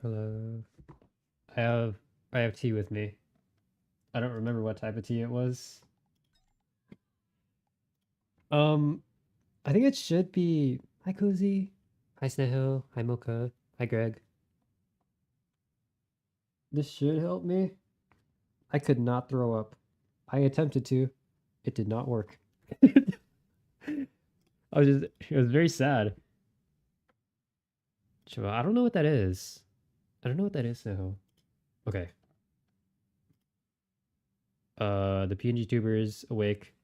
Hello. I have I have tea with me. I don't remember what type of tea it was. Um, I think it should be hi Cozy, hi Sneho, hi Mocha, hi Greg. This should help me. I could not throw up. I attempted to. It did not work. It was very sad. I don't know what that is. I don't know what that is now. Okay. The PNG tuber is awake.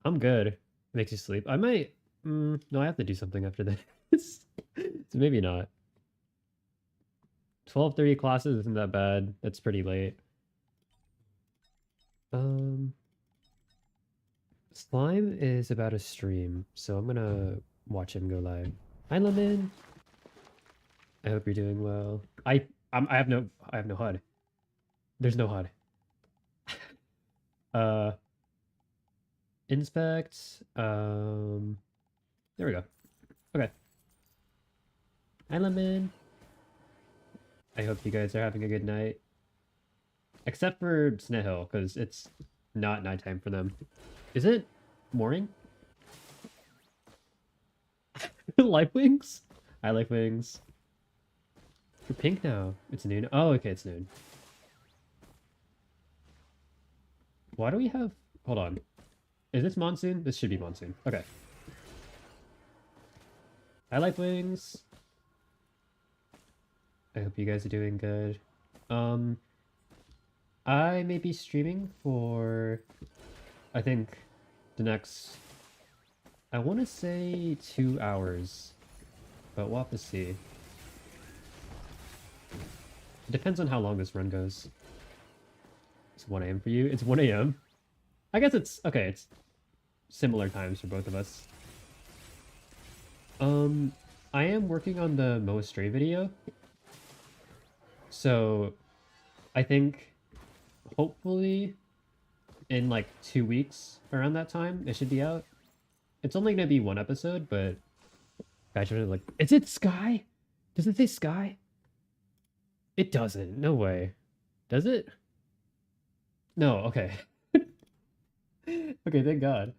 I'm good. Makes you sleep. I might. No, I have to do something after this. So maybe not. 12:30 classes isn't that bad. That's pretty late. Um, Slime is about a stream, so I'm gonna watch him go live. Hi, Lemon. I hope you're doing well. I have no HUD. There's no HUD. Uh, inspect. There we go. Okay. Hi, Lemon. I hope you guys are having a good night. Except for Snehill, because it's not nighttime for them. Is it morning? Life wings? I like wings. You're pink now. It's noon. Oh, okay, it's noon. Why do we have... Hold on. Is this monsoon? This should be monsoon. Okay. I like wings. I hope you guys are doing good. Um, I may be streaming for, I think, the next, I want to say 2 hours, but we'll have to see. It depends on how long this run goes. It's 1 a.m. for you? It's 1 a.m.? I guess it's, okay, it's similar times for both of us. I am working on the Moa Stray video. So, I think, hopefully, in like 2 weeks, around that time, it should be out. It's only gonna be one episode, but guys are like, is it Sky? Does it say Sky? It doesn't. No way. Does it? No. Okay. Okay. Thank God.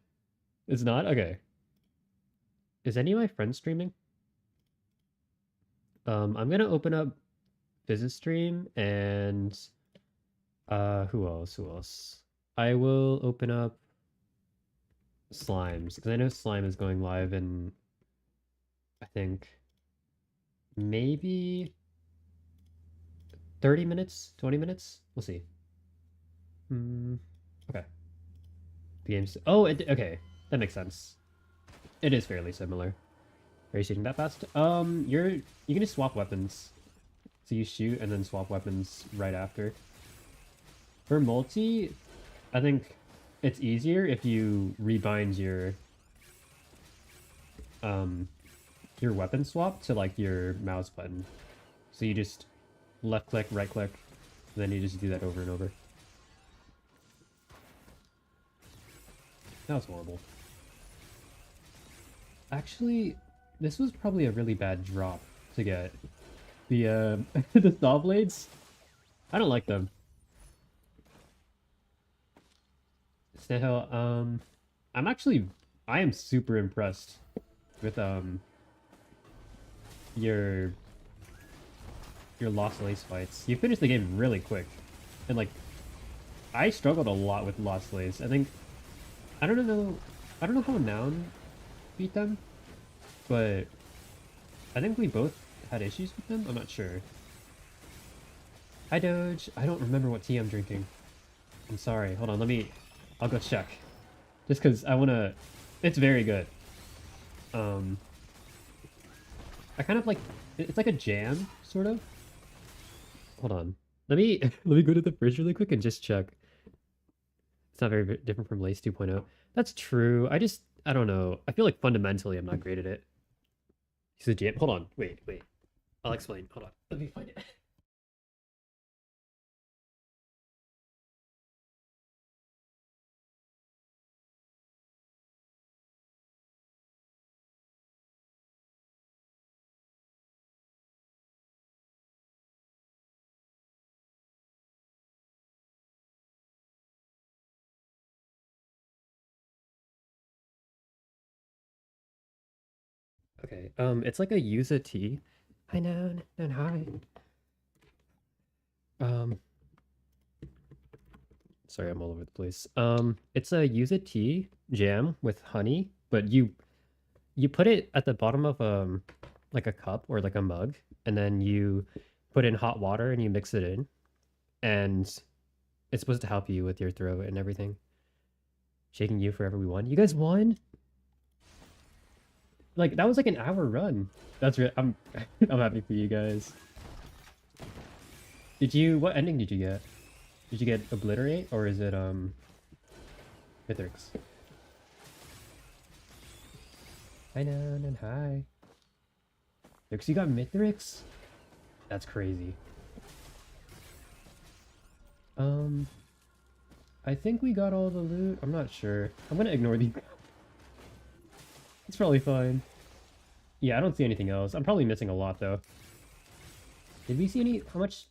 It's not. Okay. Is any of my friends streaming? I'm gonna open up Business Stream and who else? Who else? I will open up Slimes because I know Slime is going live in I think maybe 30 minutes, 20 minutes. We'll see. Okay. The game's okay. That makes sense. It is fairly similar. Are you shooting that fast? You can just swap weapons. So you shoot and then swap weapons right after. For multi, I think it's easier if you rebind your weapon swap to like your mouse button. So you just left click, right click, and then you just do that over and over. That was horrible. Actually, this was probably a really bad drop to get. The the saw blades. I don't like them. Sneho, I am super impressed with your Lost Lace fights. You finished the game really quick. And like I struggled a lot with Lost Lace. I don't know how Noun beat them, but I think we both had issues with them. I'm not sure. Hi Doge. I don't remember what tea I'm drinking. I'm sorry. Hold on, I'll go check. Just because I wanna it's very good. I kind of like it's like a jam, sort of. Hold on. Let me let me go to the fridge really quick and just check. It's not very different from Lace 2.0. That's true. I don't know. I feel like fundamentally I'm not great at it. It's a jam. Hold on. Wait. I'll explain. Hold on. Let me find it. Okay, it's like a use a tea. Hi, Nan, and hi. Um, sorry, I'm all over the place. It's a use a tea jam with honey, but you put it at the bottom of like a cup or like a mug, and then you put in hot water and you mix it in, and it's supposed to help you with your throat and everything. Shaking you forever we won. You guys won? Like that was like an hour run. That's real. I'm happy for you guys. What ending did you get? Did you get obliterate or is it Mithrix? Hi Nan and hi. Mithrix, you got Mithrix? That's crazy. I think we got all the loot. I'm not sure. I'm gonna ignore these. It's probably fine. Yeah, I don't see anything else. I'm probably missing a lot though. Did we see any? How much?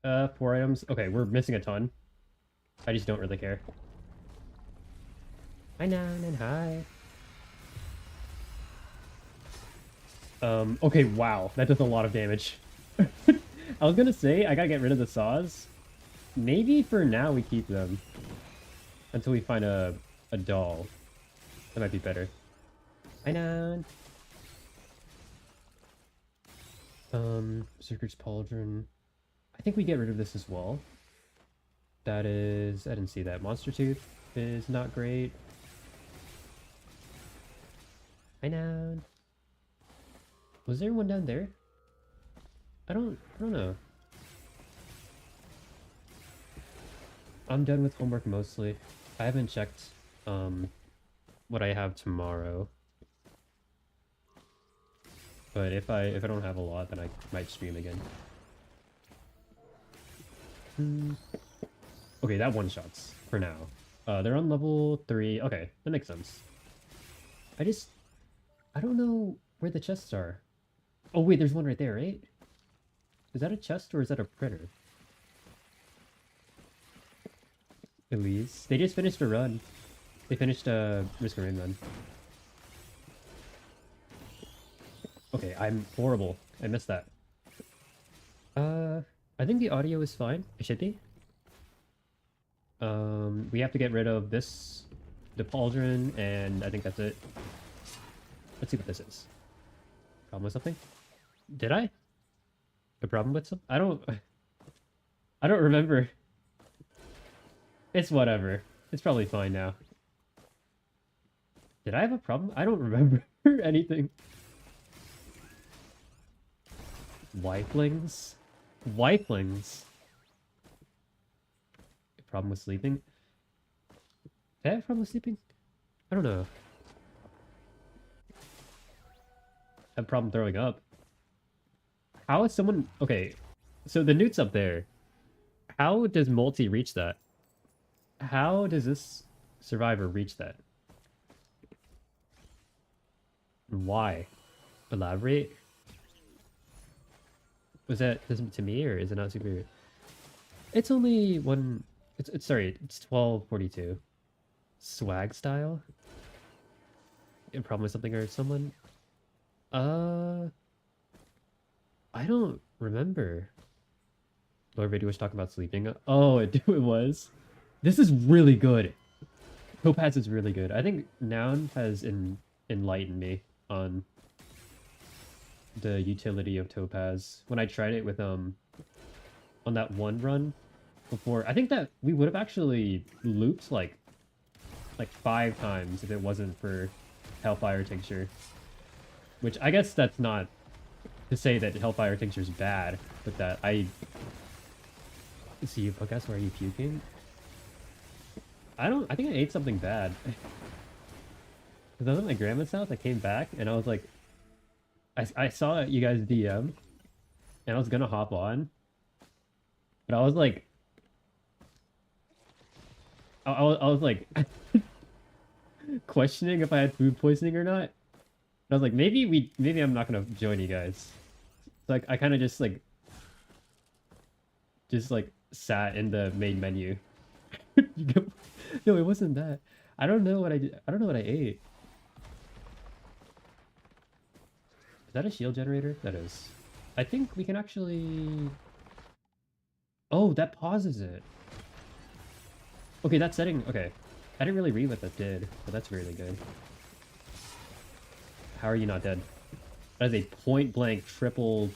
4 items. Okay, we're missing a ton. I just don't really care. Hi Nan and hi. Okay, wow. That does a lot of damage. I was gonna say, I gotta get rid of the saws. Maybe for now we keep them. Until we find a doll. That might be better. Hi Nan. Berserker's Pauldron. I think we get rid of this as well. That is... I didn't see that. Monster Tooth is not great. Hi Nan. Was there one down there? I don't know. I'm done with homework mostly. I haven't checked what I have tomorrow. But if I don't have a lot, then I might stream again. Okay, that one shots for now. They're on level 3. Okay, that makes sense. I don't know where the chests are. Oh wait, there's one right there, right? Is that a chest or is that a critter? Elise. They just finished a run. They finished a Risk of Rain run. Okay, I'm horrible. I missed that. I think the audio is fine. It should be. We have to get rid of this, the pauldron, and I think that's it. Let's see what this is. Problem with something? Did I? A problem with something? I don't remember. It's whatever. It's probably fine now. Did I have a problem? I don't remember anything. Wifelings? Wifelings? A problem with sleeping? Did I have a problem with sleeping? I don't know. I have a problem throwing up. How is someone... Okay, so the newt's up there. How does MUL-T reach that? How does this survivor reach that? Why? Elaborate? Was that to me or is it not superior? It's only one... It's sorry, it's 1242. Swag style? A problem with something or someone? I don't remember. Lord video was talking about sleeping. Oh, it was. This is really good. Topaz is really good. I think Noun has enlightened me on the utility of Topaz. When I tried it with on that one run before, I think that we would have actually looped like 5 times if it wasn't for Hellfire Tincture. Which I guess that's not to say that Hellfire Tincture is bad, but that I see you podcast. Why are you puking? I think I ate something bad. Because I was at my grandma's house, I came back, and I was like... I saw you guys DM, and I was gonna hop on. But I was like... I was like... questioning if I had food poisoning or not. And I was like, maybe I'm not gonna join you guys. So like, I kind of just sat in the main menu. No, it wasn't that. I don't know what I did. I don't know what I ate. Is that a shield generator? That is. I think we can actually... Oh, that pauses it. Okay, that setting... Okay. I didn't really read what that did, but that's really good. How are you not dead? That is a point-blank triple,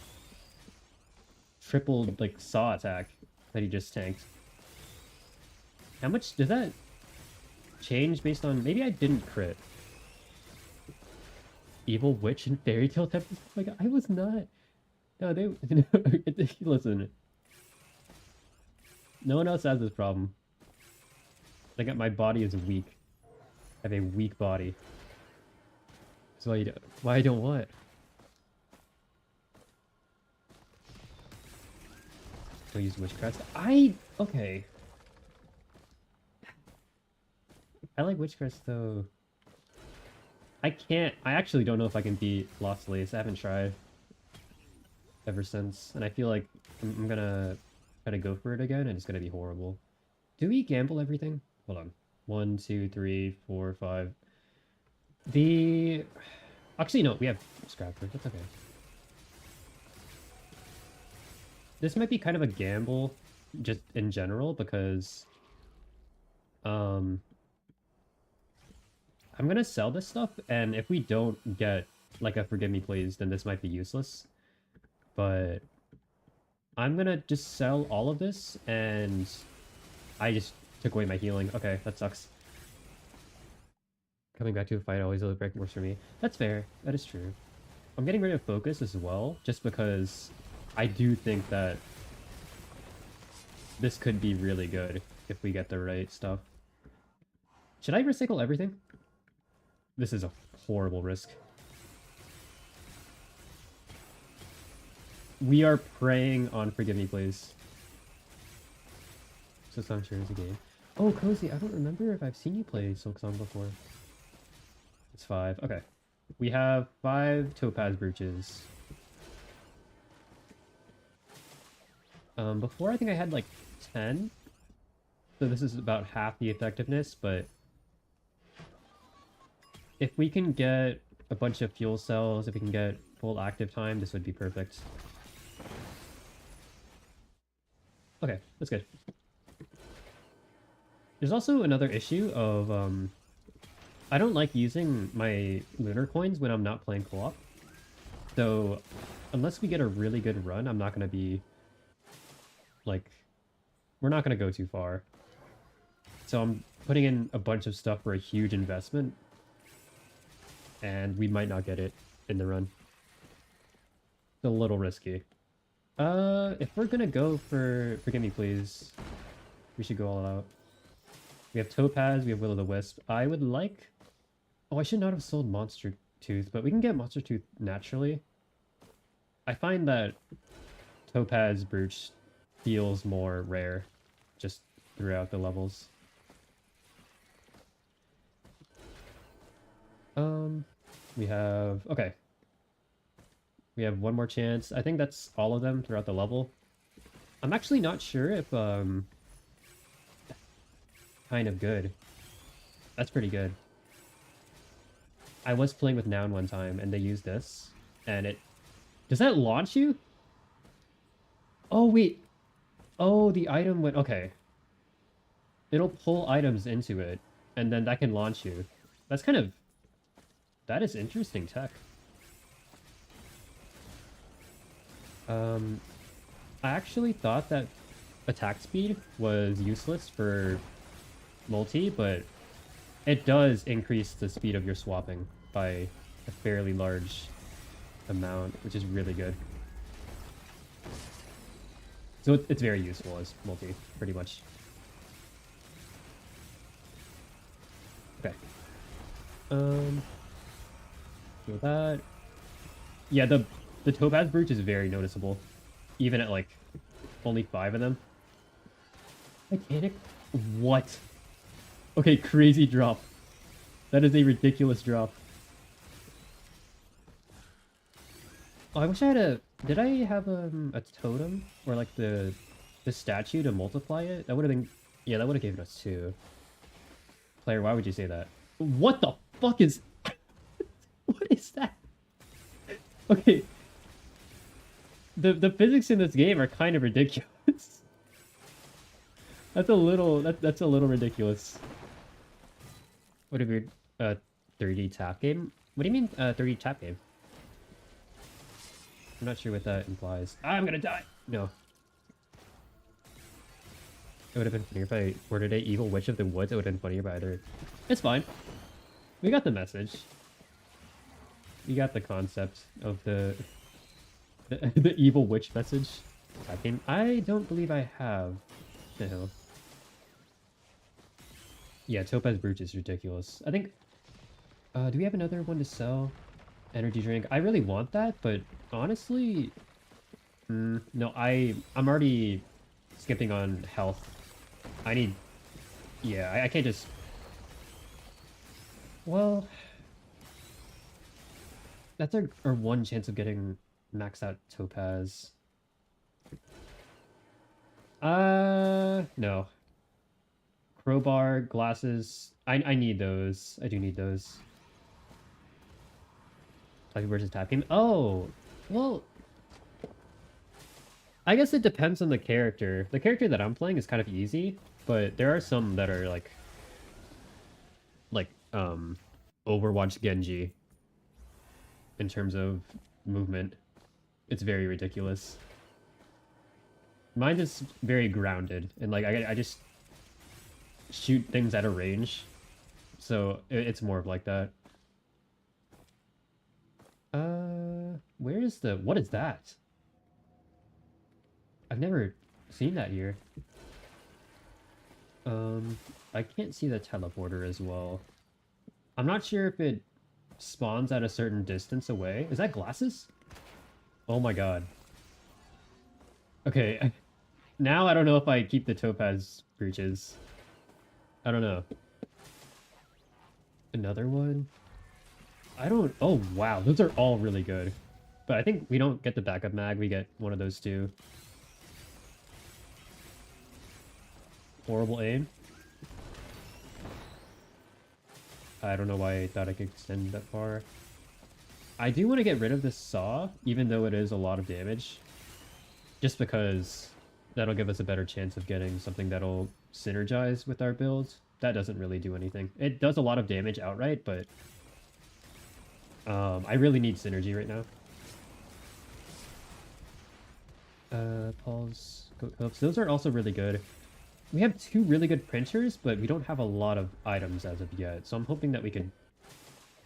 like, saw attack that he just tanked. How much... Does that change based on... Maybe I didn't crit. Evil Witch and Fairy Tale Tempest? Oh my god, I was not... No, they... Listen. No one else has this problem. I got my body is weak. I have a weak body. That's why you don't... Why I don't what? Don't use witchcraft. Okay. I like witchcraft though. I actually don't know if I can beat Lost Lace. I haven't tried ever since. And I feel like I'm gonna try to go for it again and it's gonna be horrible. Do we gamble everything? Hold on. 1, 2, 3, 4, 5. Actually, no, we have Scrapper. That's okay. This might be kind of a gamble, just in general, because... I'm gonna sell this stuff, and if we don't get, like, a Forgive Me Please, then this might be useless. But... I'm gonna just sell all of this, and... I just took away my healing. Okay, that sucks. Coming back to a fight always works for me. That's fair. That is true. I'm getting rid of focus as well, just because I do think that this could be really good if we get the right stuff. Should I recycle everything? This is a horrible risk. We are preying on Forgive Me Please. So Song sure is a game. Oh, Cozy, I don't remember if I've seen you play Silk Song before. It's 5. Okay. We have 5 Topaz Brooches. Before I think I had like 10. So this is about half the effectiveness, but if we can get a bunch of fuel cells, if we can get full active time, this would be perfect. Okay, that's good. There's also another issue of, I don't like using my lunar coins when I'm not playing co-op. So, unless we get a really good run, I'm not going to be, like, we're not going to go too far. So I'm putting in a bunch of stuff for a huge investment, and we might not get it in the run. It's a little risky. If we're going to go for Forgive Me Please, we should go all out. We have Topaz, we have Will-O-the-Wisp. I would like... Oh, I should not have sold Monster Tooth, but we can get Monster Tooth naturally. I find that Topaz Brooch feels more rare just throughout the levels. We have... Okay. We have one more chance. I think that's all of them throughout the level. I'm actually not sure if, kind of good. That's pretty good. I was playing with Noun one time, and they used this, and it... Does that launch you? Oh, wait. Oh, the item went... Okay. It'll pull items into it, and then that can launch you. That's kind of... That is interesting tech. I actually thought that attack speed was useless for MUL-T, but it does increase the speed of your swapping by a fairly large amount, which is really good. So it's very useful as MUL-T, pretty much. Okay. So that... Yeah, the Topaz Brooch is very noticeable. Even at, like, only 5 of them. Titanic? What? Okay, crazy drop. That is a ridiculous drop. Oh, I wish I had a... Did I have a totem? Or, like, the statue to multiply it? That would have been... Yeah, that would have given us 2. Player, why would you say that? What the fuck is... What is that? Okay. The physics in this game are kind of ridiculous. That's a little ridiculous. What a weird 30 tap game? What do you mean 30 tap game? I'm not sure what that implies. I'm gonna die! No. It would have been funnier if I were today Evil Witch of the Woods. It would have been funnier, but either. It's fine. We got the message. We got the concept of the Evil Witch message. Tap game. I don't believe I have. The hell. Yeah, Topaz Brooch is ridiculous. I think... do we have another one to sell? Energy drink. I really want that, but honestly... no, I'm already skipping on health. I need... Yeah, I can't just... Well... That's our one chance of getting maxed out Topaz. No. Crowbar, glasses. I need those. I do need those. Like, where's the tap game? Oh! Well... I guess it depends on the character. The character that I'm playing is kind of easy, but there are some that are like Overwatch Genji in terms of movement. It's very ridiculous. Mine is very grounded, and like I just shoot things at a range, so it's more of like that. Where is the... What is that? I've never seen that here. I can't see the teleporter as well. I'm not sure if it spawns at a certain distance away. Is that glasses? Oh my god. Okay. Now I don't know if I keep the Topaz breaches. I don't know. Another one? I don't... Oh, wow. Those are all really good. But I think we don't get the backup mag. We get one of those two. Horrible aim. I don't know why I thought I could extend that far. I do want to get rid of this saw, even though it is a lot of damage. Just because that'll give us a better chance of getting something that'll synergize with our build. That doesn't really do anything. It does a lot of damage outright, but I really need synergy right now. Paul's goat hooves. Those are also really good. We have two really good printers, but we don't have a lot of items as of yet, so I'm hoping that we could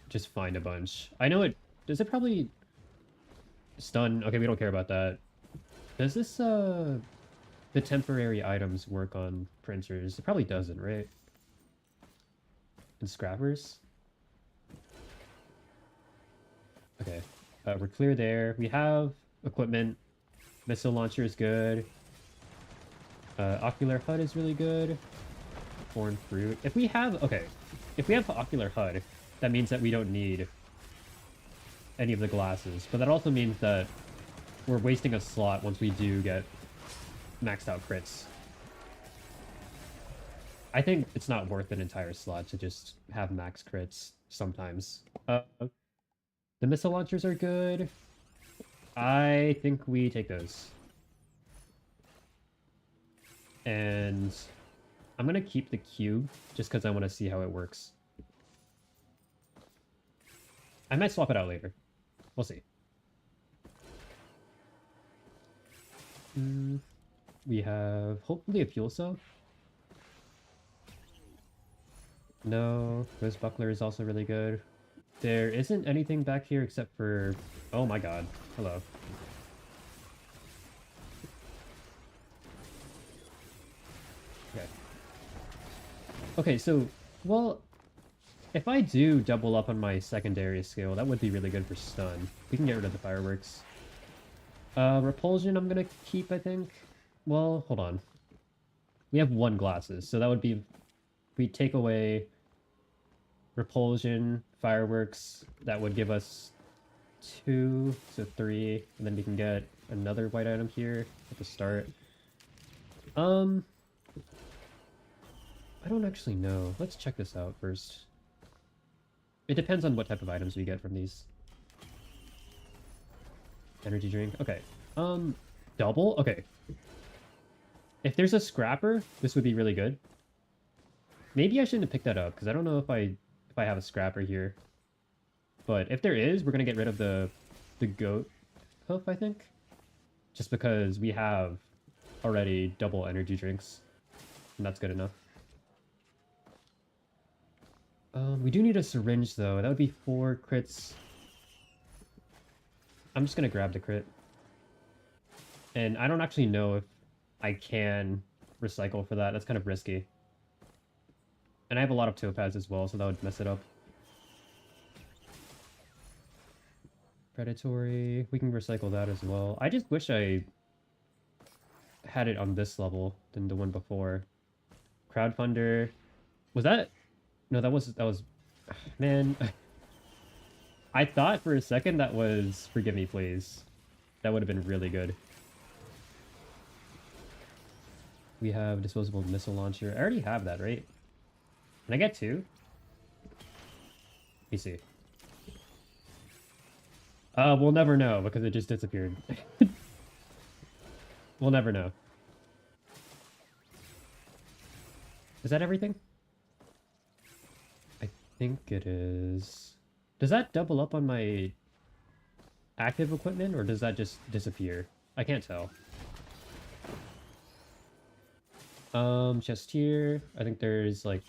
just find a bunch. I know it... Does it probably... Stun? Okay, we don't care about that. Does this, the temporary items work on printers? It probably doesn't, right? And scrappers? Okay. We're clear there. We have equipment. Missile launcher is good. Ocular HUD is really good. Foreign fruit. If we have... Okay. If we have ocular HUD, that means that we don't need any of the glasses. But that also means that we're wasting a slot once we do get maxed out crits. I think it's not worth an entire slot to just have max crits sometimes. The missile launchers are good. I think we take those. And I'm gonna keep the cube just because I want to see how it works. I might swap it out later. We'll see. We have hopefully a fuel cell. No, Ghost Buckler is also really good. There isn't anything back here except for... Oh my god. Hello. Okay. Okay, so, well, if I do double up on my secondary skill, that would be really good for stun. We can get rid of the fireworks. Repulsion I'm gonna keep, I think. Well, hold on. We have one glasses, so that would be... We take away repulsion, fireworks, that would give us 2, so 3, and then we can get another white item here at the start. I don't actually know. Let's check this out first. It depends on what type of items we get from these. Energy drink. Okay. Double? Okay. If there's a scrapper, this would be really good. Maybe I shouldn't have picked that up, because I don't know if I have a scrapper here. But if there is, we're gonna get rid of the goat hoof, I think. Just because we have already double energy drinks. And that's good enough. We do need a syringe, though. That would be 4 crits. I'm just gonna grab the crit. And I don't actually know if I can recycle for that. That's kind of risky. And I have a lot of topaz as well, so that would mess it up. Predatory. We can recycle that as well. I just wish I had it on this level than the one before. Crowdfunder. Was that... No, that was... Man. I thought for a second that was Forgive Me Please. That would have been really good. We have disposable missile launcher. I already have that, right? Can I get 2? Let me see. We'll never know because it just disappeared. We'll never know. Is that everything? I think it is. Does that double up on my active equipment or does that just disappear? I can't tell. Chest here. I think there's like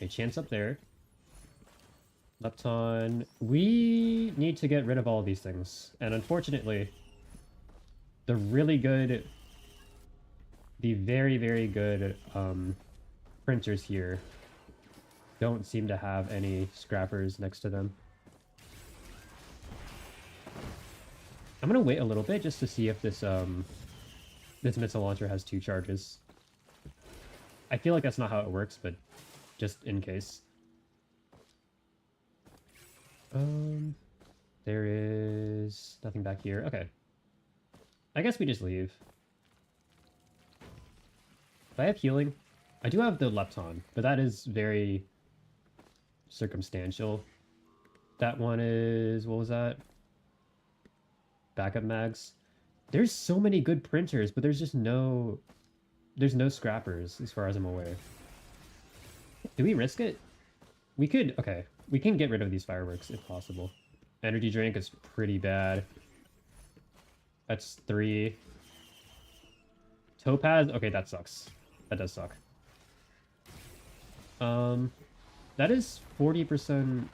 a chance up there. Lepton. We need to get rid of all these things. And unfortunately, the really good, the very, very good printers here don't seem to have any scrappers next to them. I'm gonna wait a little bit just to see if this this missile launcher has 2 charges. I feel like that's not how it works, but just in case. There is nothing back here. Okay. I guess we just leave. Do I have healing? I do have the Lepton, but that is very circumstantial. That one is... What was that? Backup mags. There's so many good printers, but there's just no... There's no scrappers, as far as I'm aware. Do we risk it? We could... Okay. We can get rid of these fireworks, if possible. Energy drink is pretty bad. That's 3. Topaz? Okay, that sucks. That does suck. That is 40%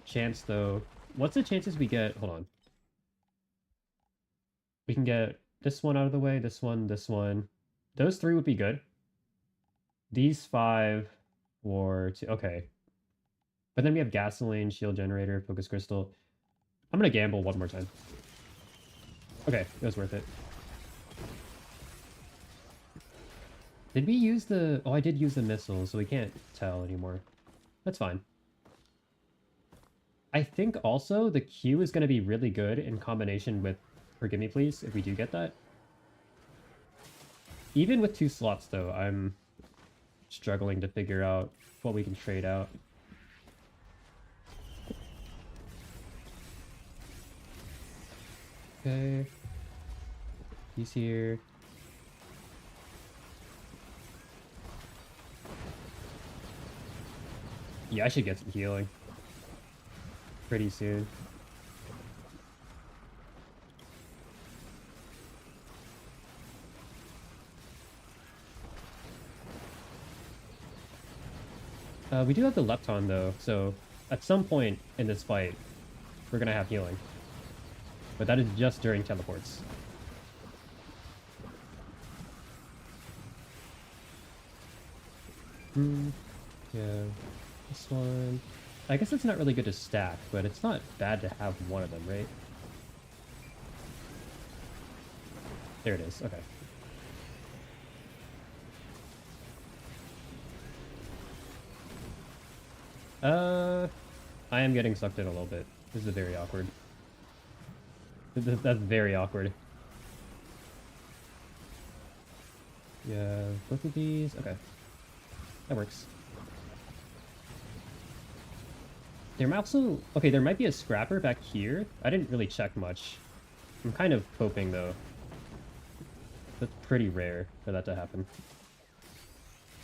chance, though. What's the chances we get... Hold on. We can get this one out of the way, this one, this one. Those 3 would be good. These 5 or 2. Okay. But then we have gasoline, shield generator, focus crystal. I'm gonna gamble one more time. Okay, it was worth it. Did we use the... Oh, I did use the missile, so we can't tell anymore. That's fine. I think also the Q is going to be really good in combination with Forgive Me Please, if we do get that. Even with 2 slots, though, I'm struggling to figure out what we can trade out. Okay. He's here. Yeah, I should get some healing pretty soon. We do have the Lepton, though, so at some point in this fight, we're gonna have healing. But that is just during teleports. Yeah, this one... I guess it's not really good to stack, but it's not bad to have one of them, right? There it is, okay. I am getting sucked in a little bit. This is very awkward. That's very awkward. Yeah, both of these. Okay. That works. There might also... Okay, there might be a scrapper back here. I didn't really check much. I'm kind of hoping, though. That's pretty rare for that to happen.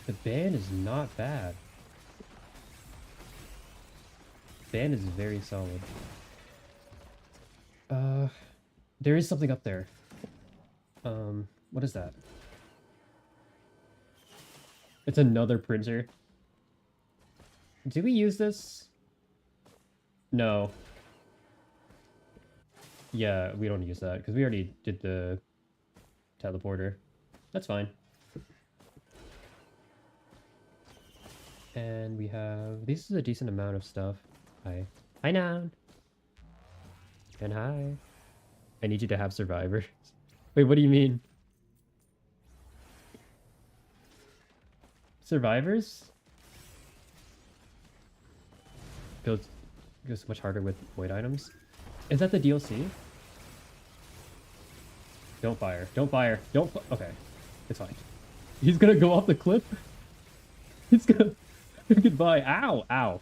The ban is not bad. Ban is very solid. There is something up there. What is that? It's another printer. Do we use this? No. Yeah, we don't use that, because we already did the teleporter. That's fine. And we have... This is a decent amount of stuff. Hi. Hi, Noun. And hi. I need you to have survivors. Wait, what do you mean? Survivors? Goes much harder with void items. Is that the DLC? Don't fire. Don't fire. Don't okay. It's fine. He's gonna go off the cliff. He's gonna... Goodbye. Ow! Ow.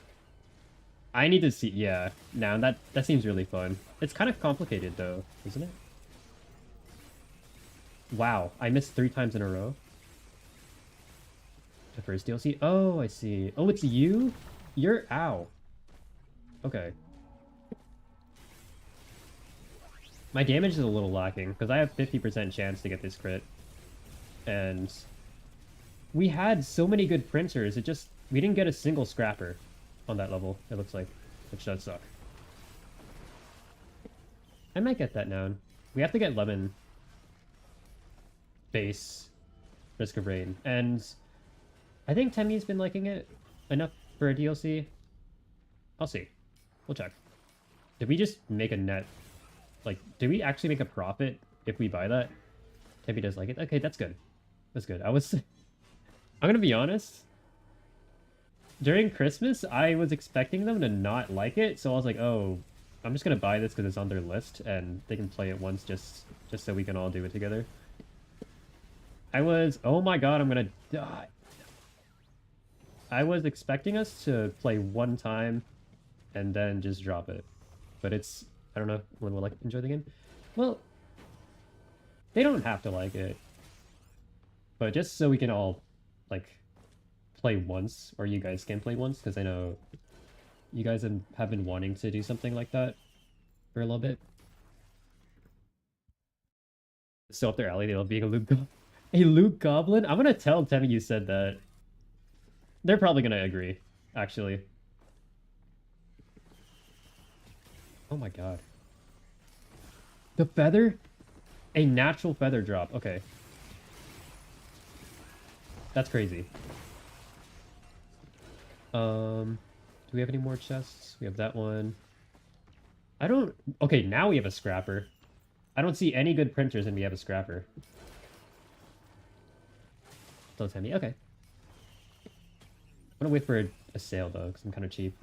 I need to see... Yeah. Now, that seems really fun. It's kind of complicated, though, isn't it? Wow. I missed 3 times in a row. The first DLC? Oh, I see. Oh, it's you? You're... Ow. Okay. My damage is a little lacking, because I have 50% chance to get this crit. And... we had so many good printers, it just... We didn't get a single scrapper on that level, it looks like. Which does suck. I might get that now. We have to get Lemon. Base. Risk of Rain. And... I think Temmy's been liking it enough for a DLC. I'll see. We'll check. Did we just make a net? Like, did we actually make a profit if we buy that? Temmy does like it. Okay, that's good. That's good. I'm gonna be honest. During Christmas, I was expecting them to not like it, so I was like, oh, I'm just gonna buy this because it's on their list, and they can play it once just so we can all do it together. Oh my god, I'm gonna die. I was expecting us to play one time and then just drop it. But it's... I don't know when we'll enjoy the game. Well, they don't have to like it. But just so we can all, play once, or you guys can play once, because I know you guys have been wanting to do something like that for a little bit. So up their alley, they love being a Luke Goblin? I'm gonna tell Temmie you said that. They're probably gonna agree, actually. Oh my god. The feather? A natural feather drop. Okay. That's crazy. Do we have any more chests? We have that one. Okay, now we have a scrapper. I don't see any good printers and we have a scrapper. Don't tell me. Okay. I'm gonna wait for a sale though, because I'm kind of cheap.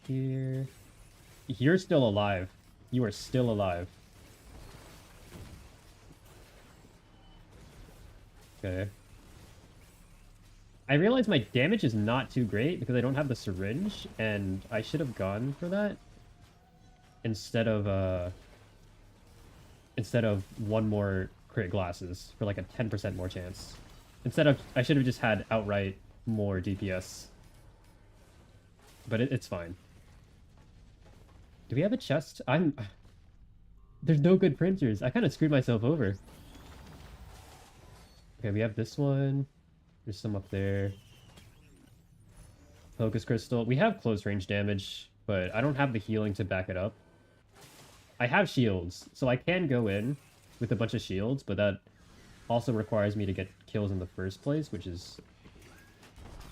Here. You're still alive. You are still alive. Okay. I realize my damage is not too great because I don't have the syringe, and I should have gone for that instead of one more crit glasses for like a 10% more chance. I should have just had outright more DPS. But it's fine. Do we have a chest? There's no good printers. I kind of screwed myself over. Okay, we have this one. There's some up there. Focus crystal. We have close range damage, but I don't have the healing to back it up. I have shields, so I can go in with a bunch of shields, but that also requires me to get kills in the first place, which is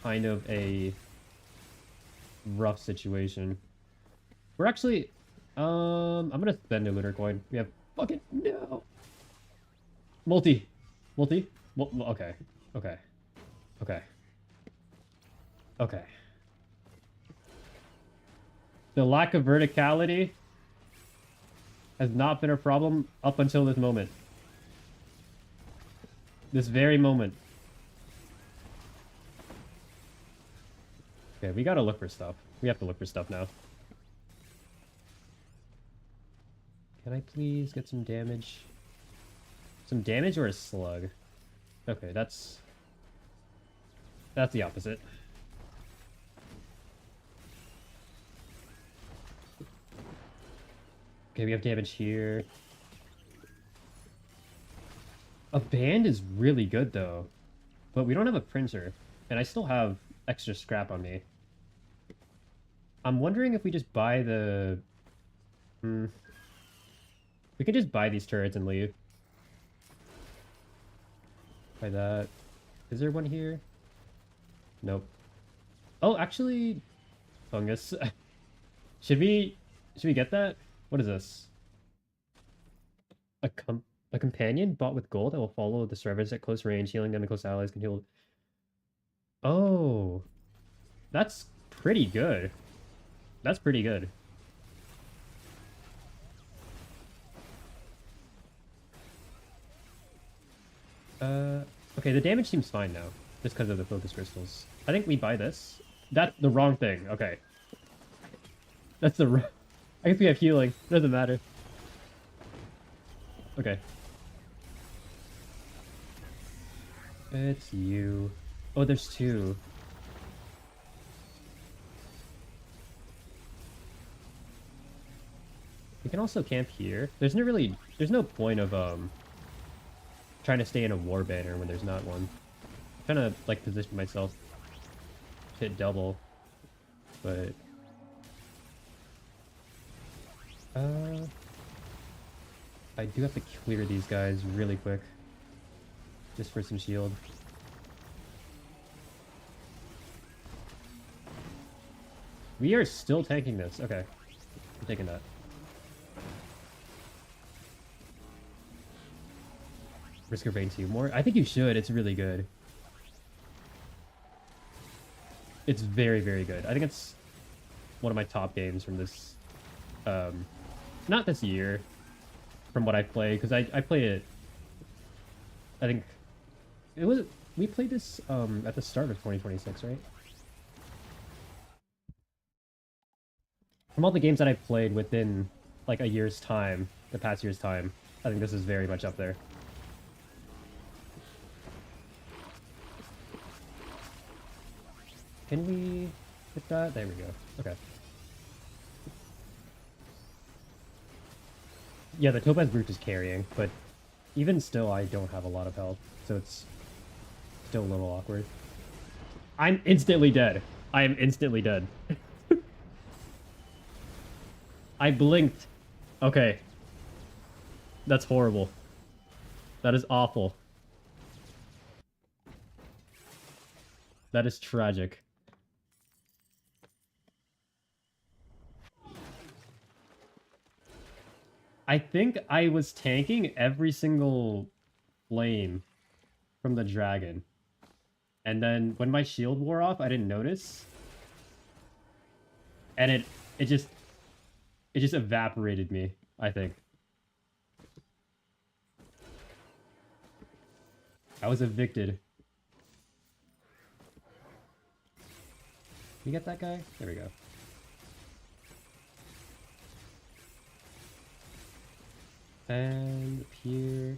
kind of a rough situation. We're actually... I'm gonna spend a lunar coin. We have fucking... No! Multi. Okay. Okay. Okay. Okay. The lack of verticality has not been a problem up until this moment. This very moment. Okay, we gotta look for stuff. We have to look for stuff now. Can I please get some damage? Some damage or a slug? Okay, that's the opposite. Okay, we have damage here. A band is really good though, but we don't have a printer, and I still have extra scrap on me. I'm wondering if we just buy the... We can just buy these turrets and leave. Buy that. Is there one here? Nope. Oh, actually, fungus. Should we get that? What is this? A companion bought with gold that will follow the survivors at close range, healing them and close allies can heal. Oh, that's pretty good. That's pretty good. Okay, the damage seems fine now, just because of the focus crystals. I think we buy this. That's the wrong thing. Okay. That's the... I guess we have healing. Doesn't matter. Okay. It's you. Oh, there's two. We can also camp here. There's no point of trying to stay in a war banner when there's not one. I'm trying to like position myself to hit double, but I do have to clear these guys really quick just for some shield. We are still tanking this. Okay, I'm taking that. Risk of Rain 2 more? I think you should. It's really good. It's very, very good. I think it's one of my top games from this... not this year, from what I play, because I play it... I think... It was... We played this at the start of 2026, right? From all the games that I played within, like, a year's time, the past year's time, I think this is very much up there. Can we hit that? There we go. Okay. Yeah, the Topaz Brute is carrying, but even still, I don't have a lot of health, so it's still a little awkward. I'm instantly dead. I am instantly dead. I blinked. Okay. That's horrible. That is awful. That is tragic. I think I was tanking every single flame from the dragon. And then when my shield wore off, I didn't notice. And it just evaporated me, I think. I was evicted. You get that guy? There we go. And up here.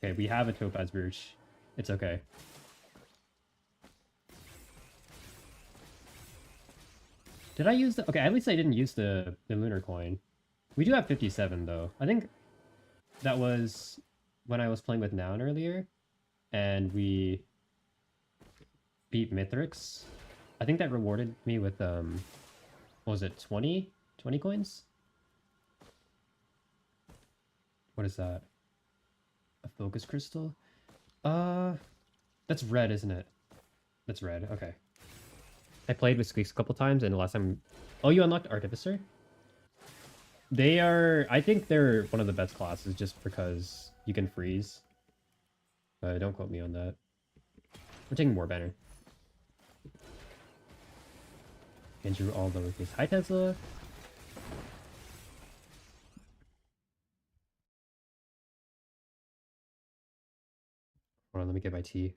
Okay, we have a Topaz Brooch. It's okay. Did I use the... Okay, at least I didn't use the lunar coin. We do have 57, though. I think that was when I was playing with Noun earlier. And we beat Mithrix. I think that rewarded me with, what was it, 20? 20 coins? What is that? A focus crystal? That's red, isn't it? That's red, okay. I played with Squeaks a couple times, and the last time... Oh, you unlocked Artificer? They are... I think they're one of the best classes, just because you can freeze. Don't quote me on that. We're taking War Banner. Andrew, all lowercase. Hi, Tesla! Hold on, let me get my tea.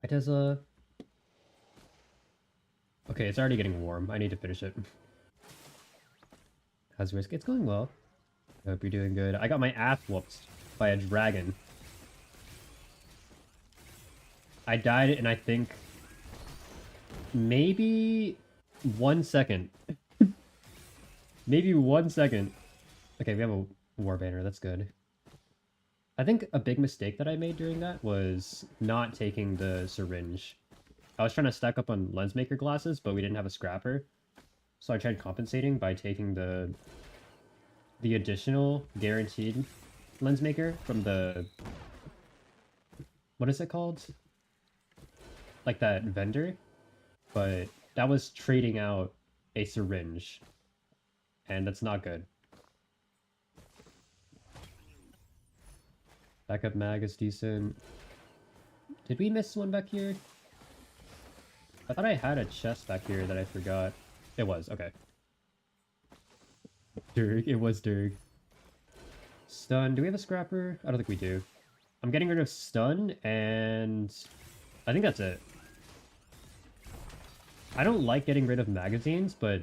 Hi, Tesla. Okay, it's already getting warm. I need to finish it. How's risk? It's going well. I hope you're doing good. I got my ass whooped by a dragon. I died in, I think, maybe 1 second. Maybe 1 second. Okay, we have a war banner. That's good. I think a big mistake that I made during that was not taking the syringe. I was trying to stack up on lens maker glasses, but we didn't have a scrapper. So I tried compensating by taking the additional guaranteed lens maker from the... What is it called? Like that vendor. But that was trading out a syringe. And that's not good. Backup mag is decent. Did we miss one back here? I thought I had a chest back here that I forgot. It was, okay. Dirk, it was Dirk. Stun, do we have a scrapper? I don't think we do. I'm getting rid of stun, and I think that's it. I don't like getting rid of magazines, but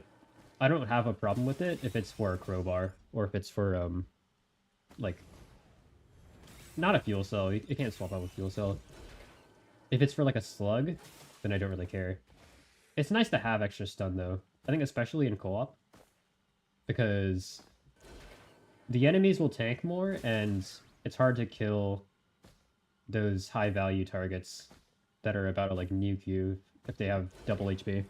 I don't have a problem with it if it's for a crowbar, or if it's for, like, not a fuel cell. It can't swap out with fuel cell. If it's for, like, a slug, then I don't really care. It's nice to have extra stun, though. I think especially in co-op, because the enemies will tank more, and it's hard to kill those high-value targets that are about to, like, nuke you if they have double HP.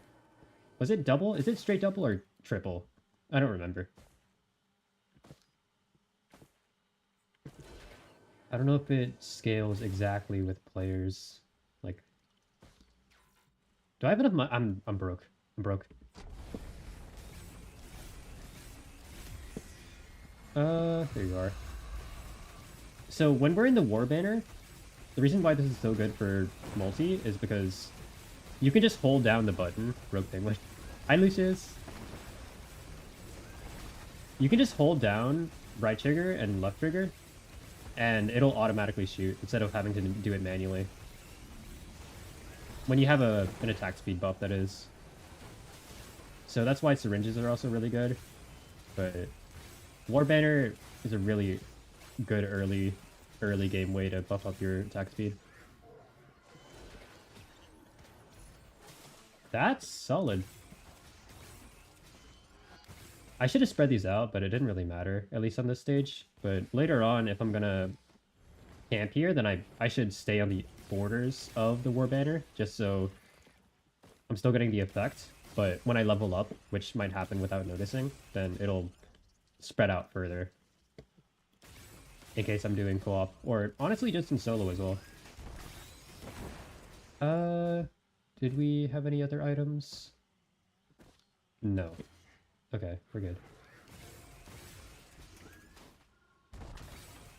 Was it double? Is it straight double or triple? I don't remember. I don't know if it scales exactly with players. Like, do I have enough money? I'm broke. I'm broke. There you are. So when we're in the war banner, the reason why this is so good for multi is because you can just hold down the button. Rogue penguin. Hi, Lucius. You can just hold down right trigger and left trigger, and it'll automatically shoot instead of having to do it manually. When you have an attack speed buff, that is. So that's why syringes are also really good. But war banner is a really good early game way to buff up your attack speed. That's solid. I should have spread these out, but it didn't really matter, at least on this stage. But later on, if I'm gonna camp here, then I should stay on the borders of the war banner, just so I'm still getting the effect. But when I level up, which might happen without noticing, then it'll spread out further. In case I'm doing co-op, or honestly just in solo as well. Did we have any other items? No. Okay, we're good.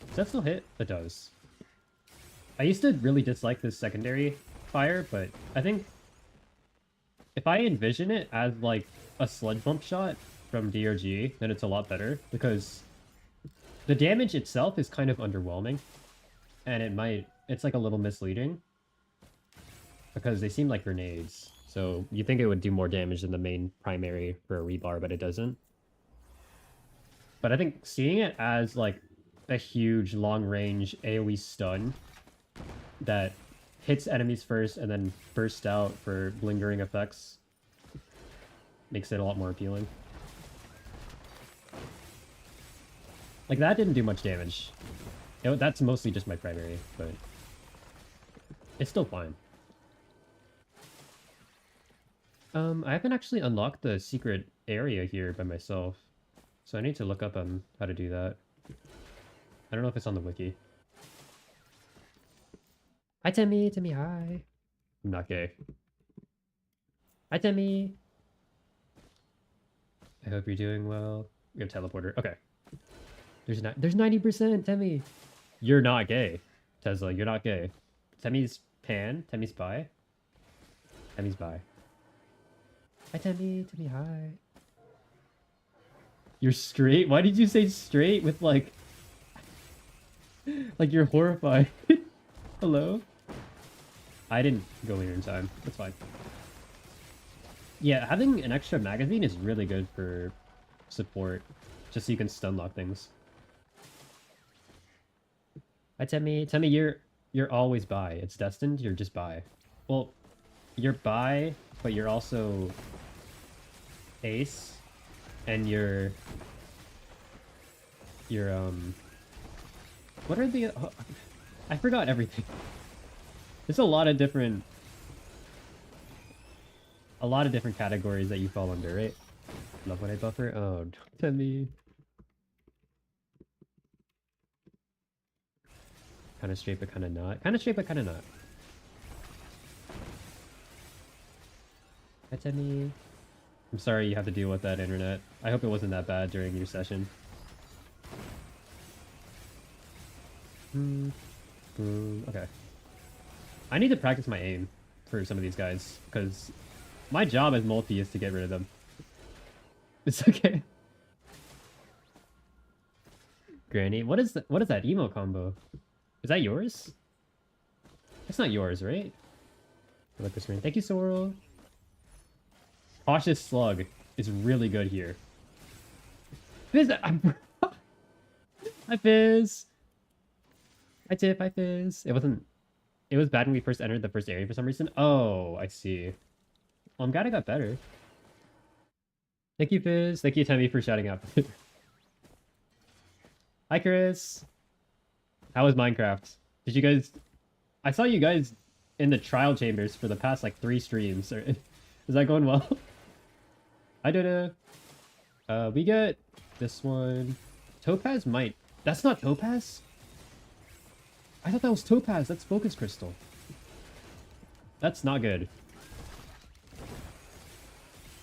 Does that still hit? It does. I used to really dislike this secondary fire, but I think if I envision it as like a sludge bump shot from DRG, then it's a lot better, because the damage itself is kind of underwhelming, and it's like a little misleading, because they seem like grenades. So you think it would do more damage than the main primary for a rebar, but it doesn't. But I think seeing it as like a huge long-range AoE stun that hits enemies first and then bursts out for lingering effects makes it a lot more appealing. Like, that didn't do much damage. That's mostly just my primary, but it's still fine. I haven't actually unlocked the secret area here by myself, so I need to look up on how to do that. I don't know if it's on the wiki. Hi, Timmy. Timmy, hi. I'm not gay. Hi, Timmy. I hope you're doing well. We have teleporter. Okay. There's 90%, Timmy. You're not gay, Tesla. You're not gay. Timmy's pan. Timmy's bi. Timmy's bi. Hi, Timmy. Timmy, hi. You're straight? Why did you say straight with, like... like you're horrified? Hello? I didn't go here in time. That's fine. Yeah, having an extra magazine is really good for support. Just so you can stun lock things. Hi, Temmie. Temmie, you're always bi. It's destined. You're just bi. Well, you're bi, but you're also ace, and you're what are the? Oh, I forgot everything. There's a lot of different categories that you fall under, right? Love when I buffer. Oh, don't tell me. Kind of straight, but kind of not. Kind of straight, but kind of not. Hi, Temmie. I'm sorry you have to deal with that internet. I hope it wasn't that bad during your session. Okay. I need to practice my aim for some of these guys, because my job as MUL-T is to get rid of them. It's okay. Granny, what is that emo combo? Is that yours? That's not yours, right? I like this ring. Thank you, Sorrel. Cautious Slug is really good here. Fizz, Hi, Fizz. Hi, Tiff. Hi, Fizz. It was bad when we first entered the first area for some reason. Oh, I see. Well, I'm glad I got better. Thank you, Fizz. Thank you, Temmie, for shouting out. Hi, Chris. How was Minecraft? Did you guys... I saw you guys in the trial chambers for the past, like, 3 streams. Is that going well? Hi, Doda. We get this one. Topaz might... That's not Topaz? I thought that was Topaz. That's Focus Crystal. That's not good.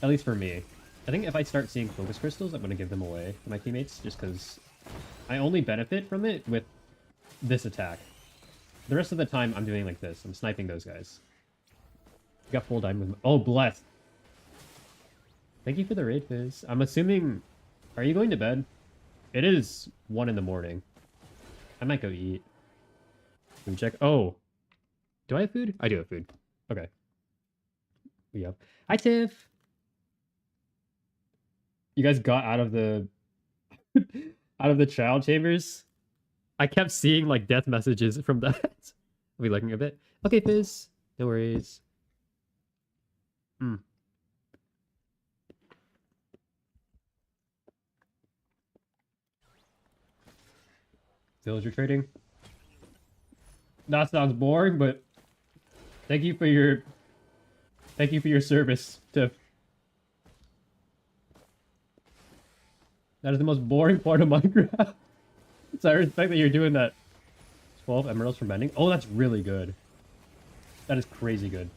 At least for me. I think if I start seeing Focus Crystals, I'm going to give them away to my teammates, just because I only benefit from it with this attack. The rest of the time, I'm doing like this. I'm sniping those guys. Got full diamond. Oh, blessed. Thank you for the raid, Fizz. I'm assuming... Are you going to bed? It is 1 in the morning. I might go eat. Let me check. Oh. Do I have food? I do have food. Okay. Yep. Hi, Tiff. You guys got out of the... out of the trial chambers? I kept seeing, like, death messages from that. I'll be looking a bit. Okay, Fizz. No worries. Villager trading. That sounds boring, but thank you for your service, Tiff. That is the most boring part of Minecraft. So I respect that you're doing that. 12 emeralds for mending. Oh, that's really good. That is crazy good.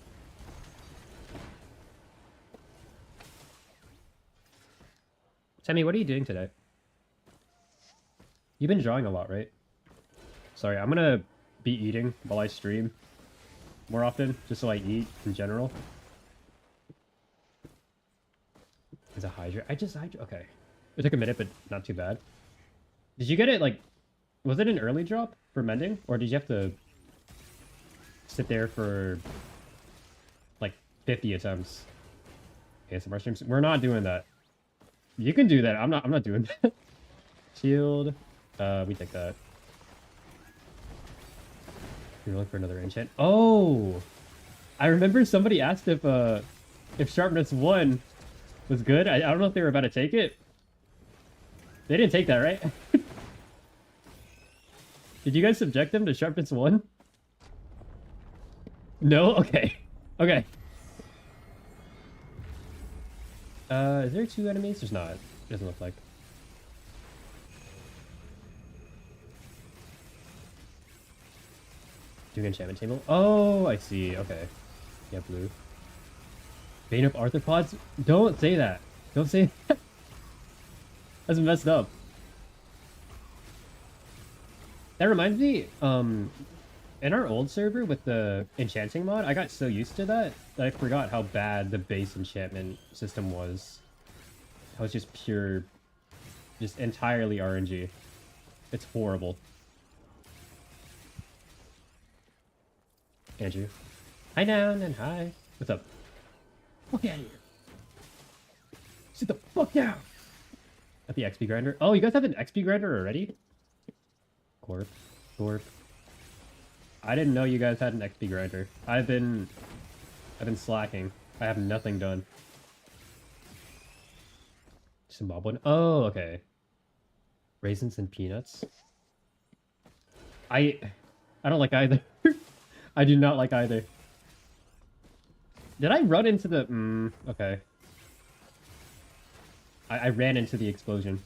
Temmie, what are you doing today? You've been drawing a lot, right? Sorry, I'm gonna be eating while I stream more often, just so I eat in general. Is a hydrate? Okay. It took a minute, but not too bad. Did you get it, like... Was it an early drop for mending? Or did you have to sit there for, like, 50 attempts? ASMR streams? We're not doing that. You can do that. I'm not doing that. Shield. We take that. You're looking for another enchant. Oh! I remember somebody asked if Sharpness 1 was good. I don't know if they were about to take it. They didn't take that, right? Did you guys subject them to Sharpness 1? No? Okay. Okay. Is there 2 enemies? There's not. Doesn't look like. Doing enchantment table? Oh, I see. Okay. Yeah, blue. Bane of arthropods? Don't say that. Don't say that. That's messed up. That reminds me, in our old server with the enchanting mod, I got so used to that I forgot how bad the base enchantment system was. It was just pure, just entirely RNG. It's horrible. Andrew. Hi down and hi. What's up? Fuck out of here. Sit the fuck down. At the XP grinder. Oh, you guys have an XP grinder already? Corp. Corp. I didn't know you guys had an XP grinder. I've been slacking. I have nothing done. Zimbabwean. Oh, okay. Raisins and peanuts. I don't like either. I do not like either. Did I run into the... okay. I ran into the explosion.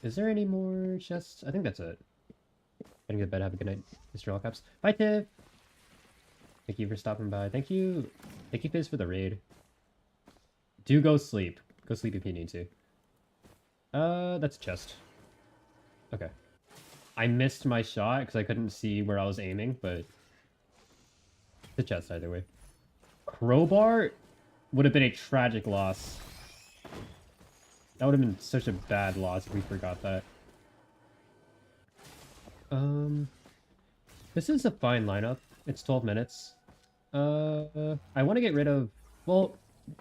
Is there any more chests? I think that's it. Gonna go to bed. Have a good night, Mr. All Caps. Bye, Tiff! Thank you for stopping by. Thank you, Fizz, for the raid. Do go sleep. Go sleep if you need to. That's a chest. Okay. I missed my shot because I couldn't see where I was aiming, but... it's a chest either way. Crowbar would have been a tragic loss. That would have been such a bad loss if we forgot that. This is a fine lineup. It's 12 minutes. I want to get rid of... well,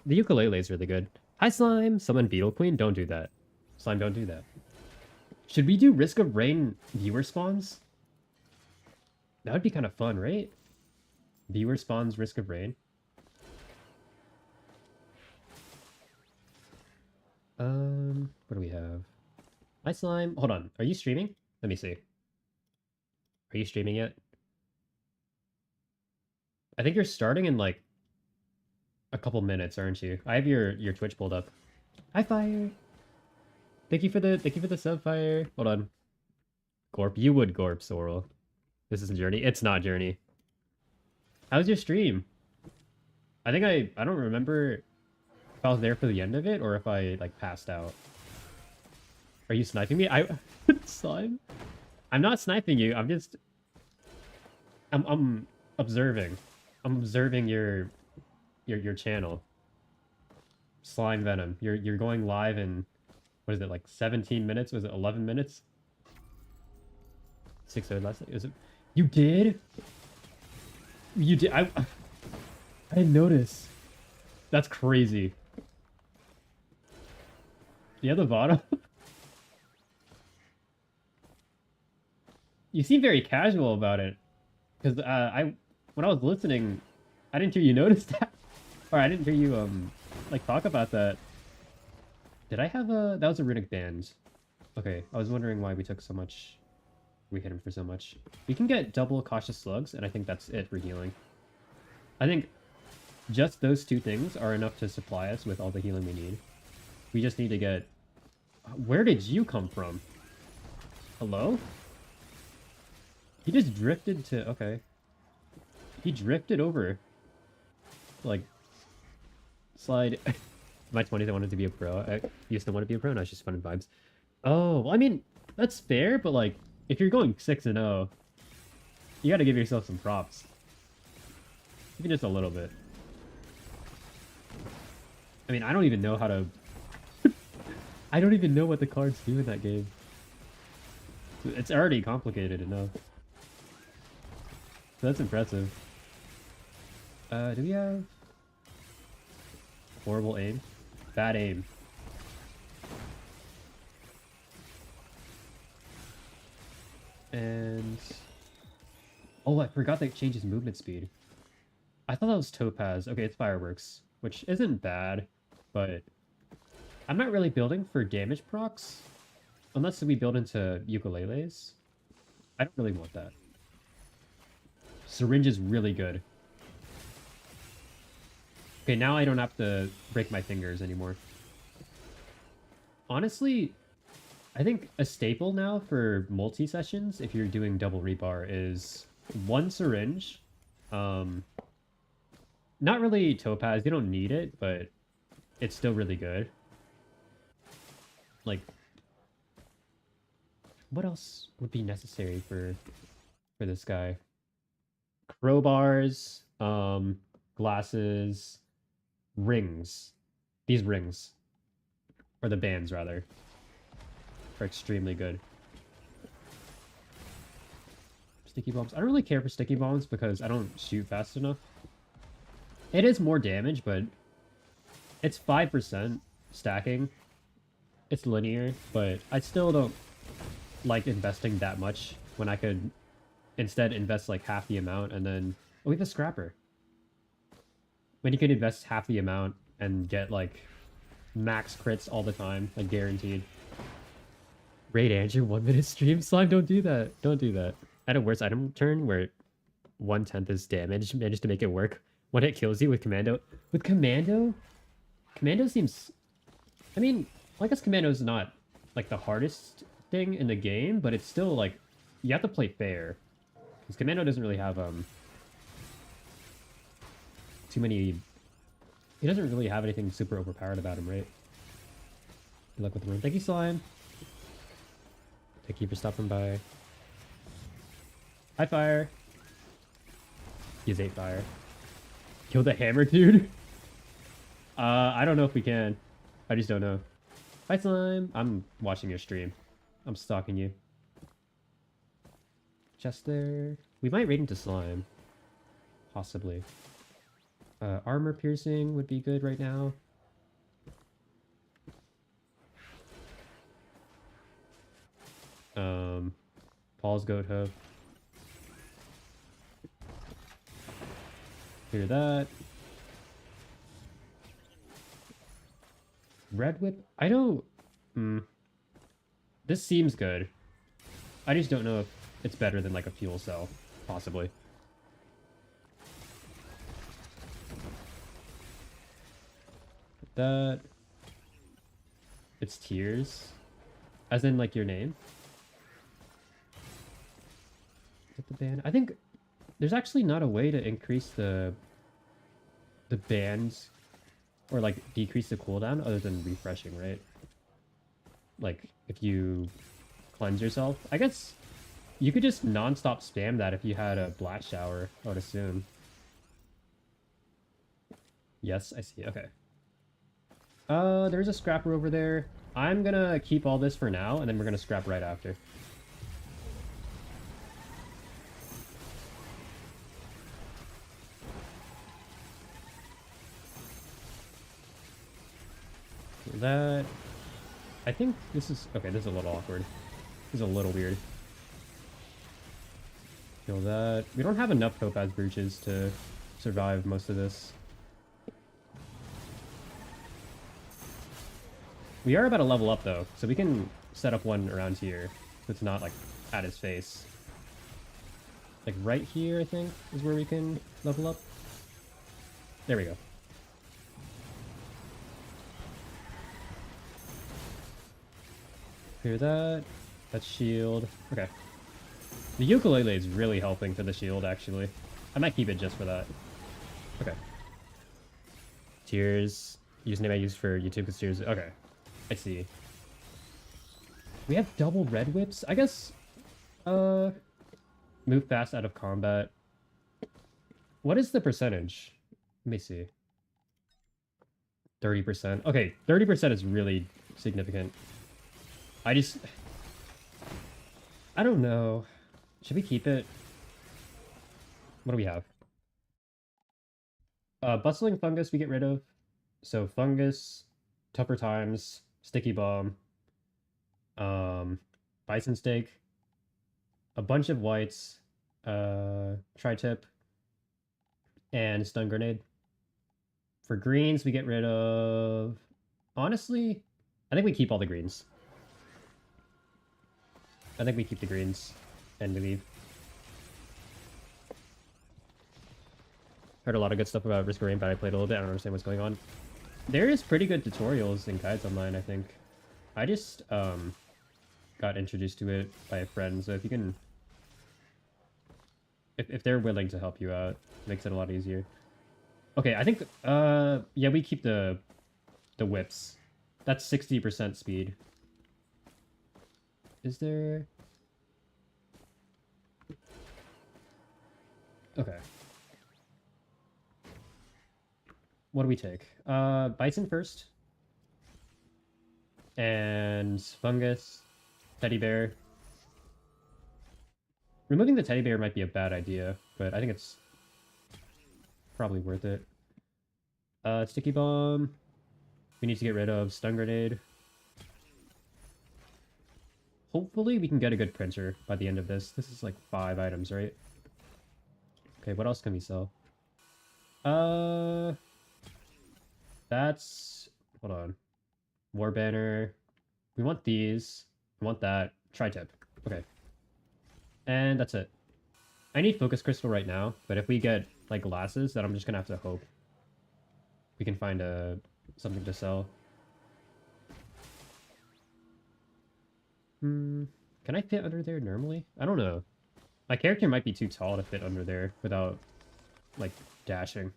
the ukulele is really good. Hi, Slime! Summon Beetle Queen? Don't do that. Slime, don't do that. Should we do Risk of Rain viewer spawns? That would be kind of fun, right? Viewer spawns Risk of Rain. What do we have? Hi, Slime. Hold on. Are you streaming? Let me see. Are you streaming yet? I think you're starting in like a couple minutes, aren't you? I have your Twitch pulled up. Hi, Fire. Thank you for the sub, Fire. Hold on. Gorp, you would Gorp, Sorrel. This isn't Journey. It's not Journey. How's your stream? I think I don't remember if I was there for the end of it or if I like passed out. Are you sniping me? Slime? I'm not sniping you. I'm just I'm observing. I'm observing your channel. Slime Venom. You're going live in, what is it, like 17 minutes? Was it 11 minutes? 6:00 last night. Is it? You did? You did? I didn't notice. That's crazy. Do you have the bottom? You seem very casual about it. Because when I was listening, I didn't hear you notice that. Or I didn't hear you like talk about that. Did I have a... that was a runic band. Okay, I was wondering why we took so much. We hit him for so much. We can get double cautious slugs, and I think that's it for healing. I think just those two things are enough to supply us with all the healing we need. We just need to get... where did you come from? Hello? He just drifted to... okay. He drifted over. Like... slide... my 20s, I wanted to be a pro. I used to want to be a pro, now it's just fun and vibes. Oh, well, I mean, that's fair, but like, if you're going 6-0, you gotta give yourself some props. Even just a little bit. I mean, I don't even know how to... I don't even know what the cards do in that game. It's already complicated enough. So that's impressive. Do we have... horrible aim? Bad aim. And... oh, I forgot that it changes movement speed. I thought that was Topaz. Okay, it's Fireworks, which isn't bad, but... I'm not really building for damage procs, unless we build into ukuleles. I don't really want that. Syringe is really good. Okay, now I don't have to break my fingers anymore. Honestly, I think a staple now for multi-sessions, if you're doing double rebar, is one syringe. Not really Topaz, you don't need it, but it's still really good. Like, what else would be necessary for this guy? Crowbars, glasses, rings. These rings, or the bands rather, are extremely good. Just Sticky bombs. I don't really care for sticky bombs because I don't shoot fast enough. It is more damage, but it's 5% stacking. It's linear, but I still don't like investing that much when I could instead invest like half the amount and then... Oh, we have a scrapper. When you could invest half the amount and get like max crits all the time, like guaranteed. Raid Andrew 1 minute stream slime. Don't do that. Don't do that. I had a worse item turn where 1/10 is damage. Managed to make it work. One hit kills you with commando. With commando, commando seems. I mean, I guess commando's not like the hardest thing in the game, but it's still like you have to play fair because commando doesn't really have too many. He doesn't really have anything super overpowered about him, right? Good luck with the room. Thank you, slime. Thank you for stopping by. High fire. He has 8 fire. Kill the hammer, dude. I don't know if we can. I just don't know. Hi, slime. I'm watching your stream. I'm stalking you. Chest there. We might raid into slime. Possibly. Armor piercing would be good right now. Paul's goat hoof. Hear that. Red whip? I don't... This seems good. I just don't know if it's better than like a fuel cell. Possibly. That... It's tears. As in like your name. Is it the band? I think there's actually not a way to increase the bands or like decrease the cooldown other than refreshing, right? Like if you cleanse yourself. I guess you could just non-stop spam that if you had a blast shower, I would assume. Yes, I see. Okay. There's a scrapper over there. I'm gonna keep all this for now, and then we're gonna scrap right after. That... I think this is... Okay, this is a little awkward. This is a little weird. Kill that. We don't have enough topaz brooches to survive most of this. We are about to level up, though, so we can set up one around here. So it's not, like, at his face. Like, right here, I think, is where we can level up. There we go. Hear that. That's shield. Okay. The ukulele is really helping for the shield, actually. I might keep it just for that. Okay. Tears. Username I use for YouTube because tears... Okay. I see. We have double red whips? I guess... Move fast out of combat. What is the percentage? Let me see. 30%. Okay, 30% is really significant. I don't know. Should we keep it? What do we have? Bustling fungus we get rid of. So fungus, tougher times, sticky bomb, bison steak, a bunch of whites, tri-tip, and stun grenade. For greens, we get rid of... Honestly, I think we keep all the greens. I think we keep the greens and we leave. Heard a lot of good stuff about Risk of Rain, but I played a little bit. I don't understand what's going on. There is pretty good tutorials and guides online, I think. I just got introduced to it by a friend, so if you can... If they're willing to help you out, it makes it a lot easier. Okay, I think... yeah, we keep the whips. That's 60% speed. Is there... Okay. What do we take? Bison first. And fungus. Teddy bear. Removing the teddy bear might be a bad idea, but I think it's probably worth it. Sticky bomb. We need to get rid of stun grenade. Hopefully we can get a good printer by the end of this. This is like 5 items, right? Okay, what else can we sell? That's... Hold on. War banner. We want these. We want that. Tri-tip. Okay. And that's it. I need focus crystal right now, but if we get like glasses, then I'm just gonna have to hope we can find something to sell. Can I fit under there normally? I don't know. My character might be too tall to fit under there without like dashing.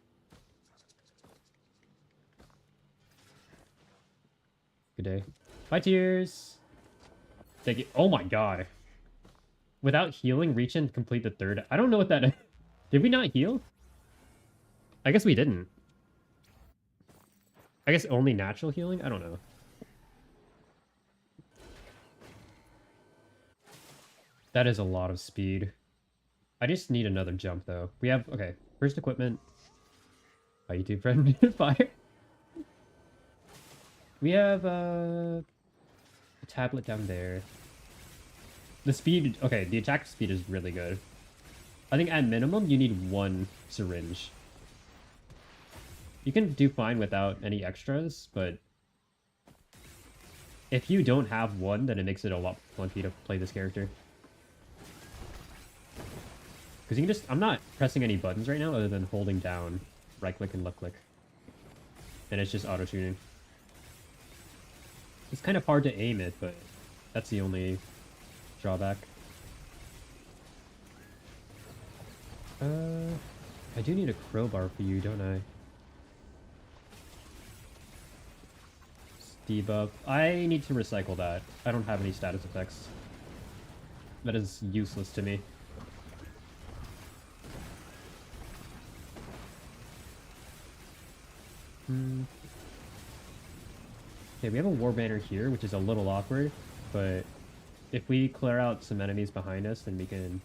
Good day. Bye, tears. Thank you. Oh my god. Without healing, reach and complete the third. I don't know what that is. Did we not heal? I guess we didn't. I guess only natural healing? I don't know. That is a lot of speed. I just need another jump, though. We have... Okay. First equipment. Hi, YouTube friend. Fire. We have a tablet down there. The speed... Okay, the attack speed is really good. I think at minimum, you need 1 syringe. You can do fine without any extras, but... if you don't have 1, then it makes it a lot clunky to play this character. Because you can just... I'm not pressing any buttons right now other than holding down right click and left click. And it's just auto-tuning. It's kind of hard to aim it, but that's the only drawback. I do need a crowbar for you, don't I? Debuff. I need to recycle that. I don't have any status effects. That is useless to me. Okay, we have a war banner here, which is a little awkward, but if we clear out some enemies behind us, then we can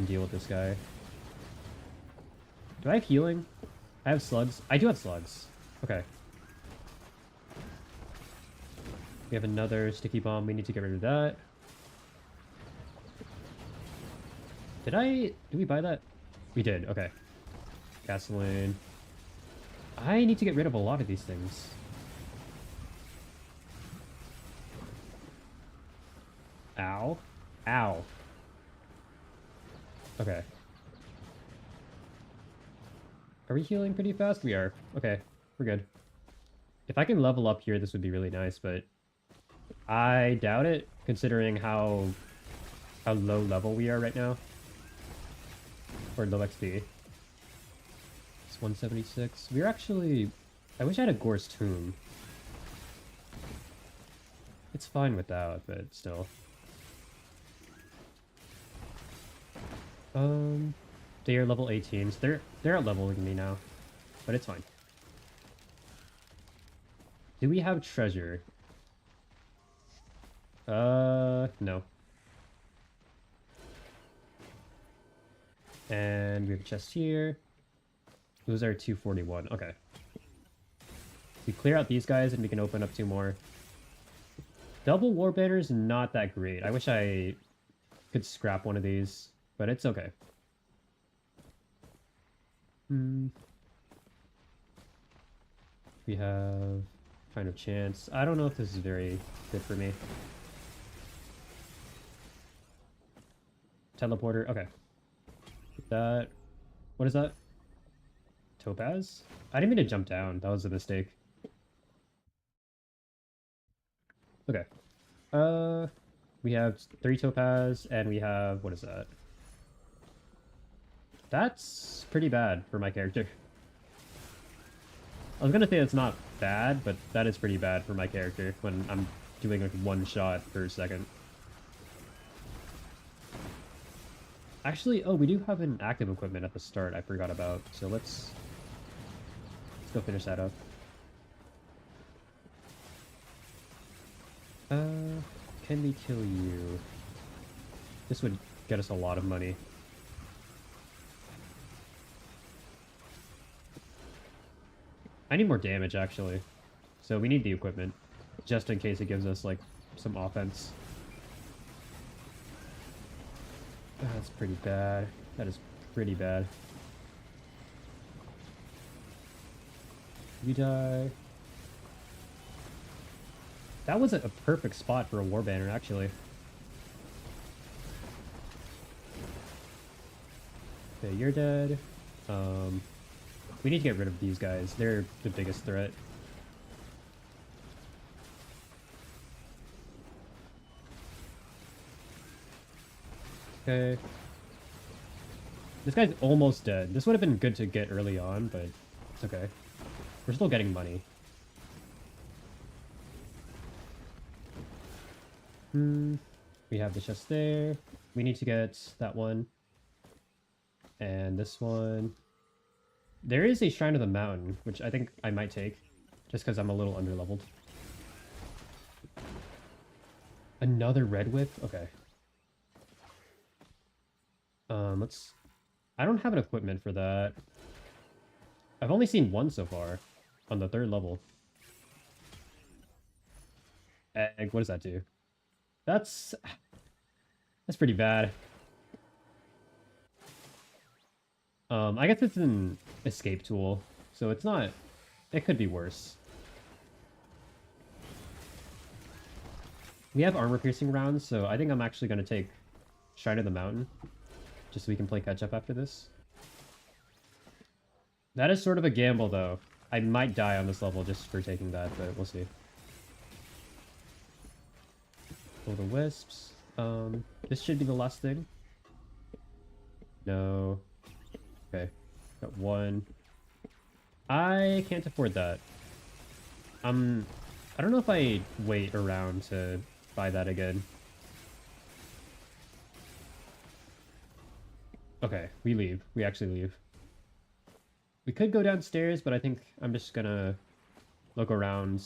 deal with this guy. Do I have healing? I have slugs. I do have slugs. Okay. We have another sticky bomb. We need to get rid of that. Did we buy that? We did. Okay. Gasoline. I need to get rid of a lot of these things. Ow. Ow. Okay. Are we healing pretty fast? We are. Okay. We're good. If I can level up here, this would be really nice, but I doubt it, considering how low level we are right now. Or low XP. It's 176. We're actually... I wish I had a Gore's Tomb. It's fine without, but still. They are level 18s. They're out leveling me now, but it's fine. Do we have treasure? No. And we have a chest here. Those are 241. Okay. We clear out these guys and we can open up 2 more. Double war banner is not that great. I wish I could scrap one of these, but it's okay. We have kind of chance. I don't know if this is very good for me. Teleporter. Okay. That. What is that? Topaz? I didn't mean to jump down. That was a mistake. Okay. We have 3 topaz, and we have... What is that? That's pretty bad for my character. I was gonna say it's not bad, but that is pretty bad for my character when I'm doing like 1 shot per second. Actually, oh, we do have an active equipment at the start I forgot about, so let's go finish that up. Can we kill you? This would get us a lot of money. I need more damage, actually. So we need the equipment. Just in case it gives us, like, some offense. That's pretty bad. That is pretty bad. You die. That was a perfect spot for a war banner, actually. Okay, you're dead. We need to get rid of these guys. They're the biggest threat. Okay. This guy's almost dead. This would have been good to get early on, but it's okay. We're still getting money. We have the chest there. We need to get that one. And this one. There is a Shrine of the Mountain, which I think I might take. Just because I'm a little underleveled. Another red whip? Okay. Let's... I don't have an equipment for that. I've only seen one so far. On the 3rd level. Egg, what does that do? That's pretty bad. I guess it's an escape tool, so it's not... It could be worse. We have armor-piercing rounds, so I think I'm actually going to take Shrine of the Mountain, just so we can play catch-up after this. That is sort of a gamble, though. I might die on this level just for taking that, but we'll see. Pull the wisps. This should be the last thing. No. Okay. Got one. I can't afford that. I don't know if I wait around to buy that again. Okay, we leave. We actually leave. We could go downstairs, but I think I'm just gonna look around.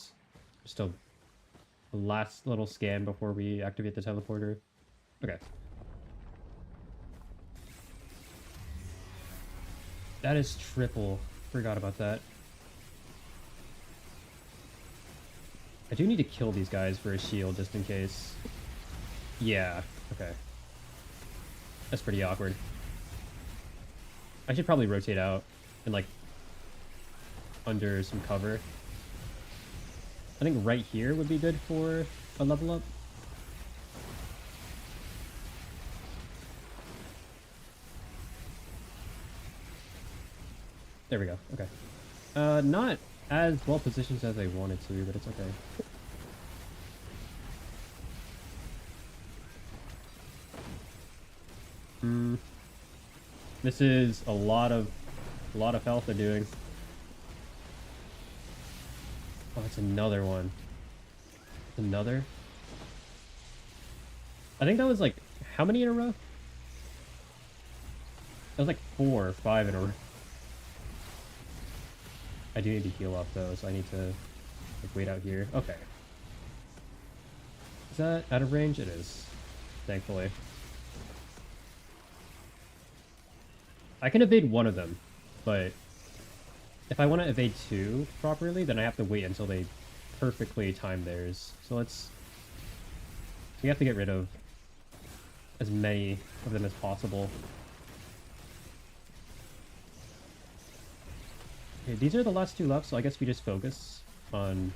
Just a last little scan before we activate the teleporter. Okay. That is triple. Forgot about that. I do need to kill these guys for a shield just in case. Yeah, okay. That's pretty awkward. I should probably rotate out and like under some cover. I think right here would be good for a level up. There we go, okay. Not as well positioned as I wanted to, but it's okay. This is a lot of health they're doing. Oh, it's another one. Another? I think that was like, how many in a row? That was like 4 or 5 in a row. I do need to heal up though, so I need to like, wait out here. Okay. Is that out of range? It is. Thankfully. I can evade one of them, but if I want to evade 2 properly, then I have to wait until they perfectly time theirs. So we have to get rid of as many of them as possible. Okay, these are the last 2 left, so I guess we just focus on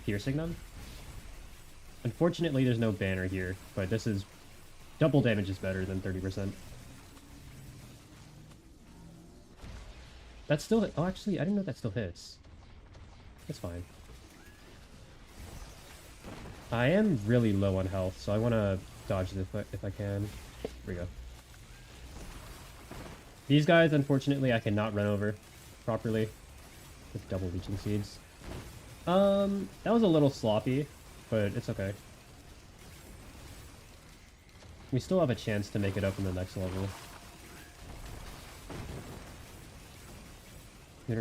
piercing them. Unfortunately, there's no banner here, but this is... double damage is better than 30%. That still... Oh, actually, I didn't know that still hits. That's fine. I am really low on health, so I want to dodge this if I can. Here we go. These guys, unfortunately, I cannot run over properly with double leeching seeds. That was a little sloppy, but it's okay. We still have a chance to make it up in the next level.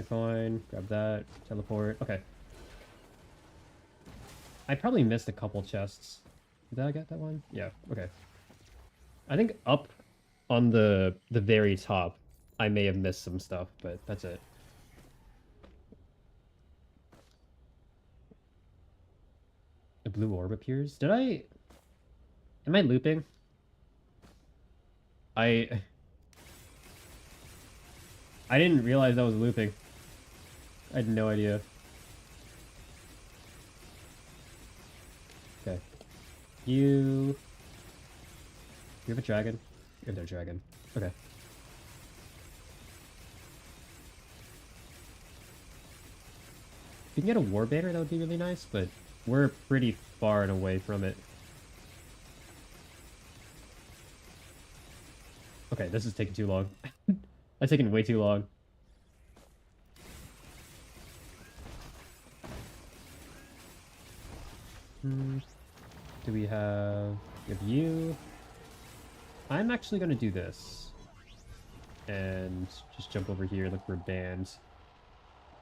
Coin, grab that, teleport. Okay. I probably missed a couple chests. Did I get that one? Yeah, okay. I think up on the very top, I may have missed some stuff, but that's it. A blue orb appears. Did I... Am I looping? I... I didn't realize I was looping. I had no idea. Okay. You have a dragon? You have no dragon. Okay. If you can get a war banner, that would be really nice, but we're pretty far and away from it. Okay, this is taking too long. That's taking way too long. Do we have you? I'm actually gonna do this. And just jump over here, look for bands.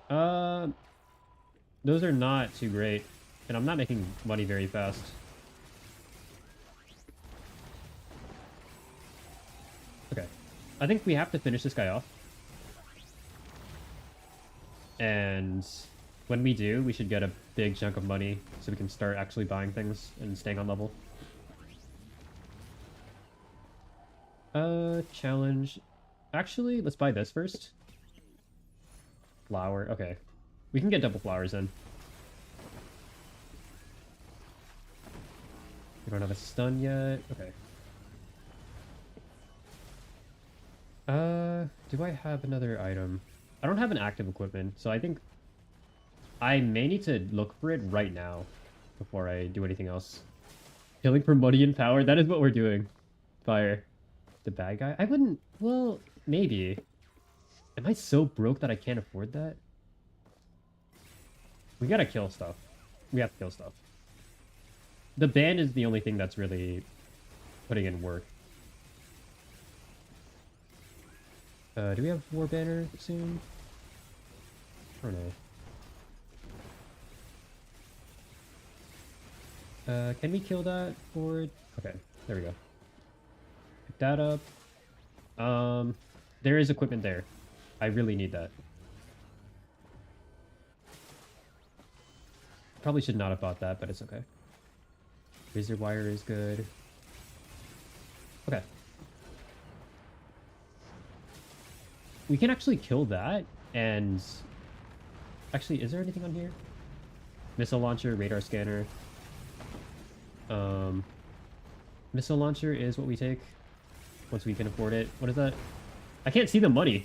Those are not too great. And I'm not making money very fast. Okay. I think we have to finish this guy off. And when we do, we should get a big chunk of money so we can start actually buying things and staying on level. Challenge. Actually, let's buy this first. Flower. Okay. We can get double flowers in. We don't have a stun yet. Okay. Do I have another item? I don't have an active equipment, so I think I may need to look for it right now before I do anything else. Killing for money and power, that is what we're doing. Fire. The bad guy? I wouldn't... Well, maybe. Am I so broke that I can't afford that? We gotta kill stuff. We have to kill stuff. The band is the only thing that's really putting in work. Do we have war banner soon? I don't know. Can we kill that horde? Okay, there we go. Pick that up. There is equipment there. I really need that. Probably should not have bought that, but it's okay. Razor wire is good. Okay. We can actually kill that, and... Actually, is there anything on here? Missile launcher, radar scanner. Missile launcher is what we take once we can afford it. What is that? I can't see the money.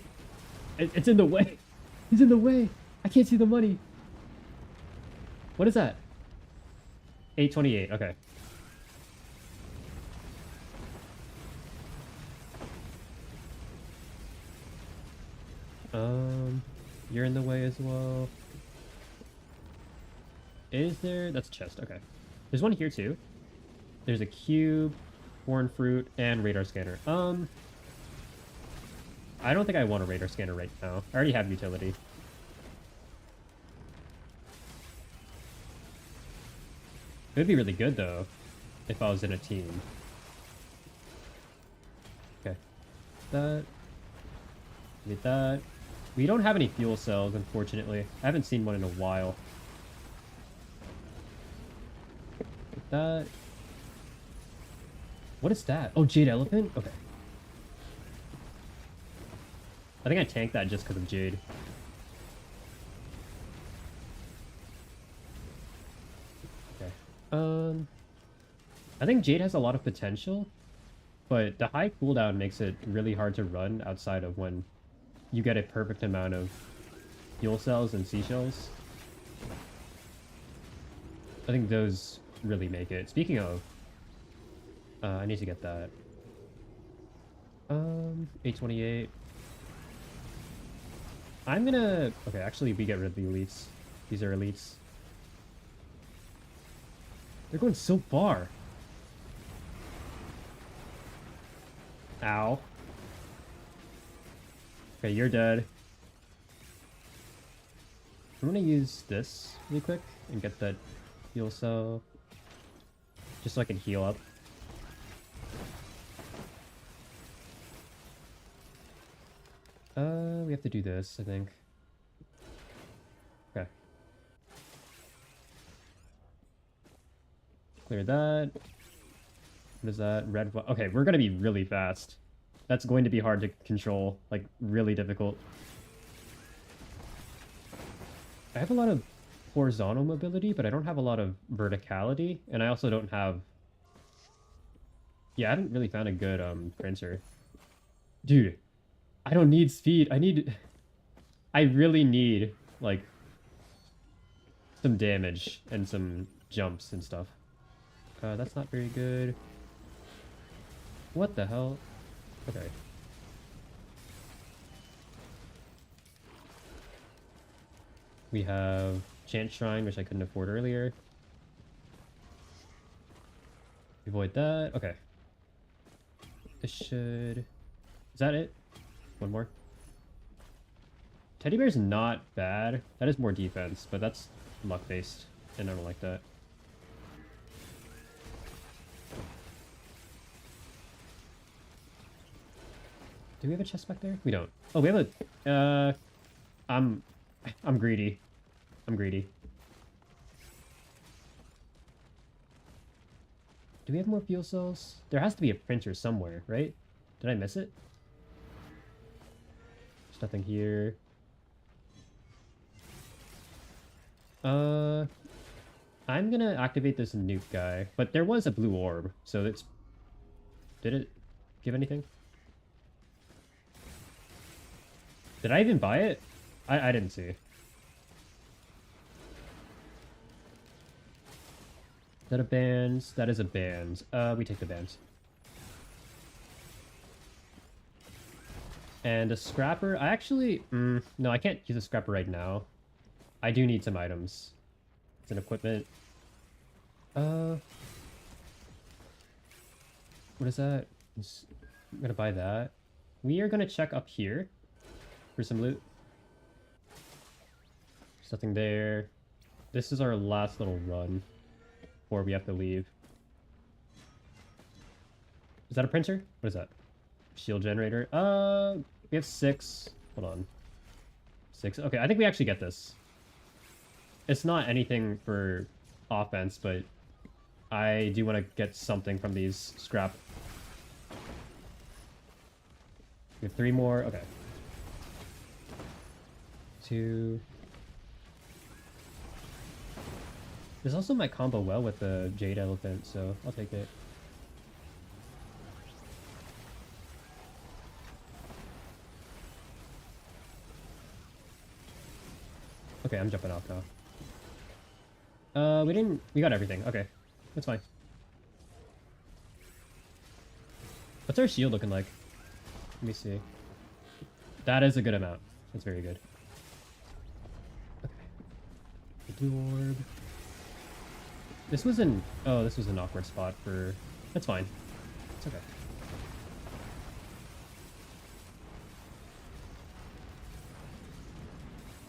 It's in the way. It's in the way. I can't see the money. What is that? 828. Okay. You're in the way as well. Is there? That's a chest. Okay. There's one here too. There's a cube, horn fruit, and radar scanner. I don't think I want a radar scanner right now. I already have utility. It would be really good though, if I was in a team. Okay. That. Need that. We don't have any fuel cells, unfortunately. I haven't seen one in a while. Get that. What is that? Oh, Jade Elephant? Okay. I think I tanked that just because of Jade. Okay. I think Jade has a lot of potential, but the high cooldown makes it really hard to run outside of when you get a perfect amount of fuel cells and seashells. I think those really make it. Speaking of, I need to get that. 828. I'm gonna... Okay, actually, we get rid of the elites. These are elites. They're going so far. Ow. Okay, you're dead. I'm gonna use this really quick and get that heal cell. Just so I can heal up. We have to do this, I think. Okay. Clear that. What is that? Red. Okay, we're gonna be really fast. That's going to be hard to control. Like, really difficult. I have a lot of horizontal mobility, but I don't have a lot of verticality. And I also don't have... Yeah, I haven't really found a good printer. Dude, I don't need speed. I really need, like, some damage and some jumps and stuff. That's not very good. What the hell? Okay. We have Chant Shrine, which I couldn't afford earlier. Avoid that. Okay. This should... Is that it? One more. Teddy Bear's not bad. That is more defense, but that's luck-based, and I don't like that. Do we have a chest back there? We don't. Oh, we have a... I'm greedy. I'm greedy. Do we have more fuel cells? There has to be a printer somewhere, right? Did I miss it? There's nothing here. I'm gonna activate this nuke guy, but there was a blue orb, so it's... Did it give anything? Did I even buy it? I didn't see. Is that a band? That is a band. We take the band. And a scrapper. I actually... no, I can't use a scrapper right now. I do need some items. It's an equipment. What is that? I'm gonna buy that. We are gonna check up here for some loot. There's nothing there. This is our last little run before we have to leave. Is that a printer? What is that? Shield generator. We have 6. Hold on. 6. Okay, I think we actually get this. It's not anything for offense, but I do want to get something from these scrap. We have 3 more. Okay. 2. This also might combo well with the Jade Elephant, so I'll take it. Okay, I'm jumping off now. We got everything. Okay, that's fine. What's our shield looking like? Let me see. That is a good amount. That's very good. Okay. The blue orb. This was an... Oh, this was an awkward spot for... That's fine. It's okay.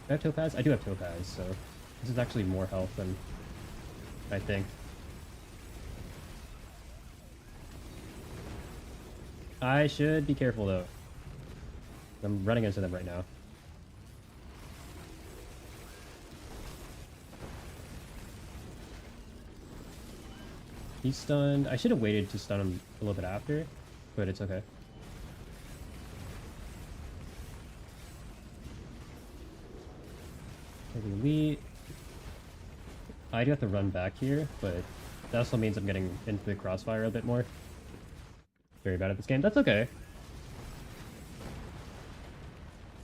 Do I have topaz? I do have topaz, so... This is actually more health than I think. I should be careful, though. I'm running into them right now. He's stunned. I should have waited to stun him a little bit after, but it's okay. The elite. I do have to run back here, but that also means I'm getting into the crossfire a bit more. Very bad at this game. That's okay.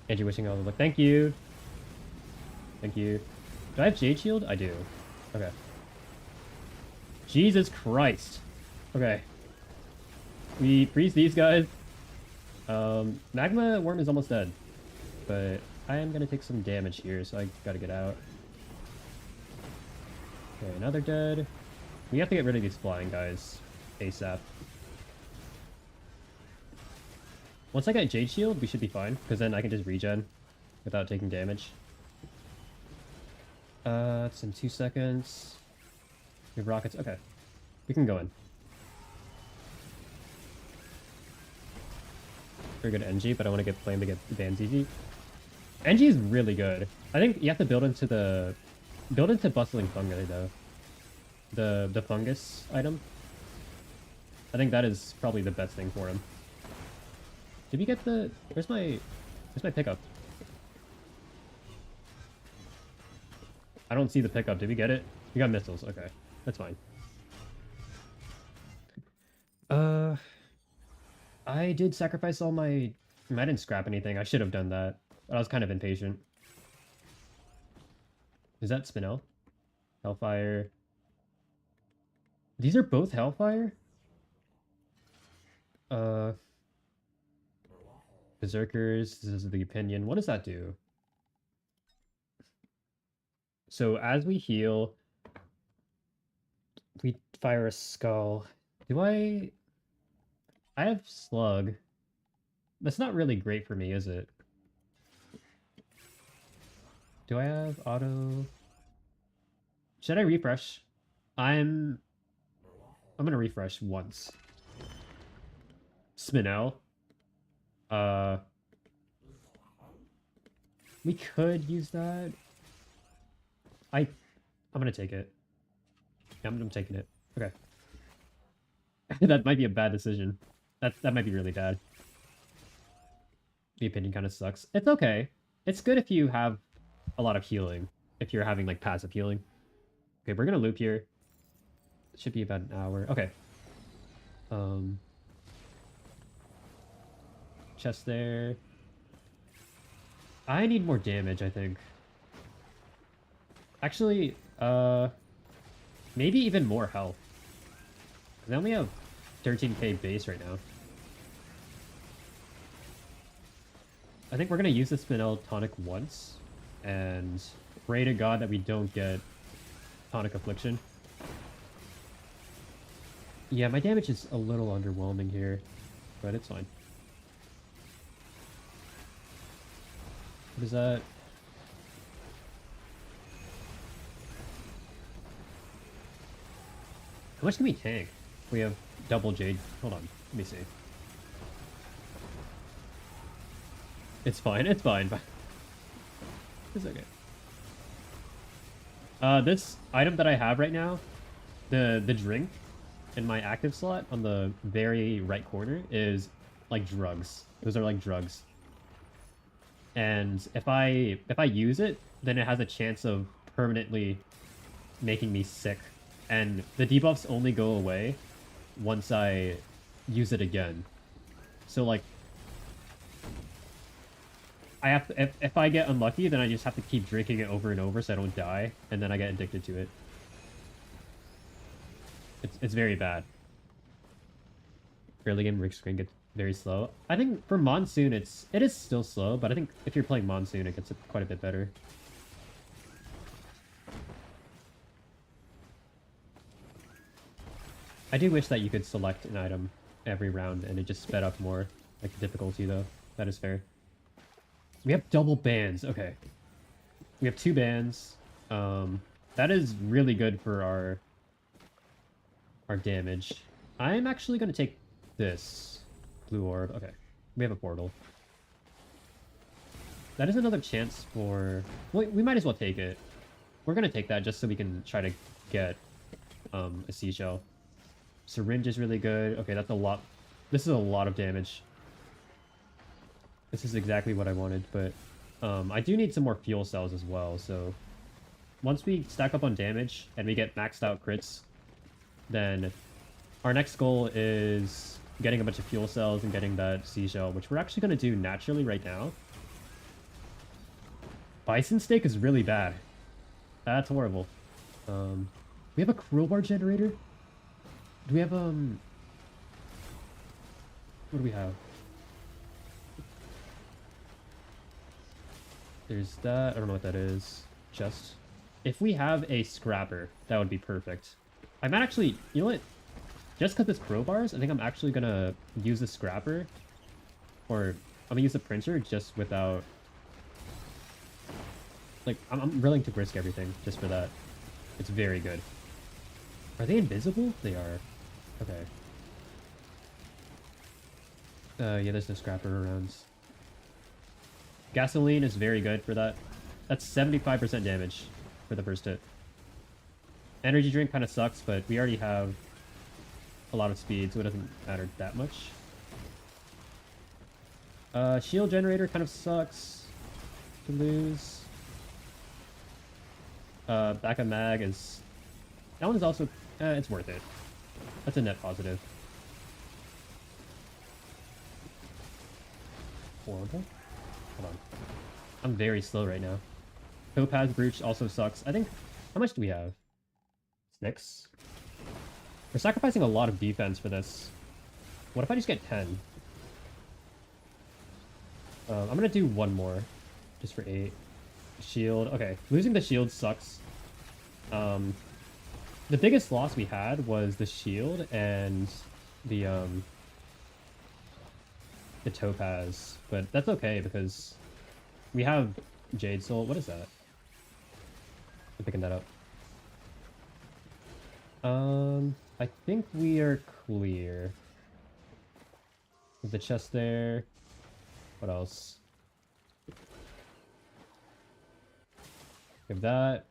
Angie wishing all the luck. Thank you. Thank you. Do I have Jade Shield? I do. Okay. Jesus Christ. Okay. We freeze these guys. Magma Worm is almost dead. But I am gonna take some damage here, so I gotta get out. Okay, another dead. We have to get rid of these flying guys ASAP. Once I get Jade Shield, we should be fine, because then I can just regen without taking damage. It's in 2 seconds. We have rockets. Okay. We can go in. Very good NG, but I want to get flame to get bans easy. NG is really good. I think you have to build into bustling fungi though. The fungus item. I think that is probably the best thing for him. Did we get the... Where's my pickup? I don't see the pickup. Did we get it? We got missiles. Okay. That's fine. I did sacrifice all my... I didn't scrap anything. I should have done that. But I was kind of impatient. Is that Spinel? Hellfire. These are both Hellfire? Berserkers. This is the opinion. What does that do? So as we heal, we fire a skull. Do I have slug. That's not really great for me, is it? Do I have auto? Should I refresh? I'm gonna refresh once. Spinel. We could use that. I'm gonna take it. Yeah, I'm taking it. Okay. That might be a bad decision. That might be really bad. The opinion kind of sucks. It's okay. It's good if you have a lot of healing. If you're having like passive healing. Okay, we're gonna loop here. It should be about an hour. Okay. Chest there. I need more damage, I think. Actually, maybe even more health. I only have 13k base right now. I think we're gonna use the Spinel tonic once, and pray to God that we don't get tonic affliction. Yeah, my damage is a little underwhelming here, but it's fine. What is that? How much can we tank? We have double Jade. Hold on, let me see. It's fine, it's fine. It's okay. This item that I have right now, the drink in my active slot on the very right corner is like drugs. Those are like drugs. And if I use it, then it has a chance of permanently making me sick. And the debuffs only go away once I use it again. So like, I have to, if I get unlucky, then I just have to keep drinking it over and over so I don't die, and then I get addicted to it. It's very bad. Early game rig screen gets very slow. I think for Monsoon it is still slow, but I think if you're playing Monsoon it gets quite a bit better. I do wish that you could select an item every round and it just sped up more, like the difficulty though. That is fair. We have double bans. Okay. We have 2 bans. That is really good for our damage. I'm actually going to take this blue orb. Okay. We have a portal. That is another chance for... We might as well take it. We're going to take that just so we can try to get a seashell. Syringe is really good. Okay, that's a lot. This is a lot of damage. This is exactly what I wanted, but I do need some more fuel cells as well, so once we stack up on damage and we get maxed out crits, then our next goal is getting a bunch of fuel cells and getting that seashell, which we're actually going to do naturally right now. Bison steak is really bad. That's horrible. We have a crowbar generator? Do we have, what do we have? There's that. I don't know what that is. Chest. If we have a scrapper, that would be perfect. I might actually... You know what? Just because it's crowbars, I think I'm actually going to use the scrapper. Or I'm going to use the printer just without... Like, I'm willing to risk everything just for that. It's very good. Are they invisible? They are. Okay. Yeah, there's no scrapper around. Gasoline is very good for that. That's 75% damage for the first hit. Energy drink kind of sucks, but we already have a lot of speed, so it doesn't matter that much. Shield generator kind of sucks to lose. Backup mag is... That one is also... it's worth it. That's a net positive. Horrible. Hold on. I'm very slow right now. Topaz Brooch also sucks. I think... How much do we have? 6? We're sacrificing a lot of defense for this. What if I just get 10? I'm gonna do one more. Just for 8. Shield. Okay, losing the shield sucks. The biggest loss we had was the shield and the topaz, but that's okay because we have Jade Soul. What is that? I'm picking that up. I think we are clear. There's the chest there. What else? Give that.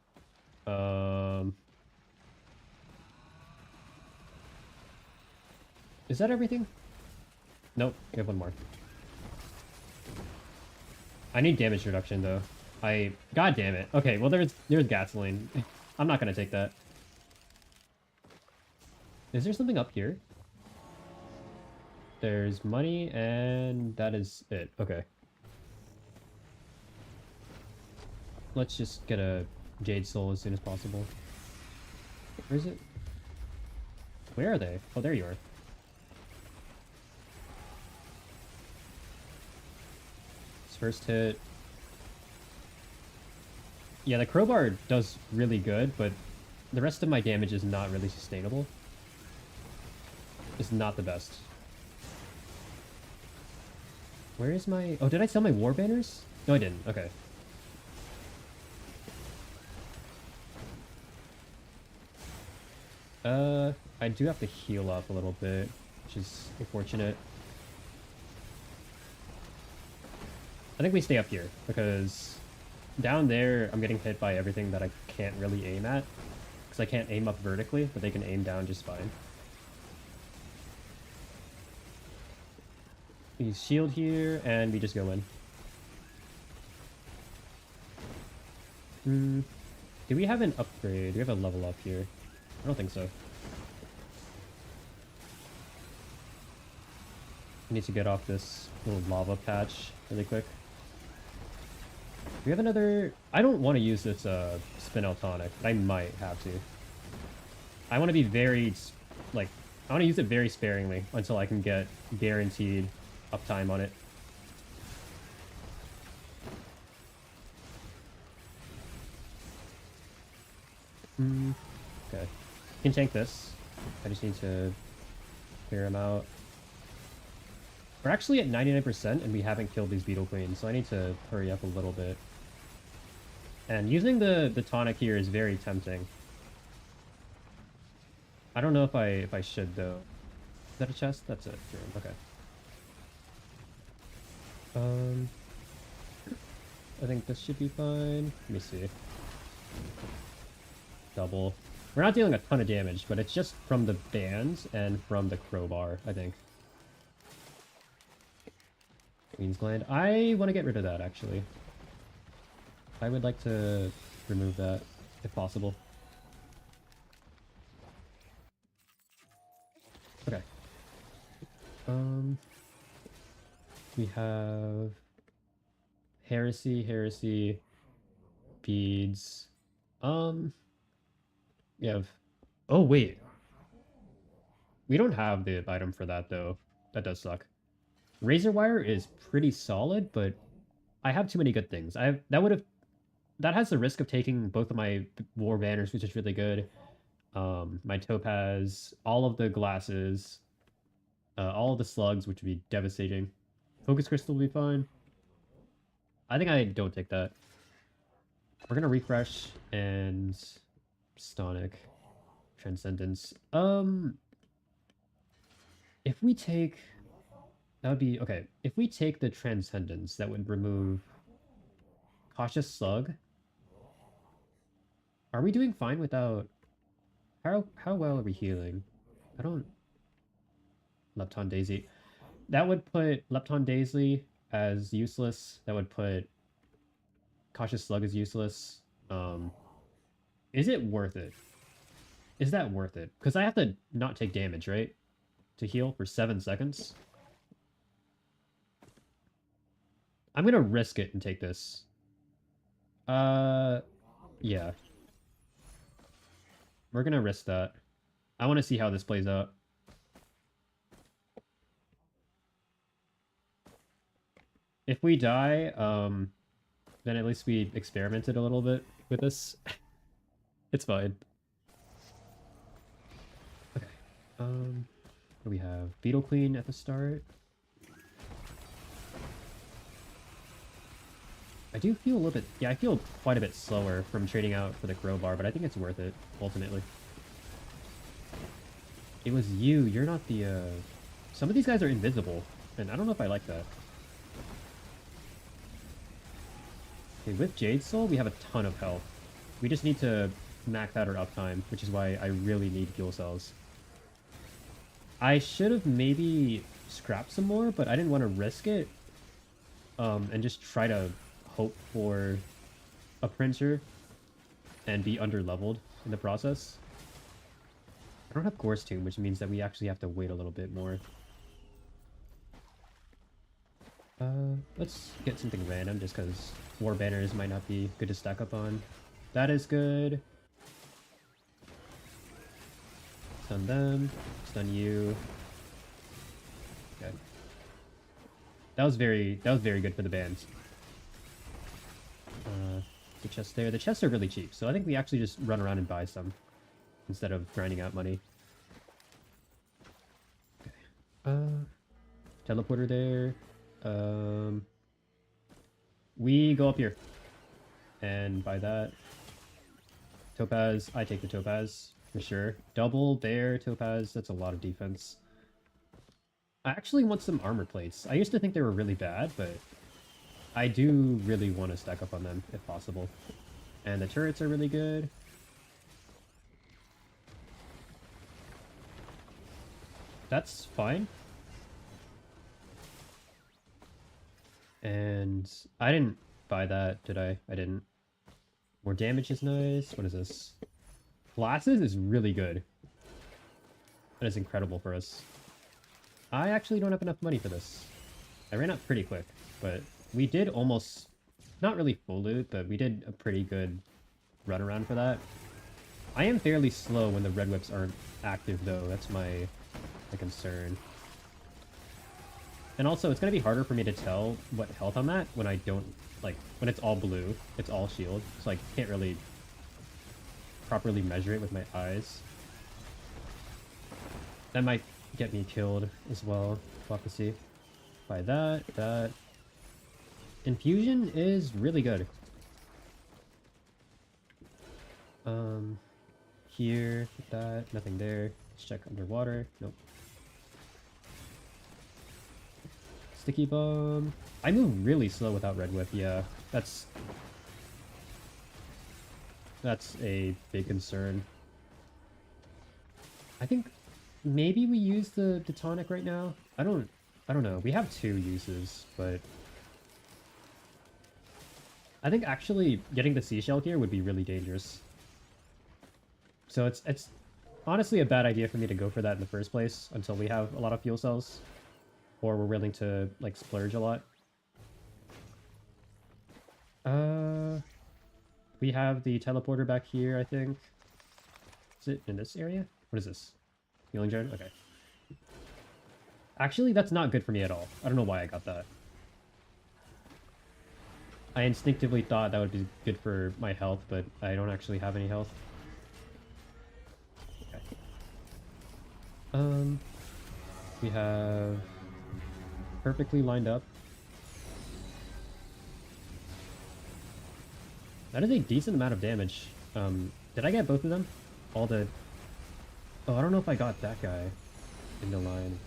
Is that everything? Nope, we have one more. I need damage reduction though. God damn it. Okay, well there's gasoline. I'm not gonna take that. Is there something up here? There's money and that is it. Okay. Let's just get a Jade Soul as soon as possible. Where is it? Where are they? Oh, there you are. First hit. Yeah, the crowbar does really good, but the rest of my damage is not really sustainable. It's not the best. Where is my... Oh, did I sell my war banners? No, I didn't. Okay. I do have to heal up a little bit, which is unfortunate. I think we stay up here, because down there I'm getting hit by everything that I can't really aim at. Because I can't aim up vertically, but they can aim down just fine. We shield here, and we just go in. Do we have an upgrade? Do we have a level up here? I don't think so. I need to get off this little lava patch really quick. Do we have another... I don't want to use this spin-out tonic, but I might have to. I want to be very... like, I want to use it very sparingly until I can get guaranteed uptime on it. Okay. Can tank this. I just need to clear him out. We're actually at 99% and we haven't killed these beetle queens, so I need to hurry up a little bit. And using the tonic here is very tempting. I don't know if I should though. Is that a chest? That's it. Okay. I think this should be fine. Let me see. Double. We're not dealing a ton of damage, but it's just from the bands and from the crowbar, I think. Queen's Gland. I want to get rid of that, actually. I would like to remove that, if possible. Okay. We have... Heresy, beads. We have... Oh, wait. We don't have the item for that, though. That does suck. Razor wire is pretty solid, but I have too many good things. That has the risk of taking both of my war banners, which is really good. My topaz, all of the glasses, all of the slugs, which would be devastating. Focus crystal will be fine. I think I don't take that. We're gonna refresh and Stonic Transcendence. If we take That would be... Okay, if we take the Transcendence, that would remove Cautious Slug. Are we doing fine without... How well are we healing? I don't... Lepton Daisy. That would put Lepton Daisy as useless. That would put Cautious Slug as useless. Is it worth it? Is that worth it? Because I have to not take damage, right? To heal for 7 seconds. I'm gonna risk it and take this. Yeah. We're gonna risk that. I want to see how this plays out. If we die, then at least we experimented a little bit with this. It's fine. Okay. What do we have? Beetle Queen at the start. I do feel a little bit... Yeah, I feel quite a bit slower from trading out for the crowbar, but I think it's worth it, ultimately. It was you. You're not the... Some of these guys are invisible, and I don't know if I like that. Okay, with Jade Soul, we have a ton of health. We just need to max out our uptime, which is why I really need fuel cells. I should have maybe scrapped some more, but I didn't want to risk it. And just try to hope for a printer and be under-leveled in the process. I don't have Gorse Tomb, which means that we actually have to wait a little bit more. Let's get something random, just because War Banners might not be good to stack up on. That is good. Stun them. Stun you. Okay. That was very good for the bands. The chest there. The chests are really cheap, so I think we actually just run around and buy some instead of grinding out money. Okay. Teleporter there. We go up here and buy that. Topaz. I take the Topaz for sure. Double there, Topaz. That's a lot of defense. I actually want some armor plates. I used to think they were really bad, but I do really want to stack up on them if possible. And the turrets are really good. That's fine. And I didn't buy that, did I? I didn't. More damage is nice. What is this? Glasses is really good. That is incredible for us. I actually don't have enough money for this. I ran out pretty quick, but we did almost... Not really full loot, but we did a pretty good run around for that. I am fairly slow when the red whips aren't active, though. That's my concern. And also, it's going to be harder for me to tell what health I'm at when I don't, like, when it's all blue, it's all shield, so I can't really properly measure it with my eyes. That might get me killed as well. We'll have to see. By that. Infusion is really good. Here, that, nothing there. Let's check underwater. Nope. Sticky bomb. I move really slow without red whip, yeah. That's a big concern. I think maybe we use the tonic right now. I don't know. We have 2 uses, but I think actually getting the seashell here would be really dangerous. So it's honestly a bad idea for me to go for that in the first place until we have a lot of fuel cells. Or we're willing to, like, splurge a lot. We have the teleporter back here, I think. Is it in this area? What is this? Healing Jar? Okay. Actually, that's not good for me at all. I don't know why I got that. I instinctively thought that would be good for my health, but I don't actually have any health. Okay. We have... perfectly lined up. That is a decent amount of damage. Did I get both of them? All the... Oh, I don't know if I got that guy in the line.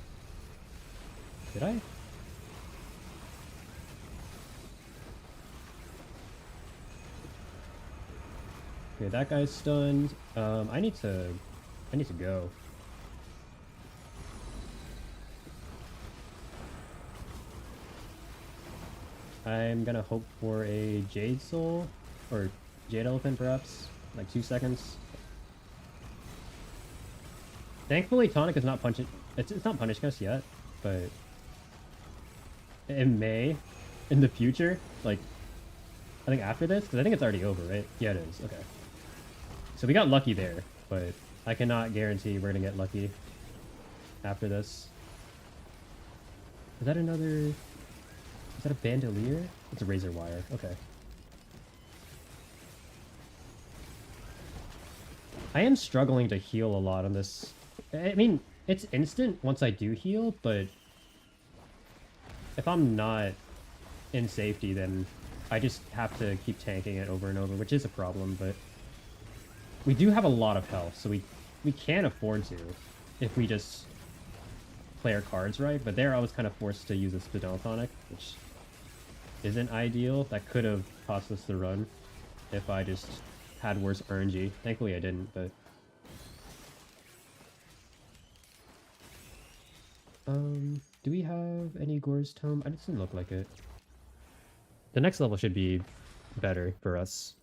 Did I? Okay, that guy's stunned. I need to go. I'm gonna hope for a Jade Soul, or Jade Elephant perhaps, like 2 seconds. Thankfully, Tonic is not punching. It's not punishing us yet, but it may in the future. Like, I think after this, because I think it's already over, right? Yeah, it is. Okay. So we got lucky there, but I cannot guarantee we're gonna get lucky after this. Is that another? Is that a bandolier? It's a razor wire. Okay. I am struggling to heal a lot on this. I mean, it's instant once I do heal, but if I'm not in safety, then I just have to keep tanking it over and over, which is a problem, but we do have a lot of health, so we can afford to if we just play our cards right, but there I was kind of forced to use a Spadil Tonic, which isn't ideal. That could have cost us the run if I just had worse RNG. Thankfully I didn't, but... do we have any Gore's Tome? It doesn't look like it. The next level should be better for us.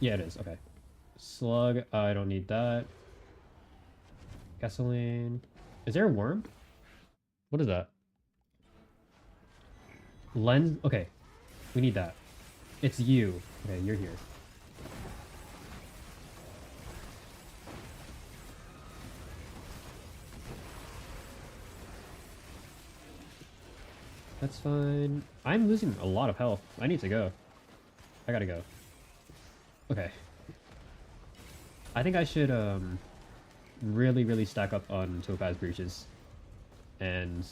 Yeah, it is. Okay. Slug. I don't need that. Gasoline. Is there a worm? What is that? Lens. Okay. We need that. It's you. Okay, you're here. That's fine. I'm losing a lot of health. I need to go. I gotta go. Okay. I think I should really stack up on Topaz Breaches. And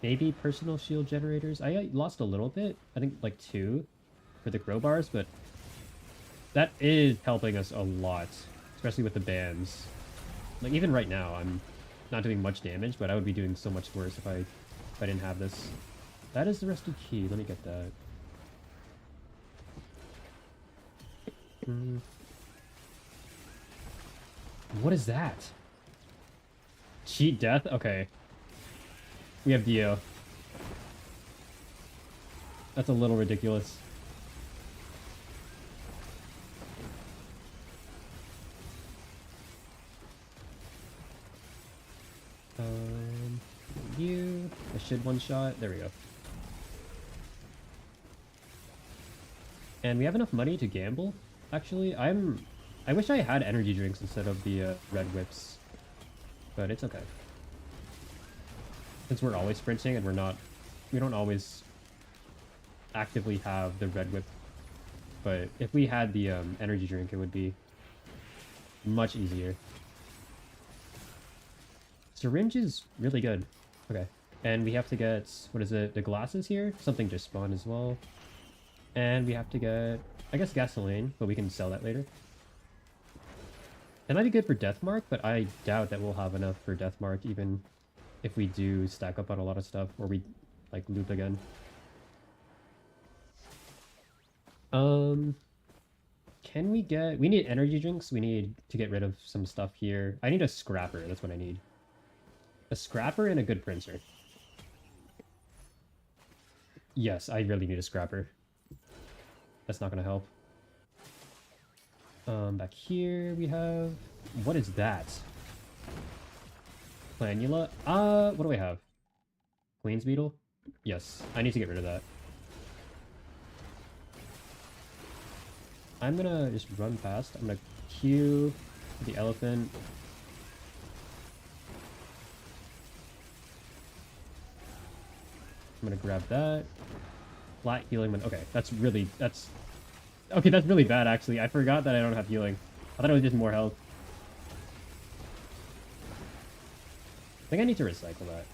maybe personal shield generators. I lost a little bit. I think like 2 for the crowbars, but that is helping us a lot, especially with the bans. Like even right now, I'm not doing much damage, but I would be doing so much worse if I didn't have this. That is the rusty key. Let me get that. What is that? Cheat death? Okay. We have Dio. That's a little ridiculous. You. I should one-shot. There we go. And we have enough money to gamble. Actually, I wish I had energy drinks instead of the red whips, but it's okay. Since we're always sprinting and we don't always actively have the red whip. But if we had the energy drink, it would be much easier. Syringe is really good. Okay. And we have to get, what is it, the glasses here? Something just spawned as well. And we have to get, I guess, gasoline, but we can sell that later. That might be good for Deathmark, but I doubt that we'll have enough for Deathmark, even if we do stack up on a lot of stuff, or we, like, loop again. Can we get... We need energy drinks. We need to get rid of some stuff here. I need a scrapper. That's what I need. A scrapper and a good printer. Yes, I really need a scrapper. That's not gonna help. Back here we have... What is that? Planula? What do I have? Queen's Beetle? Yes, I need to get rid of that. I'm gonna just run past. I'm gonna Q the elephant. I'm gonna grab that. Flat healing when... Okay, that's really bad, actually. I forgot that I don't have healing. I thought it was just more health. I think I need to recycle that.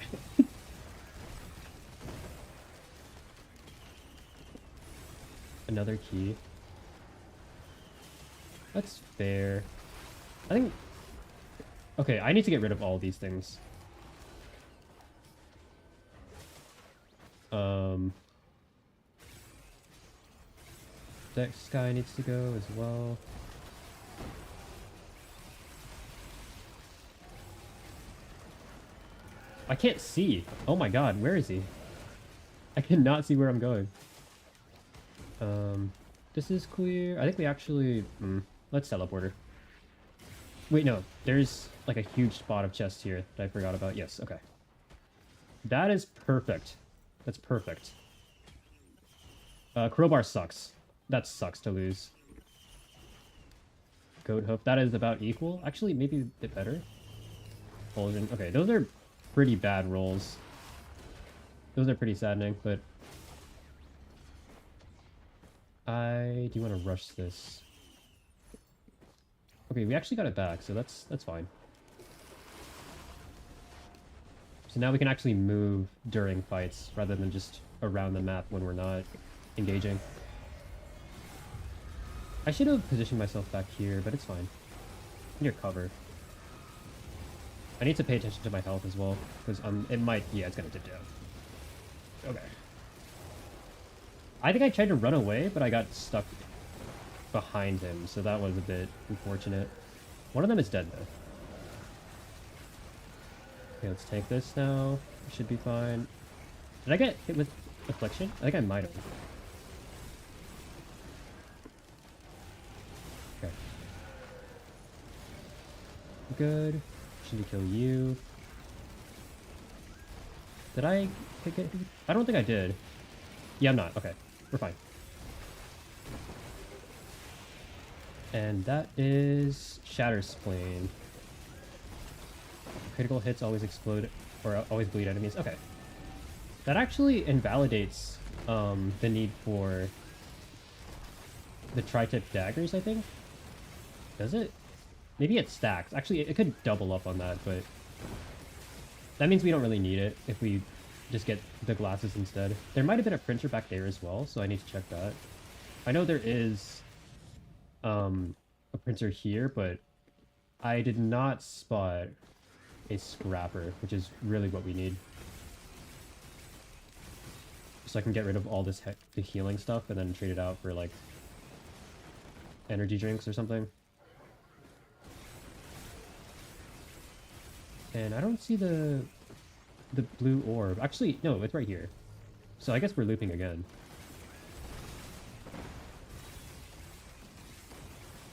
Another key. That's fair. I think... Okay, I need to get rid of all these things. This guy needs to go as well. I can't see. Oh my god, where is he? I cannot see where I'm going. This is clear. I think we actually... let's teleporter. Wait, no. There's like a huge spot of chest here that I forgot about. Yes, okay. That is perfect. That's perfect. Crowbar sucks. That sucks to lose. Goat hoof. That is about equal. Actually, maybe a bit better. Fulgent. Okay, those are pretty bad rolls. Those are pretty saddening, but... I do want to rush this. Okay, we actually got it back, so that's fine. So now we can actually move during fights, rather than just around the map when we're not engaging. I should have positioned myself back here, but it's fine. Near cover. I need to pay attention to my health as well, because it might... Yeah, it's gonna dip down. Okay. I think I tried to run away, but I got stuck behind him, so that was a bit unfortunate. One of them is dead, though. Okay, let's take this now. We should be fine. Did I get hit with affliction? I think I might have. Okay. Good. Should kill you. Did I get hit? I don't think I did. Yeah, I'm not. Okay. We're fine. And that is Shatter Spleen. Critical hits always explode or always bleed enemies. Okay. That actually invalidates the need for the tri-tip daggers, I think. Does it? Maybe it stacks. Actually, it could double up on that, but that means we don't really need it if we just get the glasses instead. There might have been a printer back there as well, so I need to check that. I know there is a printer here, but I did not spot a scrapper, which is really what we need. So I can get rid of all this the healing stuff and then trade it out for like energy drinks or something. And I don't see the blue orb. Actually, no, it's right here. So I guess we're looping again.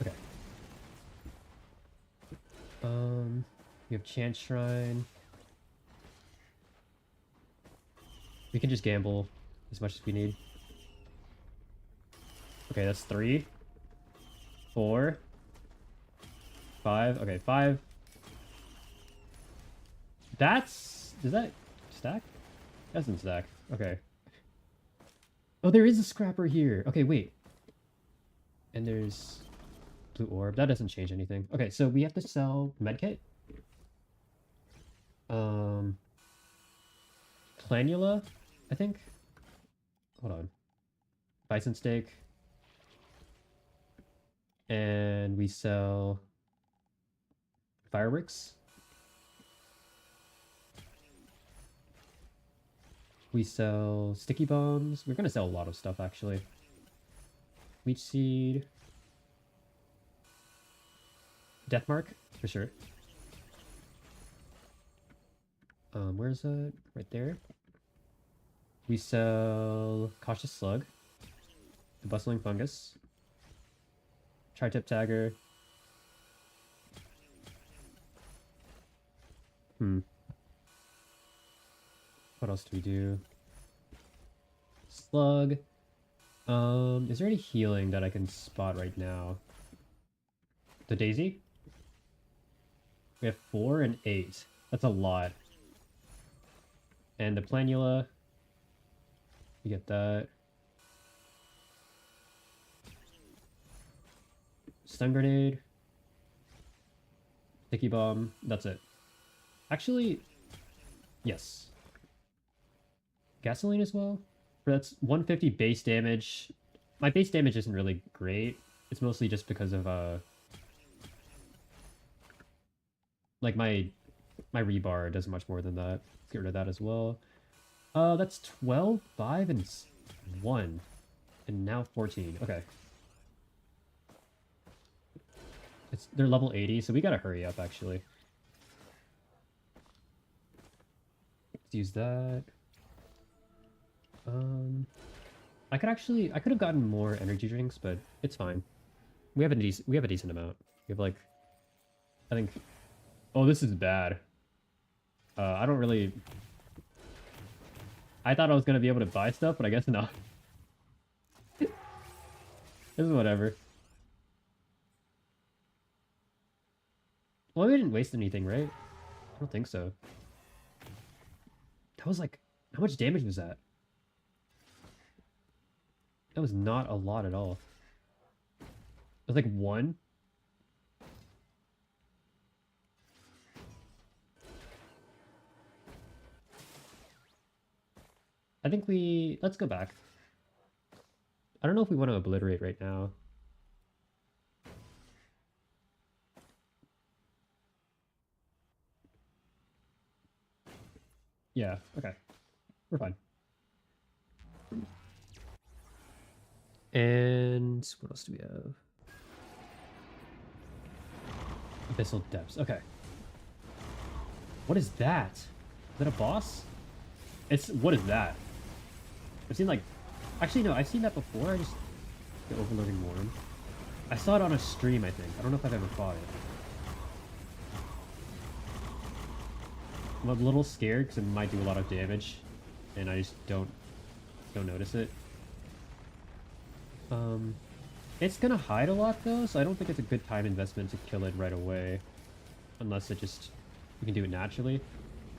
Okay. We have Chant Shrine. We can just gamble as much as we need. Okay, that's 3, 4, 5. Okay, 5. Does that stack? Doesn't stack. Okay. Oh, there is a scrapper here. Okay, wait. And there's blue orb. That doesn't change anything. Okay, so we have to sell medkit. Planula, I think. Hold on. Bison steak. And we sell fireworks. We sell sticky bombs. We're gonna sell a lot of stuff actually. Leech seed. Deathmark, for sure. Where's that? Right there. We sell Cautious Slug. The Bustling Fungus. Tri-tip Tagger. What else do we do? Slug. Is there any healing that I can spot right now? The Daisy? We have 4 and 8. That's a lot. And the Planula. You get that. Stun Grenade. Sticky Bomb. That's it. Actually, yes. Gasoline as well? That's 150 base damage. My base damage isn't really great. It's mostly just because of, like, my rebar does much more than that. Let's get rid of that as well. That's 12, 5, and 1. And now 14. Okay. They're level 80, so we gotta hurry up actually. Let's use that. I could have gotten more energy drinks, but it's fine. We have a decent amount. We have like, I think. Oh, this is bad. I don't really. I thought I was gonna be able to buy stuff, but I guess not. This is whatever. Well, we didn't waste anything, right? I don't think so. That was like, how much damage was that? That was not a lot at all. It was like 1. I think let's go back. I don't know if we want to obliterate right now. Yeah, okay. We're fine. And what else do we have? Abyssal Depths, okay. What is that? Is that a boss? What is that? I've seen like, actually no, I've seen that before, the Overloading Worm. I saw it on a stream, I think. I don't know if I've ever fought it. I'm a little scared because it might do a lot of damage, and I just don't notice it. It's gonna hide a lot though, so I don't think it's a good time investment to kill it right away. Unless you can do it naturally.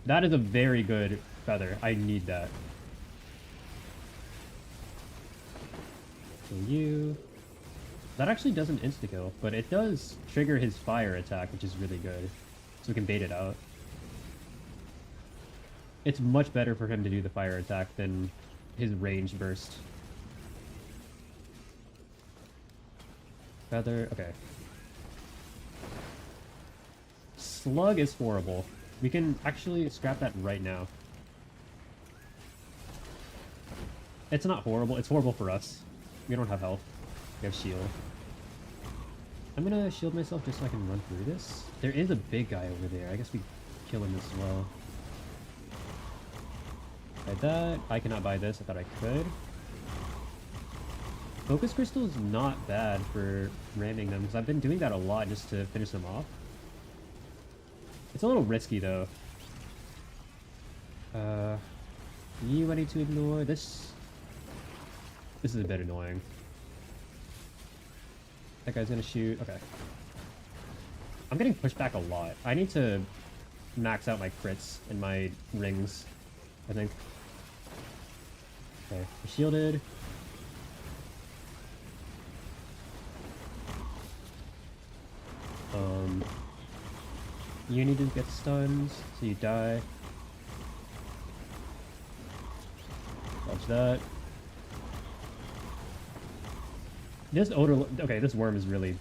That is a very good feather. I need that. Kill you. That actually doesn't insta-kill, but it does trigger his fire attack, which is really good. So we can bait it out. It's much better for him to do the fire attack than his ranged burst. Feather, okay. Slug is horrible. We can actually scrap that right now. It's not horrible, it's horrible for us. We don't have health. We have shield. I'm gonna shield myself just so I can run through this. There is a big guy over there. I guess we kill him as well. Buy that. I cannot buy this. I thought I could. Focus Crystal is not bad for ramming them, because I've been doing that a lot just to finish them off. It's a little risky, though. You ready to ignore this? This is a bit annoying. That guy's gonna shoot. Okay. I'm getting pushed back a lot. I need to max out my crits and my rings, I think. Okay, we're shielded. You need to get stunned, so you die. Dodge that. This odor, okay, this worm is really,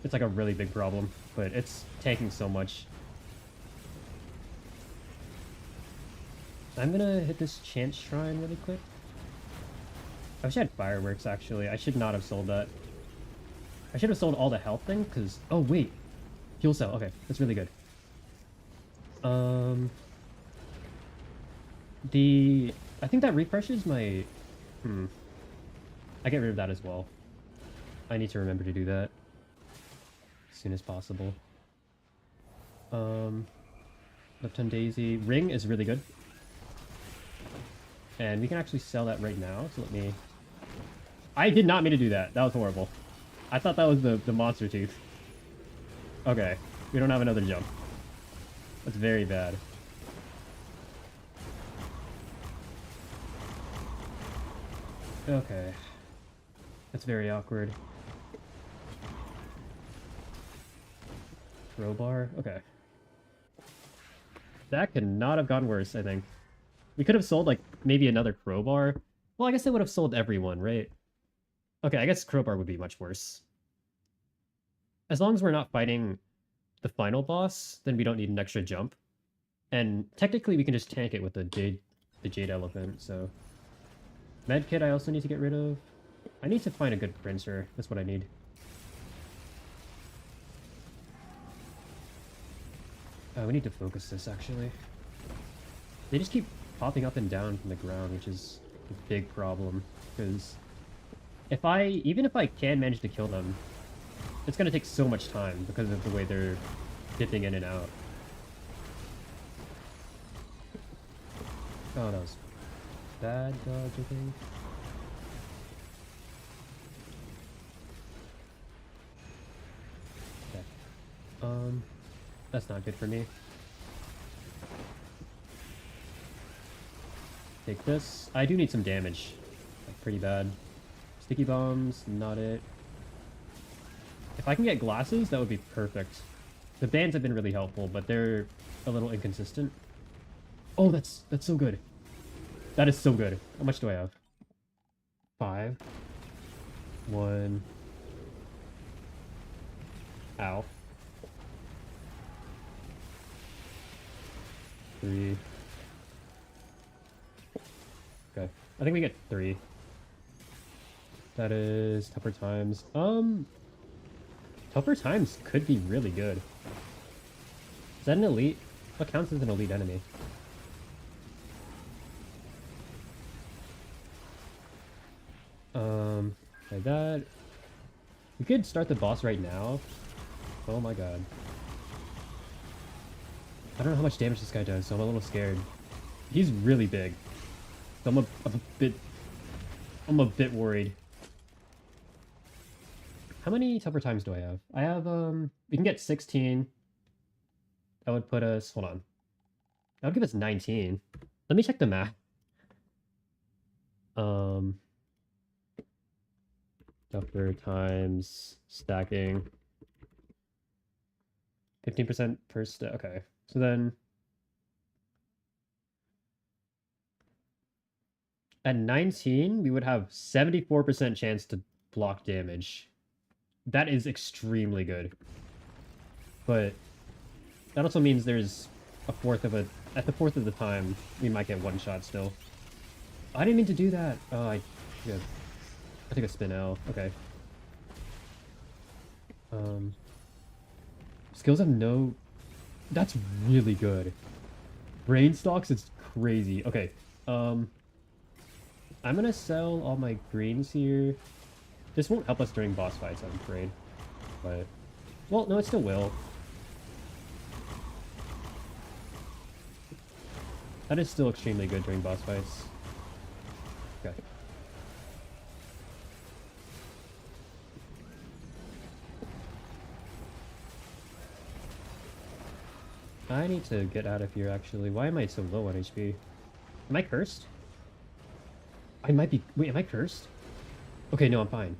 it's like a really big problem, but it's taking so much. I'm gonna hit this chance shrine really quick. I wish I had fireworks, actually. I should not have sold that. I should have sold all the health thing, because, oh wait, fuel cell, okay, that's really good. I think that refreshes my, I get rid of that as well. I need to remember to do that as soon as possible. Left on Daisy. Ring is really good. And we can actually sell that right now, so let me... I did not mean to do that. That was horrible. I thought that was the monster tooth. Okay, we don't have another jump. That's very bad. Okay. That's very awkward. Crowbar? Okay. That could not have gone worse, I think. We could have sold, like, maybe another crowbar. Well, I guess they would have sold everyone, right? Okay, I guess crowbar would be much worse. As long as we're not fighting the final boss, then we don't need an extra jump. And technically we can just tank it with the Jade Elephant, so... Medkit I also need to get rid of. I need to find a good princer. That's what I need. We need to focus this, actually. They just keep popping up and down from the ground, which is a big problem. Because even if I can manage to kill them, it's gonna take so much time because of the way they're dipping in and out. Oh, that was bad dodge, I think. Okay. That's not good for me. Take this. I do need some damage. Like, pretty bad. Sticky bombs, not it. If I can get glasses, that would be perfect. The bands have been really helpful, but they're a little inconsistent. Oh, that's so good. That is so good. How much do I have? 5. 1. Ow. 3. Okay. I think we get 3. That is tougher times. Tougher times could be really good. Is that an elite? What counts as an elite enemy? Like that. We could start the boss right now. Oh my god. I don't know how much damage this guy does, so I'm a little scared. He's really big. So I'm a bit worried. How many tougher times do I have? I have, we can get 16. That would put us, hold on. That would give us 19. Let me check the math. Tougher times stacking. 15% per stack. Okay. So then at 19, we would have 74% chance to block damage. That is extremely good. But that also means there's at the fourth of the time, we might get one shot still. I didn't mean to do that. Oh, I took a spin L. Okay. Skills have no... That's really good. Brain stocks is crazy. Okay. I'm gonna sell all my greens here. This won't help us during boss fights, I'm afraid. But... Well, no, it still will. That is still extremely good during boss fights. Okay. I need to get out of here, actually. Why am I so low on HP? Am I cursed? I might be... Wait, am I cursed? Okay, no, I'm fine.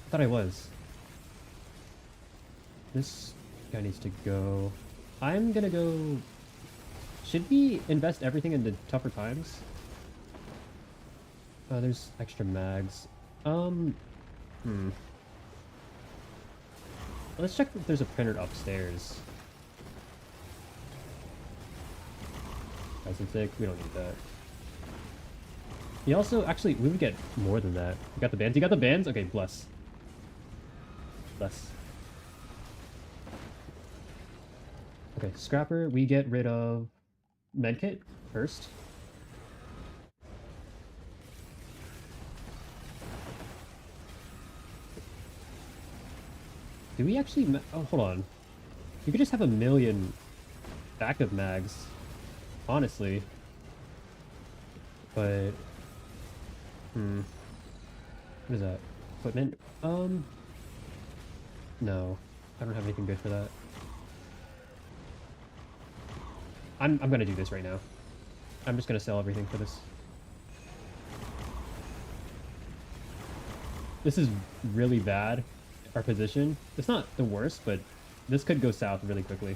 I thought I was. This guy needs to go. I'm gonna go... Should we invest everything into tougher times? Oh, there's extra mags. Let's check if there's a printer upstairs. Sick. We don't need that. He also, actually, we would get more than that. You got the bands? You got the bands? Okay, bless. Bless. Okay, Scrapper, we get rid of Medkit first. Do we actually... Oh, hold on. You could just have a million backup mags. Honestly. But... What is that? Equipment? No. I don't have anything good for that. I'm gonna do this right now. I'm just gonna sell everything for this. This is really bad, our position. It's not the worst, but this could go south really quickly.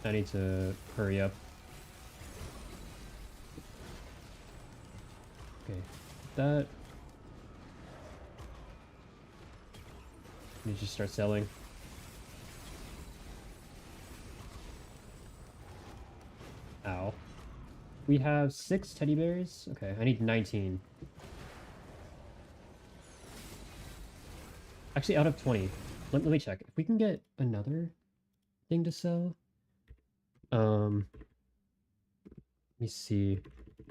I need to hurry up. Okay, that... I need to just start selling. Ow. We have 6 teddy bears. Okay, I need 19. Actually, out of 20. Let me check. If we can get another thing to sell. Let me see.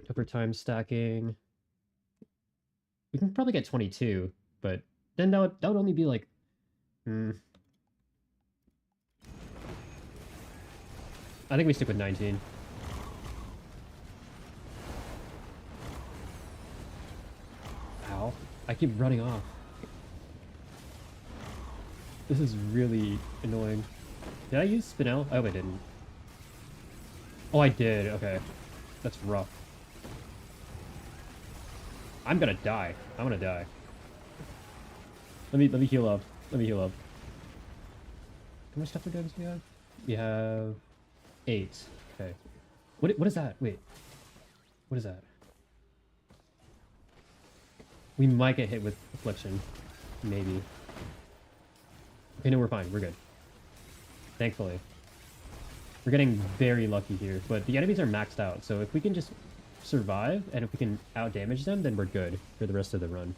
Overtime stacking. We can probably get 22, but then that would only be like... I think we stick with 19. Ow. I keep running off. This is really annoying. Did I use Spinel? I hope I didn't. Oh, I did. Okay. That's rough. I'm gonna die. I'm gonna die. Let me heal up. Let me heal up. How much tougher damage do we have? We have 8. Okay. What is that? Wait. What is that? We might get hit with Affliction. Maybe. Okay, no, we're fine. We're good. Thankfully. We're getting very lucky here, but the enemies are maxed out, so if we can just survive, and if we can out-damage them, then we're good for the rest of the run.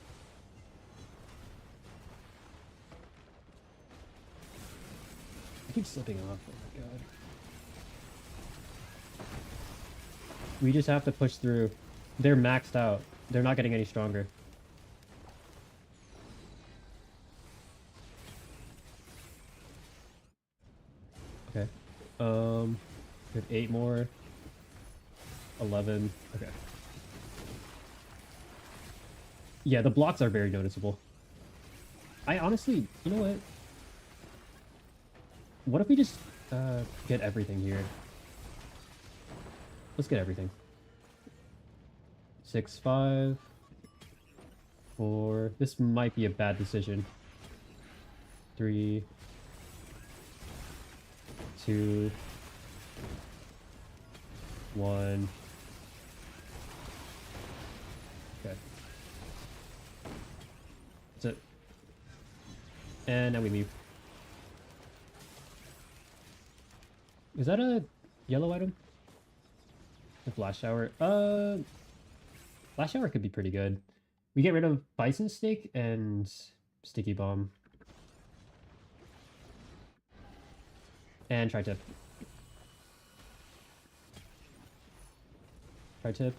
I keep slipping off. Oh my god. We just have to push through. They're maxed out. They're not getting any stronger. Okay. We have 8 more. 11. Okay. Yeah, the blocks are very noticeable. I honestly, you know what? What if we just get everything here? Let's get everything. 6, 5, 4. This might be a bad decision. 3, 2, 1. Okay. That's it. And now we leave. Is that a yellow item? The Blast Shower? Blast Shower could be pretty good. We get rid of Bison Steak and Sticky Bomb. And Tri-Tip. Tri-Tip.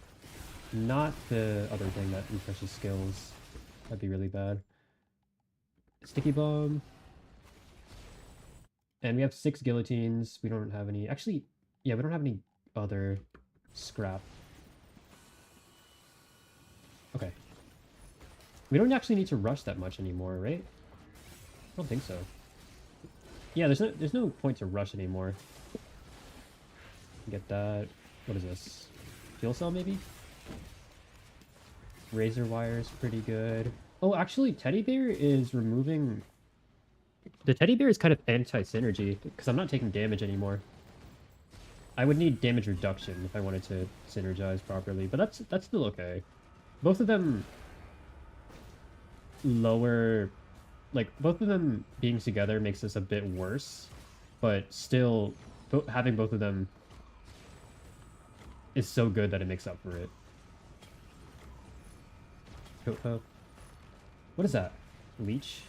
Not the other thing that refreshes skills. That'd be really bad. Sticky Bomb. And we have 6 guillotines. We don't have any... Actually, yeah, we don't have any other scrap. Okay. We don't actually need to rush that much anymore, right? I don't think so. Yeah, there's no point to rush anymore. Get that. What is this? Fuel cell, maybe? Razor wire is pretty good. Oh, actually, Teddy Bear is removing... The Teddy Bear is kind of anti-synergy, because I'm not taking damage anymore. I would need damage reduction if I wanted to synergize properly, but that's still okay. Both of them lower... Like, both of them being together makes this a bit worse, but still, having both of them is so good that it makes up for it. What is that? Leech?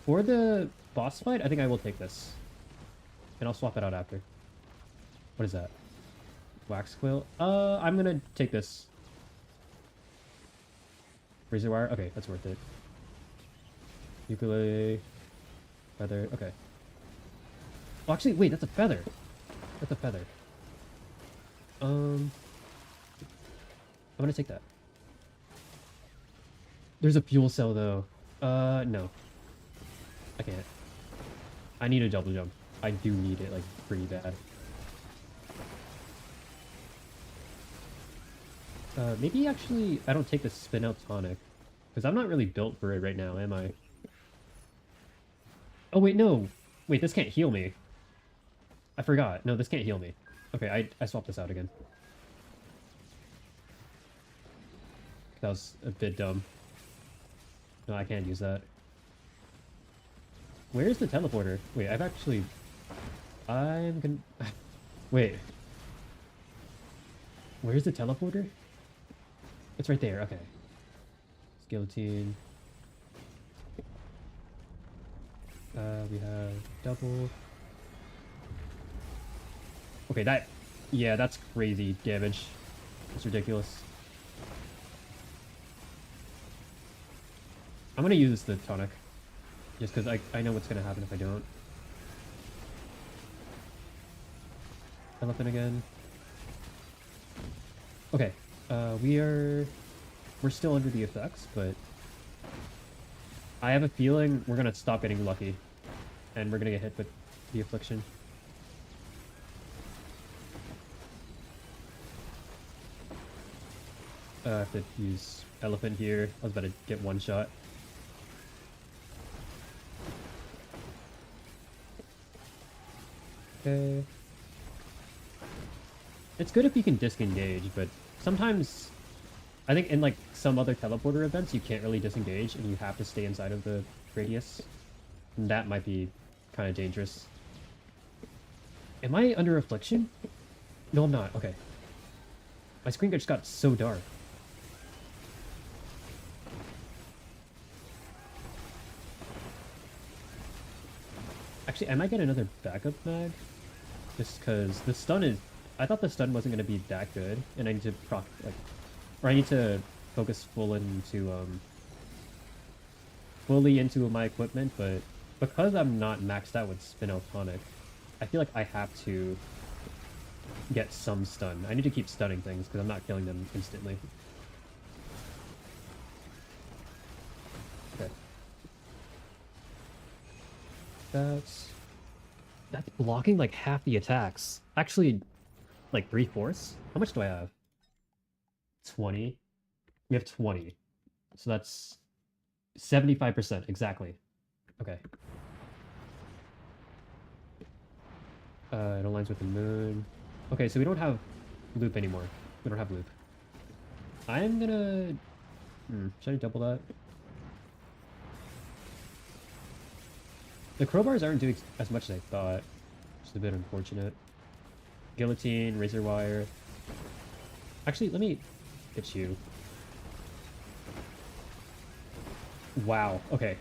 For the boss fight, I think I will take this. And I'll swap it out after. What is that? Wax Quill? I'm gonna take this. Razor wire? Okay, that's worth it. Ukulele. Feather. Okay. Oh, actually, wait, that's a feather. That's a feather. I'm gonna take that. There's a fuel cell, though. No. I can't. I need a double jump. I do need it, like, pretty bad. Maybe actually I don't take the spin out tonic. Because I'm not really built for it right now, am I? Oh, wait, no. Wait, this can't heal me. I forgot. No, this can't heal me. Okay, I swapped this out again. That was a bit dumb. No, I can't use that. Where's the teleporter? Wait, I'm gonna... Wait. Where's the teleporter? It's right there, okay. guillotine. We have double. Okay, that... Yeah, that's crazy damage. It's ridiculous. I'm gonna use the tonic. Just because I know what's gonna happen if I don't. Elephant again. Okay, we're still under the effects, but I have a feeling we're gonna stop getting lucky, and we're gonna get hit with the affliction. I have to use elephant here. I was about to get one shot. Okay. It's good if you can disengage, but sometimes I think in like some other teleporter events you can't really disengage and you have to stay inside of the radius. And that might be kind of dangerous. Am I under affliction? No, I'm not. Okay. My screen just got so dark. Actually, I might get another backup mag. Just because the stun is... I thought the stun wasn't going to be that good, and I need to proc... like, or I need to focus fully into my equipment, but because I'm not maxed out with Spin Tonic, I feel like I have to get some stun. I need to keep stunning things because I'm not killing them instantly. Okay. That's blocking like half the attacks. Actually, like 3/4. How much do I have? 20. We have 20. So that's 75%, exactly. Okay. It aligns with the moon. Okay, so we don't have loop anymore. We don't have loop. I'm gonna... should I double that? The crowbars aren't doing as much as I thought, which is a bit unfortunate. Guillotine, razor wire. Actually, let me hit you. Wow, okay.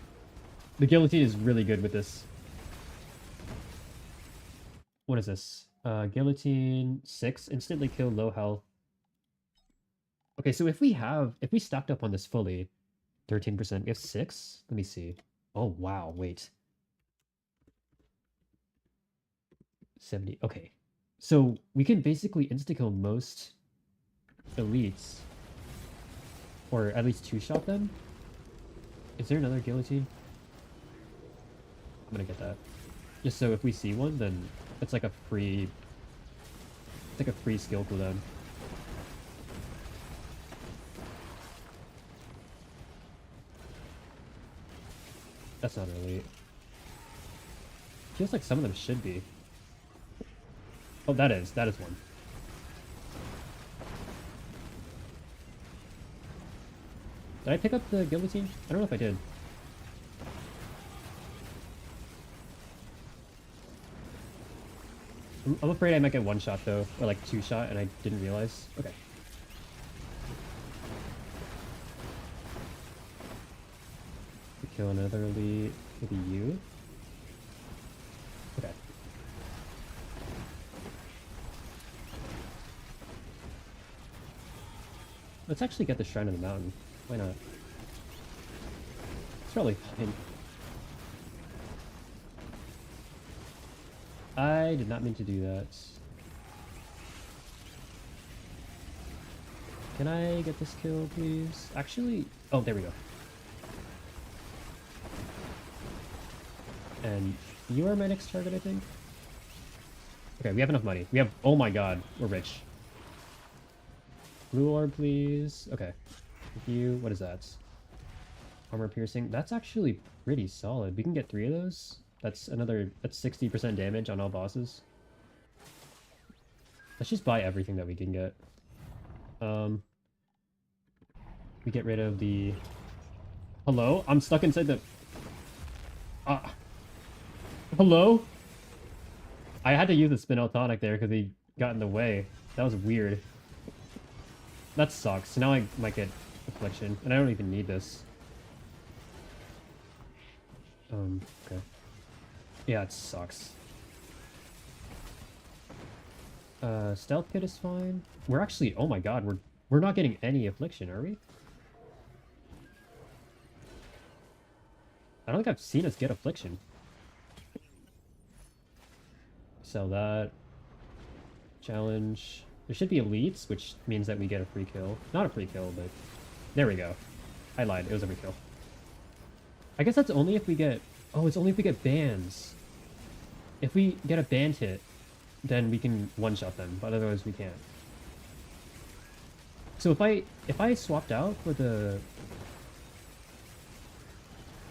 The guillotine is really good with this. What is this? Guillotine, 6, instantly kill, low health. Okay, so if we stacked up on this fully, 13%, we have 6? Let me see. Oh, wow, wait. 70, okay. So we can basically insta-kill most elites. Or at least two-shot them. Is there another guillotine? I'm gonna get that. Just so if we see one, then it's like a free... It's like a free skill cooldown. That's not elite. Feels like some of them should be. Oh, that is one. Did I pick up the guillotine? I don't know if I did. I'm afraid I might get one shot though, or like two shot, and I didn't realize. Okay. Kill another elite. Maybe you? Okay. Let's actually get the Shrine of the Mountain. Why not? It's probably fine. I did not mean to do that. Can I get this kill, please? Actually... Oh, there we go. And you are my next target, I think? Okay, we have enough money. We have... Oh my god, we're rich. Blue orb, please. Okay. Thank you. What is that? Armor piercing. That's actually pretty solid. We can get 3 of those. That's 60% damage on all bosses. Let's just buy everything that we can get. We get rid of the... Hello? I'm stuck inside the... Hello? I had to use the Spin Tonic there because he got in the way. That was weird. That sucks. So now I might get affliction, and I don't even need this. Okay. Yeah, it sucks. Stealth kit is fine. We're actually, oh my god, we're not getting any affliction, are we? I don't think I've seen us get affliction. Sell that. Challenge. There should be elites, which means that we get a free kill. Not a free kill, but there we go. I lied. It was a free kill. I guess that's only if we get... Oh, it's only if we get bans. If we get a band hit, then we can one-shot them, but otherwise we can't. So if I swapped out for the...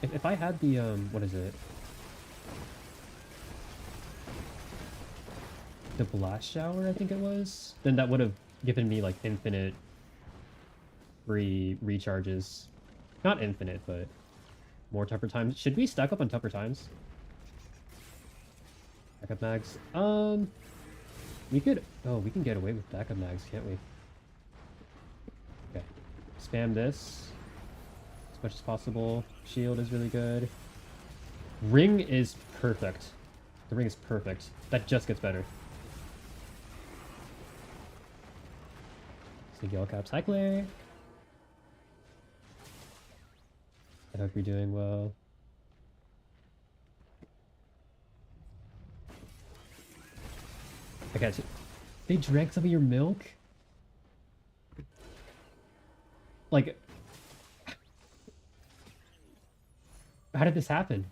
If I had the, what is it? The blast shower, I think it was? Then that would have given me, like, infinite free recharges. Not infinite, but more tougher times. Should we stack up on tougher times? Backup mags. We could... Oh, we can get away with backup mags, can't we? Okay. Spam this as much as possible. Shield is really good. Ring is perfect. The ring is perfect. That just gets better. Yellow caps. Hi, Claire. I hope you're doing well. I got you. They drank some of your milk? Like... How did this happen?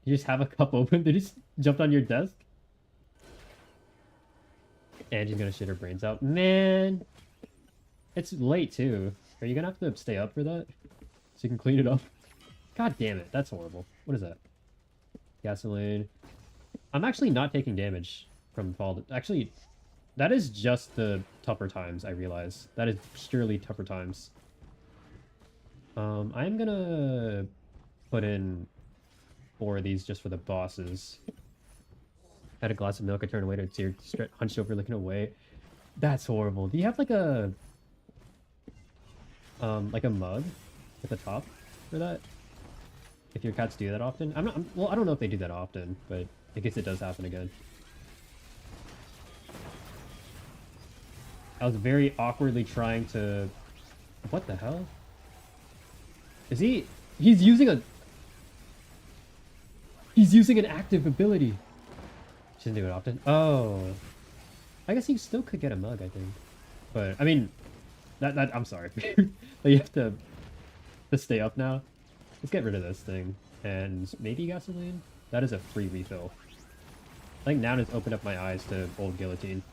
You just have a cup open? They just jumped on your desk? Angie's gonna shit her brains out. Man! It's late, too. Are you gonna have to stay up for that? So you can clean it up? God damn it, that's horrible. What is that? Gasoline. I'm actually not taking damage from fall. Actually, that is just the tougher times, I realize. That is purely tougher times. I'm gonna put in 4 of these just for the bosses. Had a glass of milk, I turned away to tear, hunched over looking away. That's horrible. Do you have like a mug at the top for that? If your cats do that often? Well, I don't know if they do that often, but I guess it does happen again. I was very awkwardly trying to... What the hell? Is he... He's using a... He's using an active ability. Shouldn't do it often. Oh. I guess he still could get a mug, I think. But, I mean... That I'm sorry. You have to stay up now. Let's get rid of this thing. And maybe gasoline? That is a free refill. I think now has opened up my eyes to old guillotine.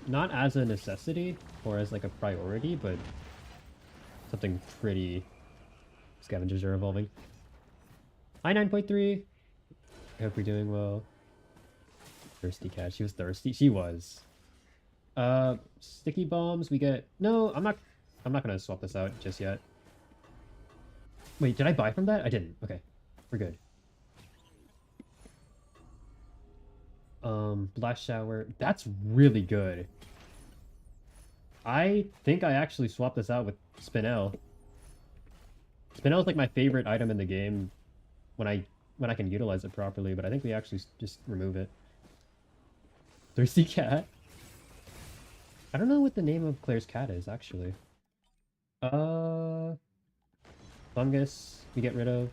Not as a necessity or as like a priority, but something pretty... Scavengers are evolving. Hi 9.3. I hope you're doing well. Thirsty cat. She was thirsty. She was. Sticky bombs. We get... No, I'm not gonna swap this out just yet. Wait, did I buy from that? I didn't. Okay, we're good. Blast shower. That's really good. I think I actually swapped this out with Spinel. Spinel is like my favorite item in the game when I can utilize it properly, but I think we actually just remove it. Thirsty cat. I don't know what the name of Claire's cat is, actually. Fungus, we get rid of.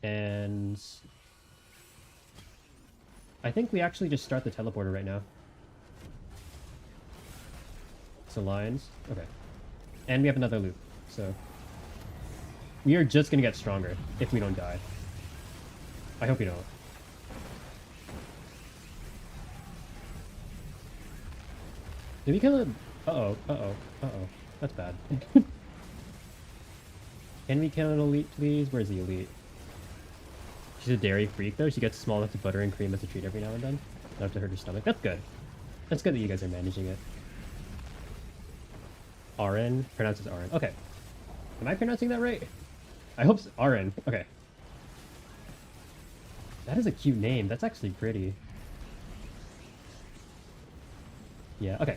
And... I think we actually just start the teleporter right now. So lines. Okay. And we have another loop, so... We are just gonna get stronger if we don't die. I hope we don't. Did we kill him? Uh-oh, uh-oh, uh-oh. That's bad. Can we kill an elite, please? Where's the elite? She's a dairy freak, though. She gets small enough to butter and cream as a treat every now and then. Not to hurt her stomach. That's good. That's good that you guys are managing it. RN? Pronounces RN. Okay. Am I pronouncing that right? I hope so. RN. Okay. That is a cute name. That's actually pretty. Yeah, okay.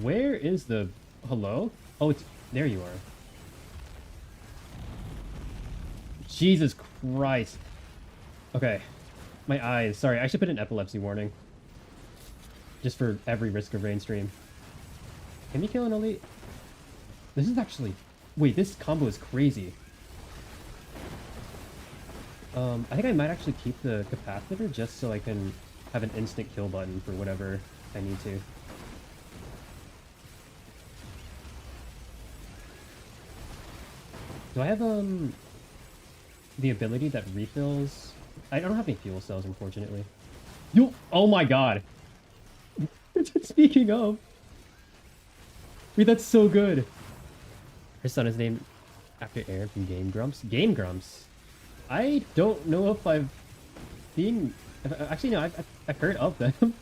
Where is the... Hello? Oh, it's... There you are. Jesus Christ. Okay. My eyes. Sorry, I should put an epilepsy warning. Just for every risk of rain stream. Can you kill an elite? This is actually... Wait, this combo is crazy. I think I might actually keep the capacitor just so I can have an instant kill button for whatever I need to. Do I have, the ability that refills? I don't have any fuel cells, unfortunately. Yo! Oh my god! Speaking of... Wait, that's so good! Her son is named after Aaron from Game Grumps. Game Grumps? I don't know if I've seen... Actually, no, I've heard of them.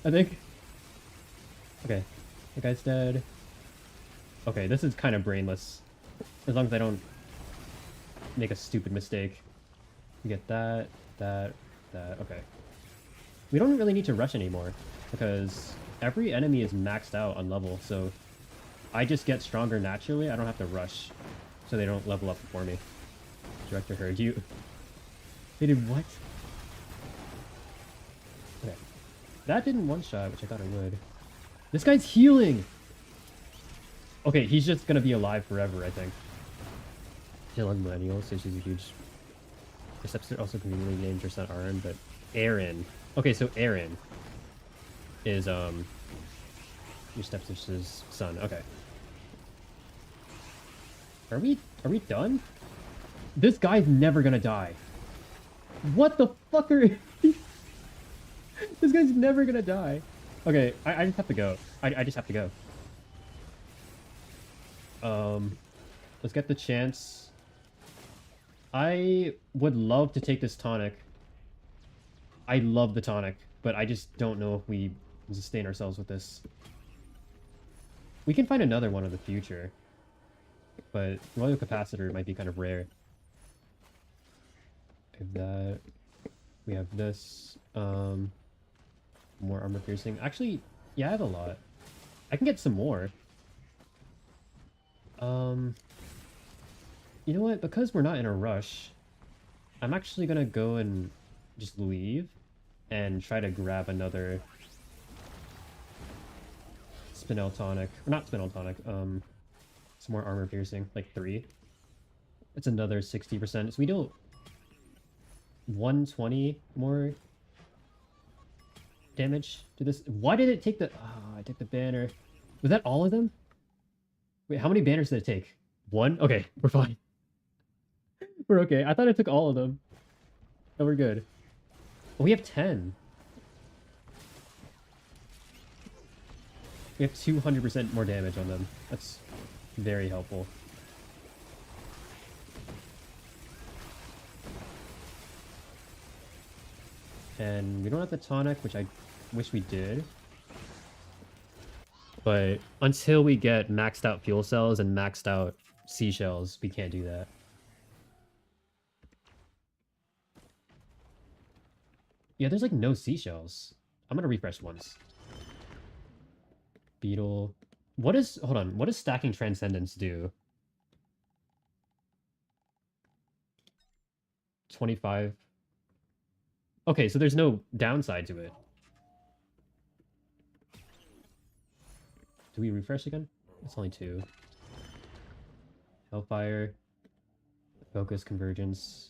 I think... Okay. The guy's dead. Okay, this is kind of brainless. As long as I don't make a stupid mistake. You get that, that, that. Okay. We don't really need to rush anymore, because every enemy is maxed out on level, so I just get stronger naturally. I don't have to rush, so they don't level up before me. Director heard you. They did what? Okay. That didn't one-shot, which I thought it would. This guy's healing! Okay, he's just gonna be alive forever, I think. Dylan Millennial, so she's a huge... Her stepsister also conveniently named her son Aaron, but... Aaron. Okay, so Aaron is, your stepsister's son. Okay. Are we done? This guy's never gonna die. What the fuck are... This guy's never gonna die. Okay, I just have to go. I just have to go. Let's get the chance. I would love to take this tonic. I love the tonic, but I just don't know if we sustain ourselves with this. We can find another one in the future, but royal capacitor might be kind of rare. If that, we have this. More armor piercing. Actually, yeah, I have a lot. I can get some more. You know what? Because we're not in a rush, I'm actually gonna go and just leave and try to grab another Spinel tonic. Or not Spinel tonic, some more armor piercing, like 3. It's another 60%. So we do 120 more damage to this. Why did it take the... Oh, I took the banner. Was that all of them? Wait, how many banners did it take? 1? Okay, we're fine. We're okay. I thought I took all of them. Oh, we're good. Oh, we have 10. We have 200% more damage on them. That's very helpful. And we don't have the tonic, which I wish we did. But until we get maxed out fuel cells and maxed out seashells, we can't do that. Yeah, there's like no seashells. I'm gonna refresh once. Beetle. What is... Hold on. What does stacking Transcendence do? 25. Okay, so there's no downside to it. Do we refresh again? It's only 2. Hellfire. Focus, Convergence.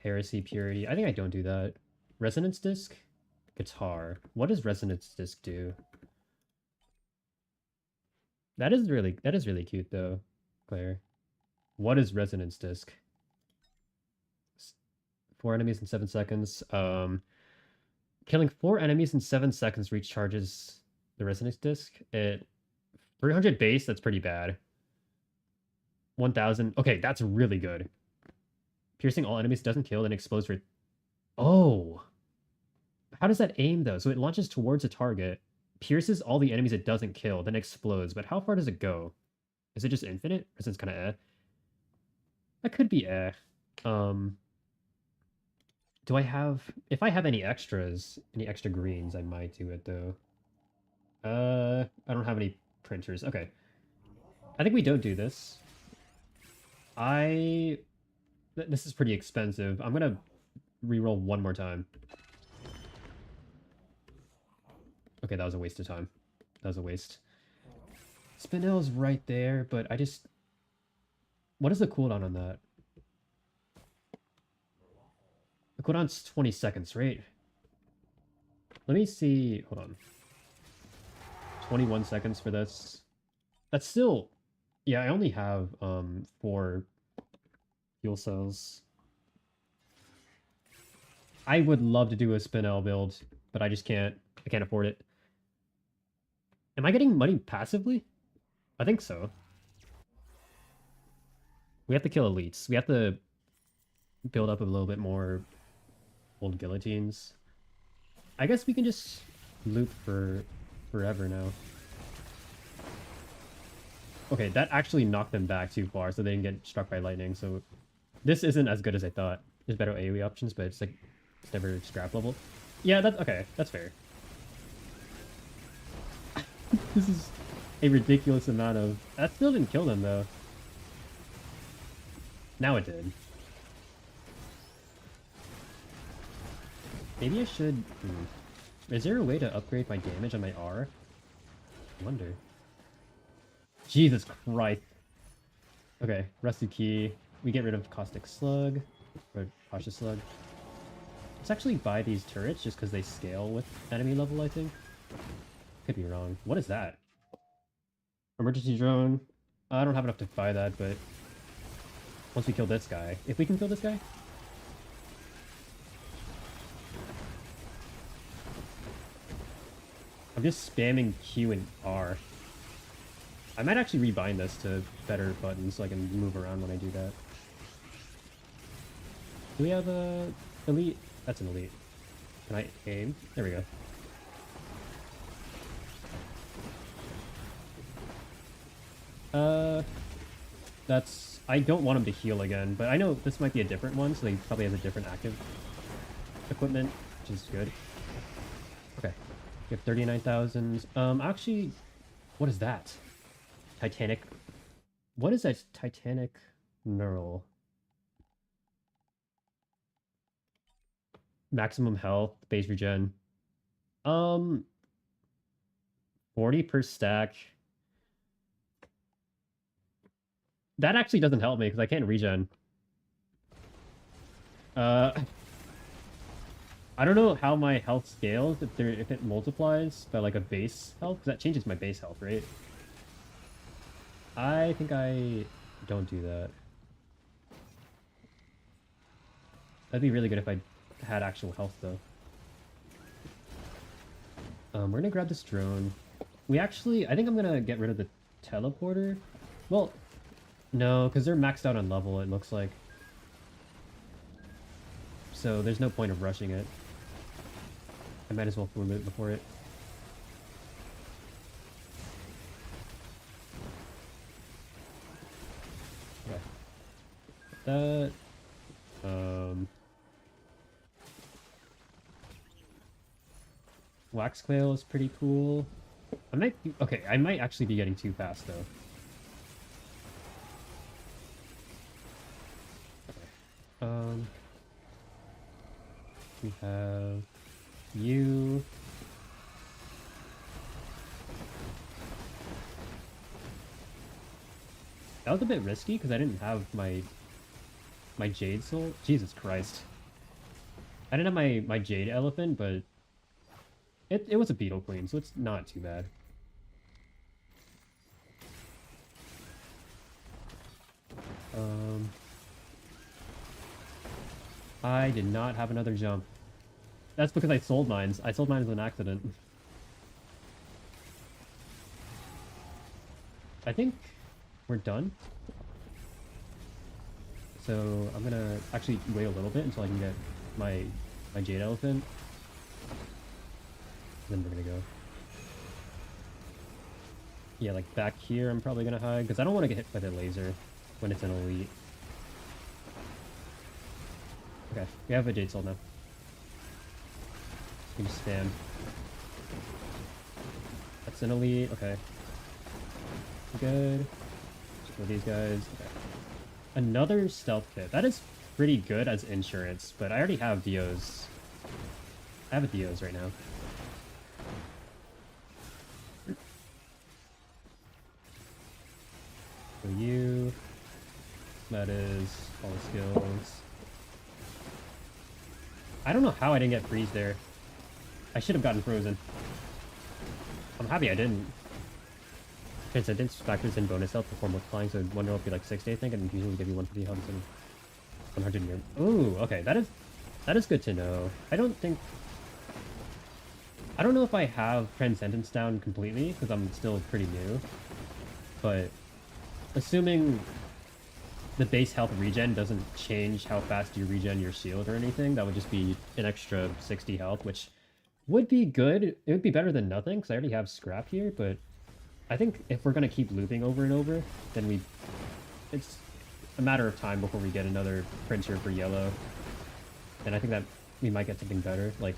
Heresy, Purity. I think I don't do that. Resonance Disc? Guitar. What does Resonance Disc do? That is really cute though, Claire. What is Resonance Disc? 4 enemies in 7 seconds. Killing 4 enemies in 7 seconds recharges the Resonance Disc. It 300 base, that's pretty bad. 1000. Okay, that's really good. Piercing all enemies doesn't kill, then explodes for... Oh! How does that aim, though? So it launches towards a target, pierces all the enemies it doesn't kill, then explodes. But how far does it go? Is it just infinite? Or is it kind of eh? That could be eh. Do I have... If I have any extras, any extra greens, I might do it, though. I don't have any printers. Okay. I think we don't do this. This is pretty expensive. I'm gonna reroll one more time. Okay, that was a waste of time. That was a waste. Spinel's right there, but I just... What is the cooldown on that? The cooldown's 20 seconds, right? Let me see... Hold on. 21 seconds for this. That's still... Yeah, I only have 4 fuel cells. I would love to do a Spinel build, but I just can't. I can't afford it. Am I getting money passively? I think so. We have to kill elites. We have to build up a little bit more old guillotines. I guess we can just loot for forever now. Okay, that actually knocked them back too far, so they didn't get struck by lightning. So this isn't as good as I thought. There's better AoE options, but it's like it's never scrap level. Yeah, that's okay. That's fair. This is a ridiculous amount of... That still didn't kill them, though. Now it did. Maybe I should... Is there a way to upgrade my damage on my R? I wonder. Jesus Christ. Okay, Rusty Key. We get rid of Caustic Slug. Or Cautious Slug. Let's actually buy these turrets just because they scale with enemy level, I think. Could be wrong. What is that? Emergency drone. I don't have enough to buy that, but once we kill this guy, if we can kill this guy. I'm just spamming Q and R. I might actually rebind this to better buttons so I can move around when I do that. Do we have a elite? That's an elite. Can I aim? There we go. That's... I don't want him to heal again, but I know this might be a different one, so he probably has a different active equipment, which is good. Okay. We have 39,000. Actually, what is that? Titanic. What is that? Titanic neural. Maximum health, base regen. 40 per stack. That actually doesn't help me because I can't regen. I don't know how my health scales if it multiplies by like a base health, because that changes my base health, right? I think I don't do that. That'd be really good if I had actual health though. We're gonna grab this drone. We actually, I think I'm gonna get rid of the teleporter. Well, no, because they're maxed out on level, it looks like. So there's no point of rushing it. I might as well full loot before it. Okay. That... Wax Quail is pretty cool. I might be, okay, I might actually be getting too fast though. Okay. We have you. That was a bit risky because I didn't have my Jade Soul. Jesus Christ. I didn't have my Jade Elephant, but it was a Beetle Queen, so it's not too bad. I did not have another jump. That's because I sold mines. I sold mines as an accident. I think we're done. So I'm gonna actually wait a little bit until I can get my Jade Elephant. Then we're gonna go. Yeah, like back here I'm probably gonna hide, because I don't want to get hit by the laser when it's an elite. Okay, we have a Jade Soul now. You can just spam. That's That's an elite. Okay. Good. Just kill these guys. Okay. Another stealth kit. That is pretty good as insurance, but I already have DOs. I have a DOs right now. So you... That is all skills. I don't know how I didn't get freeze there. I should have gotten frozen. I'm happy I didn't. Transcendence factors in bonus health before multiplying, so one roll would be like 60, I think, and usually give you 150 health and 100 year. Ooh, okay, that is good to know. I don't know if I have Transcendence down completely, because I'm still pretty new. But assuming the base health regen doesn't change how fast you regen your shield or anything, that would just be an extra 60 health, which would be good. It would be better than nothing, because I already have scrap here, but I think if we're going to keep looping over and over, then it's a matter of time before we get another printer for yellow. And I think that we might get something better, like,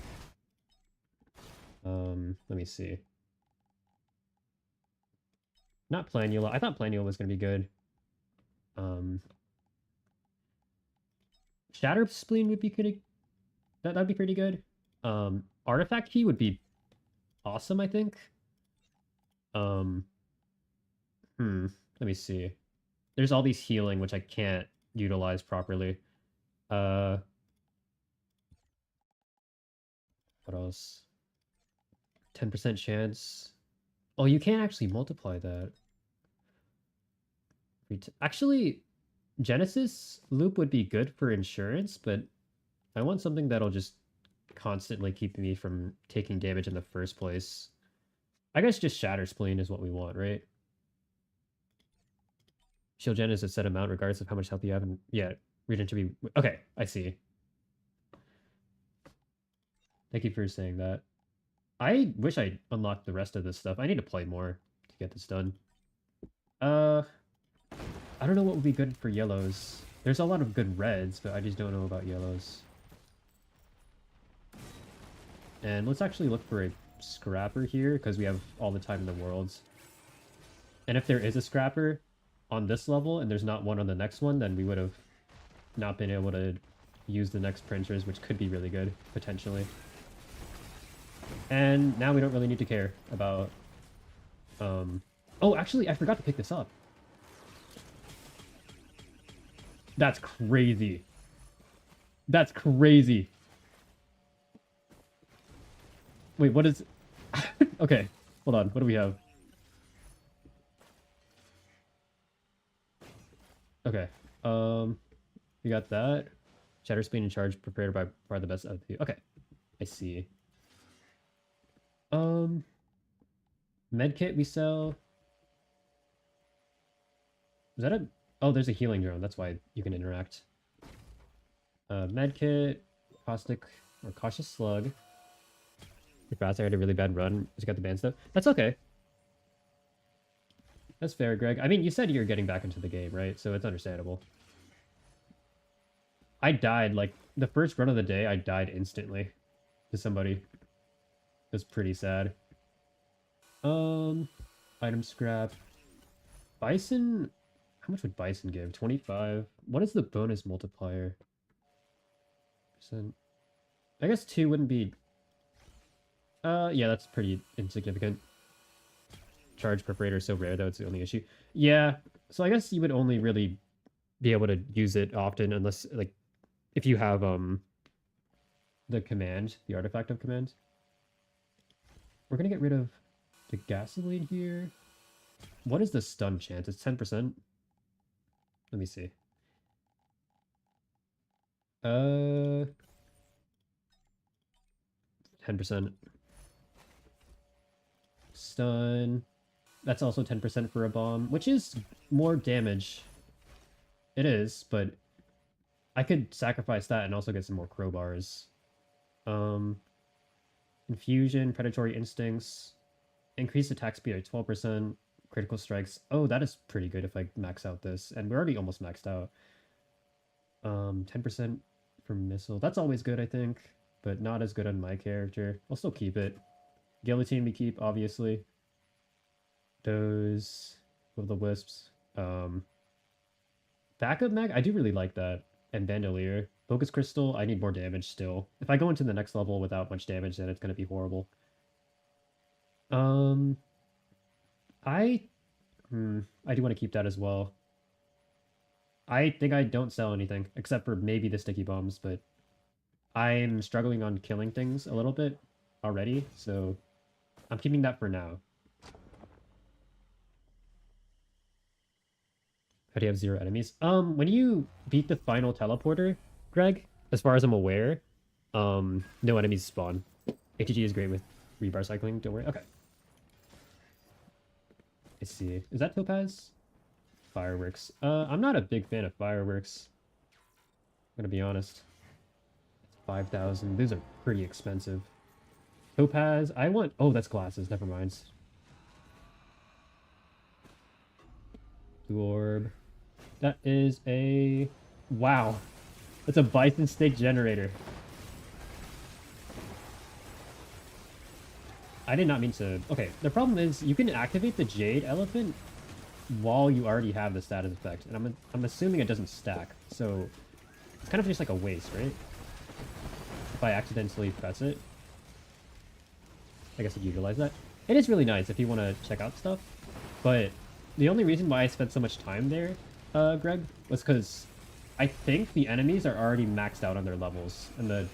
let me see. Not Planula. I thought Planula was going to be good. Shatter Spleen would be pretty... That'd be pretty good. Artifact Key would be awesome, I think. Let me see. There's all these healing, which I can't utilize properly. What else? 10% chance. Oh, you can't actually multiply that. Actually, Genesis loop would be good for insurance, but I want something that'll just constantly keep me from taking damage in the first place. I guess just Shatter Spleen is what we want, right? Shield Gen is a set amount regardless of how much health you have, and yeah, regen to be... Okay, I see. Thank you for saying that. I wish I unlocked the rest of this stuff. I need to play more to get this done. I don't know what would be good for yellows. There's a lot of good reds, but I just don't know about yellows. And let's actually look for a scrapper here, because we have all the time in the world. And if there is a scrapper on this level, and there's not one on the next one, then we would have not been able to use the next printers, which could be really good, potentially. And now we don't really need to care about... Oh, actually, I forgot to pick this up. That's crazy. That's crazy. Wait, what is... Okay, hold on. What do we have? Okay. We got that. Shatter Spleen and Charge prepared by far the best of the... Okay. I see. Medkit we sell. Is that a... Oh, there's a healing drone. That's why you can interact. Medkit, Caustic, or Cautious Slug. If I had a really bad run, just got the band stuff. That's okay. That's fair, Greg. I mean, you said you're getting back into the game, right? So it's understandable. I died, like, the first run of the day, I died instantly to somebody. It was pretty sad. Item scrap. Bison... How much would Bison give? 25? What is the bonus multiplier? I guess 2 wouldn't be... yeah, that's pretty insignificant. Charge perforator is so rare, though, it's the only issue. Yeah, so I guess you would only really be able to use it often unless, like, if you have, the command, the artifact of command. We're gonna get rid of the gasoline here. What is the stun chance? It's 10%? Let me see. 10%. Stun. That's also 10% for a bomb, which is more damage. It is, but I could sacrifice that and also get some more crowbars. Infusion, predatory instincts, increased attack speed at 12%, critical strikes. Oh, that is pretty good if I max out this, and we're already almost maxed out. 10% for missile. That's always good, I think, but not as good on my character. I'll still keep it. Guillotine we keep, obviously. Those with the wisps. Backup mag, I do really like that. And Bandolier. Focus Crystal, I need more damage still. If I go into the next level without much damage, then it's gonna be horrible. Um, I I do want to keep that as well. I think I don't sell anything except for maybe the sticky bombs, but I'm struggling on killing things a little bit already, so I'm keeping that for now. How do you have 0 enemies? When you beat the final teleporter, Greg, as far as I'm aware, no enemies spawn. ATG is great with rebar cycling, don't worry. Okay. Let's see. Is that Topaz? Fireworks. I'm not a big fan of fireworks. I'm gonna be honest. 5,000. These are pretty expensive. Topaz. I want... Oh, that's glasses. Never mind. Orb. That is a... Wow. That's a bison steak generator. I did not mean to... Okay, the problem is you can activate the Jade Elephant while you already have the status effect. And I'm assuming it doesn't stack. So it's kind of just like a waste, right? If I accidentally press it. I guess I'd utilize that. It is really nice if you want to check out stuff. But the only reason why I spent so much time there, Greg, was because I think the enemies are already maxed out on their levels. And the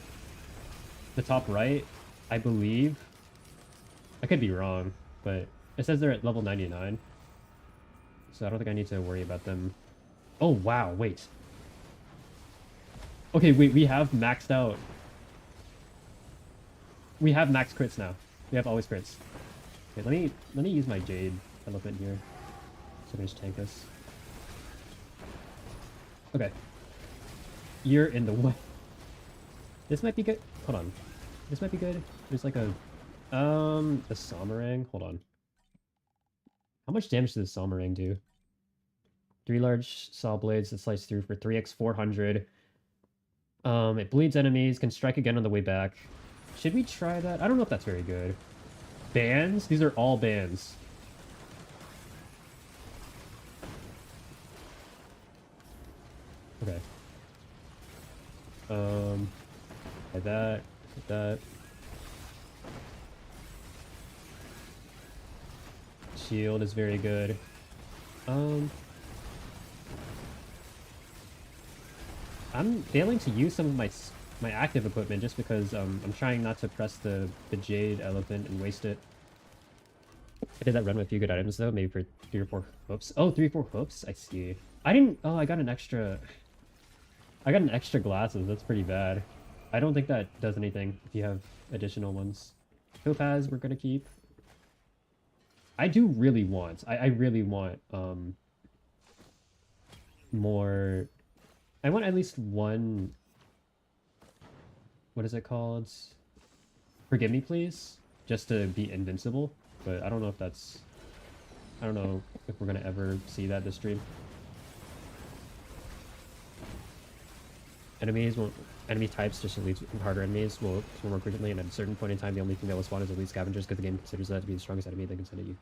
top right, I believe... I could be wrong, but it says they're at level 99. So I don't think I need to worry about them. Oh, wow, wait. Okay, wait, we have maxed out. We have max crits now. We have always crits. Okay, let me use my Jade Elephant here. So I can just tank this. Okay. You're in the way. This might be good. Hold on. This might be good. There's like a... the Somerang. Hold on. How much damage does the Somerang do? 3 large saw blades that slice through for 3x 400. It bleeds enemies, can strike again on the way back. Should we try that? I don't know if that's very good. Bans? These are all bans. Okay. Like that, like that. Shield is very good. I'm failing to use some of my active equipment just because I'm trying not to press the Jade Elephant and waste it. I did that run with a few good items though, maybe for 3 or 4 hoops. Oh, 3 or 4 hoops? I see. I didn't... Oh, I got an extra... I got an extra glasses. That's pretty bad. I don't think that does anything if you have additional ones. Topaz we're gonna keep. I do really want... I really want more... I want at least one... What is it called? Forgive me, please? Just to be invincible. But I don't know if that's... I don't know if we're gonna ever see that this stream. Enemy types, just elite harder enemies, will spawn more frequently, and at a certain point in time, the only thing that will spawn is elite scavengers, because the game considers that to be the strongest enemy they can send at you.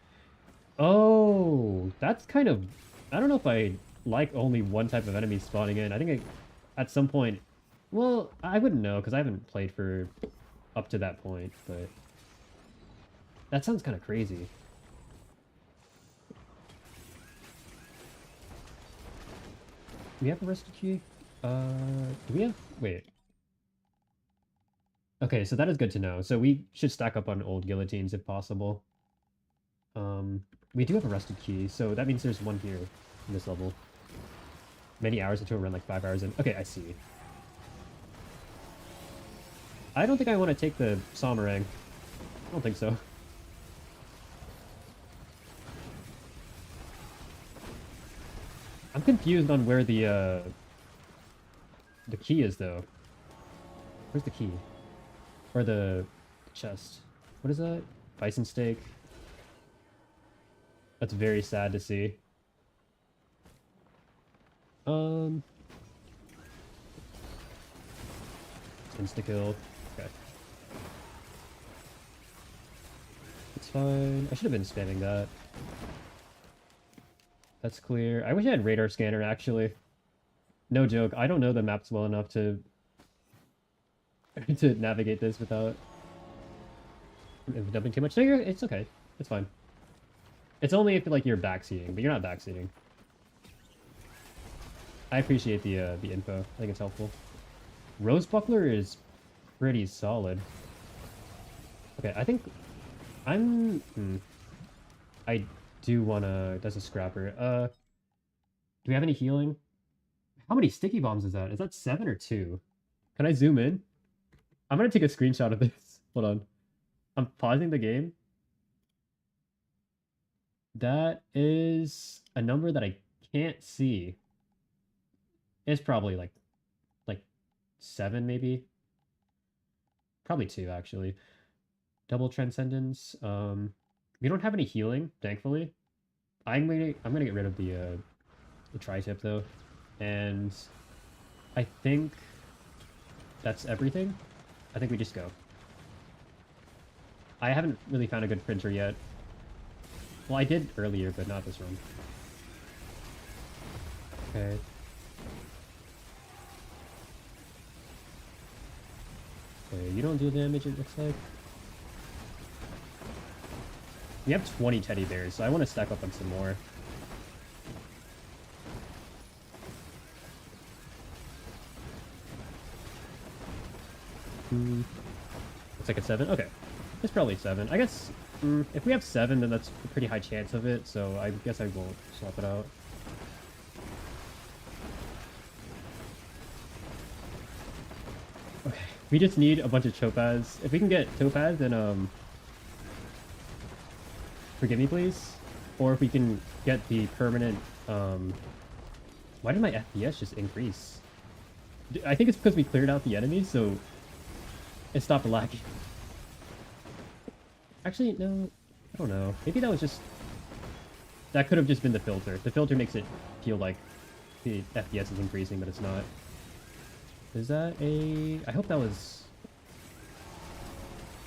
Oh, that's kind of... I don't know if I like only one type of enemy spawning in. I think at some point... Well, I wouldn't know, because I haven't played for up to that point, but... That sounds kind of crazy. Do we have a rescue key? Do we have... Wait. Okay, so that is good to know. So we should stack up on old guillotines if possible. We do have a rusted key, so that means there's one here in this level. Many hours into a run, like 5 hours in. Okay, I see. I don't think I want to take the Somerang. I don't think so. I'm confused on where the key is, though. Where's the key? Or the chest. What is that? Bison steak. That's very sad to see. Insta-kill. Okay. It's fine. I should have been spamming that. That's clear. I wish I had radar scanner, actually. No joke. I don't know the maps well enough to to navigate this without dumping too much. No, it's okay. It's fine. It's only if like you're backseating, but you're not backseating. I appreciate the info. I think it's helpful. Rose Buckler is pretty solid. Okay, I think I'm... I do wanna... That's a scrapper. Do we have any healing? How many sticky bombs is that? Is that 7 or 2? Can I zoom in? I'm gonna take a screenshot of this. Hold on. I'm pausing the game. That is a number that I can't see. It's probably like 7 maybe. Probably 2 actually. Double transcendence. We don't have any healing, thankfully. I'm gonna get rid of the tri-tip though. And I think that's everything. I think we just go. I haven't really found a good printer yet. Well, I did earlier, but not this run. Okay. Okay, you don't deal damage, it looks like. We have 20 teddy bears, so I want to stack up on some more. Looks like a 7. Okay. It's probably 7. I guess if we have 7, then that's a pretty high chance of it, so I guess I won't swap it out. Okay. We just need a bunch of topaz. If we can get topaz, then forgive me please. Or if we can get the permanent why did my FPS just increase? I think it's because we cleared out the enemies, so it stopped lagging. Actually, no, I don't know. Maybe that was just... That could have just been the filter. The filter makes it feel like the FPS is increasing, but it's not. Is that a... I hope that was...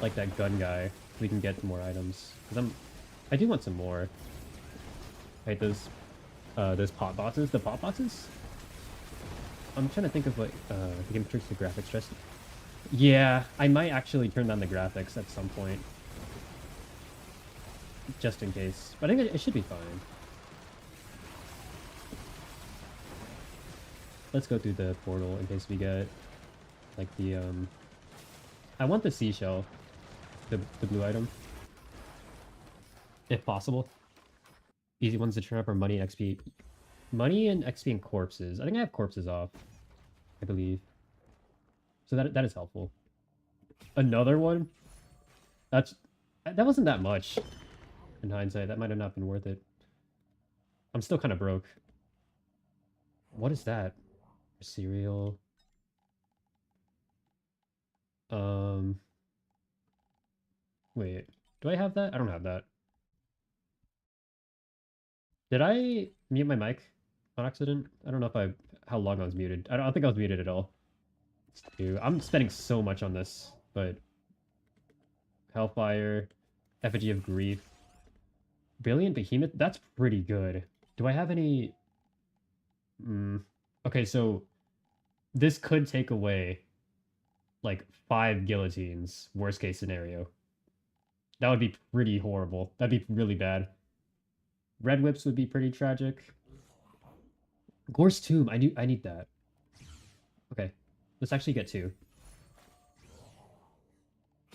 like that gun guy, so we can get more items. Because I do want some more. Right, those pot bosses? The pot bosses? I'm trying to think of what the game tricks the graphics stress. Yeah, I might actually turn down the graphics at some point. Just in case. But I think it should be fine. Let's go through the portal in case we get like the I want the seashell. The blue item. If possible. Easy ones to turn up are money and XP. Money and XP and corpses. I think I have corpses off. I believe. So that is helpful. Another one? That wasn't that much. In hindsight, that might have not been worth it. I'm still kind of broke. What is that? Cereal. Wait. Do I have that? I don't have that. Did I mute my mic on accident? I don't know if how long I was muted. I don't think I was muted at all. I'm spending so much on this, but Hellfire, Effigy of Grief, Brilliant Behemoth. That's pretty good. Do I have any? Okay, so this could take away like 5 guillotines. Worst case scenario. That would be pretty horrible. That'd be really bad. Red Whips would be pretty tragic. Gore's Tomb. I need that. Okay. Let's actually get 2.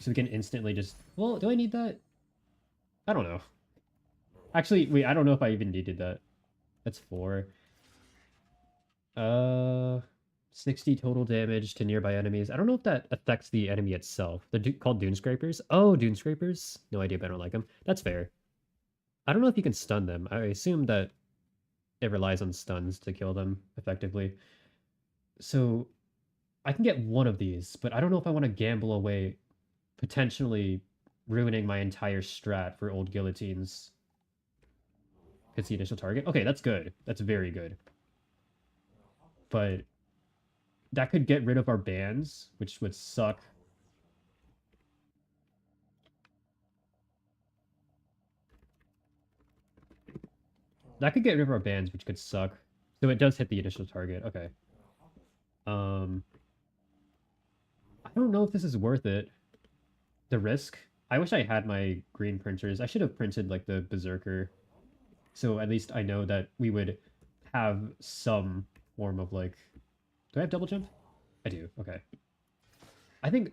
So we can instantly just... Well, do I need that? I don't know. Actually, wait, I don't know if I even needed that. That's 4. 60 total damage to nearby enemies. I don't know if that affects the enemy itself. They're called Dune Scrapers. Oh, Dune Scrapers? No idea, but I don't like them. That's fair. I don't know if you can stun them. I assume that it relies on stuns to kill them effectively. So I can get one of these, but I don't know if I want to gamble away potentially ruining my entire strat for old guillotines. It's the initial target. Okay, that's good. That's very good. But that could get rid of our bans, which would suck. That could get rid of our bands, which could suck. So it does hit the initial target. Okay. Um, I don't know if this is worth it. The risk. I wish I had my green printers. I should have printed like the Berserker. So at least I know that we would have some form of like... Do I have double jump? I do. Okay. I think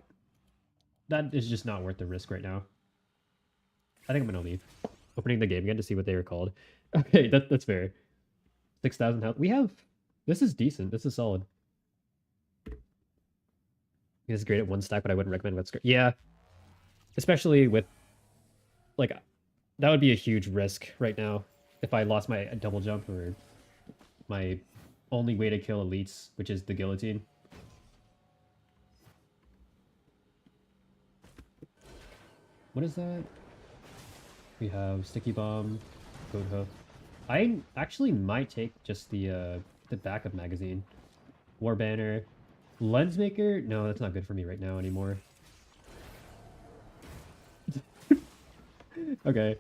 that is just not worth the risk right now. I think I'm gonna leave. Opening the game again to see what they were called. Okay, that's fair. 6,000 health. We have... This is decent. This is solid. This is great at one stack, but I wouldn't recommend web skirt. Yeah. Especially with... Like, that would be a huge risk right now. If I lost my double jump or my only way to kill elites, which is the guillotine. What is that? We have sticky bomb, code hoof. I actually might take just the backup magazine. War banner. Lens maker? No, that's not good for me right now anymore. Okay.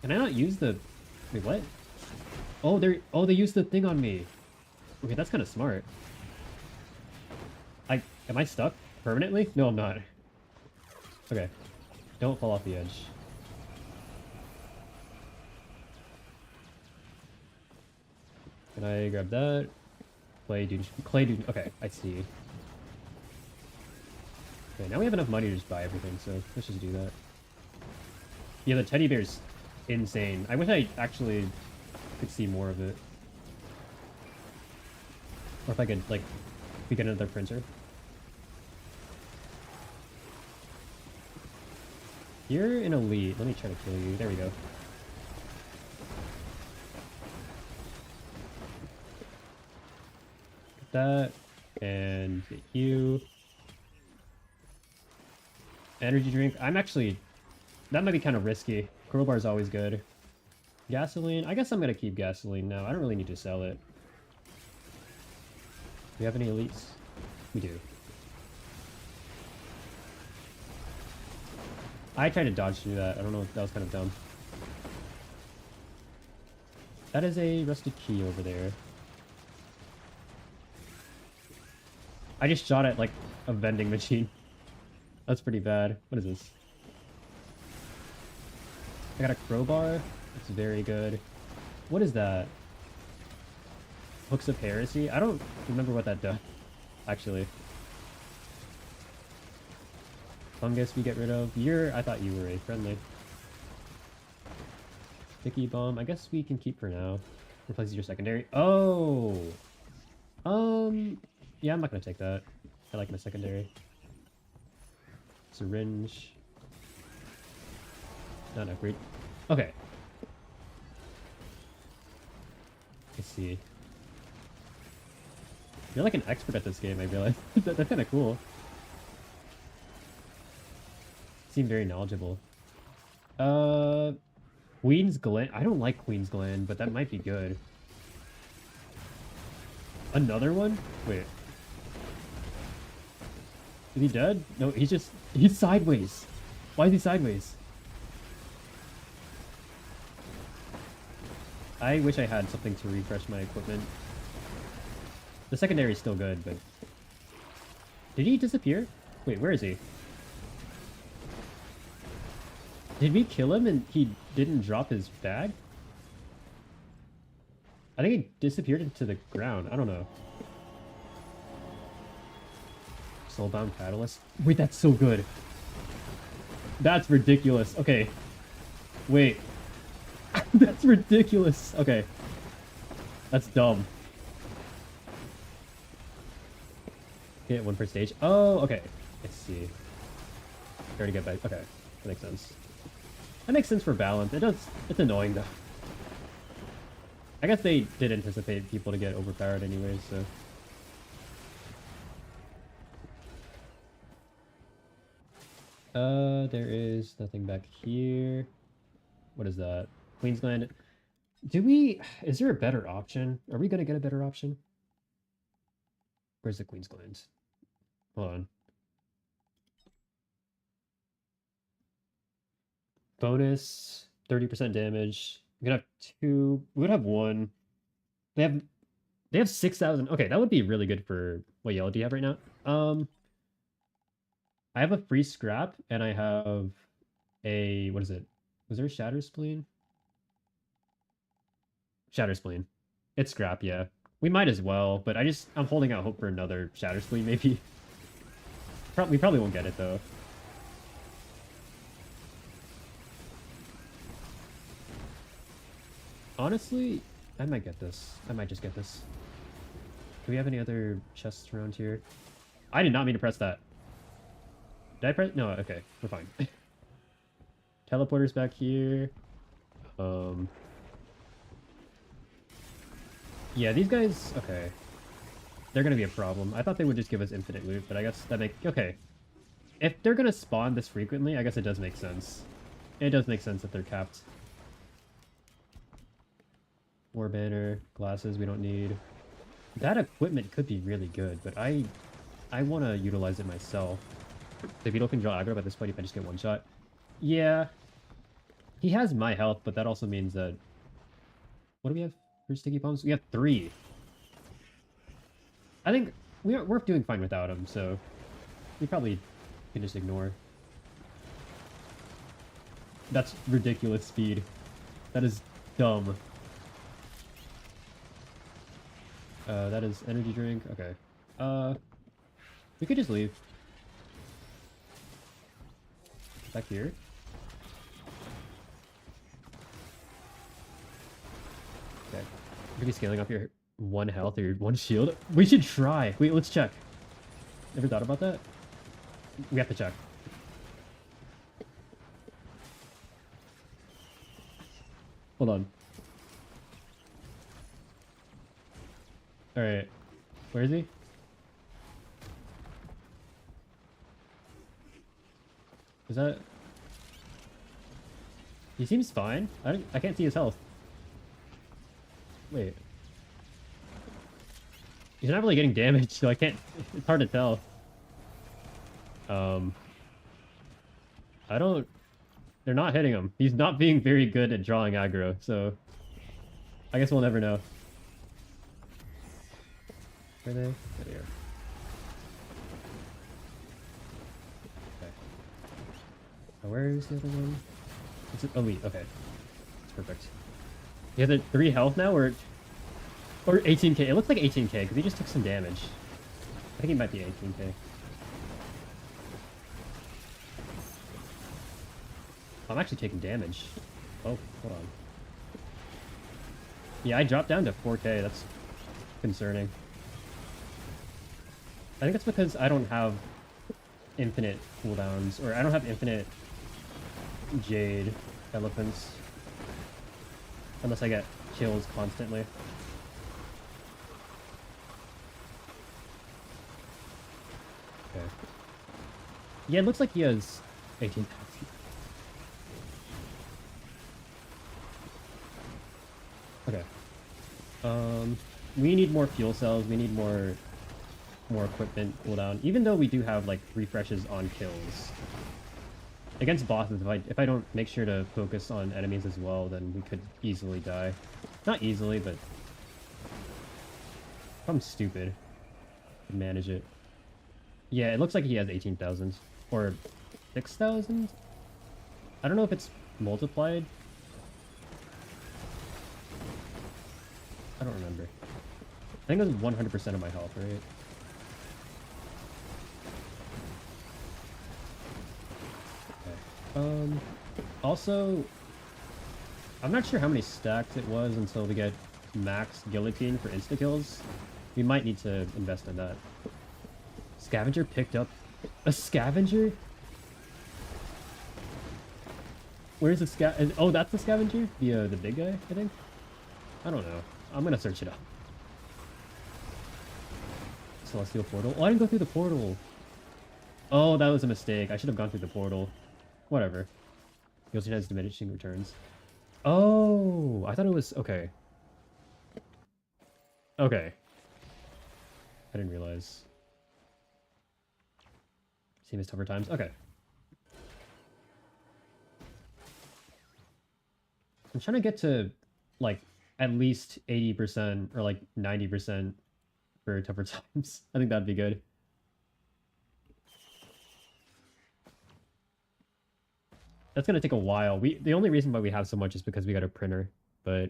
Can I not use the... Wait, what? Oh, they used the thing on me. Okay, that's kind of smart. Am I stuck permanently? No, I'm not. Okay. Don't fall off the edge. Can I grab that? Clay dude. Okay, I see. Okay, now we have enough money to just buy everything, so let's just do that. Yeah, the teddy bear's insane. I wish I actually could see more of it. Or if I could, like, get another printer. You're an elite. Let me try to kill you. There we go. Get that. And get you. Energy drink. I'm actually... That might be kind of risky. Crowbar's always good. Gasoline. I guess I'm going to keep gasoline now. I don't really need to sell it. Do we have any elites? We do. I tried to dodge through that. I don't know. That was kind of dumb. That is a rusted key over there. I just shot at, like, a vending machine. That's pretty bad. What is this? I got a crowbar. It's very good. What is that? Hooks of Heresy? I don't remember what that does, actually. Fungus we get rid of. I thought you were a friendly. Sticky bomb. I guess we can keep for now. Replaces your secondary. Oh! Yeah, I'm not gonna take that. I like my secondary. Syringe. Not a great... Okay. Let's see. You're like an expert at this game, I realize. That's kind of cool. Seem very knowledgeable. Queen's Gland. I don't like Queen's Gland, but that might be good. Another one? Wait. Is he dead? No, he's sideways. Why is he sideways? I wish I had something to refresh my equipment. The secondary is still good, but... Did he disappear? Wait, where is he? Did we kill him and he didn't drop his bag? I think he disappeared into the ground. I don't know. Soulbound Catalyst. Wait, that's so good. That's ridiculous. Okay. Wait. That's ridiculous. Okay. That's dumb. Get one per stage. Oh, okay. Let's see. Try to get back. Okay. That makes sense. That makes sense for balance. It does. It's annoying, though. I guess they did anticipate people to get overpowered anyways, so... There is nothing back here. What is that? Queensland. Is there a better option? Are we gonna get a better option? Where's the Queensland? Hold on. Bonus 30% damage. I'm gonna have two. We would have one. They have 6,000. Okay, that would be really good for what yellow do you have right now? I have a free scrap and I have a what is it? Was there a shatter spleen? Shatter spleen. It's scrap, yeah. We might as well, but I'm holding out hope for another shatter spleen maybe. We probably won't get it though. Honestly, I might get this. I might just get this. Do we have any other chests around here? I did not mean to press that. Did I press? No, okay. We're fine. Teleporter's back here. Yeah, these guys... Okay. They're gonna be a problem. I thought they would just give us infinite loot, but I guess that make... Okay. If they're gonna spawn this frequently, I guess it does make sense. It does make sense that they're capped. War banner, glasses we don't need. That equipment could be really good, but I want to utilize it myself. The beetle can draw aggro by this point if I just get one shot. Yeah. He has my health, but that also means that... What do we have for sticky bombs? We have 3. I think we're doing fine without him, so we probably can just ignore. That's ridiculous speed. That is dumb. That is energy drink. Okay. We could just leave. Back here. Okay. You're gonna be scaling up your 1 health or your 1 shield. We should try. Wait, let's check. Never thought about that? We have to check. Hold on. Alright. Where is he? Is that... He seems fine. I can't see his health. Wait. He's not really getting damaged, so I can't... It's hard to tell. I don't... They're not hitting him. He's not being very good at drawing aggro, so... I guess we'll never know. Where are they? There they are. Okay. Now where is the other one? It's elite. Okay. It's perfect. He has a 3 health now, or 18k. It looks like 18k because he just took some damage. I think he might be 18k. I'm actually taking damage. Oh, hold on. Yeah, I dropped down to 4k. That's concerning. I think it's because I don't have infinite cooldowns, or I don't have infinite Jade elephants. Unless I get kills constantly. Okay. Yeah, it looks like he has 18,000. Okay. We need more fuel cells. We need more equipment cooldown. Even though we do have like refreshes on kills. Against bosses, if I don't make sure to focus on enemies as well, then we could easily die. Not easily, but if I'm stupid, I can manage it. Yeah, it looks like he has 18,000 or 6,000. I don't know if it's multiplied. I don't remember. I think it was 100% of my health, right? Also, I'm not sure how many stacks it was until we get max guillotine for insta-kills. We might need to invest in that. Scavenger picked up a scavenger? Where's the oh, that's the scavenger? The big guy, I think? I don't know. I'm gonna search it up. Celestial portal? Oh, I didn't go through the portal. Oh, that was a mistake. I should have gone through the portal. Whatever. He also has diminishing returns. Oh, I thought it was... Okay. Okay. I didn't realize. Same as tougher times? Okay. I'm trying to get to, like, at least 80% or, like, 90% for tougher times. I think that'd be good. That's gonna take a while. The only reason why we have so much is because we got a printer, but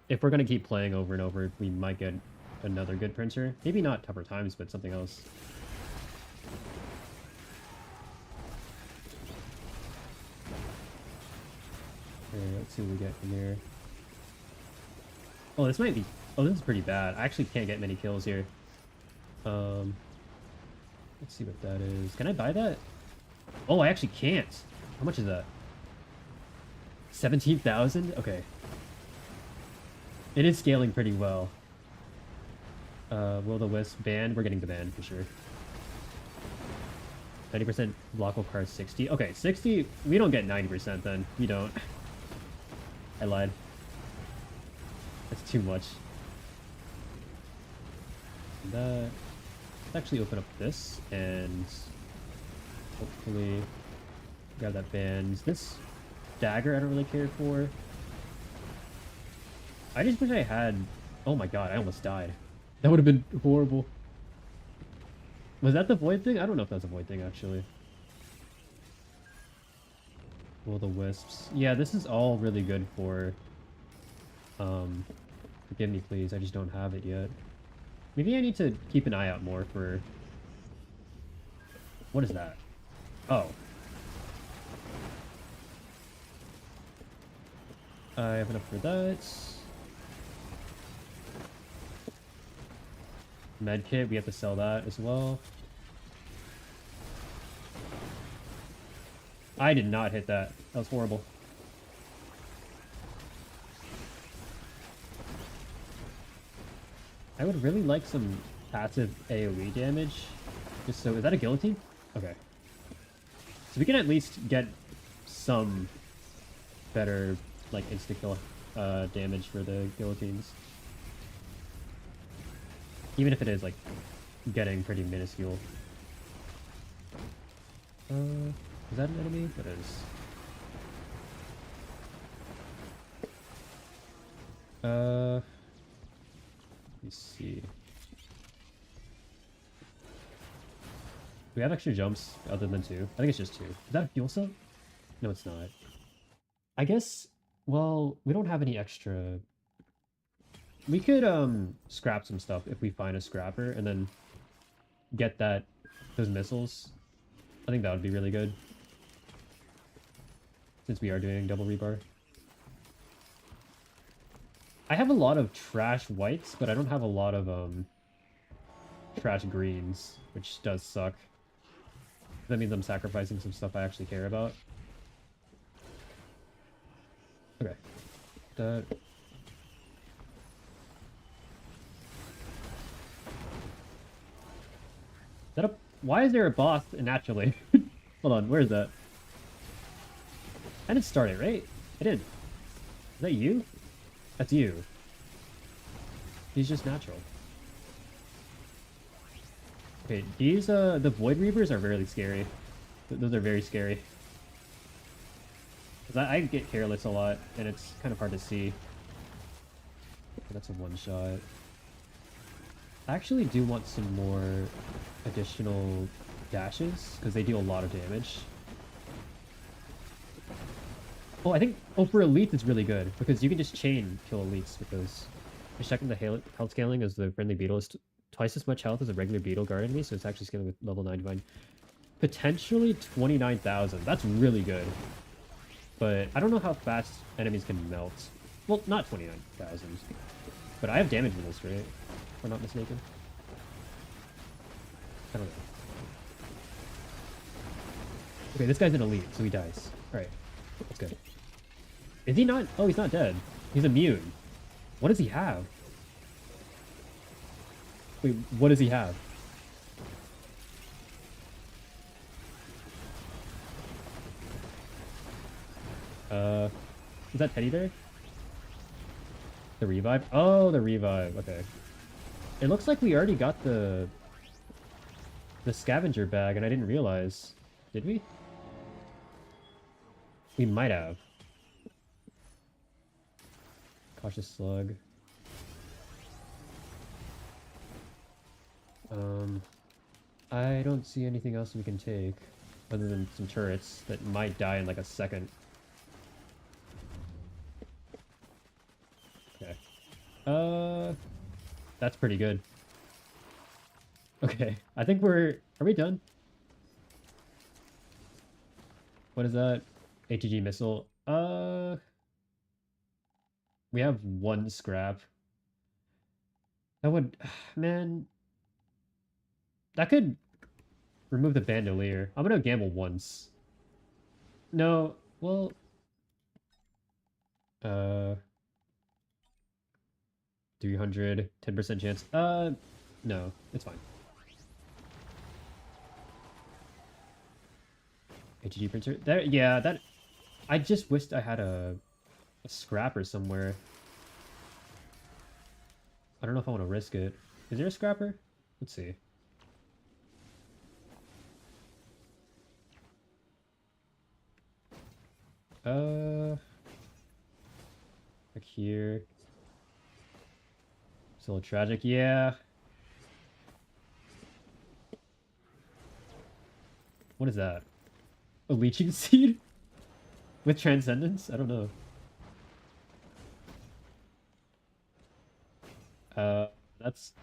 if we're gonna keep playing over and over, we might get another good printer. Maybe not tougher times, but something else. Okay, let's see what we get from here. Oh, this might be... Oh, this is pretty bad. I actually can't get many kills here. Let's see what that is. Can I buy that? Oh, I actually can't. How much is that? 17,000? Okay. It is scaling pretty well. Will-the-Wisp ban? We're getting the ban for sure. 90% blockable card 60. Okay, 60. We don't get 90% then. We don't. I lied. That's too much. Let's actually open up this and hopefully grab that band. This dagger I don't really care for. I just wish I had... Oh my god, I almost died. That would have been horrible. Was that the void thing? I don't know if that's a void thing, actually. Will-the-Wisps. Yeah, this is all really good for... Forgive me, please. I just don't have it yet. Maybe I need to keep an eye out more for... What is that? Oh. I have enough for that. Medkit, we have to sell that as well. I did not hit that. That was horrible. I would really like some passive AoE damage. Just so... Is that a guillotine? Okay. So we can at least get some better, like, insta-kill damage for the guillotines. Even if it is, like, getting pretty minuscule. Is that an enemy? That is. Let me see. We have extra jumps other than 2. I think it's just 2. Is that a fuel cell? No, it's not. I guess, well, we don't have any extra... We could scrap some stuff if we find a scrapper and then get those missiles. I think that would be really good. Since we are doing double rebar. I have a lot of trash whites, but I don't have a lot of trash greens, which does suck. That means I'm sacrificing some stuff I actually care about. Okay. Why is there a boss naturally? Hold on, where is that? I didn't start it, right? I did. Is that you? That's you. He's just natural. Okay, these, the Void Reavers are really scary. Those are very scary. Because I get careless a lot, and it's kind of hard to see. That's a one-shot. I actually do want some more additional dashes, because they deal a lot of damage. Oh, I think... Oh, for elites it's really good, because you can just chain kill elites with those. Just checking the health scaling as the friendly beetle is twice as much health as a regular beetle guard enemy, so it's actually scaling with level 99. Potentially 29,000. That's really good. But I don't know how fast enemies can melt. Well, not 29,000. But I have damage with this, right? If I'm not mistaken. I don't know. Okay, this guy's an elite, so he dies. Alright. That's good. Is he not? Oh, he's not dead. He's immune. What does he have? Wait, what does he have? Is that Teddy there? The revive? Oh, the revive. Okay. It looks like we already got the scavenger bag, and I didn't realize. Did we? We might have. Cautious slug. I don't see anything else we can take other than some turrets that might die in like a second. Okay. That's pretty good. Okay, I think are we done? What is that? ATG missile. We have one scrap. That would, man, that could remove the bandolier. I'm gonna gamble once. No, well, uh, 300, 10% chance. No, it's fine. HG printer. There, yeah, that. I just wished I had a scrapper somewhere. I don't know if I want to risk it. Is there a scrapper? Let's see. Like here. It's a little tragic. Yeah. What is that? A leeching seed? With transcendence? I don't know.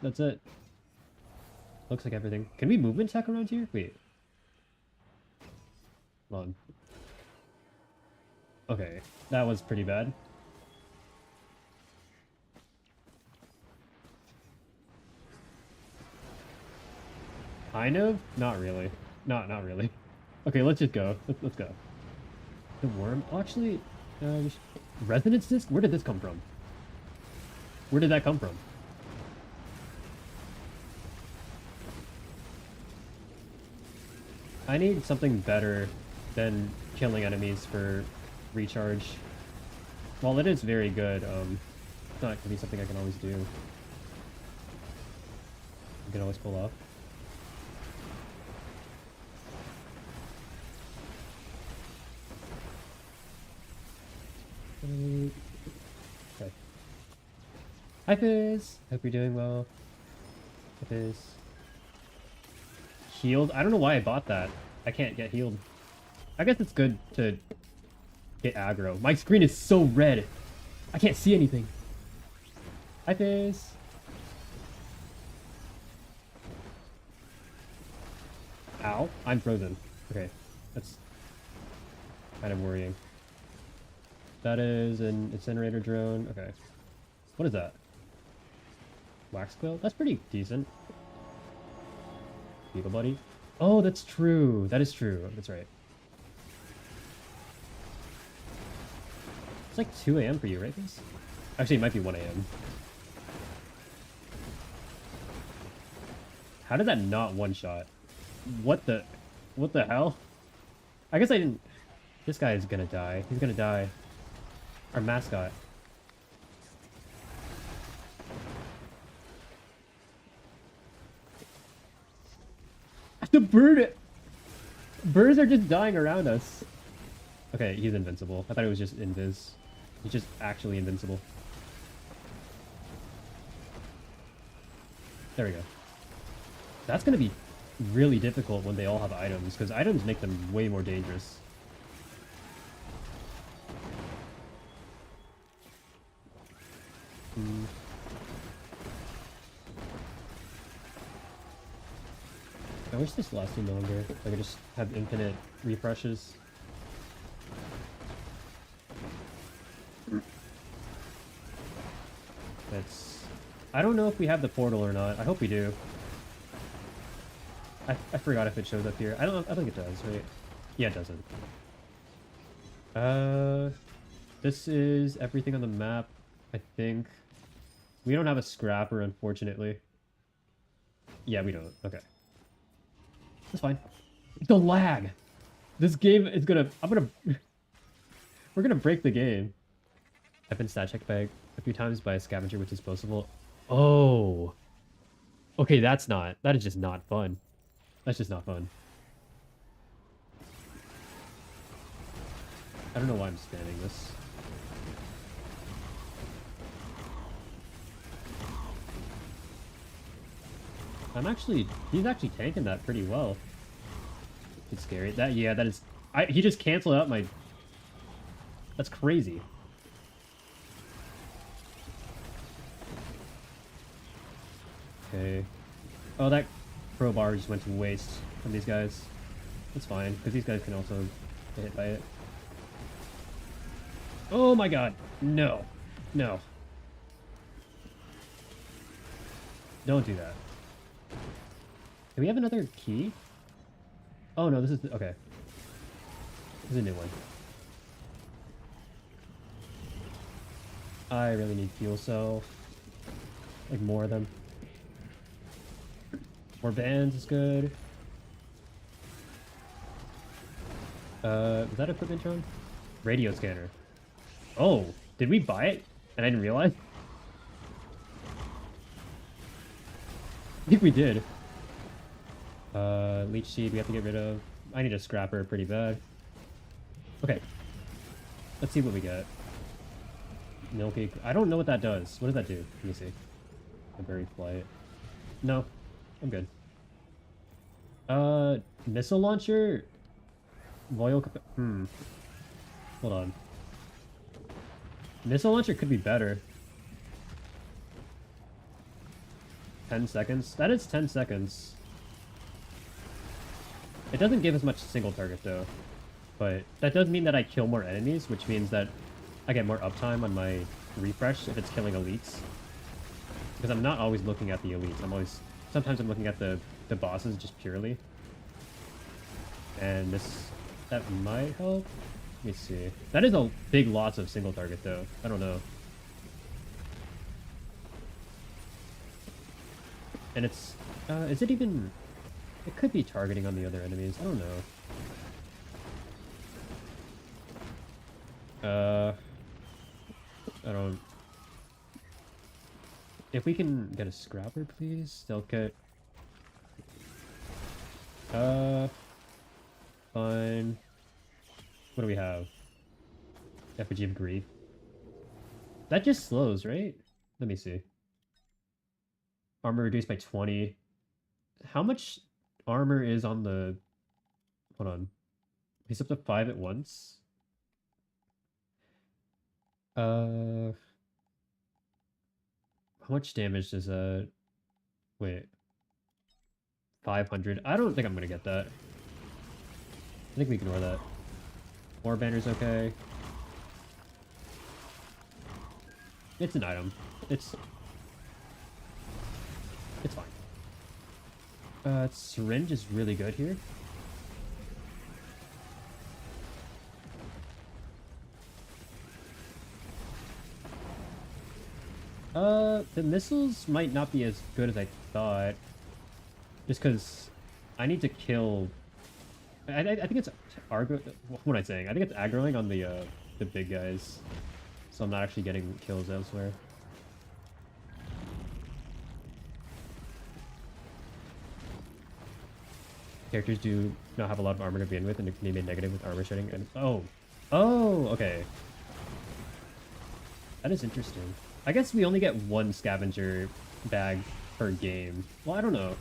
That's it. Looks like everything. Can we movement attack around here? Wait. Hold on. Okay, that was pretty bad. Kind of? Not really. Not really. Okay, let's just go. Let's go. The worm? Oh, actually, resonance disc? Where did this come from? Where did that come from? I need something better than killing enemies for recharge. While it is very good, it's not gonna be something I can always do. I can always pull off. Okay. Hi Fizz! Hope you're doing well. Hi Fizz. Healed? I don't know why I bought that. I can't get healed. I guess it's good to get aggro. My screen is so red. I can't see anything. Hi Fizz. Ow. I'm frozen. Okay. That's kind of worrying. That is an incinerator drone. Okay. What is that? Wax quill? That's pretty decent. Beagle buddy? Oh, that's true. That is true. That's right. It's like 2 AM for you, right, Fizz? Actually, it might be 1 AM. How did that not one-shot? What the hell? I guess I didn't... This guy is gonna die. He's gonna die. Our mascot. The bird... Birds are just dying around us. Okay, he's invincible. I thought it was just invis. He's just actually invincible. There we go. That's gonna be really difficult when they all have items, because items make them way more dangerous. I wish this lasted longer. I could just have infinite refreshes. I don't know if we have the portal or not. I hope we do. I forgot if it shows up here. I think it does, right? Yeah, it doesn't. This is everything on the map, I think. We don't have a scrapper, unfortunately. Yeah, we don't. Okay. That's fine. The lag! This game is gonna... We're gonna break the game. I've been stat checked by a few times by a scavenger with disposable. Oh! Okay, that is just not fun. That's just not fun. I don't know why I'm spamming this. He's actually tanking that pretty well. It's scary. Yeah, that is... he just canceled out my... That's crazy. Okay. Oh, that crowbar just went to waste from these guys. That's fine, because these guys can also get hit by it. Oh my god. No. No. Don't do that. Do we have another key? Oh no, this is... Okay. This is a new one. I really need fuel cell. Like more of them. More bands is good. Was that equipment drone? Radio scanner. Oh, did we buy it? And I didn't realize? I think we did. Leech seed we have to get rid of. I need a scrapper pretty bad. Okay. Let's see what we got. Milky. I don't know what that does. What does that do? Let me see. A buried flight. No. I'm good. Missile launcher? Hold on. Missile launcher could be better. 10 seconds? That is 10 seconds. It doesn't give us much single target though. But that does mean that I kill more enemies, which means that I get more uptime on my refresh if it's killing elites. Because I'm not always looking at the elites. Sometimes I'm looking at the bosses just purely. And that might help. Let me see. That is a big loss of single target though. I don't know. And it's, is it even... It could be targeting on the other enemies. I don't know. I don't... If we can get a scrapper, please. Stealth kit. Fine. What do we have? Effigy of Grief. That just slows, right? Let me see. Armor reduced by 20. How much armor is on the... Hold on. He's up to 5 at once. How much damage does that... Wait. 500. I don't think I'm gonna get that. I think we ignore that. War banner's okay. It's an item. It's fine. Syringe is really good here. The missiles might not be as good as I thought. Just because I need to kill... I think it's aggro... What am I saying? I think it's aggroing on the big guys. So I'm not actually getting kills elsewhere. Characters do not have a lot of armor to begin with, and it can be made negative with armor shedding. And oh, okay. That is interesting. I guess we only get one scavenger bag per game. Well, I don't know.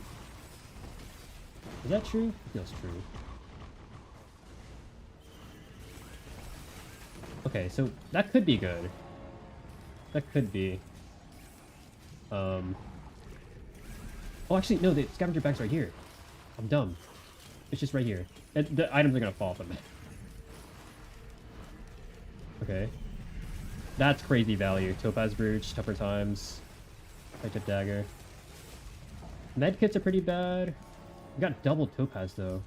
Is that true? It feels true. Okay, so that could be good. That could be. Oh, actually, no, the scavenger bag's right here. I'm dumb. It's just right here. The items are gonna fall from it. Okay. That's crazy value. Topaz Brooch, Tougher Times, High-Tip Dagger. Medkits are pretty bad. We got double Topaz, though.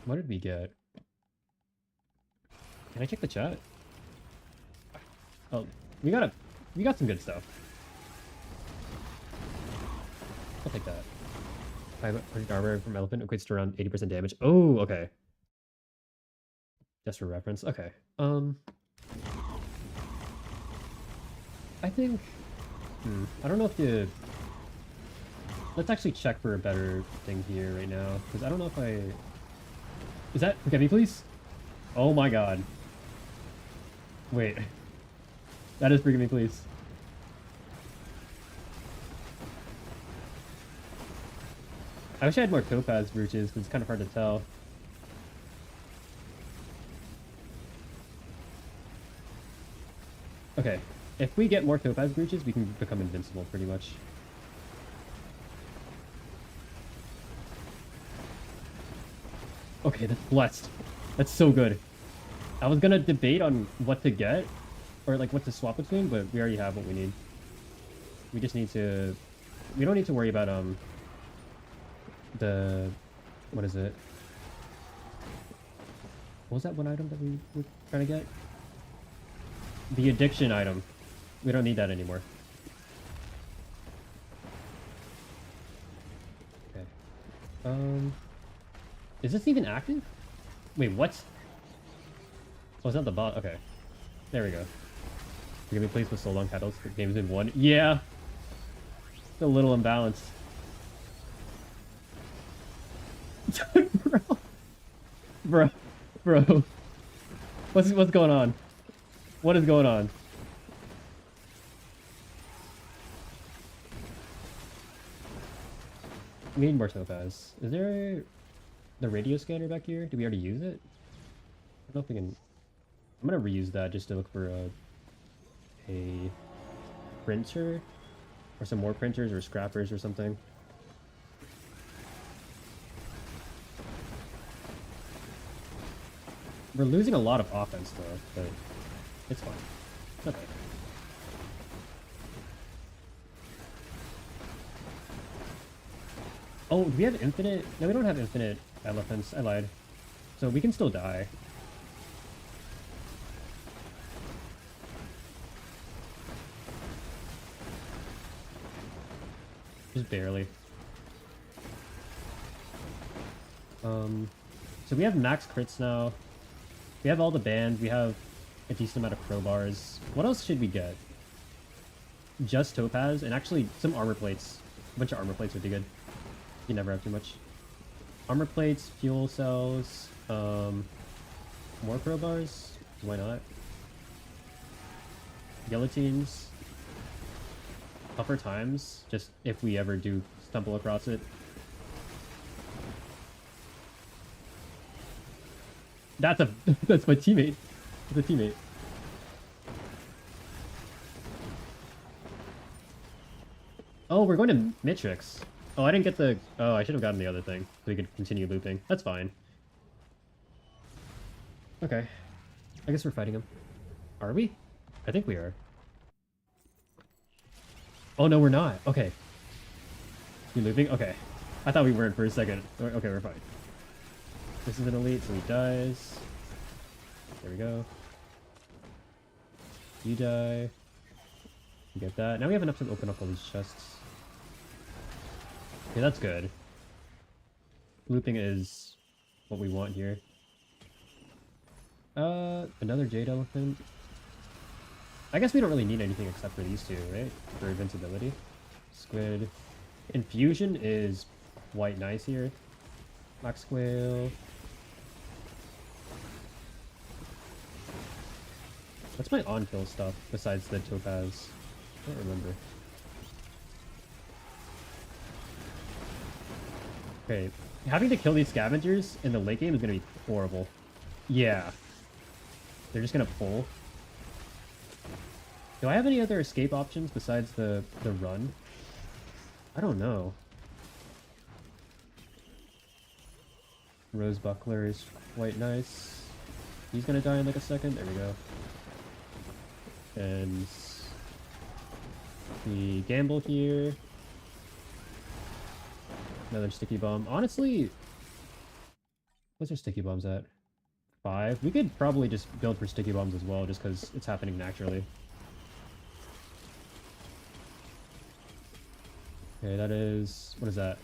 What did we get? Can I check the chat? Oh, we got some good stuff. I'll take that. 500 armor from elephant equates to around 80% damage. Oh, okay. Just for reference. Okay. I think... I don't know if the... Let's actually check for a better thing here right now, because I don't know if I... Is that... Forget me, please? Oh my god. Wait. That is freaking me, please. I wish I had more topaz brooches, because it's kind of hard to tell. Okay. If we get more topaz brooches, we can become invincible, pretty much. Okay, that's blessed. That's so good. I was gonna debate on what to get, or like what to swap between, but we already have what we need. We just need to... We don't need to worry about, the... What is it? What was that one item that we were trying to get? The addiction item. We don't need that anymore. Okay. Is this even active? Wait, what? Oh, is that the bot? Okay. There we go. You're gonna be pleased with so long titles. The game's been won. Yeah! It's a little imbalanced. Bro. Bro. What's going on? What is going on? We need more topaz. Is there the radio scanner back here? Did we already use it? I don't know if we can... I'm gonna reuse that just to look for a printer or some more printers or scrappers or something. We're losing a lot of offense though, but it's fine. It's okay. Oh, do we have infinite? No, we don't have infinite elephants. I lied. So we can still die. Just barely. So we have max crits now. We have all the bands. We have a decent amount of crowbars. What else should we get? Just topaz and actually some armor plates. A bunch of armor plates would be good. You never have too much. Armor plates, fuel cells, more crowbars. Why not? Guillotines. Tougher times, just if we ever do stumble across it. That's my teammate. That's a teammate. Oh, we're going to Mitrix. Oh, I didn't get the... Oh, I should have gotten the other thing, so we could continue looping. That's fine. Okay. I guess we're fighting him. Are we? I think we are. Oh, no, we're not. Okay. You looping? Okay. I thought we weren't for a second. Okay, we're fine. This is an elite, so he dies. There we go. You die. You get that. Now we have enough to open up all these chests. Okay, that's good. Looping is what we want here. Another Jade Elephant. I guess we don't really need anything except for these two, right? For invincibility. Squid. Infusion is quite nice here. Max Squale. What's my on-kill stuff besides the topaz? I don't remember. Okay, having to kill these scavengers in the late game is going to be horrible. Yeah. They're just going to pull. Do I have any other escape options besides the run? I don't know. Rose Buckler is quite nice. He's going to die in like a second. There we go. And the gamble here. Another sticky bomb. Honestly, what's our sticky bombs at? 5? We could probably just build for sticky bombs as well, just because it's happening naturally. Okay, that is... What is that?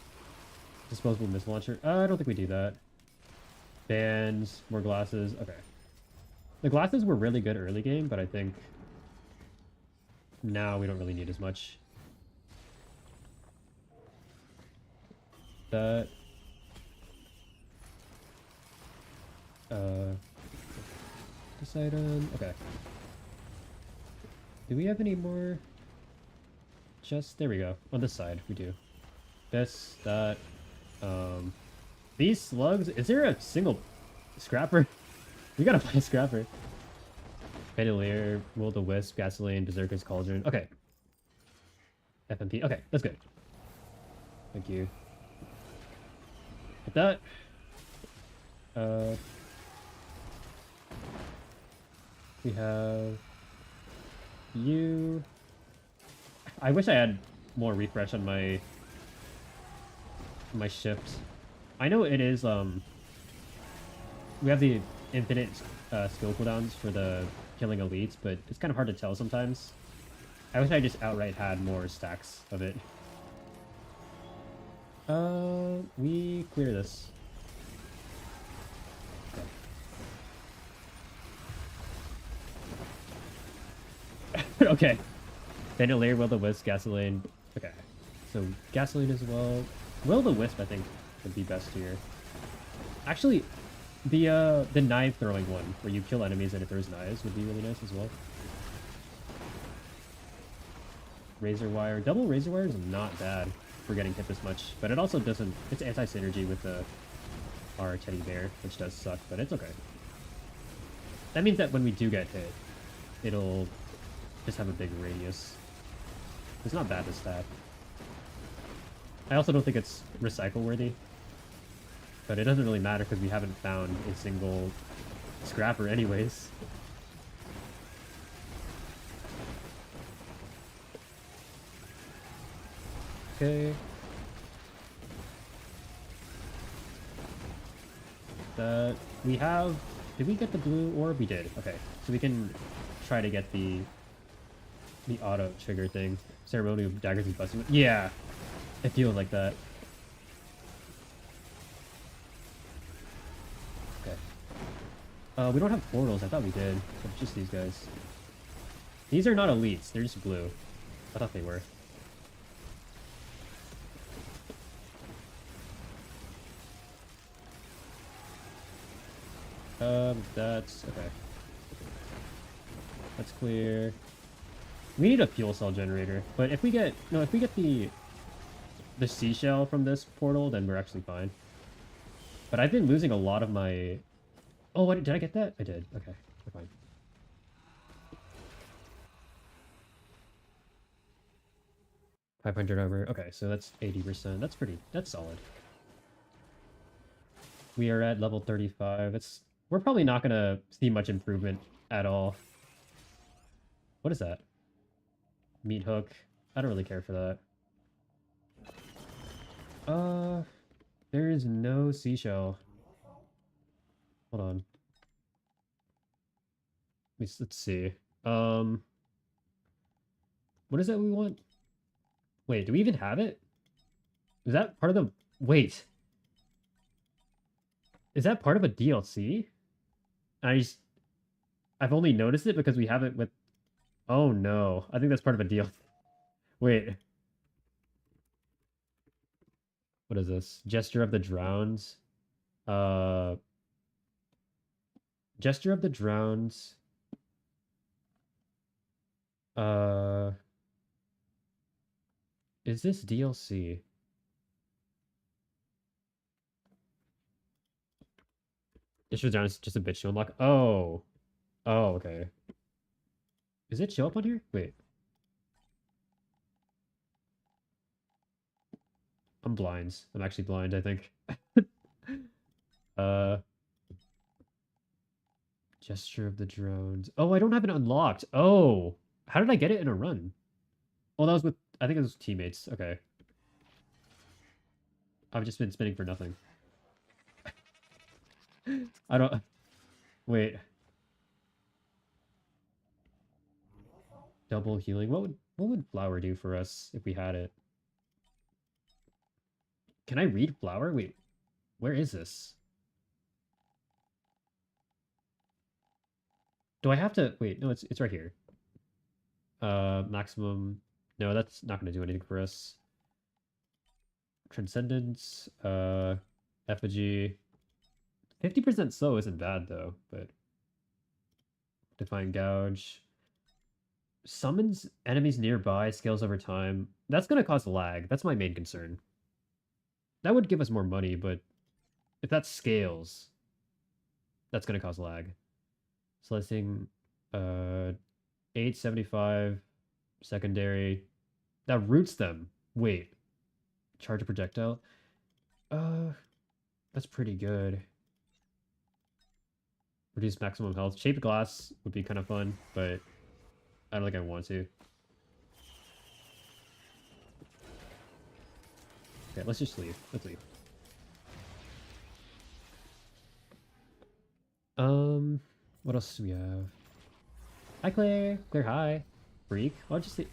Disposable missile launcher. I don't think we do that. Bands, more glasses. Okay. The glasses were really good early game, but I think now we don't really need as much. That. This item. Okay. Do we have any more? Just there we go. On this side, we do. This, that, these slugs. Is there a single scrapper? We gotta find a scrapper. Bandolier, Will-O-Wisp, Gasoline, Berserker's Cauldron. Okay. FMP. Okay, that's good. Thank you. Hit that. We have you. I wish I had more refresh on my shift. I know it is we have the infinite skill cooldowns for the killing elites, but it's kind of hard to tell sometimes. I wish I just outright had more stacks of it. We clear this. Okay. Okay. Bandolier, Will-O-Wisp, Gasoline. Okay. So Gasoline as well. Will-O-Wisp, I think, would be best here. Actually, the knife throwing one, where you kill enemies and it throws knives, would be really nice as well. Razor Wire. Double Razor Wire is not bad for getting hit this much, but it also doesn't... It's anti-synergy with our teddy bear, which does suck, but it's okay. That means that when we do get hit, it'll just have a big radius. It's not bad to stat. I also don't think it's recycle worthy, but it doesn't really matter because we haven't found a single scrapper anyways. Okay. We have... Did we get the blue orb? We did. Okay. So we can try to get the auto trigger thing. Ceremonial daggers and busting. Yeah! It feels like that. Okay. We don't have portals. I thought we did. But just these guys. These are not elites. They're just blue. I thought they were. That's... okay. That's clear. We need a fuel cell generator, but if we get... No, if we get the seashell from this portal, then we're actually fine. But I've been losing a lot of my... Oh, what, did I get that? I did. Okay, we're fine. $500 armor. Okay, so that's 80%. That's pretty... That's solid. We are at level 35. We're probably not going to see much improvement at all. What is that? Meat hook. I don't really care for that. There is no seashell. Hold on. Let's see. What is that we want? Wait, do we even have it? Is that part of the... Wait. Is that part of a DLC? I've only noticed it because we have it with... Oh no. I think that's part of a DLC. Wait. What is this? Gesture of the Drowned. Gesture of the Drowned. Is this DLC? Gesture of the Drowned is just a bitch to unlock. Oh. Oh, okay. Does it show up on here? Wait. I'm blind. I'm actually blind, I think. Gesture of the Drones. Oh, I don't have it unlocked. Oh. How did I get it in a run? Oh, that was with... I think it was teammates. Okay. I've just been spinning for nothing. I don't... Wait. Double healing. What would flower do for us if we had it? Can I read flower? Wait. Where is this? Do I have to... Wait, no, it's right here. Maximum... No, that's not going to do anything for us. Transcendence, effigy. 50% slow isn't bad, though, but... Define gouge. Summons enemies nearby, scales over time. That's gonna cause lag. That's my main concern. That would give us more money, but if that scales, that's gonna cause lag. Slicing, 875 secondary. That roots them. Wait, charge a projectile. Uh, that's pretty good. Reduce maximum health. Shaped glass would be kind of fun, but I don't think I want to. Okay, let's just leave. Let's leave. What else do we have? Hi, Claire. Claire, hi. Freak. I'll just say...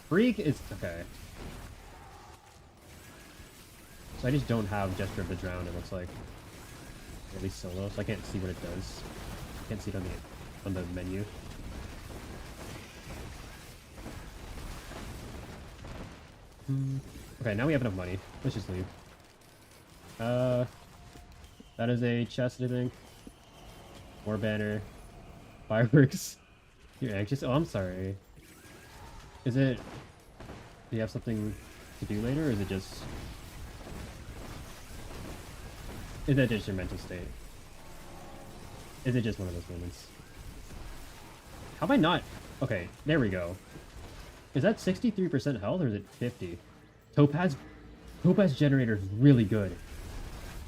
Freak is... Okay. So I just don't have Gesture of the Drown, it looks like. At least solo, so I can't see what it does. I can't see it on the menu. Okay, now we have enough money. Let's just leave. That is a chest, I think. More banner. Fireworks. You're anxious? Oh, I'm sorry. Is it... Do you have something to do later, or is it just... Is that just your mental state? Is it just one of those moments? How am I not... Okay, there we go. Is that 63% health, or is it 50? Topaz generator is really good.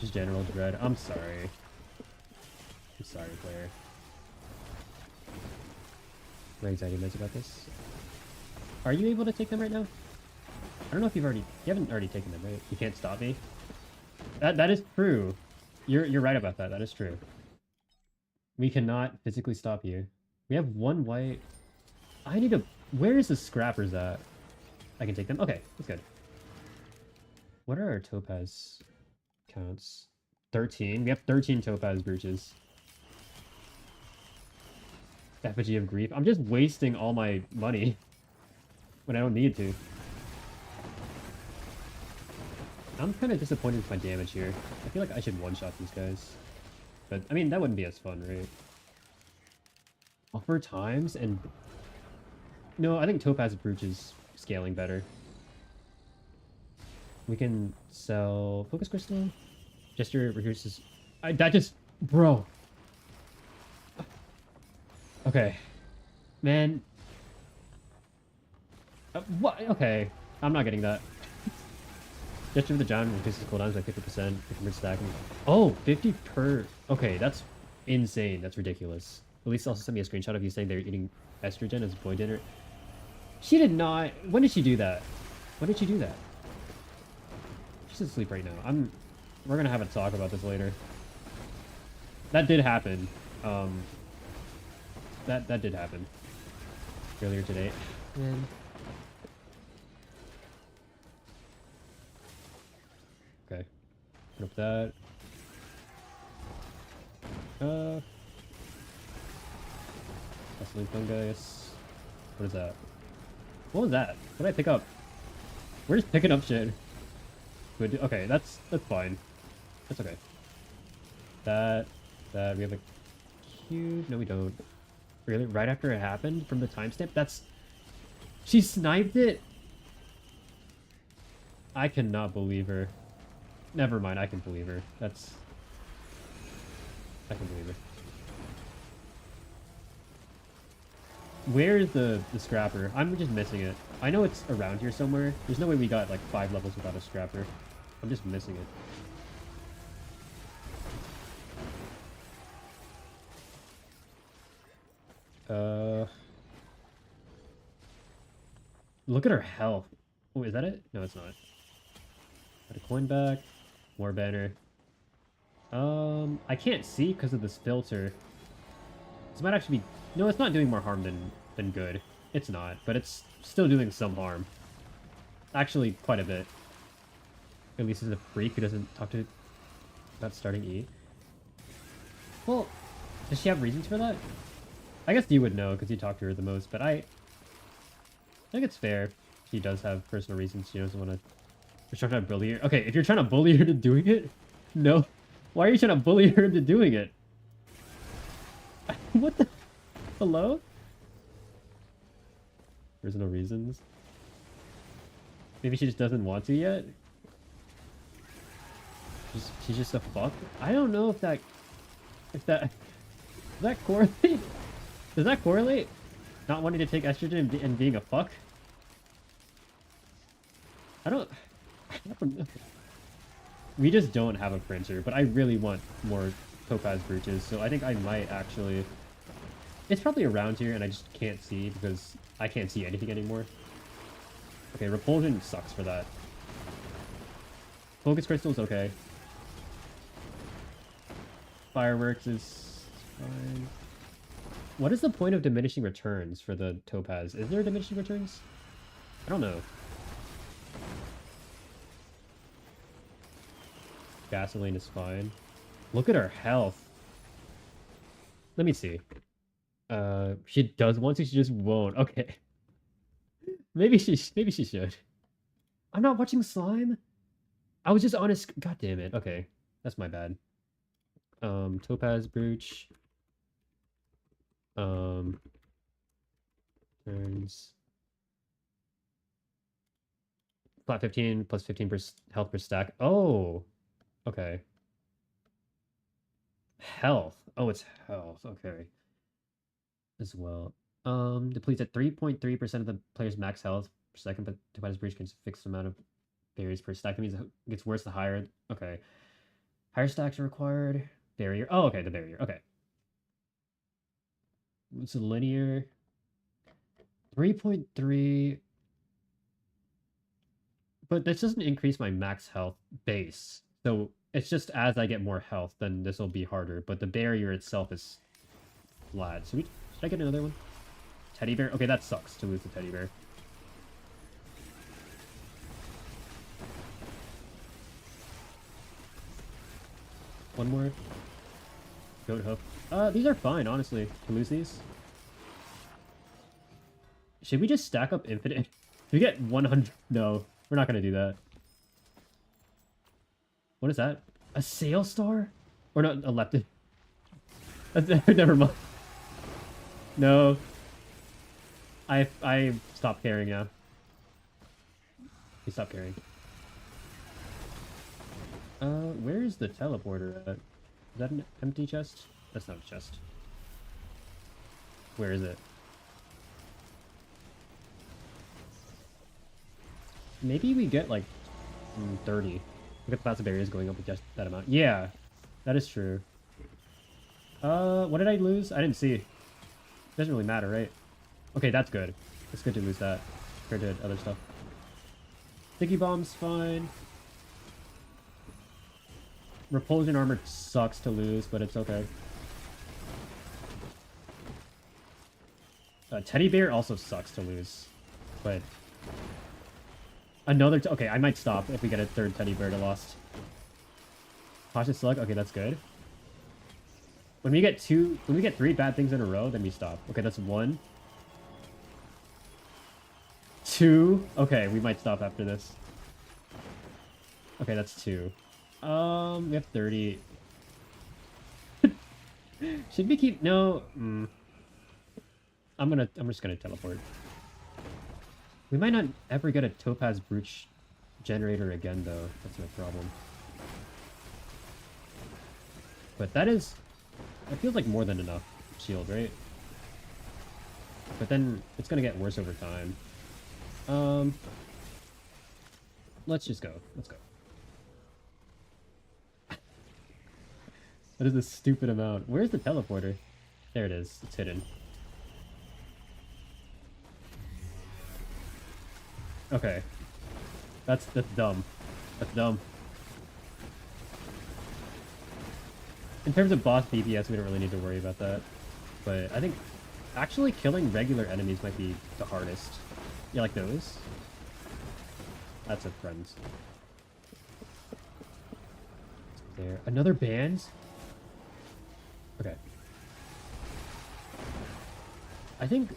Just general dread. I'm sorry. I'm sorry, Claire. My anxiety meds about this. Are you able to take them right now? I don't know if you haven't already taken them, right? You can't stop me? That is true. You're right about that. That is true. We cannot physically stop you. We have one white. I need to... Where is the scrappers at? I can take them? Okay, that's good. What are our topaz counts? 13. We have 13 topaz brooches. Effigy of grief. I'm just wasting all my money when I don't need to. I'm kind of disappointed with my damage here. I feel like I should one-shot these guys. But, I mean, that wouldn't be as fun, right? Offer times and... No, I think Topaz Brooch is scaling better. We can sell Focus Crystal. Gesture reduces... that just... Bro! Okay. Man. What? Okay. I'm not getting that. Gesture of the Giant reduces cooldowns by 50% if stacking. Oh, 50 per... Okay, that's insane. That's ridiculous. Elise also sent me a screenshot of you saying they're eating estrogen as boy dinner. She did not... When did she do that? When did she do that? She's asleep right now. We're gonna have a talk about this later. That did happen. That did happen. Earlier today. Man. Okay. Put up that. Hustling fungus. What is that? What was that? What did I pick up? We're just picking up shit. Good. Okay, that's fine. That's okay. That we have a cube. No, we don't. Really? Right after it happened from the timestamp? That's... She sniped it? I cannot believe her. Never mind, I can believe her. That's... I can believe her. Where's the scrapper? I'm just missing it. I know it's around here somewhere. There's no way we got like 5 levels without a scrapper. I'm just missing it. Look at her health. Oh, is that it? No, it's not. Got a coin back. More banner. I can't see because of this filter. This might actually be... No, it's not doing more harm than good. It's not, but it's still doing some harm. Actually, quite a bit. At least as a freak who doesn't talk to... about starting E. Well, does she have reasons for that? I guess you would know because you talk to her the most, but I think it's fair. She does have personal reasons. She doesn't want to... You're trying to bully her. Okay, if you're trying to bully her to doing it, no. Why are you trying to bully her into doing it? What the... Hello? There's no reasons. Maybe she just doesn't want to yet. She's just a fuck. I don't know if that does that correlate. Does that correlate? Not wanting to take estrogen and being a fuck. I don't know. We just don't have a printer, but I really want more topaz brooches, so I think I might actually... It's probably around here, and I just can't see because I can't see anything anymore. Okay, repulsion sucks for that. Focus crystal's okay. Fireworks is fine. What is the point of diminishing returns for the topaz? Is there diminishing returns? I don't know. Gasoline is fine. Look at her health. Let me see. She does want to, she just won't. Okay. Maybe she should. I'm not watching slime. I was just honest. God damn it. Okay. That's my bad. Topaz brooch. Turns. Flat 15 plus 15% health per stack. Oh. Okay. Health. Oh, it's health. Okay. As well. Depletes at 3.3% of the player's max health per second, but Topaz Breach can fixed amount of barriers per stack. That means it gets worse the higher. Okay. Higher stacks are required. Barrier. Oh, okay, the barrier. Okay. It's a linear. 3.3. But this doesn't increase my max health base. So it's just as I get more health, then this will be harder. But the barrier itself is flat. So should I get another one? Teddy bear? Okay, that sucks to lose the teddy bear. One more. Goat hoof. These are fine, honestly, to lose these. Should we just stack up infinite? Do we get 100? No, we're not gonna do that. What is that? A sail star? Or not, a leptin? Never mind. No. I stopped caring now. We stopped caring. Where is the teleporter at? Is that an empty chest? That's not a chest. Where is it? Maybe we get like 30. Look at the passive barriers going up with just that amount. Yeah, that is true. What did I lose? I didn't see. Doesn't really matter, right? Okay, that's good. It's good to lose that compared to other stuff. Sticky bomb's fine. Repulsion armor sucks to lose, but it's okay. Teddy bear also sucks to lose, but another. Okay, I might stop if we get a third teddy bear to lost. Cautious slug. Okay, that's good. When we get 3 bad things in a row, then we stop. Okay, that's 1. 2. Okay, we might stop after this. Okay, that's 2. We have 30. Should we keep... No. I'm just gonna teleport. We might not ever get a topaz brooch generator again, though. That's my problem. But that is... It feels like more than enough shield, right? But then it's gonna get worse over time. Let's just go. Let's go. That is a stupid amount. Where's the teleporter? There it is. It's hidden. Okay. That's dumb. That's dumb. In terms of boss DPS, we don't really need to worry about that. But I think actually killing regular enemies might be the hardest. Yeah, like those. That's a friend. There. Another band? Okay. I think...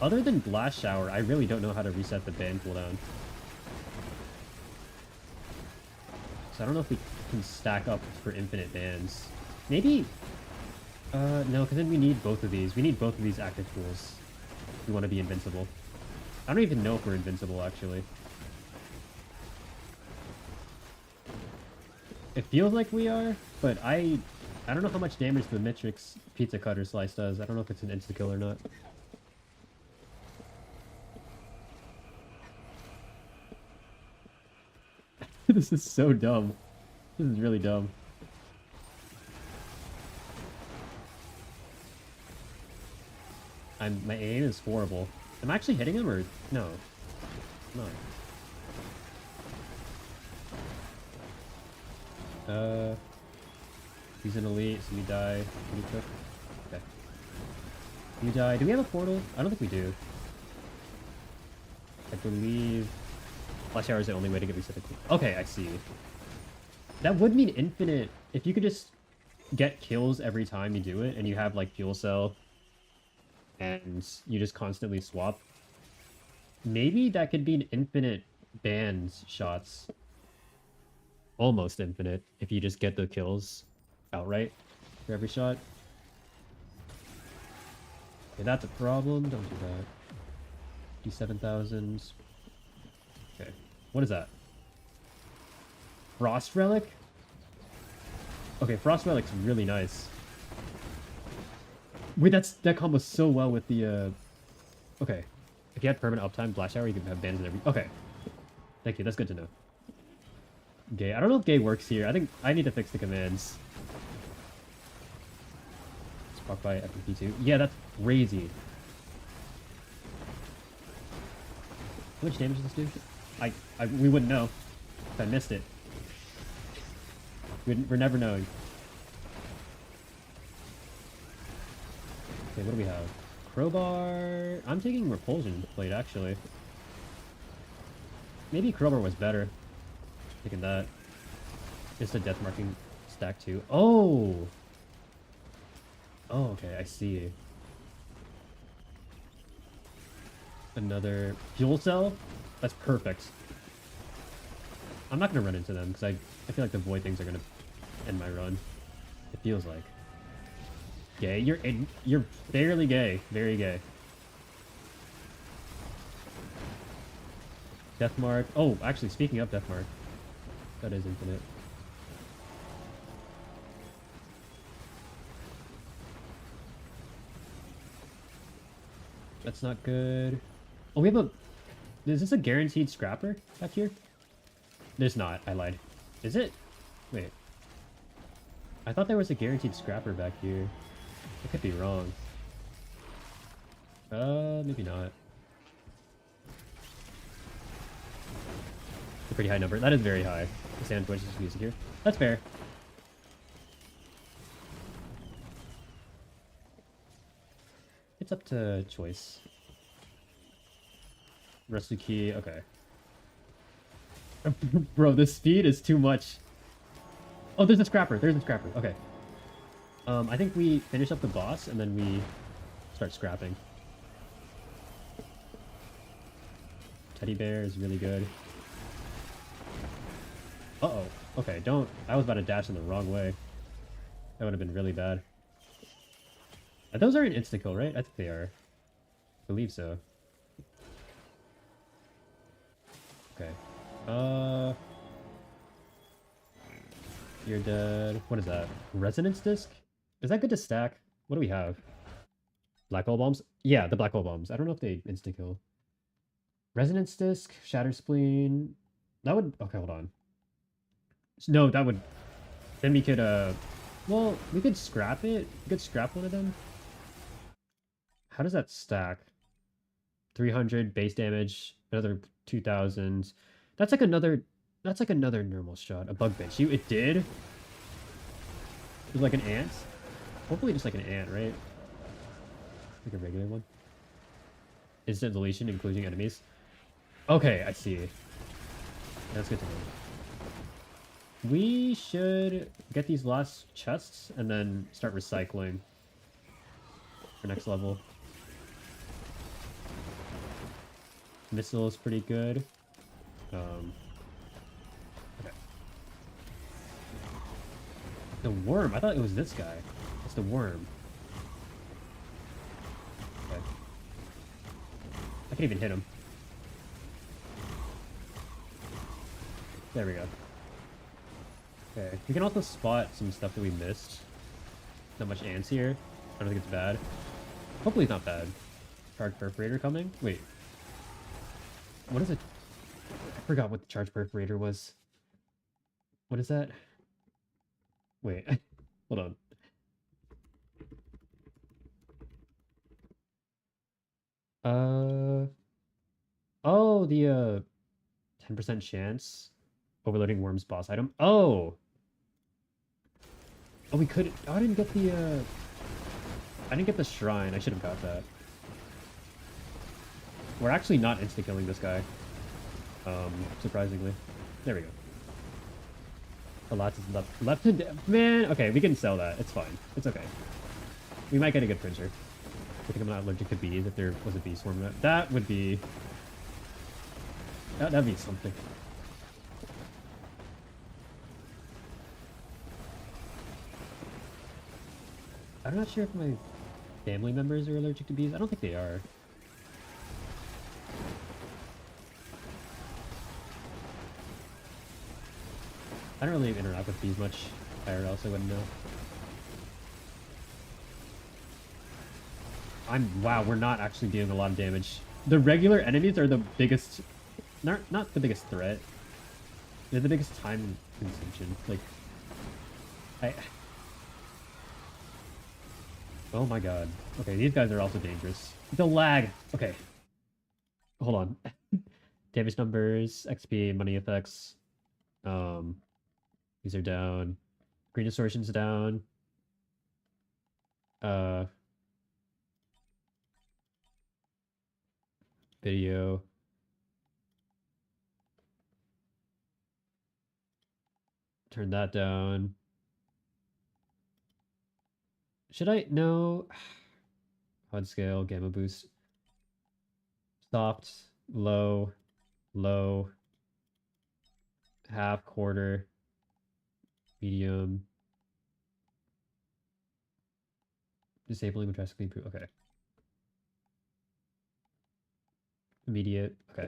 Other than Blast Shower, I really don't know how to reset the band cooldown. So I don't know if we can stack up for infinite bans. Maybe... no, because then we need both of these. We need both of these active tools. We want to be invincible. I don't even know if we're invincible, actually. It feels like we are, but I don't know how much damage the Matrix Pizza Cutter Slice does. I don't know if it's an insta-kill or not. This is so dumb. This is really dumb. My aim is horrible. Am I actually hitting him or no? No. He's an elite, so we die. Can we cook? Okay. You die. Do we have a portal? I don't think we do. I believe Flash Hour is the only way to get reset. Okay, I see. That would mean infinite. If you could just get kills every time you do it, and you have like fuel cell, and you just constantly swap, maybe that could be an infinite banned shots. Almost infinite if you just get the kills outright for every shot. Okay, that's a problem. Don't do that. Do 7,000. Okay, what is that? Frost Relic? Okay, Frost Relic's really nice. Wait, that combos so well with the, Okay. If you had permanent uptime, Blast Shower, you could have bans and every... Okay. Thank you, that's good to know. Gay. I don't know if gay works here. I think I need to fix the commands. Spark by FMP2. Yeah, that's crazy. How much damage does this do? We wouldn't know if I missed it. We're never knowing. Okay, what do we have? Crowbar... I'm taking Repulsion Plate, actually. Maybe Crowbar was better. Taking that. Just a death marking stack too. Oh! Oh, okay, I see. Another fuel cell? That's perfect. I'm not gonna run into them because I feel like the void things are gonna end my run. It feels like. Gay? You're fairly gay. Very gay. Deathmark. Oh, actually, speaking of Deathmark, that is infinite. That's not good. Oh, we have a... Is this a guaranteed scrapper back here? There's not. I lied. Is it? Wait. I thought there was a guaranteed scrapper back here. I could be wrong. Maybe not. A pretty high number. That is very high. The sand wedges music here. That's fair. It's up to choice. Rescue key. Okay. Bro, this speed is too much. Oh, there's a scrapper. There's a scrapper. Okay. I think we finish up the boss and then we start scrapping. Teddy bear is really good. Uh-oh. Okay, don't... I was about to dash in the wrong way. That would have been really bad. Those are an insta-kill, right? I think they are. I believe so. Okay. You're dead. What is that? Resonance disc? Is that good to stack? What do we have? Black hole bombs? Yeah, the black hole bombs. I don't know if they insta-kill. Resonance disc, shatter spleen. That would... Okay, hold on. No, that would... Then we could, well, we could scrap it. We could scrap one of them. How does that stack? 300 base damage, another 2,000. That's like another normal shot. A bug bench. It did? It was like an ant? Hopefully just like an ant, right? Like a regular one. Instant deletion, including enemies. Okay, I see. That's good to know. We should get these last chests and then start recycling for next level. Missile is pretty good. Okay. The worm. I thought it was this guy. It's the worm. Okay. can even hit him. There we go. Okay, we can also spot some stuff that we missed. Not much ants here. I don't think it's bad. Hopefully it's not bad. Charge perforator coming? Wait. What is it? I forgot what the charge perforator was. What is that? Wait. Hold on. Oh, the 10% chance overloading worms boss item. Oh, we could. Oh, I didn't get the I didn't get the shrine. I should have got that. We're actually not insta killing this guy. Surprisingly. There we go. A lot is left to man. Okay, we can sell that. It's fine. It's okay. We might get a good printer. I think I'm not allergic to bees. If there was a bee swarm, that would be that'd be something. I'm not sure if my family members are allergic to bees. I don't think they are. I don't really interact with bees much IRL, so I wouldn't know. Wow, we're not actually dealing a lot of damage. The regular enemies are the biggest, not the biggest threat. They're the biggest time consumption. Like, oh my god. Okay, these guys are also dangerous. The lag. Okay. Hold on. Damage numbers, XP, money effects. These are down. Green distortion's down. Video. Turn that down. Should I? No. HUD scale, gamma boost. Soft, low, low, half, quarter, medium. Disabling would drastically improve. Okay. Immediate. Okay.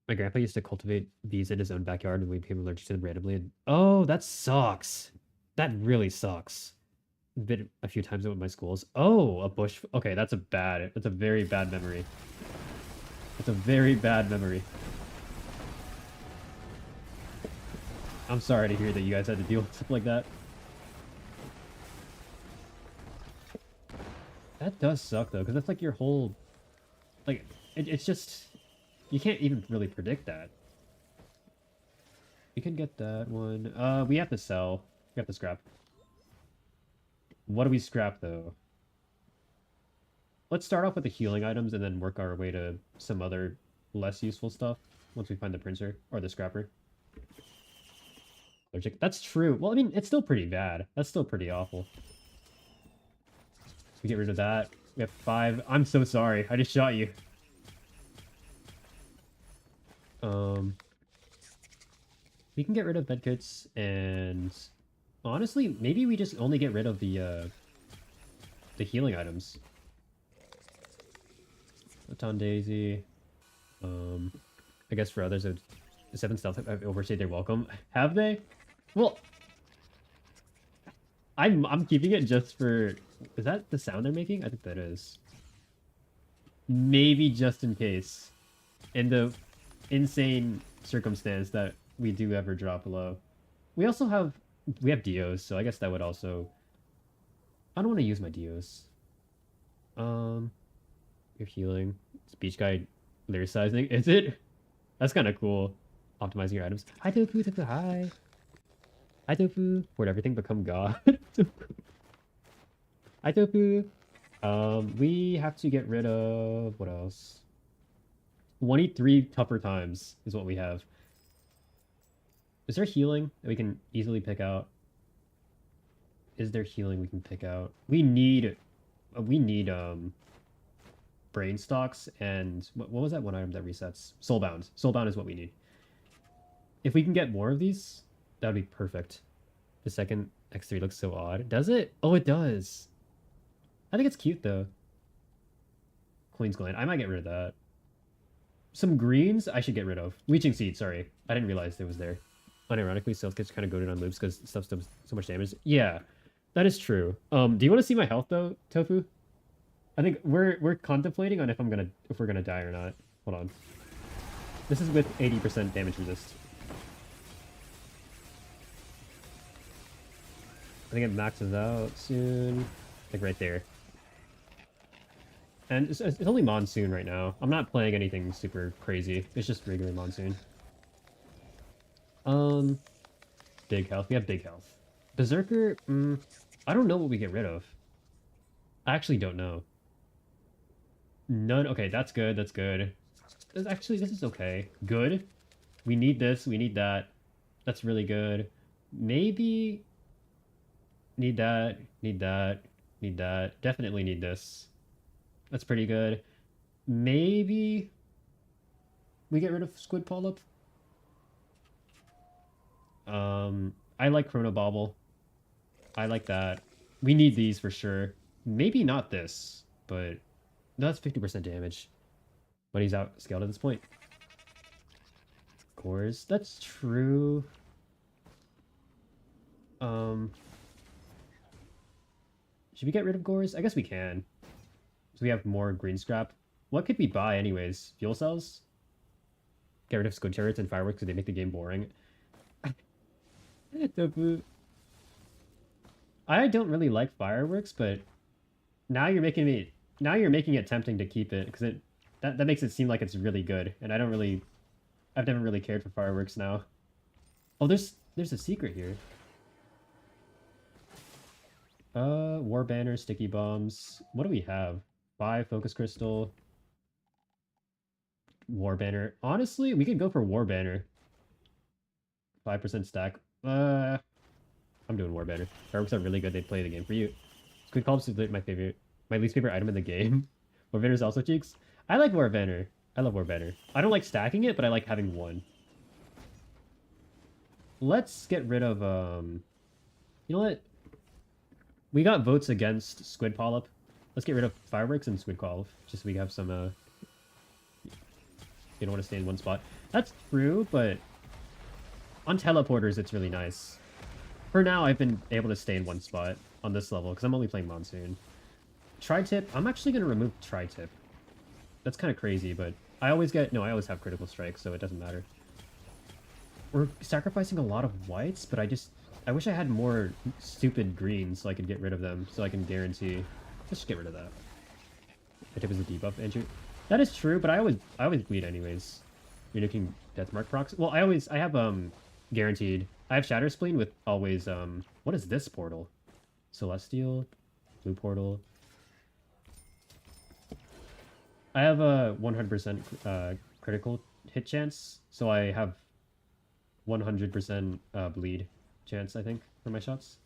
My grandpa used to cultivate bees in his own backyard and we became allergic to them randomly. And oh, that sucks. That really sucks. Been a few times at my schools. Oh, a bush. Okay, that's a very bad memory. It's a very bad memory. I'm sorry to hear that you guys had to deal with stuff like that. That does suck though, because that's like your whole, like, it's just, you can't even really predict that. We can get that one. We have to sell. We have to scrap. What do we scrap though? Let's start off with the healing items and then work our way to some other less useful stuff once we find the printer or the scrapper. That's true. Well, I mean, it's still pretty bad. That's still pretty awful. We get rid of that. We have 5. I'm so sorry. I just shot you. We can get rid of medkits and honestly, maybe we just only get rid of the healing items. Baton Daisy. I guess for others, the 7 stealth have overstayed their welcome. Have they? Well, I'm keeping it just for. Is that the sound they're making? I think that is. Maybe just in case, in the insane circumstance that we do ever drop below. We also have Dios, so I guess that would also. I don't want to use my Dios. You're healing. Speech guide lyricizing. Is it? That's kind of cool. Optimizing your items. Hi Tofu, Tofu, hi. Hi Tofu. Where'd everything become God? Hi Tofu. We have to get rid of what else? 23 tougher times is what we have. Is there healing that we can easily pick out? Is there healing we can pick out? We need brain stocks and what was that one item that resets? Soulbound. Soulbound is what we need. If we can get more of these, that would be perfect. The second X3 looks so odd. Does it? Oh, it does. I think it's cute though. Queen's Gland. I might get rid of that. Some greens I should get rid of. Leeching Seed, sorry. I didn't realize it was there. Unironically, Stealth gets kind of goaded on loops because stuff does so much damage. Yeah, that is true. Do you want to see my health though, Tofu? I think we're contemplating on if we're gonna die or not. Hold on. This is with 80% damage resist. I think it maxes out soon. Like right there. And it's only Monsoon right now. I'm not playing anything super crazy. It's just regular Monsoon. Big health. We have big health. Berserker, I don't know what we get rid of. I actually don't know. None. Okay, that's good. That's good. Actually, this is okay. Good. We need this. We need that. That's really good. Maybe... Need that. Need that. Need that. Definitely need this. That's pretty good. Maybe... we get rid of Squid Polyp? I like Chrono Bobble. I like that. We need these for sure. Maybe not this, but... that's 50% damage. But he's out scaled at this point. Cores. That's true. Should we get rid of Gores? I guess we can. So we have more green scrap. What could we buy anyways? Fuel cells? Get rid of Squid Chariots and Fireworks because they make the game boring. Tofu. I don't really like Fireworks, but now you're making it tempting to keep it because that makes it seem like it's really good, and I've never really cared for Fireworks now. Oh, there's a secret here. War Banner, Sticky Bombs. What do we have? 5 Focus Crystal. War Banner. Honestly, we could go for War Banner. 5% stack. I'm doing War Banner. Fireworks are really good. They play the game for you. Squid Polyps is my least favorite item in the game. War Banner is also cheeks. I like War Banner. I love War Banner. I don't like stacking it, but I like having one. Let's get rid of, you know what? We got votes against Squid Polyp. Let's get rid of Fireworks and Squid Polyp, just so we have some, you don't want to stay in one spot. That's true, but on teleporters, it's really nice. For now, I've been able to stay in one spot on this level, because I'm only playing Monsoon. Tri-tip, I'm actually going to remove Tri-tip. That's kind of crazy, but I always have critical strike, so it doesn't matter. We're sacrificing a lot of whites, but I wish I had more stupid greens so I could get rid of them, so I can guarantee. Let's just get rid of that. I tip is a debuff entry. That is true, but I always bleed anyways. You're looking Deathmark procs. Well, I have guaranteed. I have Shatter Spleen with always what is this portal? Celestial, blue portal. I have a 100% critical hit chance, so I have 100% bleed chance, I think, for my shots.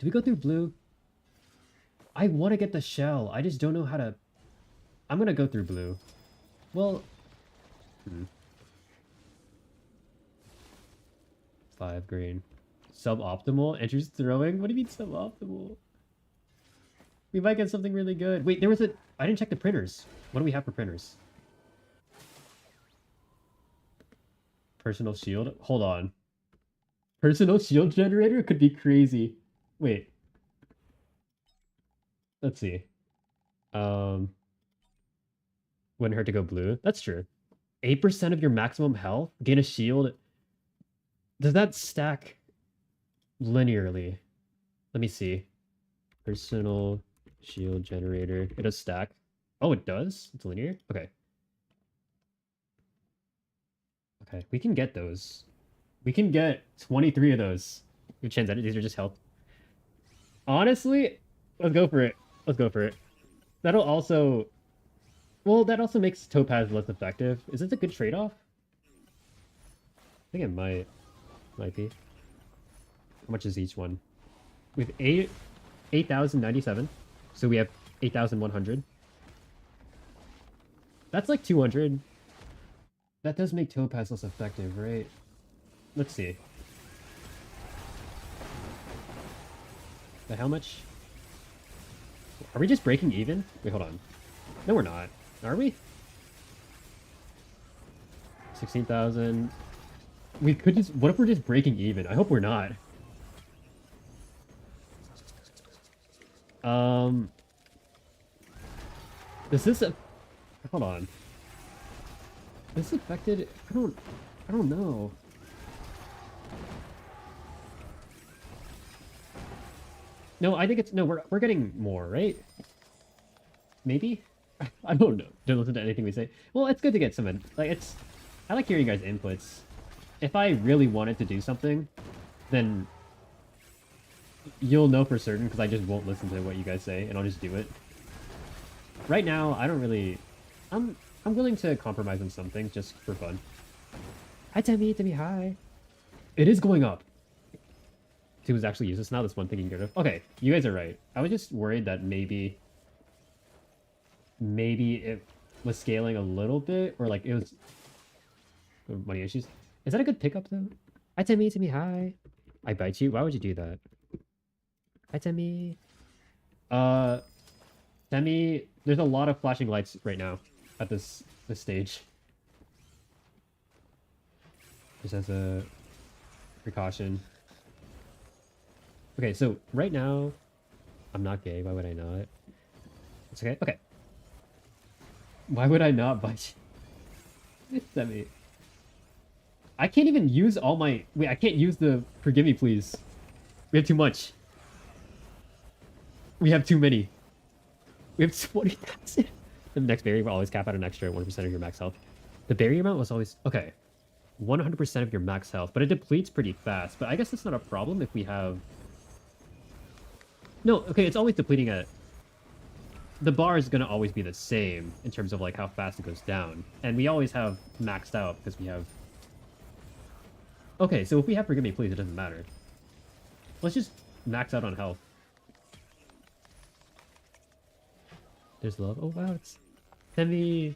Do we go through blue? I want to get the shell. I just don't know how to... I'm going to go through blue. Well... 5 green. Suboptimal? Entries throwing? What do you mean suboptimal? We might get something really good. Wait, I didn't check the printers. What do we have for printers? Personal shield? Hold on. Personal shield generator could be crazy. Wait. Let's see. Wouldn't hurt to go blue. That's true. 8% of your maximum health? Gain a shield? Does that stack linearly? Let me see. Personal shield generator. It does stack. Oh, it does? It's linear? Okay. Okay, we can get those. We can get 23 of those. We chance that these are just health. Honestly, let's go for it. Let's go for it. That'll also... Well, that also makes Topaz less effective. Is this a good trade-off? I think it might. Might be. How much is each one? We have 8,097. So we have 8,100. That's like 200. That does make Topaz less effective, right? Let's see. But how much? Are we just breaking even? Wait, hold on. No, we're not. Are we? 16,000. We could just... What if we're just breaking even? I hope we're not. Is this a... Hold on. Is this affected? I don't know. No, I think it's... No, we're getting more, right? Maybe? I don't know. Don't listen to anything we say. Well, it's good to get some... Like, it's... I like hearing you guys' inputs. If I really wanted to do something, then you'll know for certain because I just won't listen to what you guys say and I'll just do it. Right now, I don't really... I'm willing to compromise on some things just for fun. Hi, Timmy. Timmy, hi. It is going up. It was actually useless. Now this one thing you can get rid of. Okay, you guys are right. I was just worried that maybe it was scaling a little bit or like it was money issues. Is that a good pickup though? Hi, Timmy. Timmy, hi. I bite you? Why would you do that? Hi, Timmy. Timmy, there's a lot of flashing lights right now at this stage. Just as a precaution. Okay, so right now, I'm not gay. Why would I not? It's okay. Okay. Why would I not bite you? Timmy. I can't even use all my... Wait, I can't use the forgive me, please. We have too much. We have too many. We have 20,000. The next barrier will always cap out an extra 1% of your max health. The barrier amount was always... Okay. 100% of your max health, but it depletes pretty fast. But I guess that's not a problem if we have... No, okay, it's always depleting at... The bar is going to always be the same in terms of like how fast it goes down. And we always have maxed out because we have... Okay, so if we have forgive me please, it doesn't matter. Let's just max out on health. There's love. Oh wow, it's... Timmy!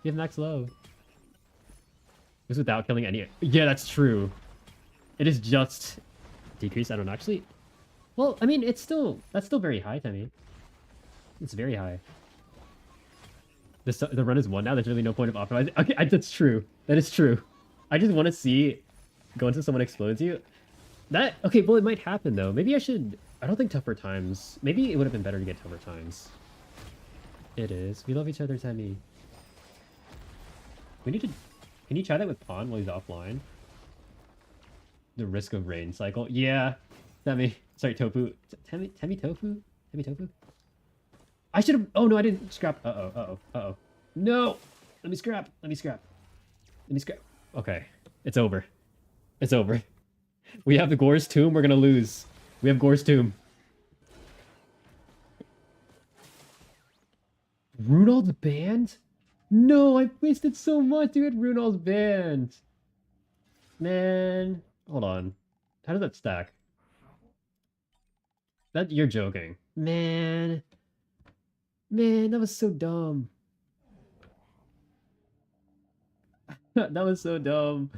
You have max love. This without killing any... Yeah, that's true. It is just... Decrease, I don't know, actually... Well, I mean, it's still... That's still very high, Timmy. It's very high. The run is 1 now, there's really no point of optimizing. Okay, that's true. That is true. I just want to see... Go until someone explodes you. That... Okay, well, it might happen, though. Maybe I should... I don't think tougher times... Maybe it would have been better to get tougher times. It is. We love each other, Timmy. We need to... Can you try that with Pawn while he's offline? The risk of rain cycle? Yeah. Timmy. Sorry, Tofu. Timmy Tofu? Timmy Tofu? I should have... Oh, no, I didn't scrap. Uh-oh, uh-oh, uh-oh. No! Let me scrap. Let me scrap. Let me scrap. Okay. It's over. It's over. We have the Gore's Tomb. We're gonna lose. We have Gore's Tomb. Runald's banned? No, I wasted so much to get Runald's banned. Man. Hold on. How does that stack? That you're joking. Man. Man, that was so dumb. That was so dumb.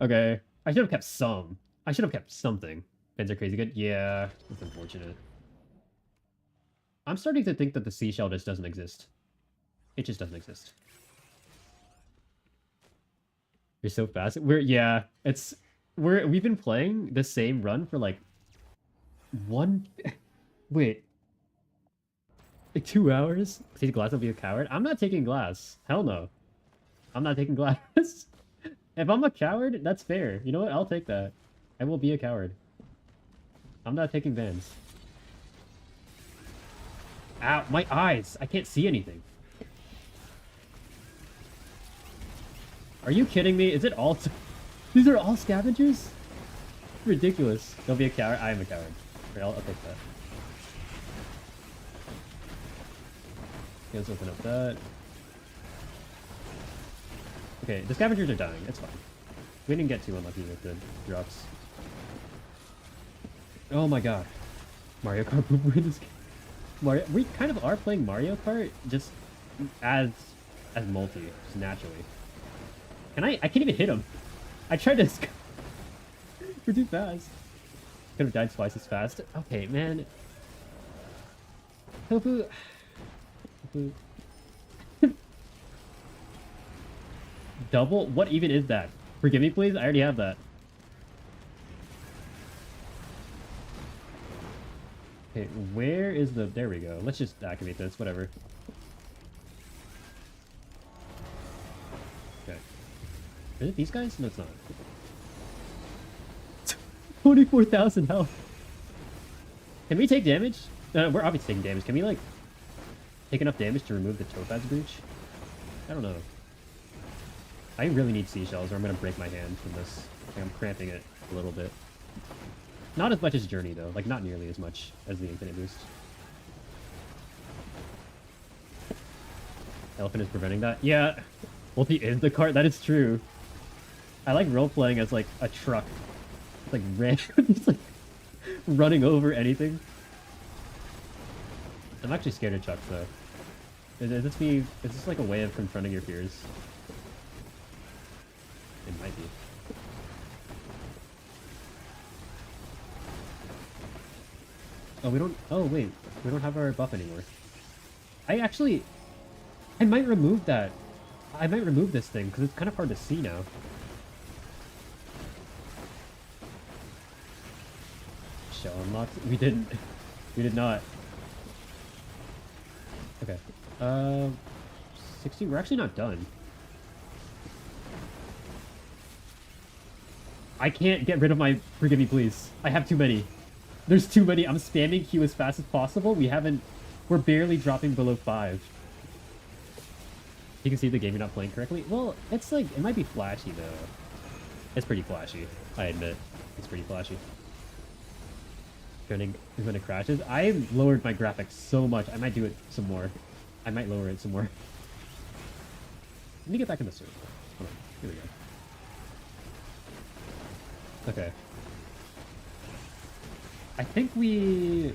Okay. I should have kept some. I should have kept something. Fans are crazy good. Yeah. That's unfortunate. I'm starting to think that the seashell just doesn't exist. It just doesn't exist. You're so fast. Yeah, we've been playing the same run for like wait. Like 2 hours? Take glass, I'll be a coward? I'm not taking glass. Hell no. I'm not taking glass. If I'm a coward, that's fair. You know what? I'll take that. I will be a coward. I'm not taking bans. Ow, my eyes! I can't see anything. Are you kidding me? Is it all... These are all scavengers? Ridiculous. Don't be a coward. I am a coward. Okay, I'll take that. Okay, let's open up that. Okay, the scavengers are dying. It's fine. We didn't get too unlucky with the drops. Oh my god. Mario Kart pooper in this game. We kind of are playing Mario Kart just as multi, just naturally. I can't even hit him. I tried to... We're too fast. Could have died twice as fast. Okay, man. Tofu... Double? What even is that? Forgive me, please? I already have that. Okay, where is the... There we go. Let's just activate this, whatever. Okay. Is it these guys? No, it's not. 24,000 health. Can we take damage? We're obviously taking damage. Can we, like, take enough damage to remove the Topaz Breach? I don't know. I really need seashells or I'm going to break my hand from this. Like, I'm cramping it a little bit. Not as much as Journey, though. Like, not nearly as much as the Infinite Boost. Elephant is preventing that? Yeah. Multi is the cart. That is true. I like role-playing as, like, a truck. It's like, it's like running over anything. I'm actually scared of trucks, though. Is this like a way of confronting your fears? It might be. Oh, we don't... Oh, wait. We don't have our buff anymore. I might remove that. I might remove this thing, because it's kind of hard to see now. Shell unlocked? We didn't. We did not. Okay. 16. We're actually not done. I can't get rid of my... Forgive me, please. I have too many. There's too many. I'm spamming Q as fast as possible. We're barely dropping below 5. You can see the game you're not playing correctly. Well, it's like... It might be flashy, though. It's pretty flashy. I admit. It's pretty flashy. Turning is when it crashes. I lowered my graphics so much. I might do it some more. I might lower it some more. Let me get back in the server. Hold on. Here we go. Okay. I think we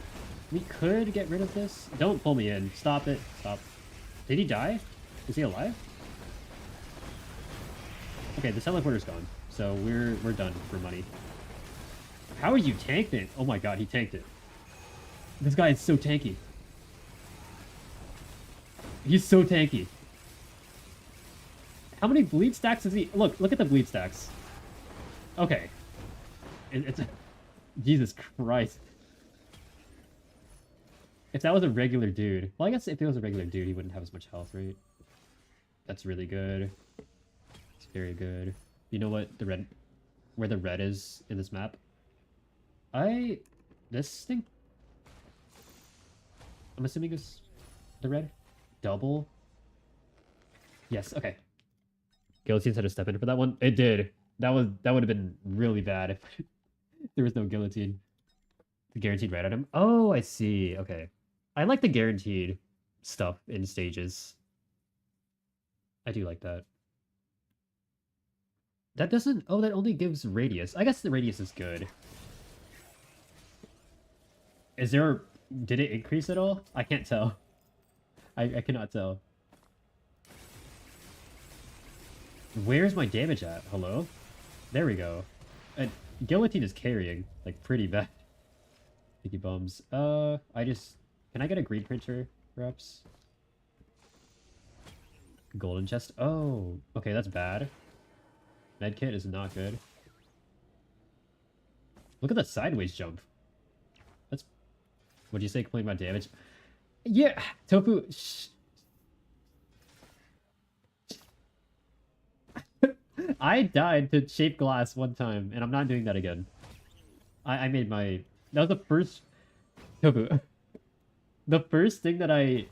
could get rid of this. Don't pull me in. Stop it. Stop. Did he die? Is he alive? Okay, the teleporter's gone. So we're done for money. How are you tanked it? Oh my god, he tanked it. This guy is so tanky. He's so tanky. How many bleed stacks is he? Look at the bleed stacks. Okay. It's Jesus Christ. If that was a regular dude... Well, I guess if it was a regular dude, he wouldn't have as much health, right? That's really good. It's very good. You know what the red... Where the red is in this map? This thing? I'm assuming is the red? Double? Yes, okay. Guillotines had to step in for that one. It did. That would have been really bad if there was no guillotine. The guaranteed red item? Oh, I see. Okay. I like the guaranteed stuff in stages. I do like that. That doesn't... Oh, that only gives radius. I guess the radius is good. Is there... Did it increase at all? I can't tell. I cannot tell. Where's my damage at? Hello? There we go. Guillotine is carrying, like, pretty bad. Sticky bums. Can I get a green printer, perhaps? Golden chest? Oh, okay, that's bad. Medkit is not good. Look at the sideways jump. That's... What'd you say, complain about damage? Yeah, Tofu... Shh. I died to shape glass one time, and I'm not doing that again. I made my... That was the first... Tofu. The first thing that I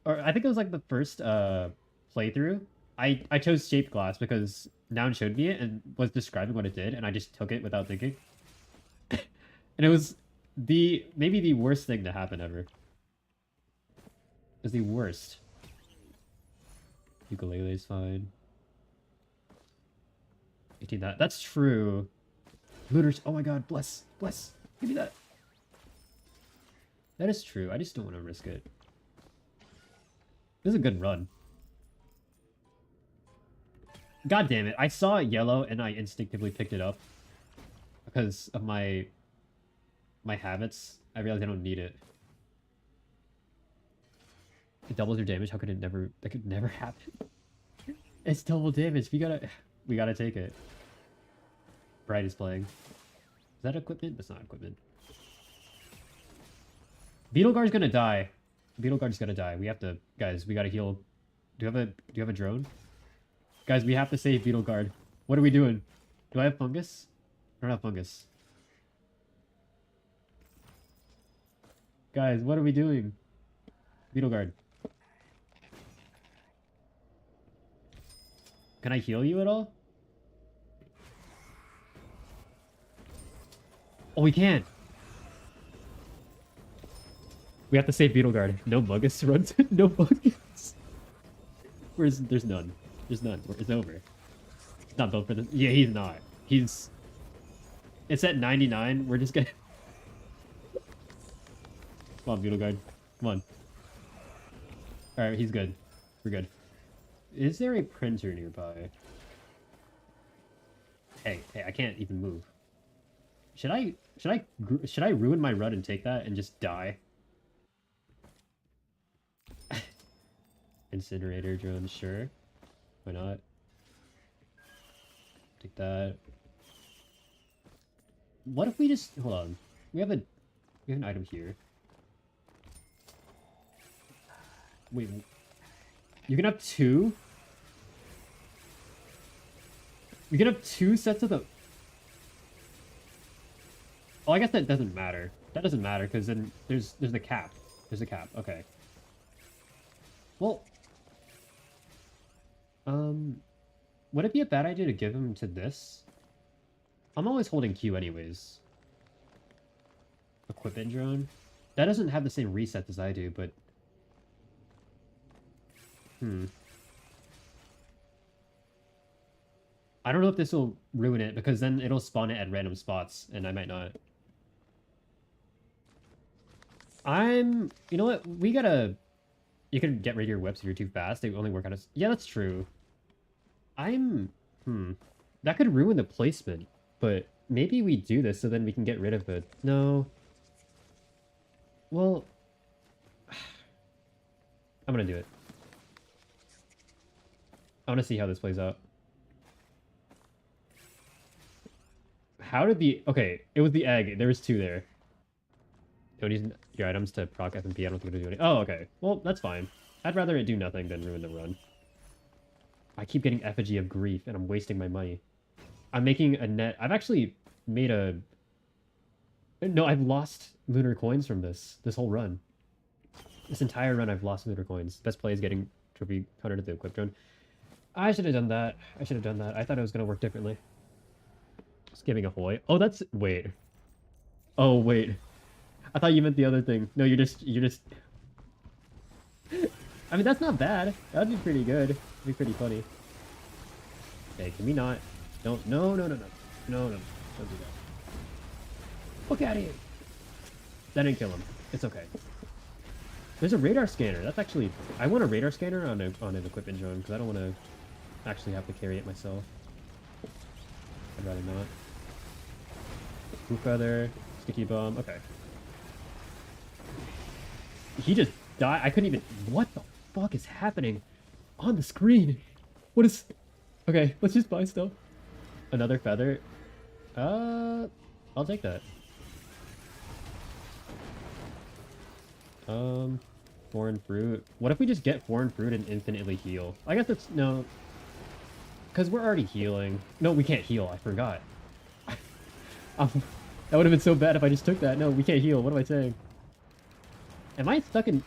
think it was like the first playthrough. I chose shaped glass because Noun showed me it and was describing what it did, and I just took it without thinking. And it was maybe the worst thing to happen ever. It was the worst. Ukulele is fine. 18 that. That's true. Looters. Oh my god, bless. Bless. Give me that. That is true. I just don't want to risk it. This is a good run. God damn it. I saw yellow and I instinctively picked it up. Because of my habits. I realized I don't need it. It doubles your damage. How could it never? That could never happen. It's double damage. We gotta take it. Bright is playing. Is that equipment? That's not equipment. Beetleguard's gonna die. Beetleguard's gonna die. We have to, guys. We gotta heal. Do you have a drone? Guys, we have to save Beetleguard. What are we doing? Do I have fungus? I don't have fungus. Guys, what are we doing? Beetleguard. Can I heal you at all? Oh, we can. We have to save Beetleguard. No Muggus runs. No Muggus. There's none. There's none. It's over. It's not built for this. Yeah, he's not. He's... It's at 99. We're just gonna... Come on, Beetleguard. Come on. Alright, he's good. We're good. Is there a printer nearby? Hey, I can't even move. Should I ruin my run and take that and just die? Incinerator drone, sure. Why not? Take that. What if we just hold on? We have an item here. Wait, you can have two? You can have two sets of the... Oh, I guess that doesn't matter. That doesn't matter, because then there's the cap. There's a cap, okay. Well... Would it be a bad idea to give him to this? I'm always holding Q anyways. Equipment drone? That doesn't have the same reset as I do, but... I don't know if this will ruin it, because then it'll spawn it at random spots, and I might not. You know what? We gotta... You can get rid of your whips if you're too fast. They only work out as... Yeah, that's true. That could ruin the placement, but maybe we do this so then we can get rid of it. No. Well... I'm gonna do it. I want to see how this plays out. How did the... Okay, it was the egg. There was two there. Don't use your items to proc FMP. I don't think it'll do anything. Oh, okay. Well, that's fine. I'd rather it do nothing than ruin the run. I keep getting Effigy of Grief, and I'm wasting my money. I'm making a net... I've actually made a... No, I've lost lunar coins from this whole run. This entire run, I've lost lunar coins. Best play is getting trophy 100 at the equip drone. I should have done that. I should have done that. I thought it was going to work differently. Just giving a hoy. Oh, that's... Wait. Oh, wait. I thought you meant the other thing. No, you're just... I mean, that's not bad. That'd be pretty good. It'd be pretty funny. Okay, can we not? Don't... No. Don't do that. Look at it! That didn't kill him. It's okay. There's a radar scanner. That's actually... I want a radar scanner on an equipment drone, because I don't want to actually have to carry it myself. I'd rather not. Blue feather. Sticky bomb. Okay. He just died. I couldn't even... What the fuck is happening on the screen? What is... Okay, let's just buy stuff. Another feather. I'll take that. Foreign fruit. What if we just get foreign fruit and infinitely heal? I guess it's... No. Because we're already healing. No, we can't heal. I forgot. That would have been so bad if I just took that. No, we can't heal. What am I saying? Am I stuck in...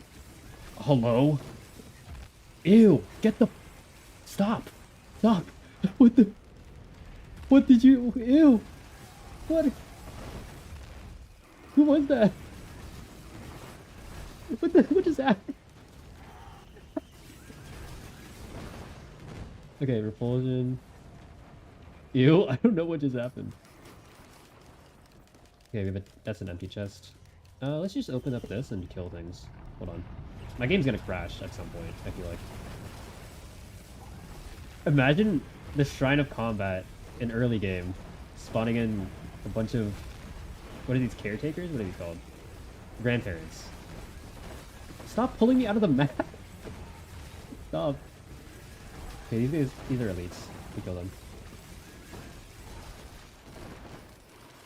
Hello? Ew. Get the... Stop. Stop. What the... What did you... Ew. What? Who was that? What just happened? Okay, repulsion. Ew, I don't know what just happened. Okay, that's an empty chest. Let's just open up this and kill things. Hold on. My game's gonna crash at some point, I feel like. Imagine the Shrine of Combat in early game, spawning in a bunch of... What are these, caretakers? What are these called? Grandparents. Stop pulling me out of the map! Stop. Okay, these are elites. We kill them.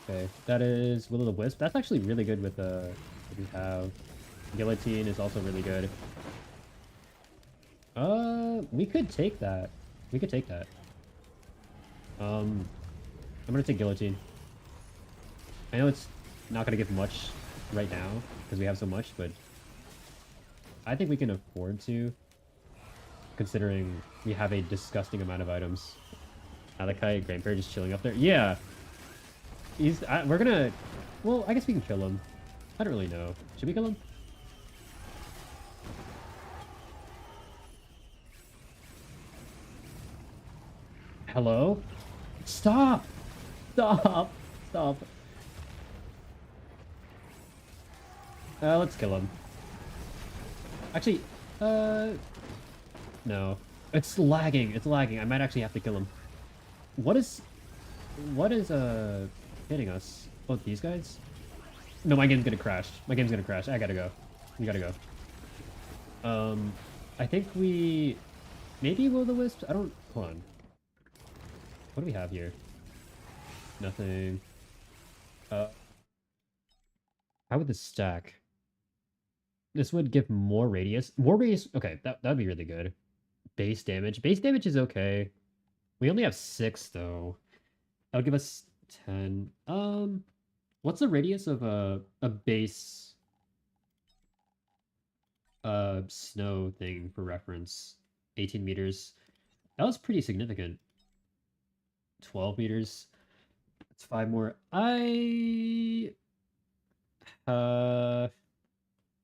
Okay, that is Will o' the Wisp. That's actually really good with what we have. Guillotine is also really good. We could take that. We could take that. I'm gonna take Guillotine. I know it's not gonna give much right now because we have so much, but I think we can afford to, considering we have a disgusting amount of items. Alakai, Grandparent just chilling up there. Yeah, we're gonna. Well, I guess we can kill him. I don't really know. Should we kill him? Hello? Stop! Stop! Stop. Let's kill him. Actually, no. It's lagging. It's lagging. I might actually have to kill him. What is hitting us? Oh, these guys? No, my game's gonna crash. My game's gonna crash. I gotta go. We gotta go. I think we... Maybe Will o' the Wisps? I don't... Hold on. What do we have here? Nothing. How would this stack? This would give more radius. More radius... Okay, that'd be really good. Base damage. Base damage is okay. We only have 6, though. That'll give us 10. What's the radius of a base snow thing for reference? 18 meters. That was pretty significant. 12 meters. That's 5 more.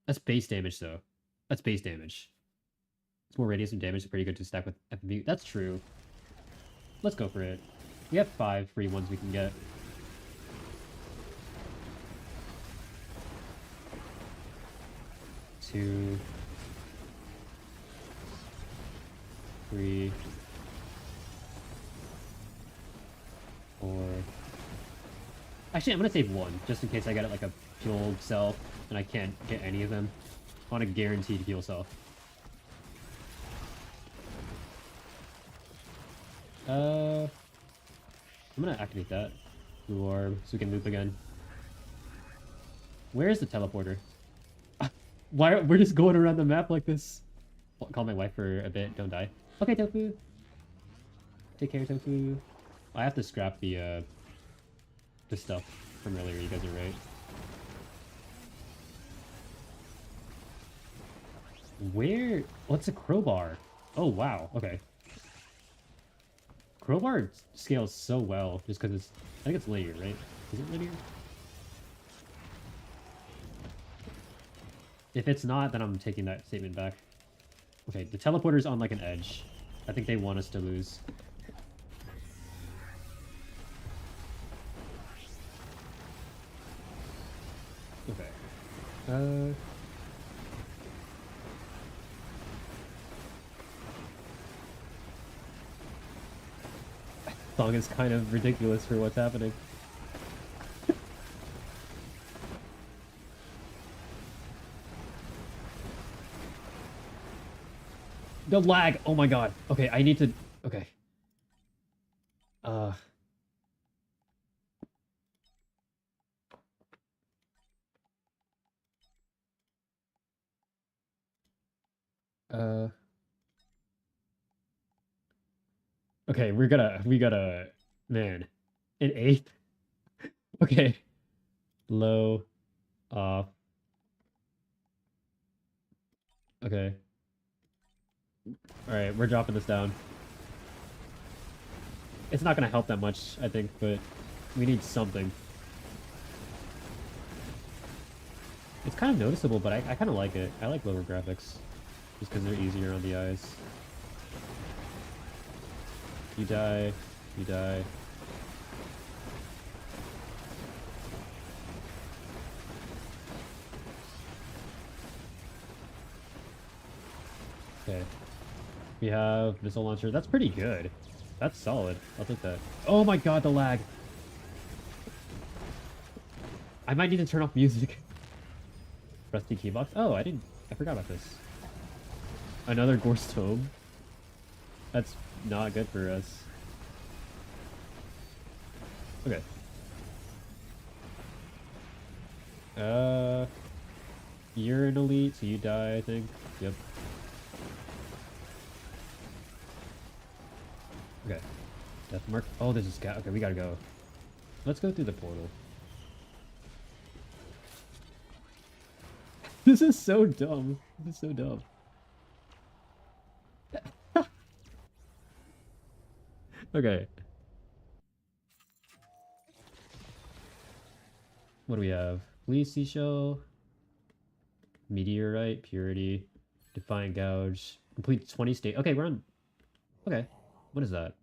That's base damage, though. That's base damage. It's more radius and damage. It's pretty good to stack with FMV. That's true. Let's go for it. We have 5 free ones we can get. Two, 3, 4. Actually, I'm gonna save 1 just in case I get like a fuel cell and I can't get any of them. I want a guaranteed fuel cell. I'm gonna activate that blue orb so we can loop again. Where is the teleporter? Why we're just going around the map like this? I'll call my wife for a bit. Don't die. Okay, Tofu. Take care, Tofu. I have to scrap the stuff from earlier. You guys are right. Where? What's a crowbar? Oh wow. Okay. Crowbar scales so well just because it's. I think it's linear, right? Is it linear? If it's not, then I'm taking that statement back. Okay, the teleporter's on like an edge. I think they want us to lose. Okay. Song is kind of ridiculous for what's happening. The lag! Oh my god. Okay, I need to... Okay. Okay, we gotta... Man. An 8th? Okay. Low. Off. Okay. Alright, we're dropping this down. It's not gonna help that much, I think, but we need something. It's kind of noticeable, but I kind of like it. I like lower graphics. Just because they're easier on the eyes. You die. You die. Okay. We have missile launcher. That's pretty good. That's solid. I'll take that. Oh my god, the lag. I might need to turn off music. Rusty keybox. Oh, I forgot about this. Another Gorse Tome? That's not good for us. Okay. You're an elite, so you die, I think. Yep. Okay. Death mark. Oh, there's a scout. Okay, we gotta go. Let's go through the portal. This is so dumb. This is so dumb. Okay. What do we have? Please, seashell. Meteorite, purity, defiant gouge, complete 20 state. Okay, we're on. Okay, what is that?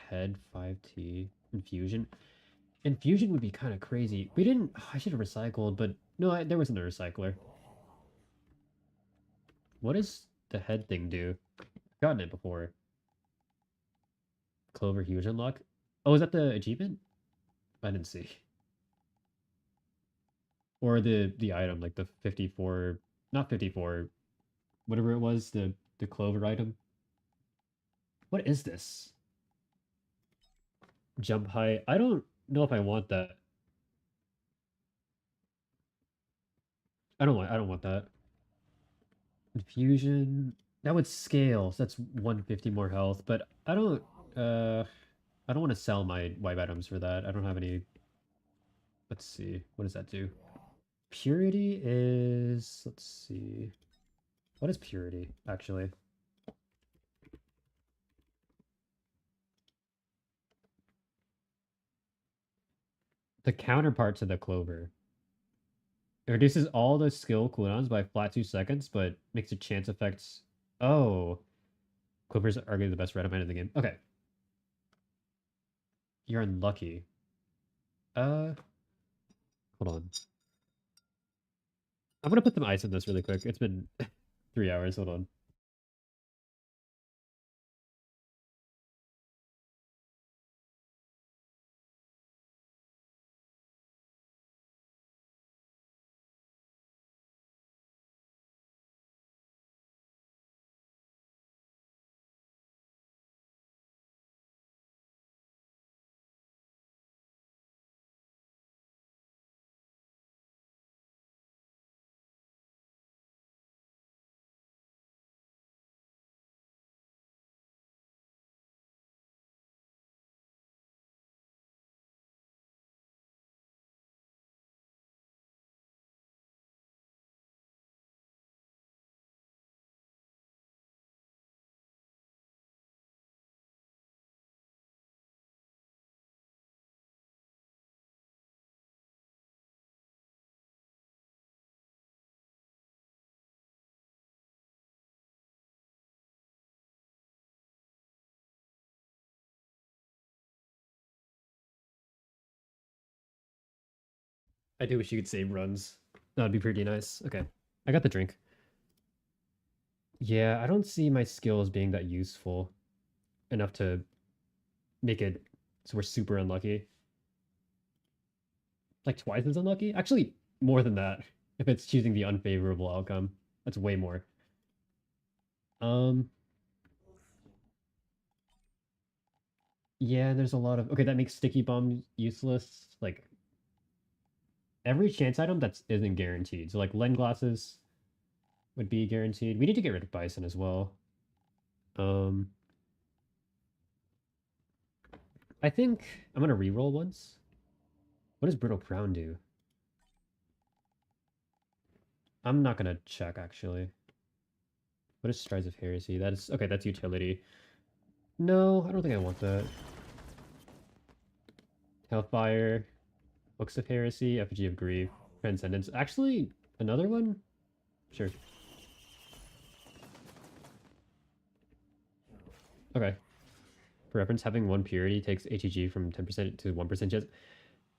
Head 5T infusion. Infusion would be kind of crazy. We didn't. Oh, I should have recycled, but no, there wasn't a recycler. What does the head thing do? I've gotten it before. Clover huge unlock. Oh, is that the achievement? I didn't see. Or the item, like the 54, not 54, whatever it was, the clover item. What is this? Jump height. I don't know if I want that. I don't want that. Infusion. That would scale, so that's 150 more health, but I don't want to sell my wipe items for that. I don't have any. Let's see. What does that do? Purity is, let's see. What is purity, actually? The counterpart to the clover. It reduces all the skill cooldowns by flat 2 seconds, but makes a chance effects. Oh. Clover's arguably the best red item in the game. Okay. You're unlucky. Hold on. I'm gonna put some ice in this really quick. It's been 3 hours. Hold on. I do wish you could save runs. That'd be pretty nice. Okay. I got the drink. Yeah, I don't see my skills being that useful enough to make it so we're super unlucky. Like twice as unlucky? Actually, more than that. If it's choosing the unfavorable outcome. That's way more. Um, yeah, there's a lot of... Okay, that makes sticky bomb useless. Like, every chance item that isn't guaranteed. So, like, lens glasses would be guaranteed. We need to get rid of Bison as well. Um, I think I'm gonna reroll once. What does Brittle Crown do? I'm not gonna check, actually. What is Strides of Heresy? That is... Okay, that's utility. No, I don't think I want that. Hellfire. Books of Heresy. Effigy of Grief. Transcendence. Actually, another one? Sure. Okay. For reference, having one purity takes HEG from 10% to 1% chance.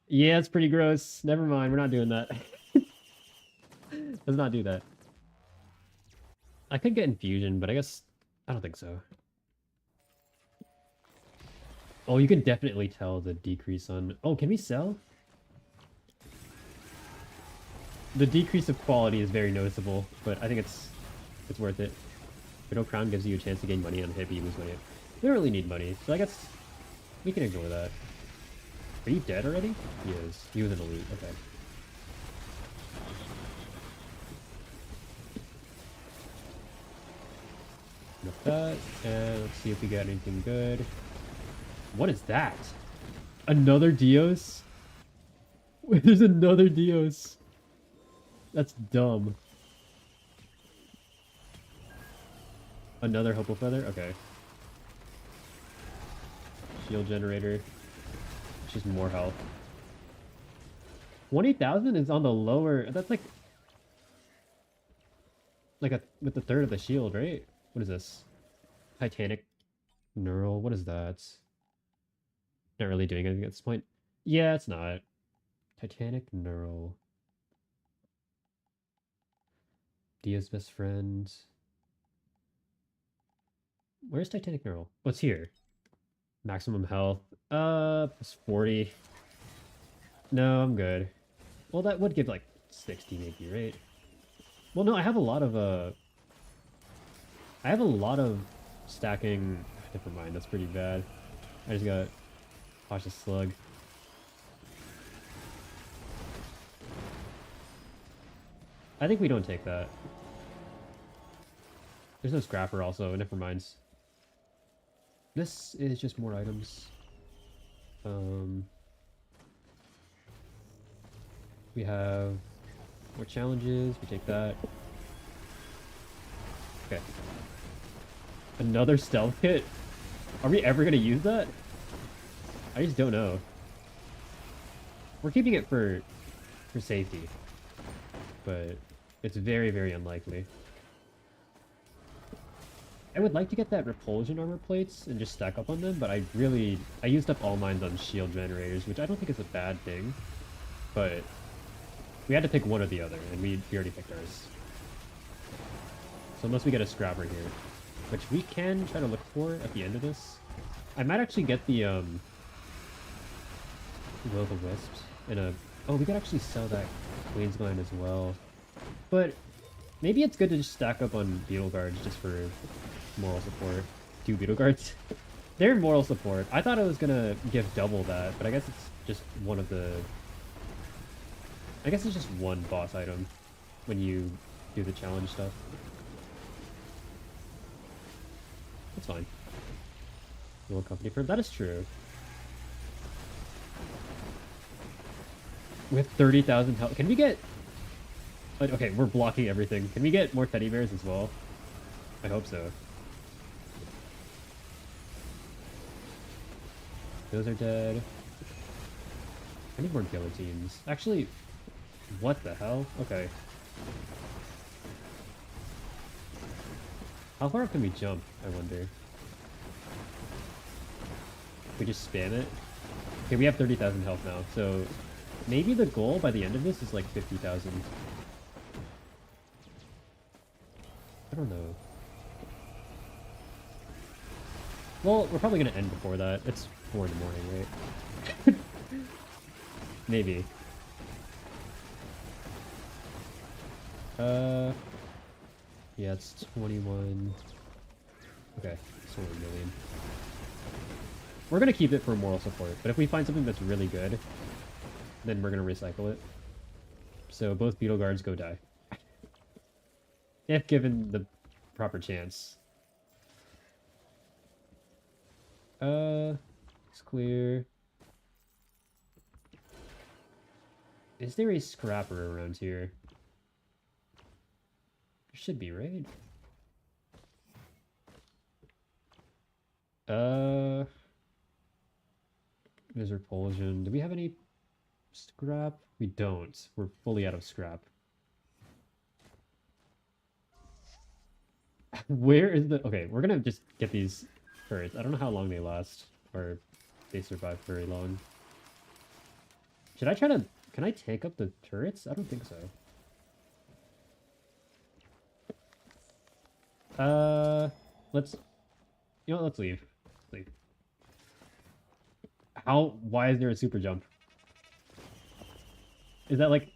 Yeah, it's pretty gross. Never mind, we're not doing that. Let's not do that. I could get infusion, but I guess... I don't think so. Oh, you can definitely tell the decrease on... Oh, can we sell? The decrease of quality is very noticeable, but I think it's worth it. Middle Crown gives you a chance to gain money on hit, but you lose money. We don't really need money, so I guess we can ignore that. Are you dead already? He is. He was an elite. Okay. Enough that, and let's see if we got anything good. What is that? Another Dios? There's another Dios. That's dumb. Another Hopeful Feather? Okay. Shield generator. Just more health. 20,000 is on the lower... That's like with the third of the shield, right? What is this? Titanic Neural. What is that? Not really doing anything at this point. Yeah, it's not. Titanic Neural. Dia's best friend. Where's Titanic Neural? What's here? Maximum health. Plus 40. No, I'm good. Well, that would give like 60 maybe, right? Well, no, I have a lot of stacking. Never mind, that's pretty bad. I just got Cautious Slug. I think we don't take that. There's no scrapper also, never mind. This is just more items. We have more challenges, we take that. Okay. Another stealth kit? Are we ever gonna use that? I just don't know. We're keeping it for safety. But it's very, very unlikely. I would like to get that repulsion armor plates and just stack up on them, but I used up all mine on shield generators, which I don't think is a bad thing. But we had to pick one or the other, and we already picked ours. So unless we get a scrapper here, which we can try to look for at the end of this. I might actually get the Will of the Wisps and a... Oh, we could actually sell that Queen's Gland as well. But maybe it's good to just stack up on Beetle Guards just for moral support. 2 Beetle Guards. They're moral support. I thought I was gonna give double that, but I guess it's just one of the... I guess it's just one boss item when you do the challenge stuff. That's fine. Little company firm. That is true. With 30,000 health, can we get... Okay, we're blocking everything. Can we get more teddy bears as well? I hope so. Those are dead. I need more guillotines. Actually, what the hell? Okay. How far up can we jump, I wonder? We just spam it? Okay, we have 30,000 health now, so maybe the goal by the end of this is like 50,000. I don't know. Well, we're probably gonna end before that. It's 4 in the morning, right? Maybe. Yeah, it's 21. Okay, it's 1 million. We're gonna keep it for moral support, but if we find something that's really good, then we're gonna recycle it. So both Beetle Guards go die. If given the proper chance. It's clear. Is there a scrapper around here? There should be, right? There's repulsion. Do we have any scrap? We don't. We're fully out of scrap. Where is the... Okay, we're gonna just get these turrets. I don't know how long they last, or they survive very long. Should I try to... Can I take up the turrets? I don't think so. Let's... You know what, let's leave. Let's leave. How... Why is there a super jump? Is that like...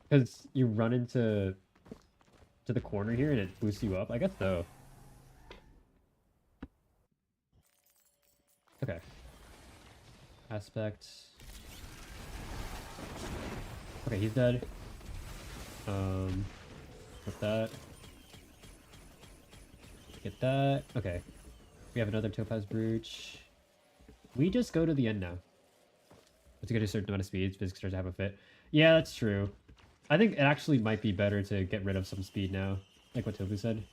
Because you run into... to the corner here and it boosts you up? I guess so. Okay. Aspect. Okay, he's dead. Put that. Get that. Okay. We have another Topaz Brooch. We just go to the end now. To get a certain amount of speed, physics starts to have a fit. Yeah, that's true. I think it actually might be better to get rid of some speed now, like what Tofu said.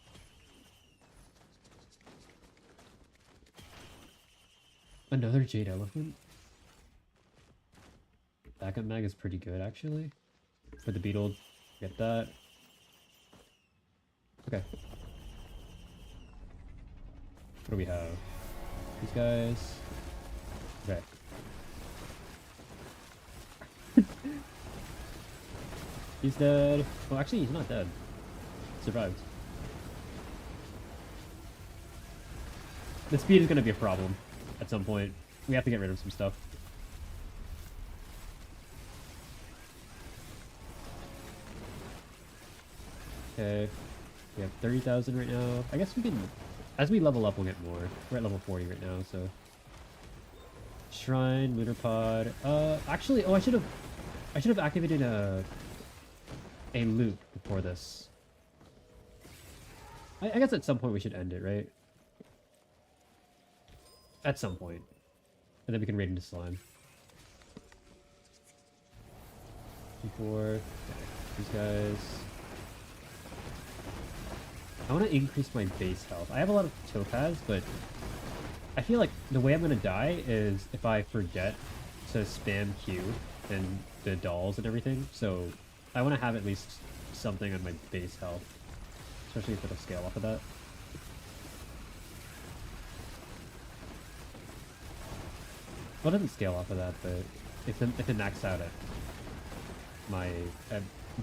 Another Jade Elephant? Backup mag is pretty good, actually. For the beetle, get that. Okay. What do we have? These guys. Okay. He's dead. Well, actually, he's not dead. Survived. The speed is going to be a problem at some point. We have to get rid of some stuff. Okay. We have 30,000 right now. I guess we can... As we level up, we'll get more. We're at level 40 right now, so... Shrine, Lunar Pod... actually... Oh, I should have activated a loop before this. I guess at some point we should end it, right? At some point. And then we can raid into slime. Before... These guys... I want to increase my base health. I have a lot of topaz, but I feel like the way I'm going to die is if I forget to spam Q and the dolls and everything. So I want to have at least something on my base health, especially if it'll scale off of that. Well, it doesn't scale off of that, but if it maxed out at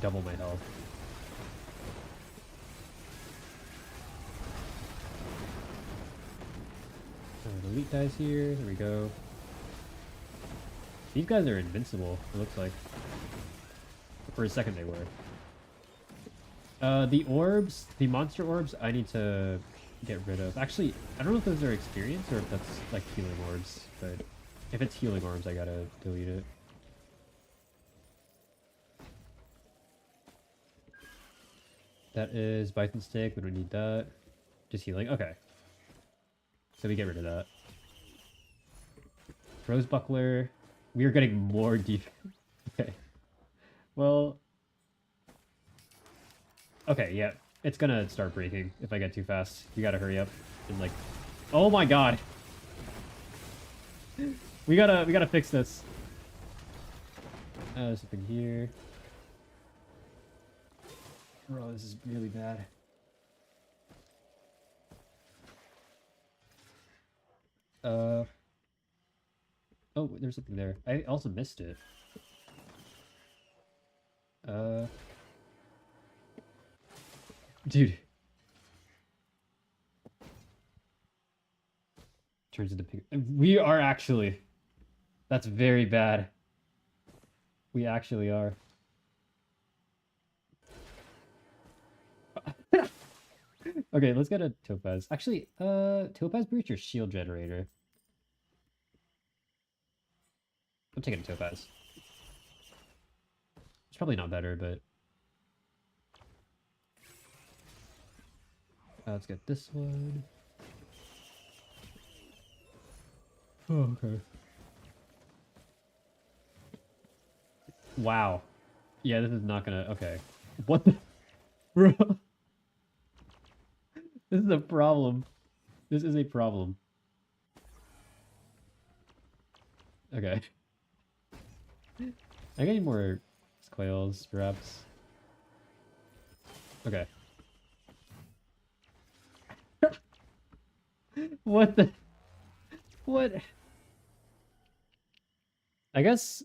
double my health. The elite guys here. There we go. These guys are invincible, it looks like. For a second they were. The orbs, the monster orbs, I need to get rid of. Actually, I don't know if those are experience or if that's like healing orbs, but if it's healing orbs, I gotta delete it. That is Bison Stick, we don't need that. Just healing, okay. So we get rid of that. Rose Buckler. We are getting more deep. Okay. Well. Okay, yeah. It's gonna start breaking if I get too fast. You gotta hurry up. And like... Oh my god! We gotta fix this. Something here. Bro, this is really bad. Oh, there's something there. I also missed it. Dude. Turns into pink. We are actually. That's very bad. We actually are. Okay, let's get a Topaz. Actually, Topaz Breach or Shield Generator? I'm taking a Topaz. It's probably not better, but... let's get this one. Oh, okay. Wow. Yeah, this is not gonna... Okay. What the... Bro. This is a problem. This is a problem. Okay. I get more quails, perhaps. Okay. What the... What? I guess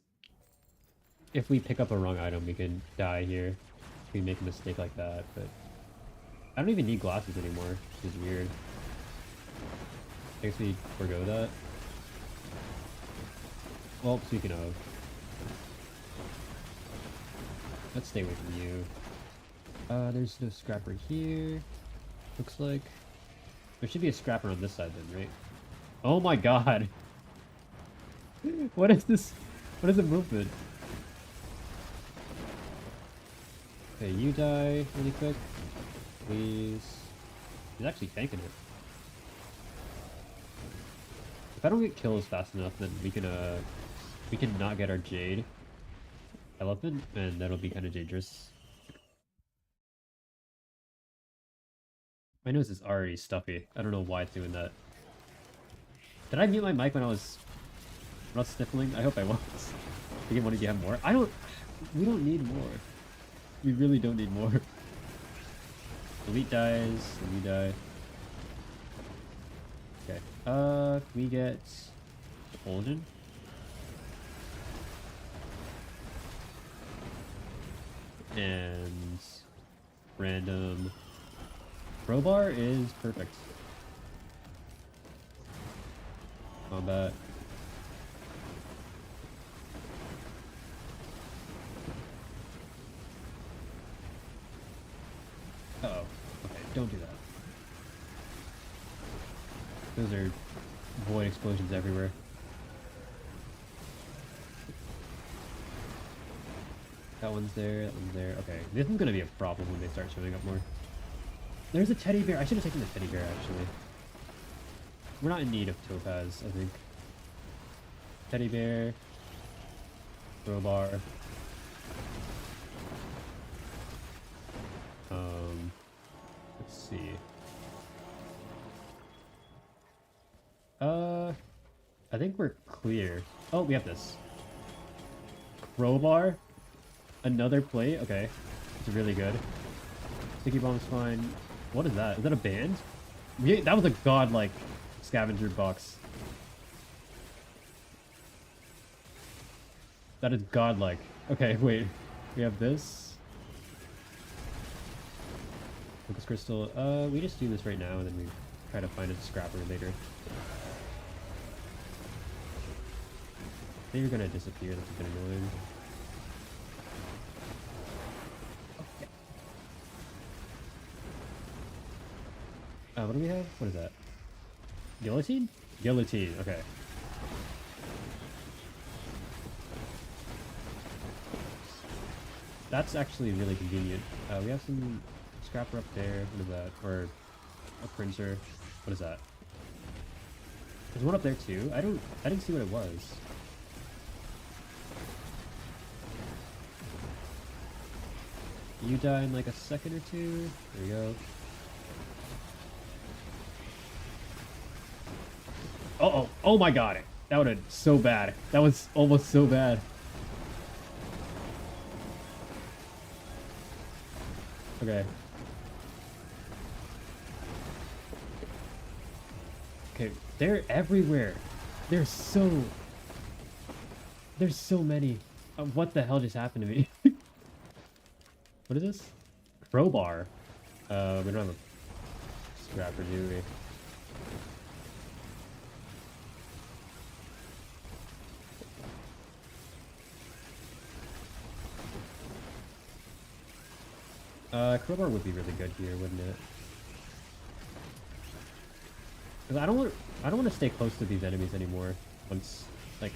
if we pick up a wrong item, we could die here. If we make a mistake like that, but... I don't even need glasses anymore, which is weird. I guess we forgo that. Well, speaking of... Let's stay away from you. There's no scrapper here. Looks like... There should be a scrapper on this side then, right? Oh my god! What is this? What is the movement? Okay, you die really quick. Please. He's actually tanking it. If I don't get kills fast enough, then we can not get our Jade Elephant, and that'll be kind of dangerous. My nose is already stuffy. I don't know why it's doing that. Did I mute my mic when I was sniffling? I hope I was. You want to have more? We don't need more. We really don't need more. Elite dies, and you die. Okay. Can we get Fulgen? And random crowbar is perfect. Combat. Uh oh. Okay, don't do that. Those are void explosions everywhere. That one's there, that one's there. Okay, this is gonna be a problem when they start showing up more. There's a teddy bear. I should have taken the teddy bear, actually. We're not in need of topaz, I think. Teddy bear. Crowbar. Let's see. I think we're clear. Oh, we have this. Crowbar. Another plate? Okay. It's really good. Sticky bomb's fine. What is that? Is that a band? That was a godlike scavenger box. That is godlike. Okay, wait. We have this. Focus crystal. We just do this right now and then we try to find a scrapper later. I think you're gonna disappear, that's a bit annoying. What do we have? What is that? Guillotine? Guillotine, okay. That's actually really convenient. We have some scrapper up there. What is that? Or a printer. What is that? There's one up there too. I didn't see what it was. You die in like a second or two. There we go. Uh-oh. Oh my god. That would have been so bad. That was almost so bad. Okay. Okay, they're everywhere. There's so many. What the hell just happened to me? What is this? Crowbar. We don't have a scrapper, do we? Crowbar would be really good here, wouldn't it? 'Cause I don't want to stay close to these enemies anymore. Once, like,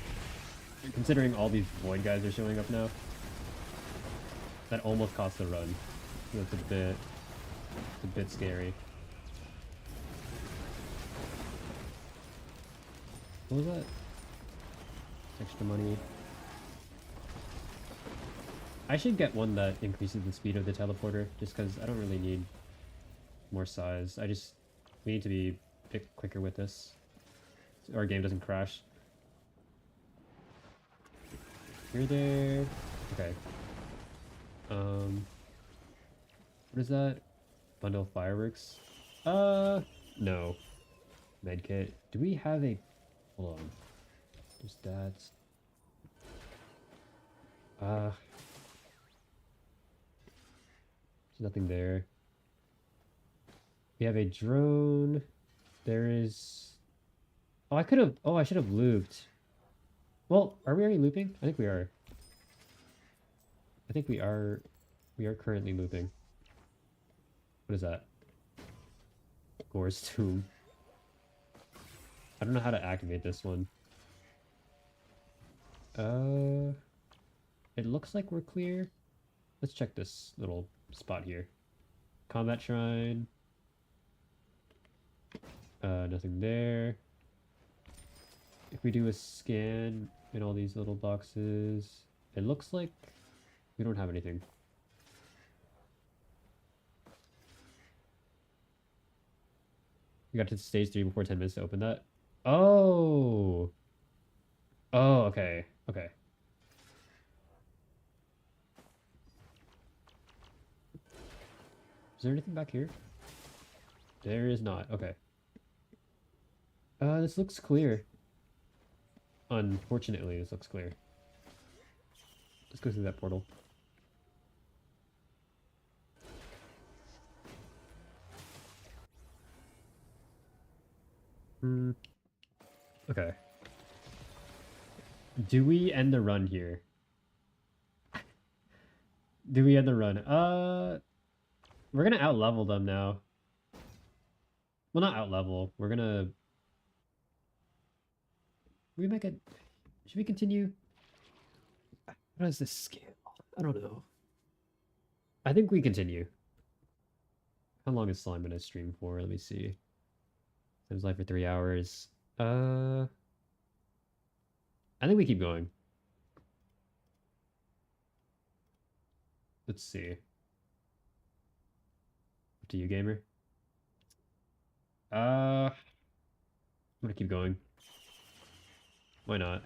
considering all these void guys are showing up now, that almost costs a run. That's it's a bit scary. What was that? Extra money. I should get one that increases the speed of the teleporter, just because I don't really need more size. We need to be a bit quicker with this, so our game doesn't crash. You're there. Okay. What is that? Bundle of fireworks? No. Medkit. Do we have a... Hold on. Just that. There's nothing there. We have a drone. There is... Oh, I should have looped. Well, are we already looping? I think we are. I think we are currently looping. What is that? Gore's tomb. I don't know how to activate this one. Uh, it looks like we're clear. Let's check this little spot here. Combat shrine. Nothing there. If we do a scan in all these little boxes, it looks like we don't have anything. We got to stage 3 before 10 minutes to open that. Oh! Oh, okay. Okay. Is there anything back here? There is not. Okay. This looks clear. Unfortunately, this looks clear. Let's go through that portal. Okay. Do we end the run here? Do we end the run? We're gonna out-level them now. Well, not out-level. We're gonna... We make it... Should we continue? How does this scale? I don't know. I think we continue. How long is Slime gonna stream for? Let me see. It was live for 3 hours. I think we keep going. Let's see. Up to you, gamer. I'm gonna keep going. Why not?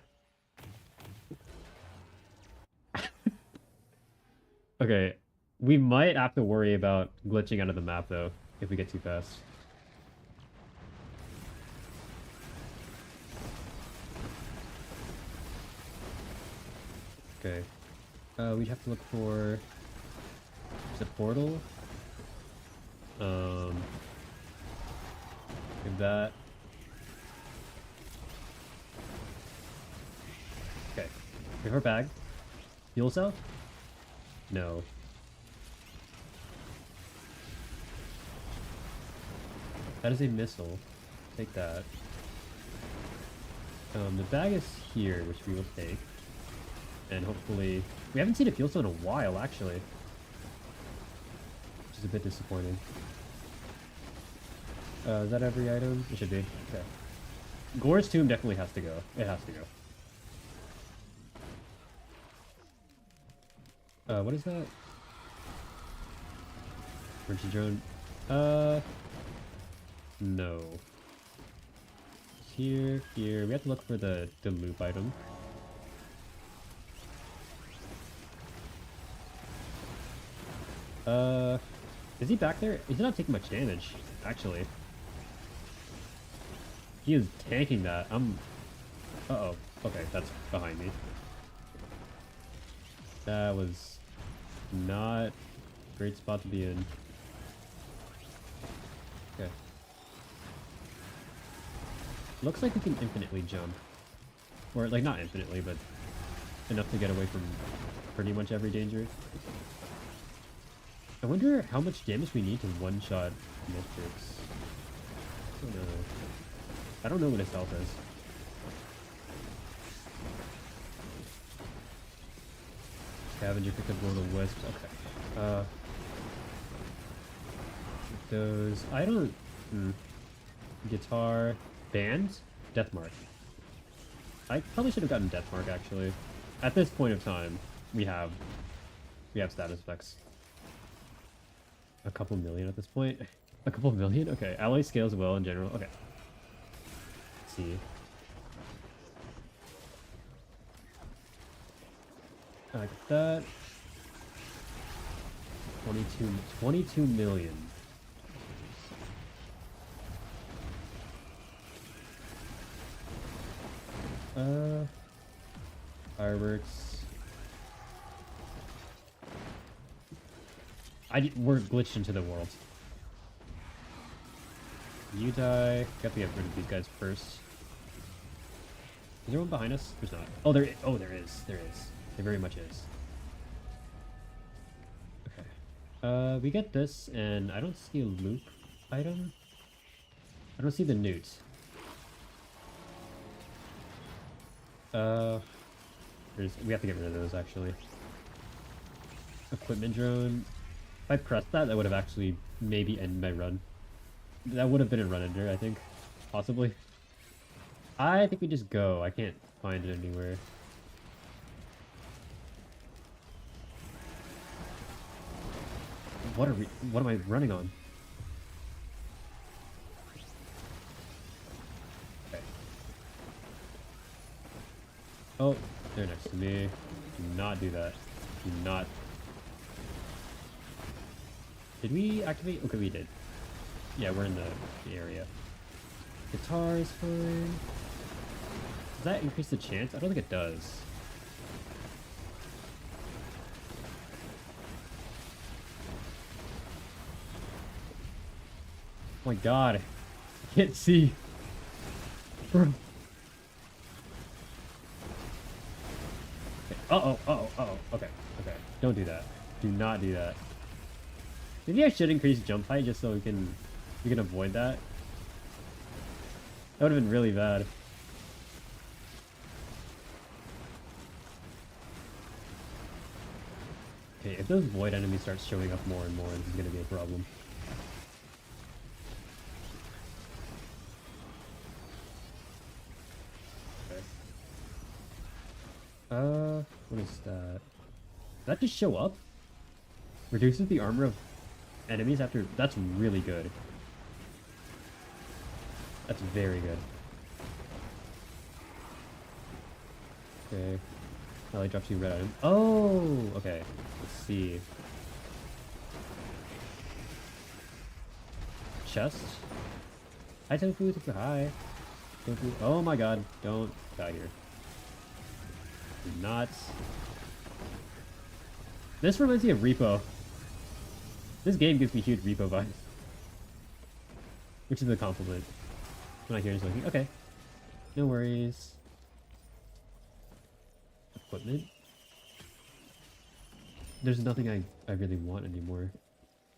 Okay, we might have to worry about glitching out of the map though, if we get too fast. Okay. We'd have to look for... Is it portal? Give that. Okay. Give her bag. Fuel cell? No. That is a missile. Take that. The bag is here, which we will take. And hopefully... We haven't seen a fuel cell in a while, actually. Which is a bit disappointing. Is that every item? It should be. Okay. Gore's tomb definitely has to go. It has to go. What is that? Emergency drone. No. Here. We have to look for the loop item. Is he back there? He's not taking much damage, actually. He is tanking that. Uh-oh. Okay, that's behind me. That was not a great spot to be in. Okay. Looks like we can infinitely jump. Or, like, not infinitely, but enough to get away from pretty much every danger. I wonder how much damage we need to one-shot Mythics. I don't know. I don't know what his health is. Scavenger picked up one of the wisps. Okay. Those... I don't... Guitar... Band? Deathmark. I probably should have gotten Deathmark, actually. At this point of time, we have status effects. A couple million at this point? A couple million? Okay. Alloy scales well in general. Okay. Let's see. Like that. 22 million. Fireworks. We're glitched into the world. You die. Got to get rid of these guys first. Is there one behind us? There's not. Oh, there is. There is. There very much is. Okay. We get this, and I don't see a loop item. I don't see the newt. We have to get rid of those, actually. Equipment drone. If I pressed that, that would have actually maybe ended my run. That would have been a run ender, I think. Possibly. I think we just go. I can't find it anywhere. What am I running on? Okay. Oh, they're next to me. Do not do that. Do not. Did we activate? Okay, we did. Yeah, we're in the area. Guitar is fine. Does that increase the chance? I don't think it does. Oh my god. I can't see. Bro. Okay. Uh-oh, uh-oh, uh-oh. Okay, okay. Don't do that. Do not do that. Maybe I should increase jump height just so we can avoid that. That would have been really bad. Okay, if those void enemies start showing up more and more, this is gonna be a problem. Okay. What is that? Did that just show up? Reduces the armor of enemies after... That's really good. That's very good. Okay. Oh, he drops you red item. Oh! Okay. Let's see. Chest? Hi, Tofu. Tofu, hi. Tofu. Oh my god. Don't die here. Do not. This reminds me of Repo. This game gives me huge Repo vibes. Which is a compliment. When I hear this looking, okay. No worries. Equipment? There's nothing I really want anymore.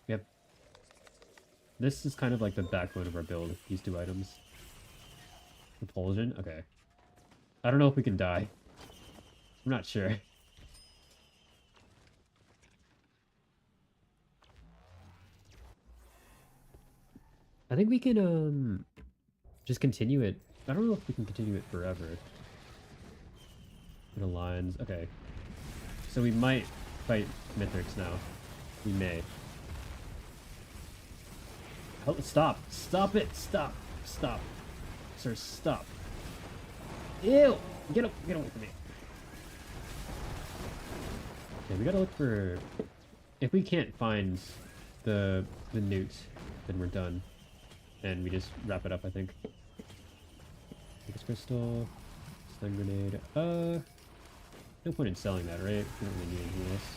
Yep. This is kind of like the backbone of our build, these two items. Propulsion? Okay. I don't know if we can die. I'm not sure. I think we can, just continue it. I don't know if we can continue it forever. The lines. Okay. So we might fight Mithrix now. We may. Oh, stop! Stop it! Stop! Stop! Sir, stop! Ew! Get away from me! Okay, we gotta look for... If we can't find the newt, then we're done. And we just wrap it up, I think. Focus crystal, stun grenade. No point in selling that, right? We don't really need anything else.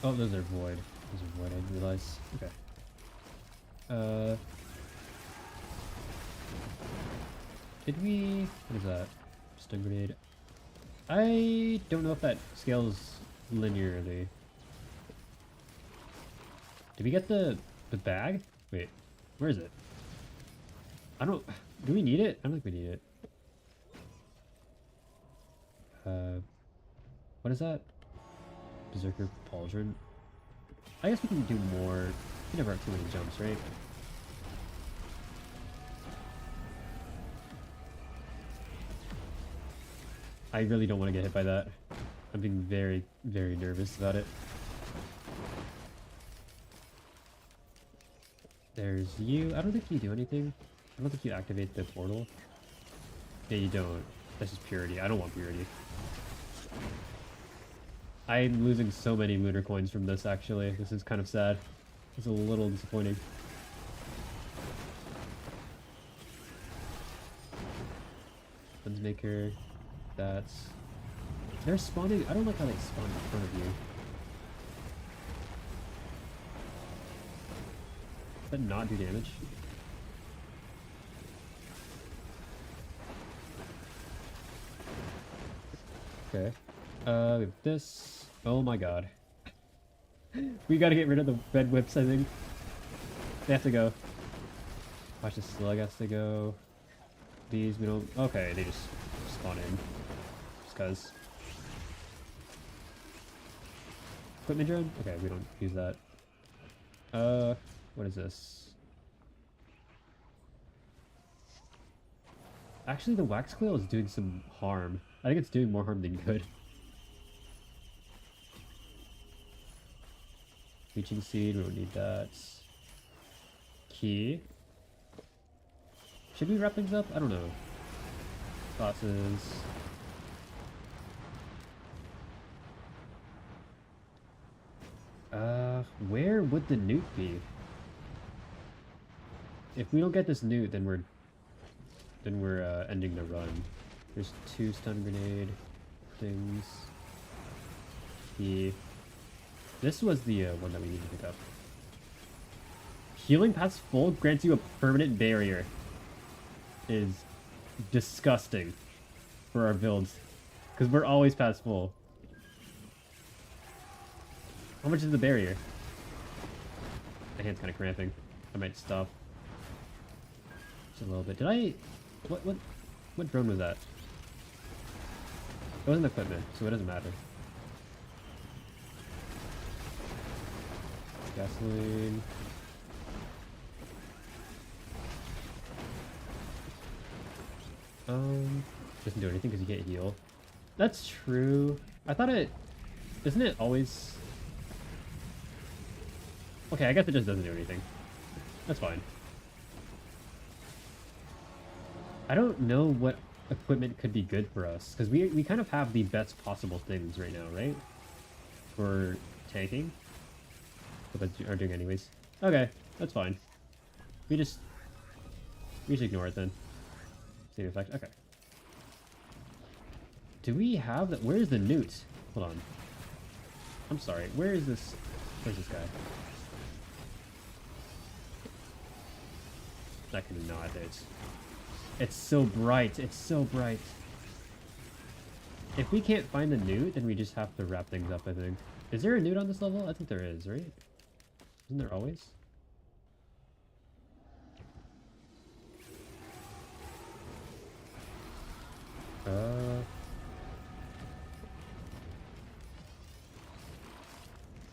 Oh, those are void. Those are void, I didn't realize. Okay. Did we... What is that? Stun grenade. I don't know if that scales linearly. Did we get the bag? Wait, where is it? I don't... Do we need it? I don't think we need it. What is that? Berserker Pauldron? I guess we can do more. We never have too many jumps, right? I really don't want to get hit by that. I'm being very, very nervous about it. There's you. I don't think you do anything. I don't think you activate the portal. Yeah, you don't. That's just purity. I don't want purity. I'm losing so many lunar coins from this, actually. This is kind of sad. It's a little disappointing. Gunsmaker. That's... They're spawning... I don't like how they spawn in front of you. Does that not do damage? Okay. We have this. Oh my god. We gotta get rid of the red whips, I think. They have to go. Watch the slug has to go. These we don't. Okay, they just spawn in. Just cause. Equipment drone? Okay, we don't use that. What is this? Actually, the wax coil is doing some harm. I think it's doing more harm than good. Reaching seed, we don't need that. Key. Should we wrap things up? I don't know. Classes. Where would the newt be? If we don't get this newt, then we're ending the run. There's 2 stun grenade things. This was the one that we need to pick up. Healing past full grants you a permanent barrier. Is disgusting for our builds, because we're always past full. How much is the barrier? My hand's kind of cramping. I might stop. Just a little bit. Did I... What drone was that? It wasn't equipment, so it doesn't matter. Gasoline. Doesn't do anything because you can't heal. That's true. I thought it... Isn't it always... Okay, I guess it just doesn't do anything. That's fine. I don't know what equipment could be good for us, because we kind of have the best possible things right now, right? For tanking. But that's are doing anyways. Okay, that's fine. We just ignore it then. Same effect. Okay. Do we have that? Where's the newt? Hold on. I'm sorry. Where is this? Where's this guy? That cannot hit. It's so bright. It's so bright. If we can't find the newt, then we just have to wrap things up, I think. Is there a newt on this level? I think there is, right? Isn't there always?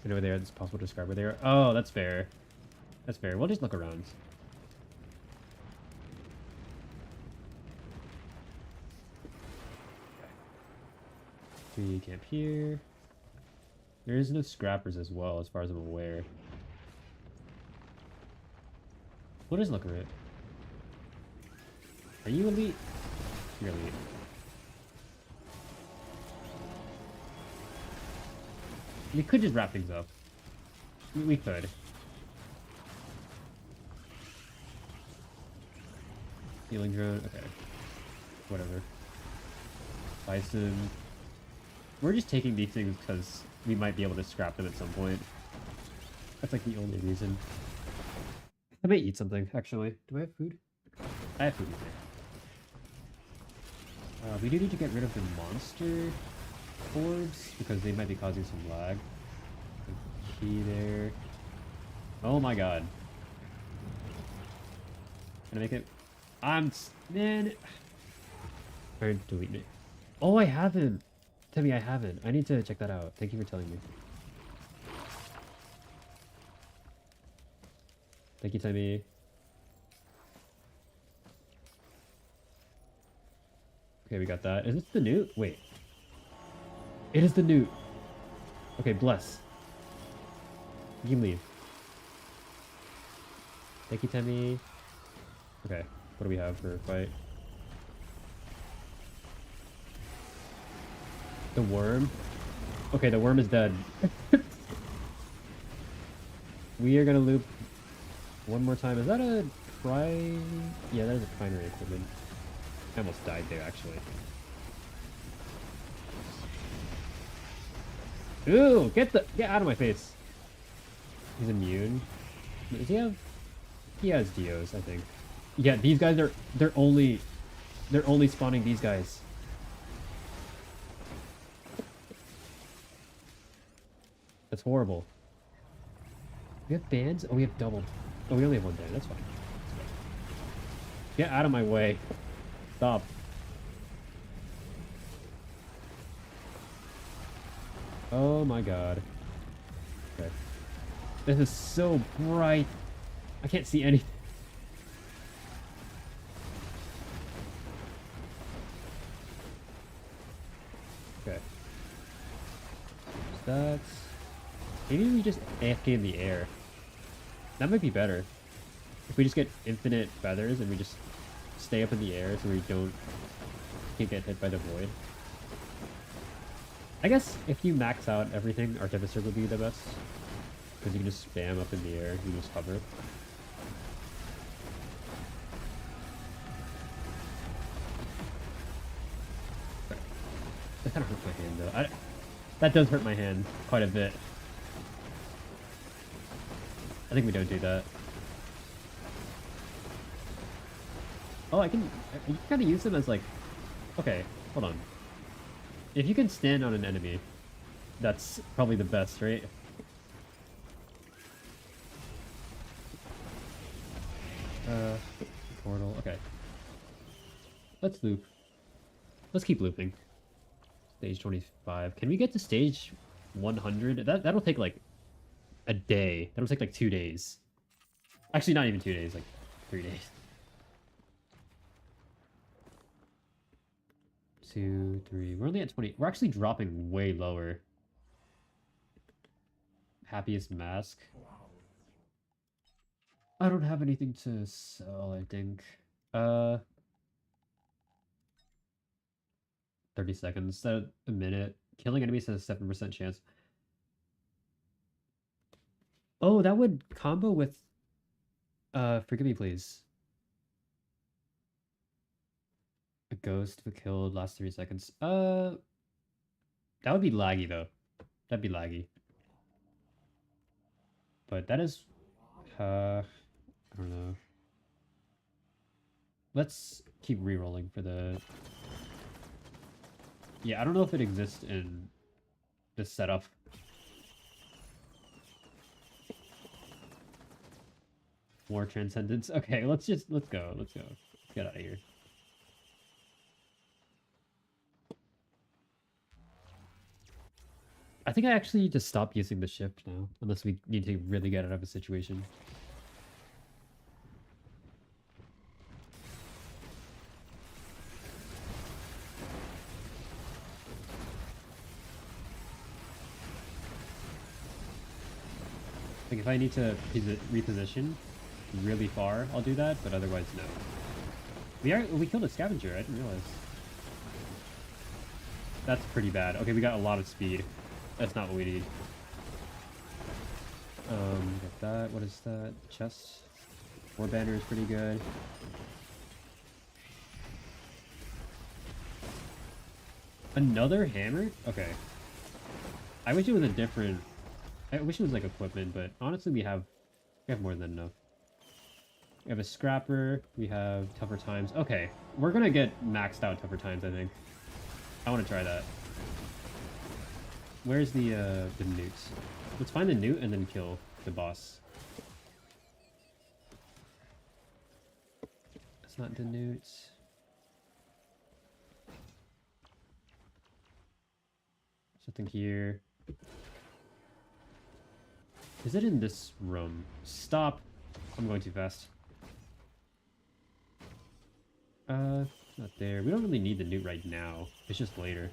I know where they are. It's possible to describe where they are. Oh, that's fair. That's fair. We'll just look around. We camp here. There is no scrappers as well, as far as I'm aware. What is Looker? Are you elite? You're elite. We could just wrap things up. We could. Healing drone. Okay. Whatever. Bison. We're just taking these things because we might be able to scrap them at some point. That's like the only reason. I may eat something, actually. Do I have food? I have food in there. We do need to get rid of the monster orbs because they might be causing some lag. Key there. Oh my god. Can I make it? Man. Alright, delete me. Oh, I haven't. Timmy, I haven't. I need to check that out. Thank you for telling me. Thank you, Timmy. Okay, we got that. Is this the newt? Wait. It is the newt. Okay, bless. You can leave. Thank you, Timmy. Okay, what do we have for a fight? The worm? Okay, the worm is dead. We are gonna loop one more time. Is that a Yeah, that is a primary equipment. I almost died there, actually. Ooh, get out of my face. He's immune. Does he have? He has Dios, I think. Yeah, these guys are. They're only spawning these guys. That's horrible. We have bands? Oh, we have doubled. Oh, we only have one there. That's fine. Get out of my way. Stop. Oh my god. Okay. This is so bright. I can't see anything. Okay. That's... Maybe we just AFK in the air. That might be better. If we just get infinite feathers and we just stay up in the air so we can't get hit by the void. I guess if you max out everything, Artificer would be the best. Because you can just spam up in the air, you just hover. That kind of hurts my hand though. That does hurt my hand quite a bit. I think we don't do that. Oh, you can kind of use them as like... Okay, hold on. If you can stand on an enemy, that's probably the best, right? Portal, okay. Let's loop. Let's keep looping. Stage 25. Can we get to stage 100? That'll take like a day. That'll take like 2 days. Actually, not even 2 days, like 3 days. 2, 3. We're only at 20. We're actually dropping way lower. Happiest mask. I don't have anything to sell, I think. 30 seconds instead of a minute. Killing enemies has a 7% chance. Oh, that would combo with Forgive Me Please. A ghost if killed last 3 seconds. That would be laggy though. That'd be laggy. But that is I don't know. Let's keep re-rolling for the... Yeah, I don't know if it exists in this setup. More transcendence. Okay, let's go. Let's go. Let's get out of here. I think I actually need to stop using the shift now, unless we need to really get out of a situation. Like if I need to reposition really far, I'll do that, but otherwise no. We killed a scavenger, I didn't realize. That's pretty bad. Okay, we got a lot of speed. That's not what we need. Get that. What is that? Chest. 4 banner is pretty good. Another hammer? Okay. I wish it was a different... I wish it was like equipment, but honestly we have more than enough. We have a scrapper, we have tougher times. Okay, we're gonna get maxed out tougher times, I think. I want to try that. Where's the newts? Let's find the newt and then kill the boss. That's not the newts. Something here. Is it in this room? Stop! I'm going too fast. Not there. We don't really need the newt right now. It's just later.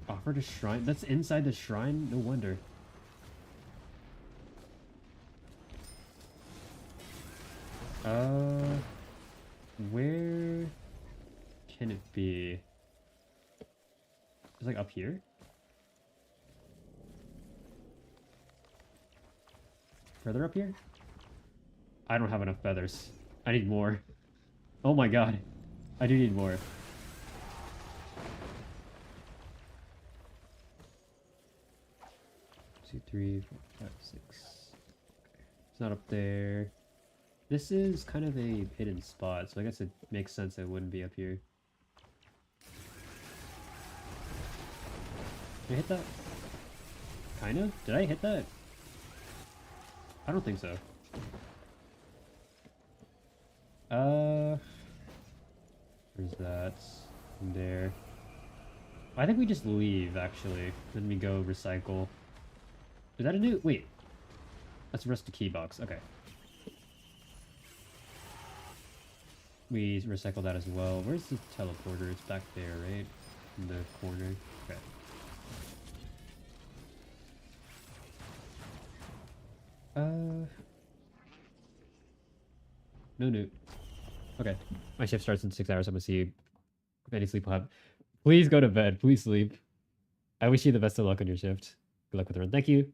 Offered a shrine? That's inside the shrine? No wonder. Where can it be? It's like up here? Further up here? I don't have enough feathers. I need more. Oh my god. I do need more. Two, 3, 4, 5, 6. Okay. It's not up there. This is kind of a hidden spot, so I guess it makes sense it wouldn't be up here. Did I hit that? Kind of? Did I hit that? I don't think so. Where's that? There. I think we just leave, actually. Then we go recycle. Is that a new... Wait. That's a rusty key box. Okay. We recycle that as well. Where's the teleporter? It's back there, right? In the corner. Okay. No. Okay. My shift starts in 6 hours. I'm gonna see you. If any sleep will have. Please go to bed. Please sleep. I wish you the best of luck on your shift. Good luck with the run. Thank you.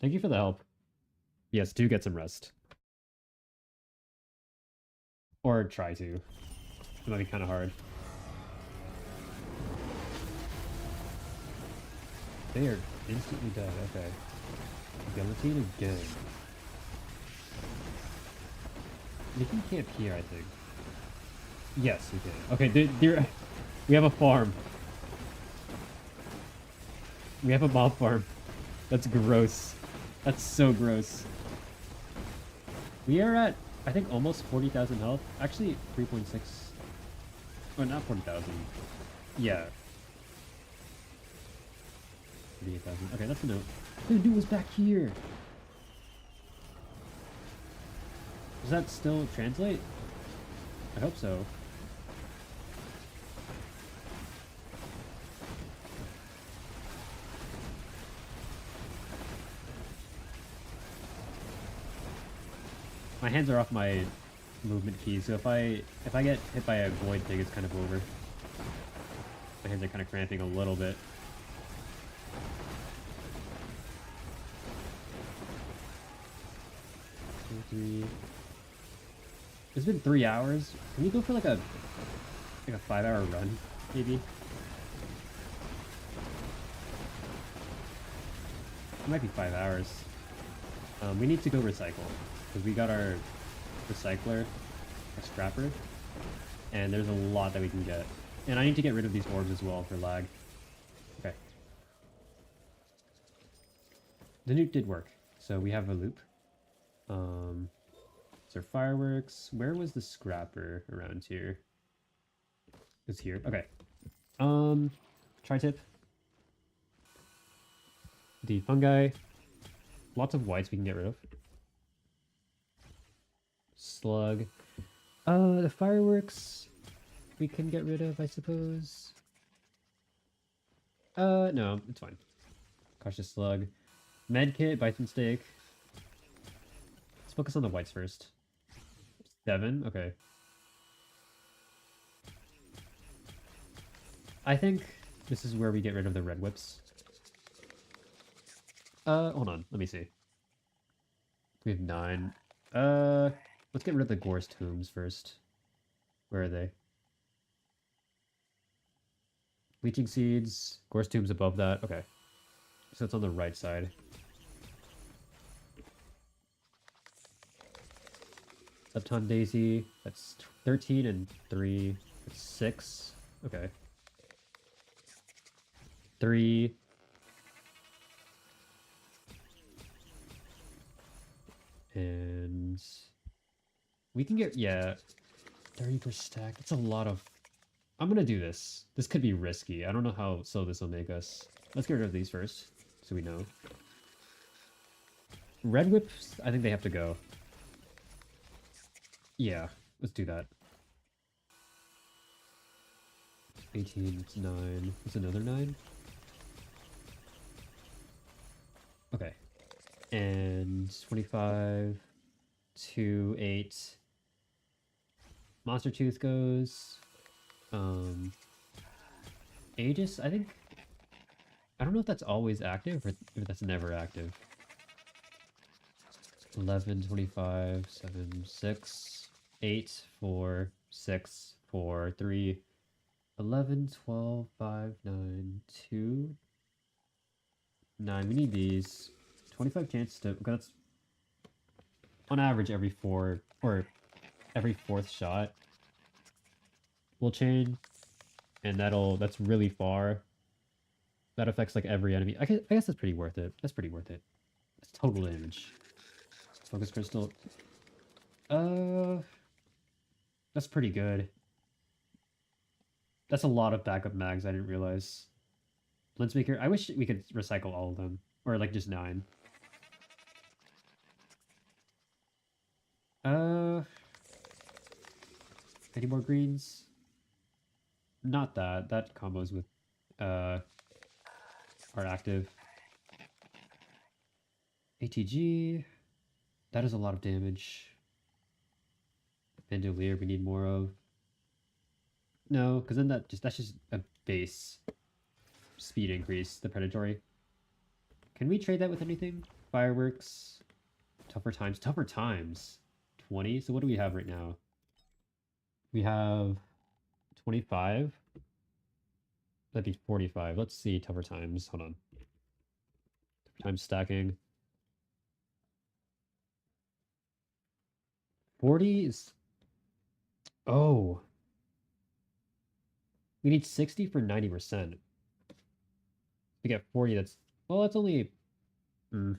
Thank you for the help. Yes, do get some rest. Or try to. It might be kind of hard. They are instantly dead. Okay. Guillotine again. You can camp here, I think. Yes, we can. Okay, we have a farm. We have a mob farm. That's gross. That's so gross. We are at, I think, almost 40,000 health. Actually, 3.6. Oh, not 40,000. Yeah. 38,000. Okay, that's a note. The dude was back here. Does that still translate? I hope so. My hands are off my movement keys, so if I get hit by a void thing, it's kind of over. My hands are kind of cramping a little bit. It's been 3 hours. Can we go for like a 5-hour run, maybe? It might be 5 hours. We need to go recycle because we got our recycler, our scrapper, and there's a lot that we can get. And I need to get rid of these orbs as well for lag. Okay. The nuke did work, so we have a loop. So fireworks. Where was the scrapper around here? It's here. Okay. Tri-tip. The fungi. Lots of whites we can get rid of. Slug. The fireworks we can get rid of, I suppose. No, it's fine. Cautious slug. Medkit, bison steak. Let's focus on the whites first. 7? Okay. I think this is where we get rid of the red whips. Hold on. Let me see. We have 9. Let's get rid of the Gorse tombs first. Where are they? Bleaching seeds. Gorse tombs above that. Okay. So it's on the right side. Upton Daisy, that's 13 and 3. That's 6. Okay. 3. And we can get, yeah, 30 per stack. That's a lot of... I'm gonna do this. This could be risky. I don't know how slow this will make us. Let's get rid of these first, so we know. Red whips, I think they have to go. Yeah, let's do that. 18, it's 9. It's another 9? Okay. And 25, 2, 8. Monster Tooth goes. Aegis, I think... I don't know if that's always active or if that's never active. 11, 25, 7, 6, 8, 4, 6, 4, 3, 11, 12, 5, 9, 2, 9. We need these. 25 chance to... Okay, that's on average every 4 or every 4th shot. We'll chain, and that's really far. That affects like every enemy. I guess that's pretty worth it. That's pretty worth it. That's total damage. Focus crystal. Uh, that's pretty good. That's a lot of backup mags. I didn't realize. Blitz-maker. I wish we could recycle all of them, or like just 9. Uh, any more greens? Not that. That combos with are active. ATG. That is a lot of damage. Bandolier we need more of. No, because then that's just a base speed increase, the predatory. Can we trade that with anything? Fireworks. Tougher times. Tougher times. 20. So what do we have right now? We have 25. That'd be 45. Let's see tougher times. Hold on. Tougher times stacking. 40 is... Oh. We need 60 for 90%. We get 40, that's... Well, that's only... 85%.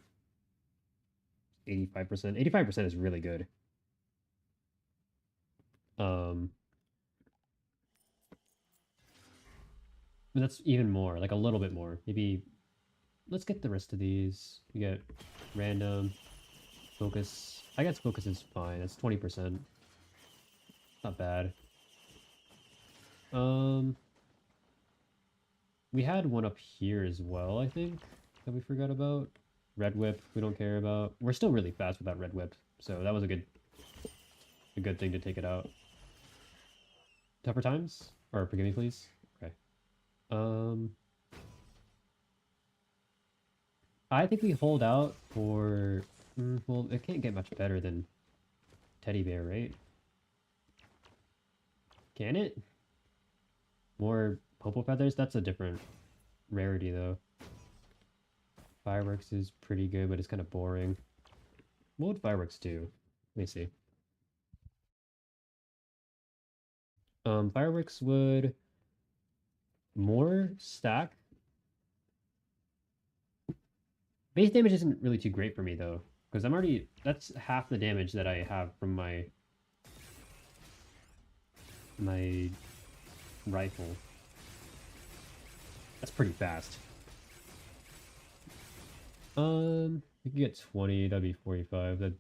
85% is really good. That's even more, like a little bit more. Maybe... Let's get the rest of these. We get random, focus. I guess focus is fine. That's 20%. Not bad. We had one up here as well, I think, that we forgot about. Red whip, we don't care about. We're still really fast without red whip, so that was a good thing to take it out. Tougher times? Or forgive me, please. Okay. I think we hold out for... well, it can't get much better than teddy bear, right? Can it? More popo feathers? That's a different rarity, though. Fireworks is pretty good, but it's kind of boring. What would fireworks do? Let me see. Fireworks would... more stack. Base damage isn't really too great for me, though. Because I'm already... That's half the damage that I have from my rifle. That's pretty fast. We can get 20, that'd be 45.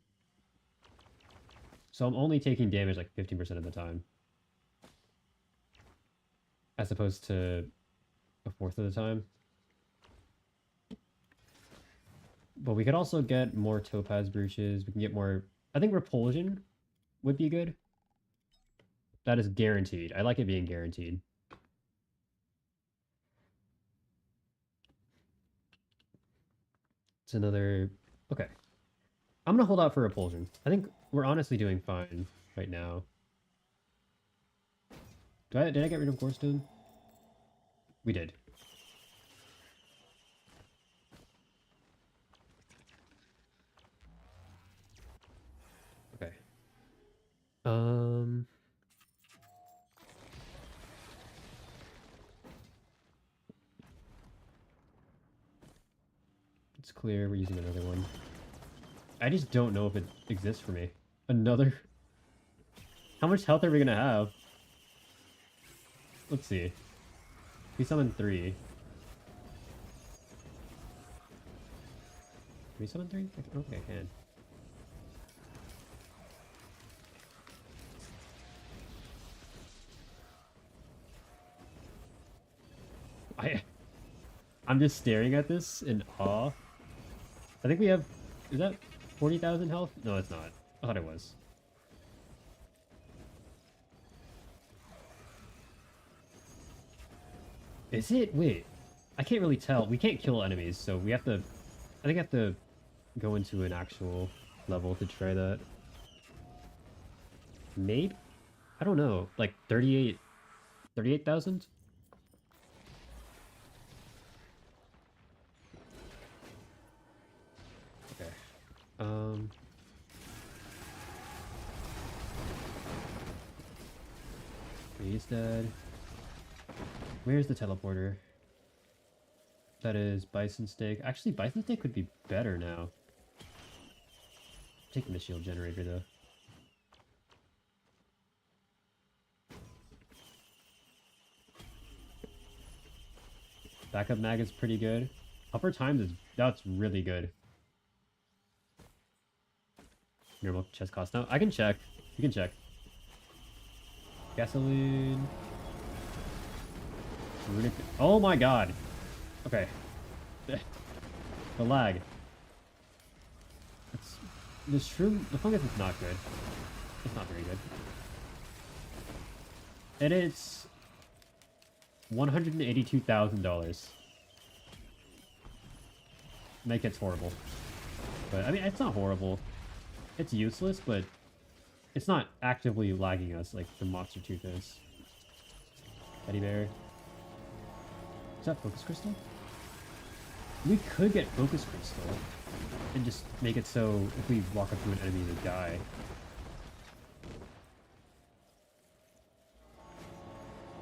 So I'm only taking damage like 15% of the time. As opposed to a fourth of the time. But we could also get more topaz brooches. We can get more... I think repulsion would be good. That is guaranteed. I like it being guaranteed. It's another... Okay. I'm going to hold out for repulsion. I think we're honestly doing fine right now. Did I get rid of Gorestone? We did. Okay. It's clear we're using another one. I just don't know if it exists for me. Another? How much health are we gonna have? Let's see. We summoned 3. Can we summon 3? I don't think I can. I'm just staring at this in awe. I think we have... Is that 40,000 health? No, it's not. I thought it was. Is it? Wait. I can't really tell. We can't kill enemies, so we have to... I think I have to go into an actual level to try that. Maybe? I don't know. Like 38,000? Okay. He's dead. Where's the teleporter? That is bison steak. Actually, bison steak would be better now. Taking the shield generator though. Backup mag is pretty good. Upper times is that's really good. Normal chest cost. No, I can check. You can check. Gasoline. Oh my god. Okay. The lag. It's, the shroom. The fungus is not good. It's not very good. And it's $182,000. Make it's horrible. But I mean, it's not horrible. It's useless, but it's not actively lagging us like the Monster Tooth is. Teddy bear. Is that focus crystal? We could get focus crystal and just make it so if we walk up to an enemy, they die.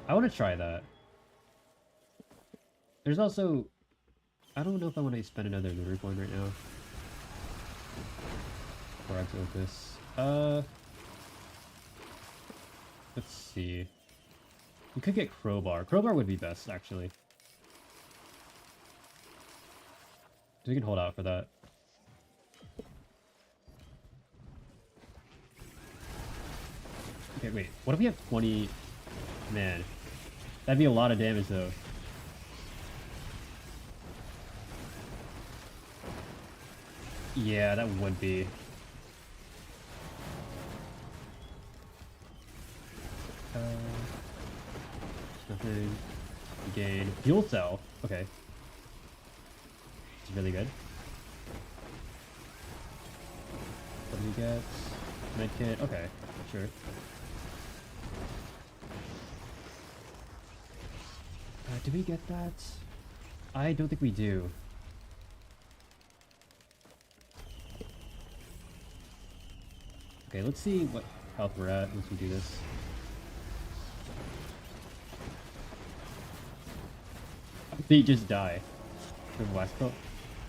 I want to try that. There's also... I don't know if I want to spend another lure coin right now. Before I exit this. Let's see. We could get crowbar. Crowbar would be best, actually. So we can hold out for that. Okay, wait. What if we have 20... Man. That'd be a lot of damage, though. Yeah, that would be. Nothing. Gain. Fuel cell. Okay. It's really good. What do we get? Medkit. Okay, sure. Do we get that? I don't think we do. Okay, let's see what health we're at once we do this. They just die. From Westbrook.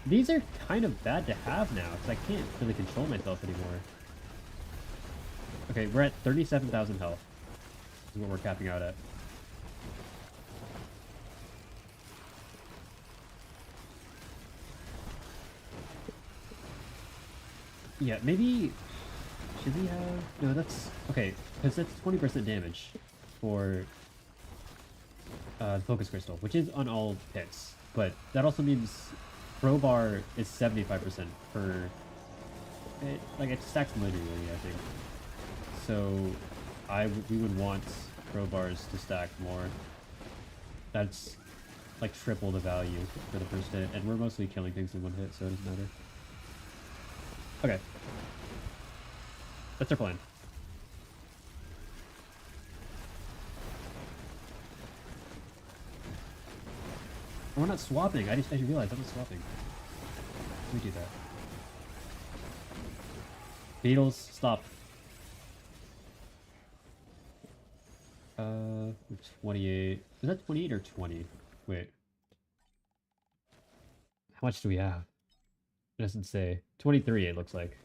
These are kind of bad to have now, because I can't really control myself anymore. Okay, we're at 37,000 health. This is what we're capping out at. Yeah, maybe... Should we have... No, that's... Okay, because that's 20% damage for Focus Crystal, which is on all hits. But that also means Crowbar is 75% for... Like, it stacks linearly, I think. So, we would want Crowbars to stack more. That's, like, triple the value for the first hit. And we're mostly killing things in one hit, so it doesn't matter. Okay. That's our plan. We're not swapping. I just realized I'm not swapping. Let me do that. Beetles, stop. 28. Is that 28 or 20? Wait. How much do we have? It doesn't say. 23, it looks like.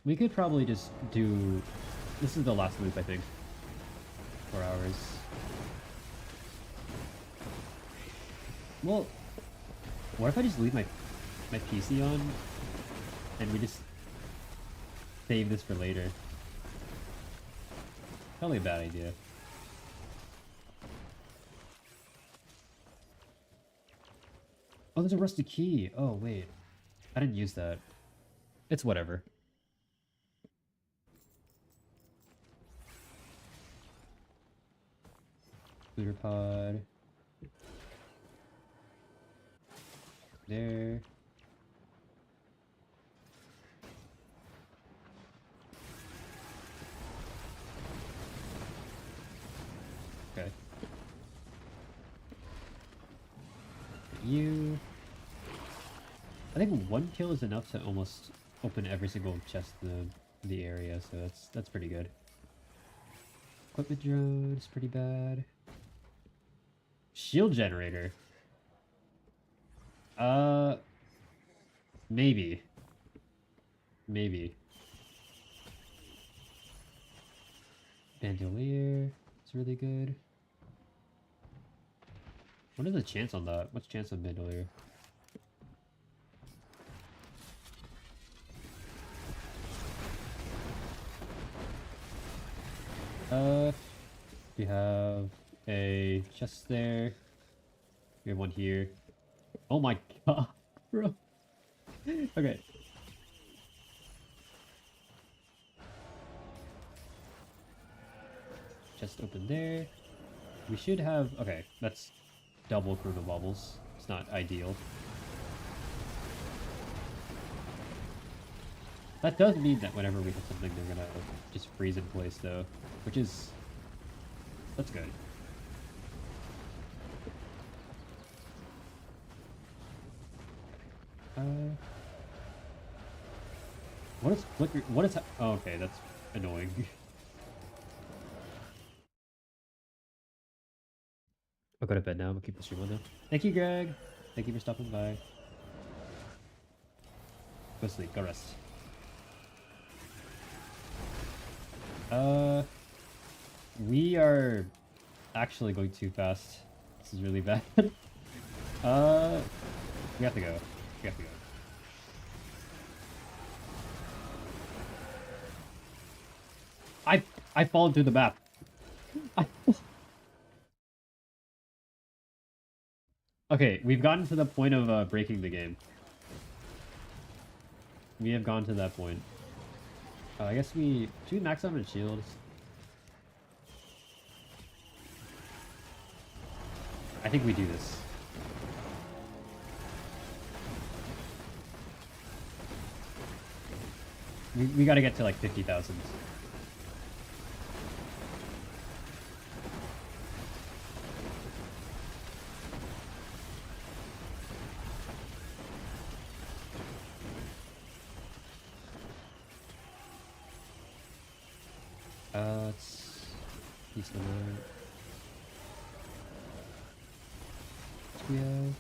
We could probably just do... This is the last loop, I think. 4 hours. Well, what if I just leave my PC on and we just save this for later? Probably a bad idea. Oh, there's a rusty key. Oh, wait. I didn't use that. It's whatever. Looter pod. There. Okay. You... I think one kill is enough to almost open every single chest in the area, so that's pretty good. Equipment drone is pretty bad. Shield generator. Maybe. Maybe. Bandolier is really good. What is the chance on that? What's the chance on bandolier? We have a chest there. We have one here. Oh my god, bro. Okay. Chest open there. We should have... Okay, that's double chrono bubbles. It's not ideal. That does mean that whenever we hit something, they're gonna just freeze in place, though. Which is... That's good. What is flicker? What is... Oh, okay, that's annoying. I'll go to bed now. We'll keep the stream on now. Thank you, Greg. Thank you for stopping by. Go sleep. Go rest. We are actually going too fast. This is really bad. We have to go. We have to go. I fallen through the map. Okay, we've gotten to the point of breaking the game. We have gone to that point. I guess should we max out on shields? I think we do this. We gotta get to like 50,000. Let's piece them out. We have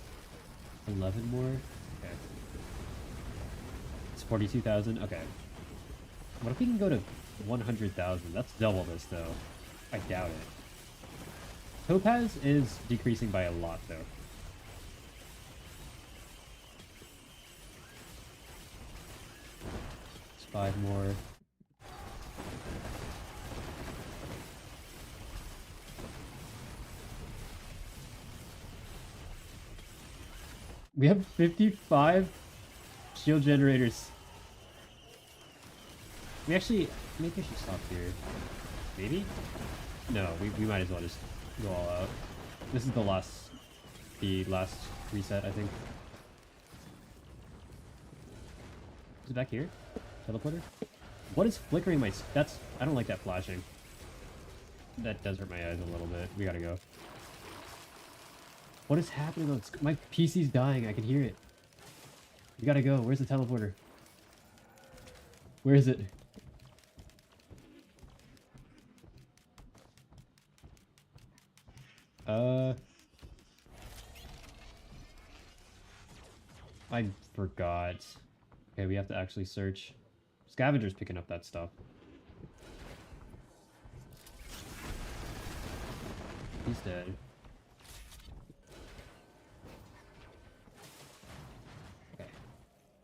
11 more. Okay. It's 42,000. Okay. What if we can go to 100,000? That's double this, though. I doubt it. Topaz is decreasing by a lot, though. It's 5 more. We have 55 shield generators. We actually... Maybe I should stop here. Maybe? No, we might as well just go all out. This is the last reset, I think. Is it back here? Teleporter? What is flickering my... That's... I don't like that flashing. That does hurt my eyes a little bit. We gotta go. What is happening on... My PC's dying. I can hear it. We gotta go. Where's the teleporter? Where is it? I forgot. Okay, we have to actually search. Scavenger's picking up that stuff. He's dead. Okay.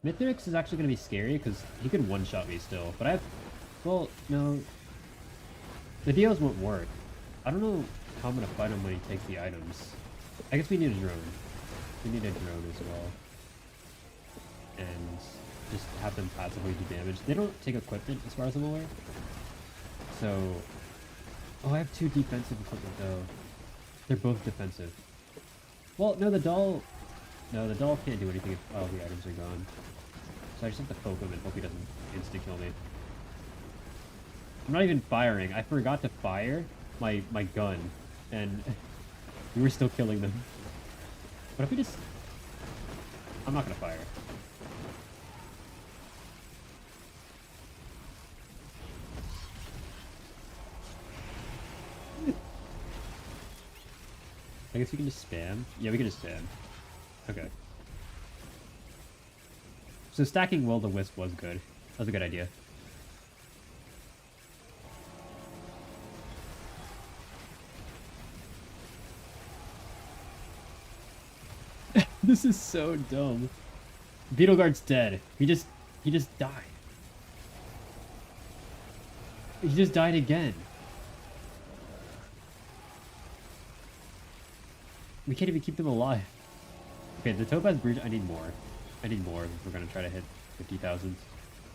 Mithrix is actually going to be scary because he could one-shot me still. But I have... Well, no. The deals won't work. I don't know how I'm going to fight him when he takes the items. I guess we need a drone. We need a drone as well. And just have them passively do damage. They don't take equipment as far as I'm aware. So... Oh, I have 2 defensive equipment though. They're both defensive. Well, no, the doll... No, the doll can't do anything if all the items are gone. So I just have to poke him and hope he doesn't insta-kill me. I'm not even firing. I forgot to fire my gun. And we were still killing them. What if we just... I'm not gonna fire. guess we can just spam. Yeah, we can just spam. Okay. So stacking Will-O-Wisp was good. That was a good idea. This is so dumb. Beetleguard's dead. He just died. He just died again. We can't even keep them alive. Okay, the Topaz Bridge, I need more. I need more if we're gonna try to hit 50,000.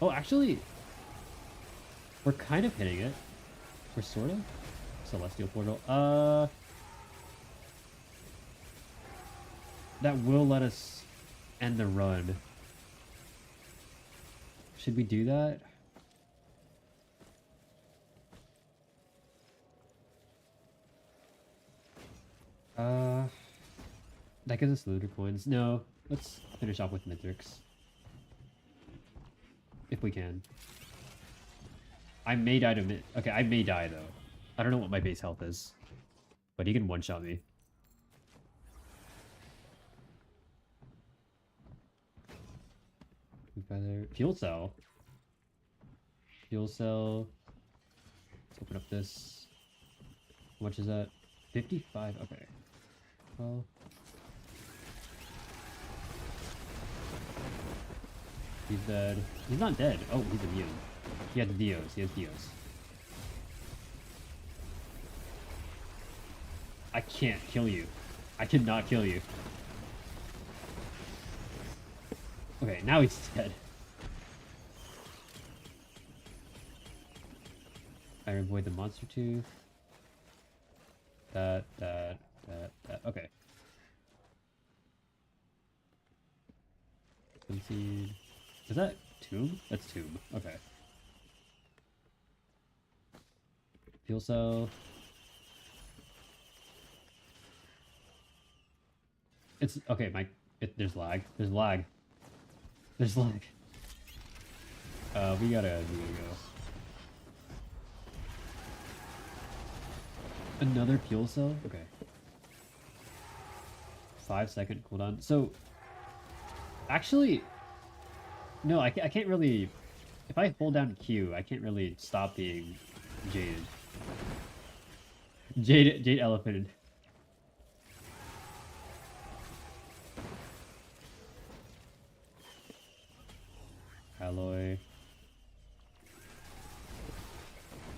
Oh, actually, we're kind of hitting it. We're sort of. Celestial Portal. That will let us end the run. Should we do that? That gives us looter coins. No, let's finish off with Mithrix. If we can. I may die to okay, I may die though. I don't know what my base health is. But he can one-shot me. Fuel cell. Fuel cell. Let's open up this. How much is that? 55? Okay. Well. He's dead. He's not dead. Oh, he's immune. He has Dios. He has Dios. I can't kill you. I cannot kill you. Okay, now he's dead. I avoid the monster tooth. That. Okay. Concede. Is that tomb? That's tomb. Okay. Fuel cell. It's okay. There's lag. There's lag. There's lag. We gotta go. Another fuel cell? Okay. 5-second cooldown. So, actually, no, I can't really... If I hold down Q, I can't really stop being jaded. Jade elephant. Alloy.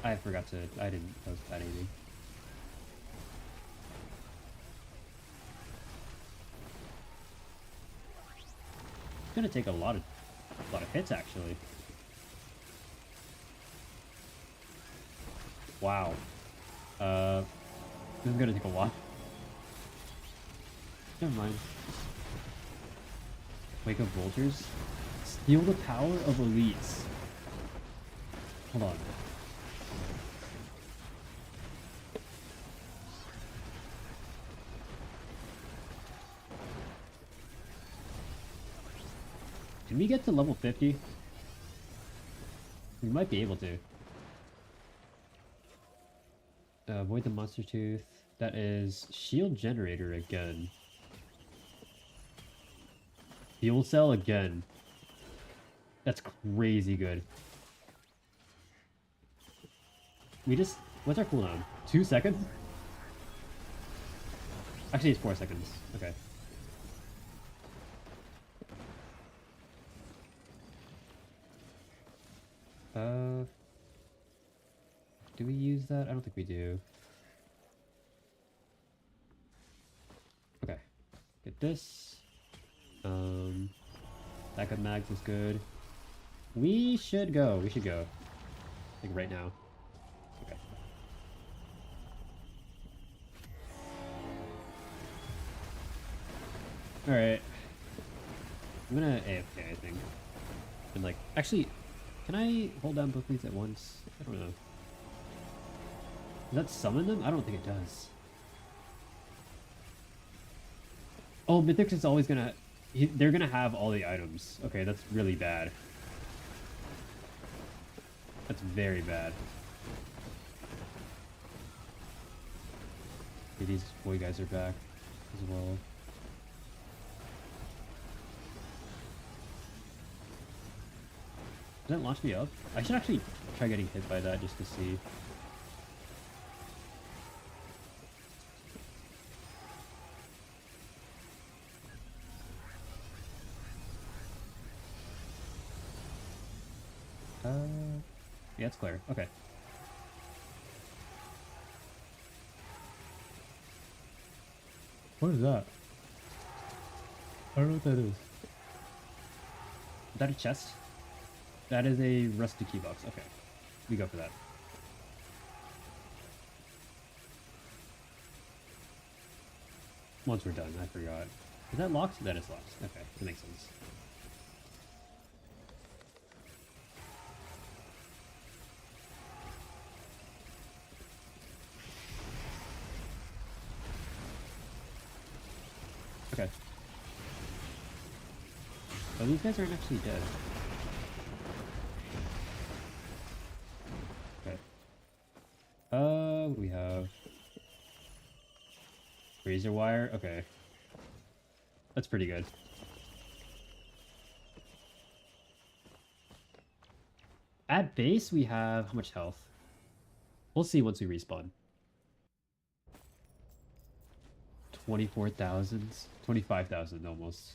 I forgot to... I didn't post that anything. It's gonna take a lot of hits actually. Wow. This is gonna take a while. Never mind. Wake of Vultures. Steal the power of elites. Hold on. Can we get to level 50? We might be able to. Avoid the monster tooth. That is shield generator again. Fuel cell again. That's crazy good. We just... What's our cooldown? 2 seconds? Actually, it's 4 seconds. Okay. Do we use that? I don't think we do. Okay. Get this. Backup mags is good. We should go. We should go. Like right now. Okay. Alright. I'm gonna AFK, I think. And like, actually, can I hold down both these at once? I don't know. Does that summon them? I don't think it does. Oh, Mythix is always gonna... They're gonna have all the items. Okay, that's really bad. That's very bad. Okay, these boy guys are back. as well. Does that launch me up? I should actually try getting hit by that just to see. Yeah, it's clear. Okay. What is that? I don't know what that is. Is that a chest? That is a rusty key box. Okay. We go for that. Once we're done, I forgot. Is that locked? That is locked. Okay, that makes sense. Okay. Oh, these guys aren't actually dead. Okay. We have razor wire. Okay. That's pretty good. At base, we have how much health? We'll see once we respawn. 24,000? 25,000 almost.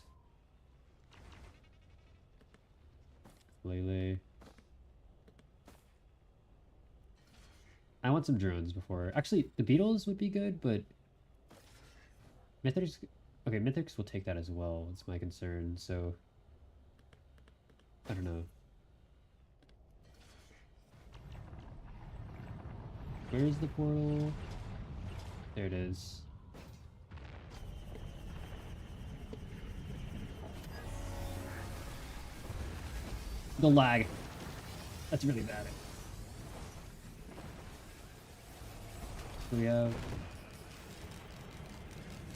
Lele. I want some drones before. Actually, the beetles would be good, but Mythics. Okay, Mythics will take that as well. That's my concern. So I don't know. Where's the portal? There it is. The lag. That's really bad. So we have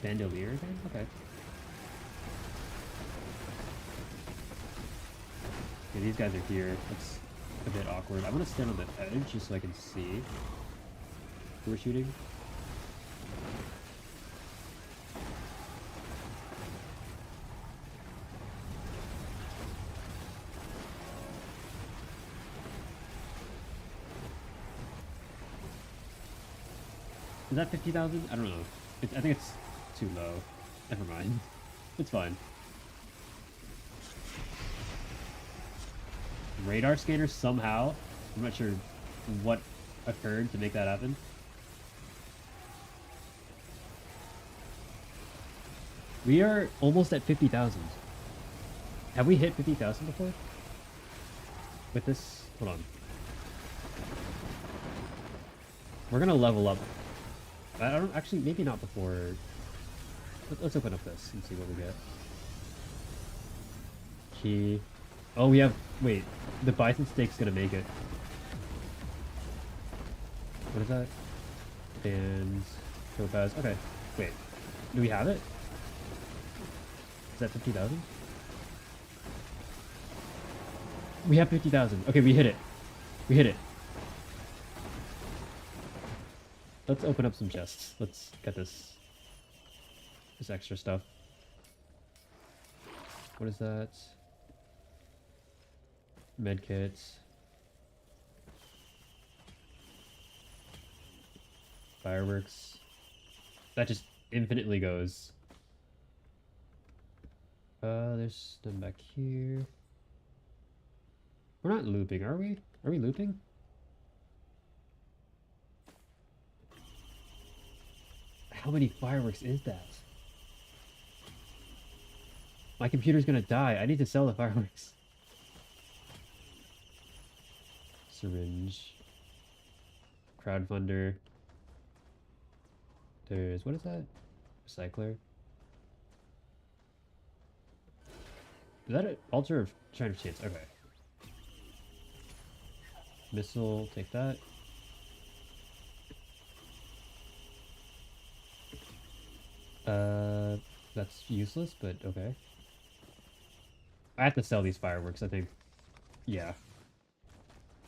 Bandolier again? Okay. Okay, these guys are here. That's a bit awkward. I'm gonna stand on the edge just so I can see who we're shooting. Is that 50,000? I don't know. I think it's too low. Never mind. It's fine. Radar scanner somehow. I'm not sure what occurred to make that happen. We are almost at 50,000. Have we hit 50,000 before? With this? Hold on. We're gonna level up. I don't actually, maybe not before. Let's open up this and see what we get. Key. Oh, we have. Wait, the bison steak's gonna make it. What is that? And topaz. Okay, wait. Do we have it? Is that 50,000? We have 50,000. Okay, we hit it. We hit it. Let's open up some chests. Let's get this extra stuff. What is that? Medkits. Fireworks. That just infinitely goes. There's them back here. We're not looping, are we? Are we looping? How many fireworks is that? My computer's gonna die. I need to sell the fireworks. Syringe. Crowdfunder. There's, what is that? Recycler. Is that an altar of China chance? Okay. Missile, take that. That's useless, but okay. I have to sell these fireworks, I think. Yeah.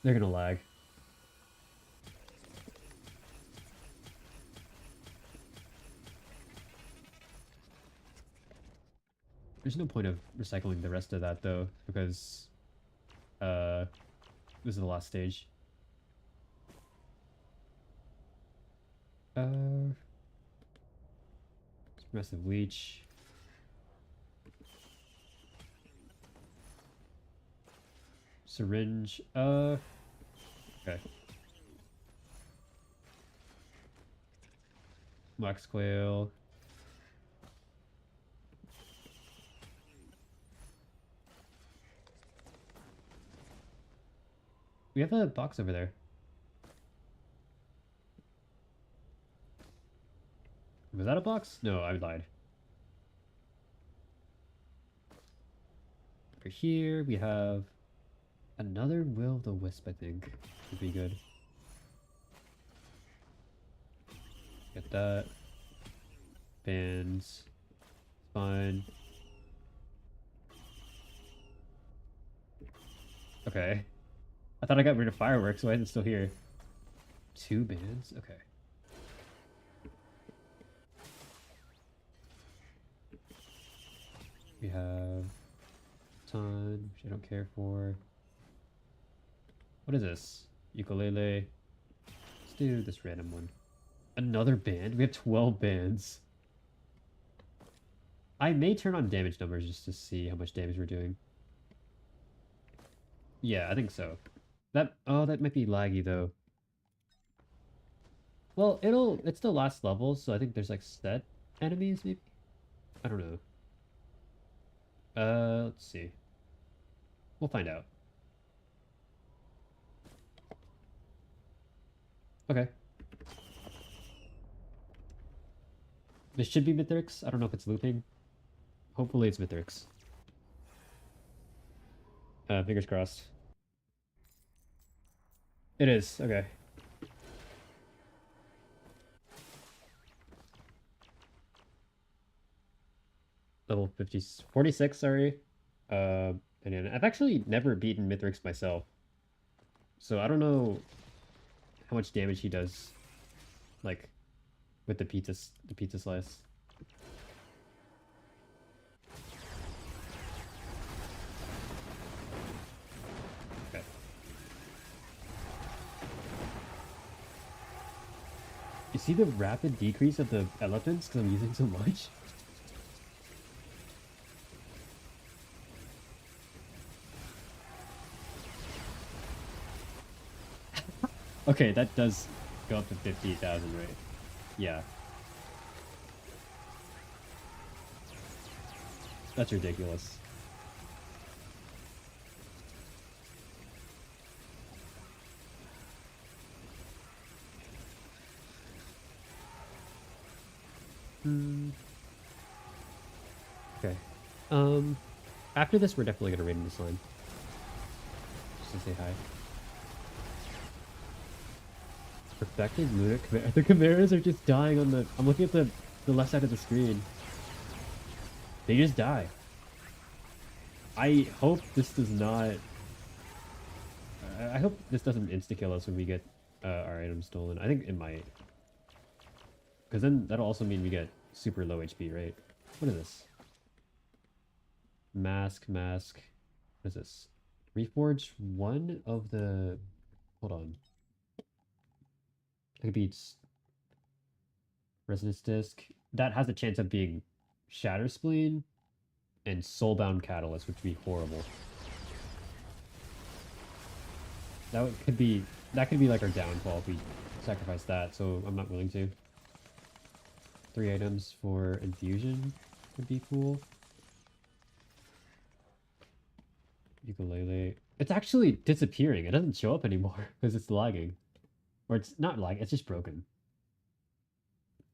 They're gonna lag. There's no point of recycling the rest of that though, because this is the last stage. Massive leech. Syringe. Okay. Wax Quail. We have a box over there. Was that a box? No, I lied. Over here, we have another Will-o'-the-Wisp, I think. Would be good. Get that. Bands. Fine. Okay. I thought I got rid of fireworks, so why is it still here? 2 bands? Okay. We have ton, which I don't care for. What is this? Ukulele. Let's do this random one. Another band? We have 12 bands. I may turn on damage numbers just to see how much damage we're doing. Yeah, I think so. That might be laggy though. Well, it's the last level, so I think there's like set enemies maybe? I don't know. Let's see. We'll find out. Okay. This should be Mithrix. I don't know if it's looping. Hopefully it's Mithrix. Fingers crossed. It is. Okay. Level 50, 46, sorry. And I've actually never beaten Mithrix myself. So I don't know how much damage he does, like, with the pizza slice. Okay. You see the rapid decrease of the elephants because I'm using so much? Okay, that does go up to 50,000, right? Yeah. That's ridiculous. Okay. After this, we're definitely gonna raid in this line. Just to say hi. Perfected lunar chimera. The chimeras are just dying on the... I'm looking at the left side of the screen. They just die. I hope this does not... I hope this doesn't insta-kill us when we get our items stolen. I think it might. Because then that'll also mean we get super low HP, right? What is this? Mask. What is this? Reforge one of the... Hold on. It could be Resonance Disc. That has a chance of being Shatter Spleen and Soulbound Catalyst, which would be horrible. Could be like our downfall if we sacrifice that, so I'm not willing to. 3 items for infusion would be cool. Ukulele. It's actually disappearing. It doesn't show up anymore because it's lagging. Or it's not lagging, it's just broken.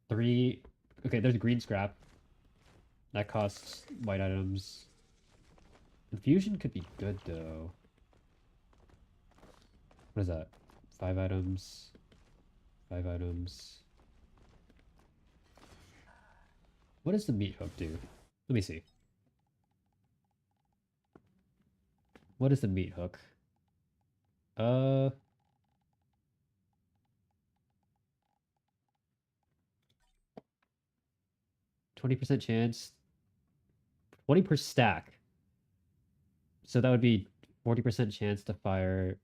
3. Okay, there's green scrap. That costs white items. Infusion could be good though. What is that? 5 items. 5 items. What does the meat hook do? Let me see. What is the meat hook? 20% chance. 20 per stack. So that would be 40% chance to fire.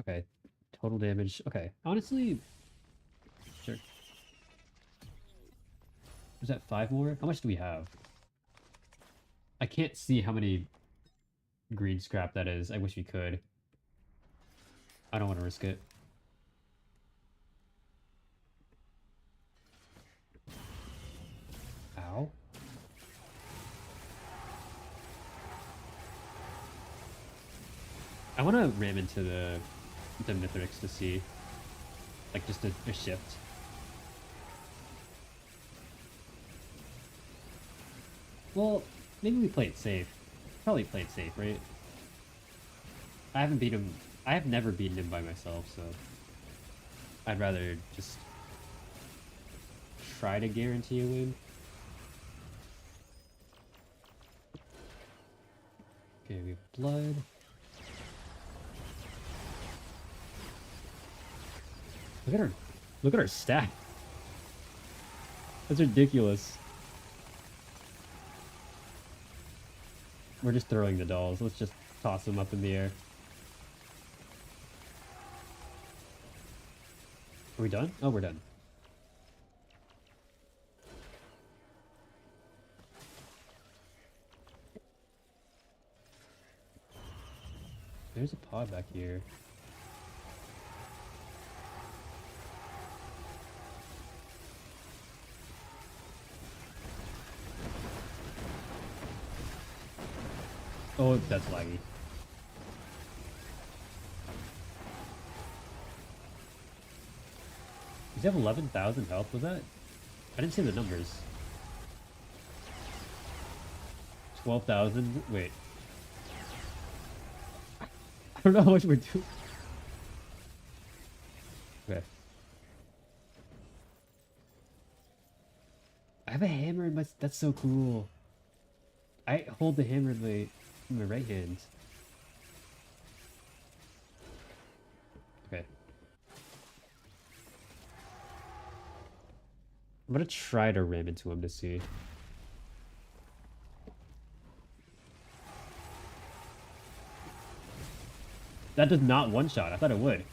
Okay. Total damage. Okay. Honestly, sure. Is that 5 more? How much do we have? I can't see how many green scrap that is. I wish we could. I don't want to risk it. Ow. I want to ram into the Mithrix to see. Like, just a shift. Well, maybe we play it safe. Probably play it safe, right? I haven't beat him. I have never beaten him by myself, so I'd rather just try to guarantee a win. Okay, we have blood. Look at our stat. That's ridiculous. We're just throwing the dolls. Let's just toss them up in the air. Are we done? Oh, we're done. There's a pod back here. Oh, that's laggy. Does he have 11,000 health? Was that? I didn't see the numbers. 12,000? Wait. I don't know how much we're doing. Okay. I have a hammer in my... That's so cool. I hold the hammer in my right hand. Okay. I'm gonna try to ram into him to see. That does not one-shot. I thought it would.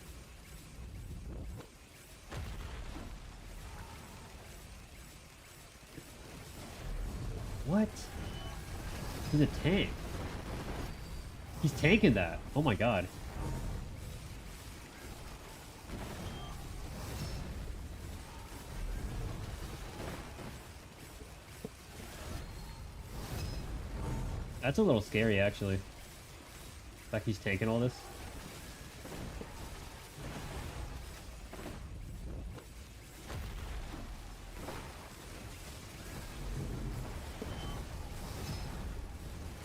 What? He's a tank. He's tanking that. Oh my god. That's a little scary, actually. Like he's tanking all this.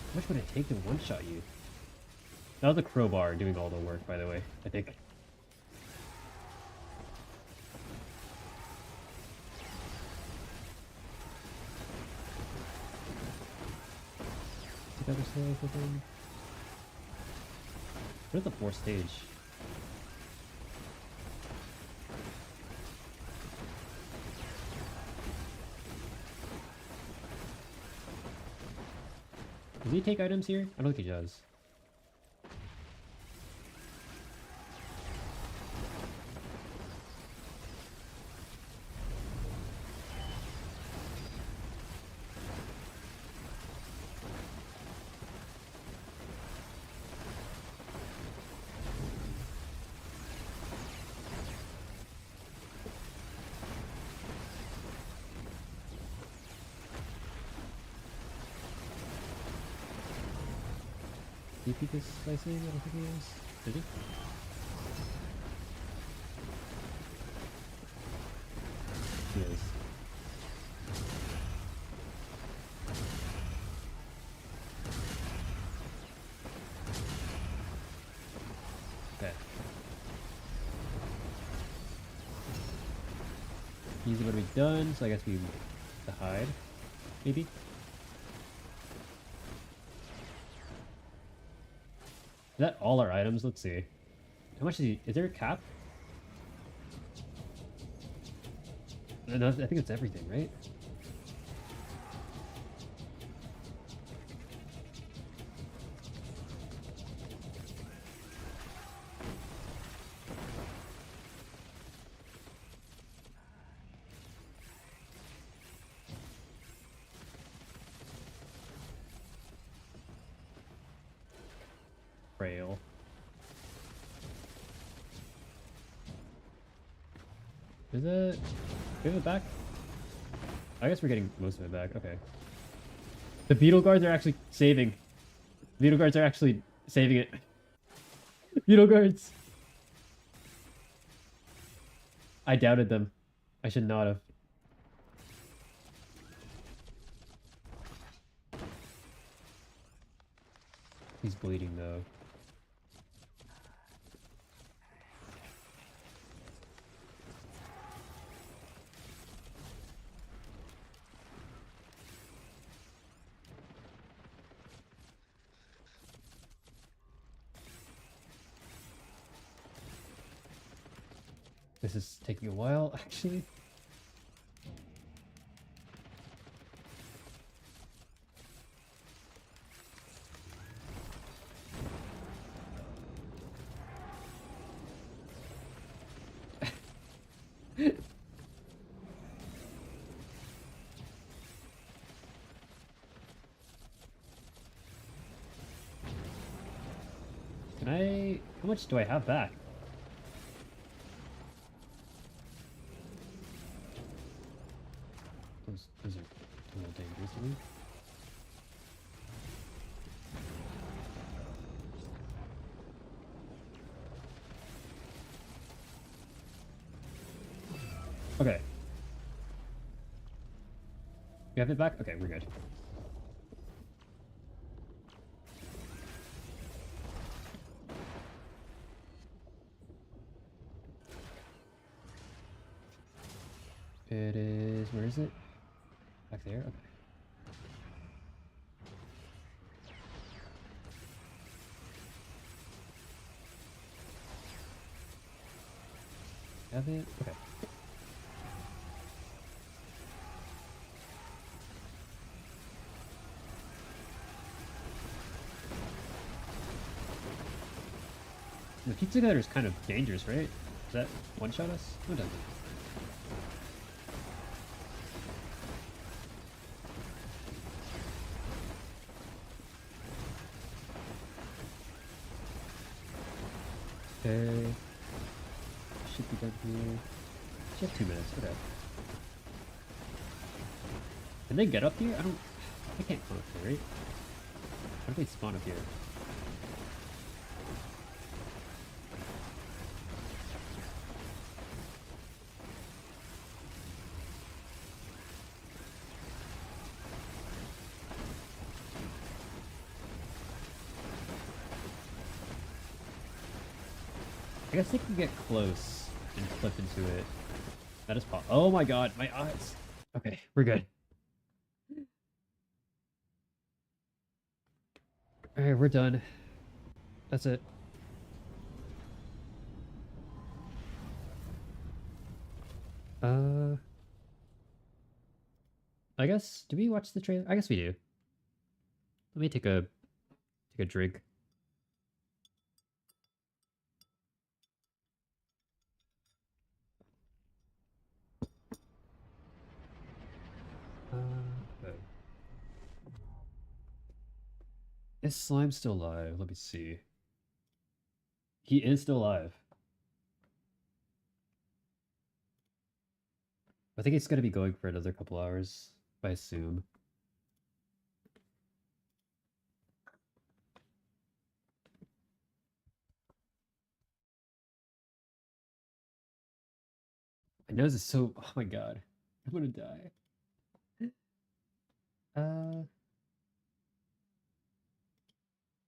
How much would it take to one-shot you? That was a crowbar doing all the work, by the way, I think. Where's the fourth stage? Does he take items here? I don't think he does. Did he peek his slicing? I don't think he is. Did he? He is. Okay. He's about to be done, so I guess we the hide. Maybe? Is that all our items? Let's see. How much is he? Is there a cap? No, I think it's everything, right? trail. Is it? Do we have it back? I guess we're getting most of it back. Okay. The beetle guards are actually saving. Beetle guards are actually saving it. Beetle guards. I doubted them. I should not have. He's bleeding though. This is taking a while, actually. Can I... How much do I have back? Those are a little dangerous to me. Okay. You have it back? Okay, we're good. It is... Where is it? Back there? Okay. Have it? Okay. The pizza cutter is kind of dangerous, right? Does that one-shot us? No, it doesn't. Okay. Should be done here. She have 2 minutes. Okay. Can they get up here? I can't come up here, right? How do they spawn up here? I guess they can get close and flip into it. That is possible. Oh my god, my eyes. Okay, we're good. Alright, we're done. That's it. I guess, do we watch the trailer? I guess we do. Let me take a drink. Okay. Is Slime still alive? Let me see. He is still alive. I think it's gonna be going for another couple hours, I assume. My nose is so... Oh my god. I'm gonna die.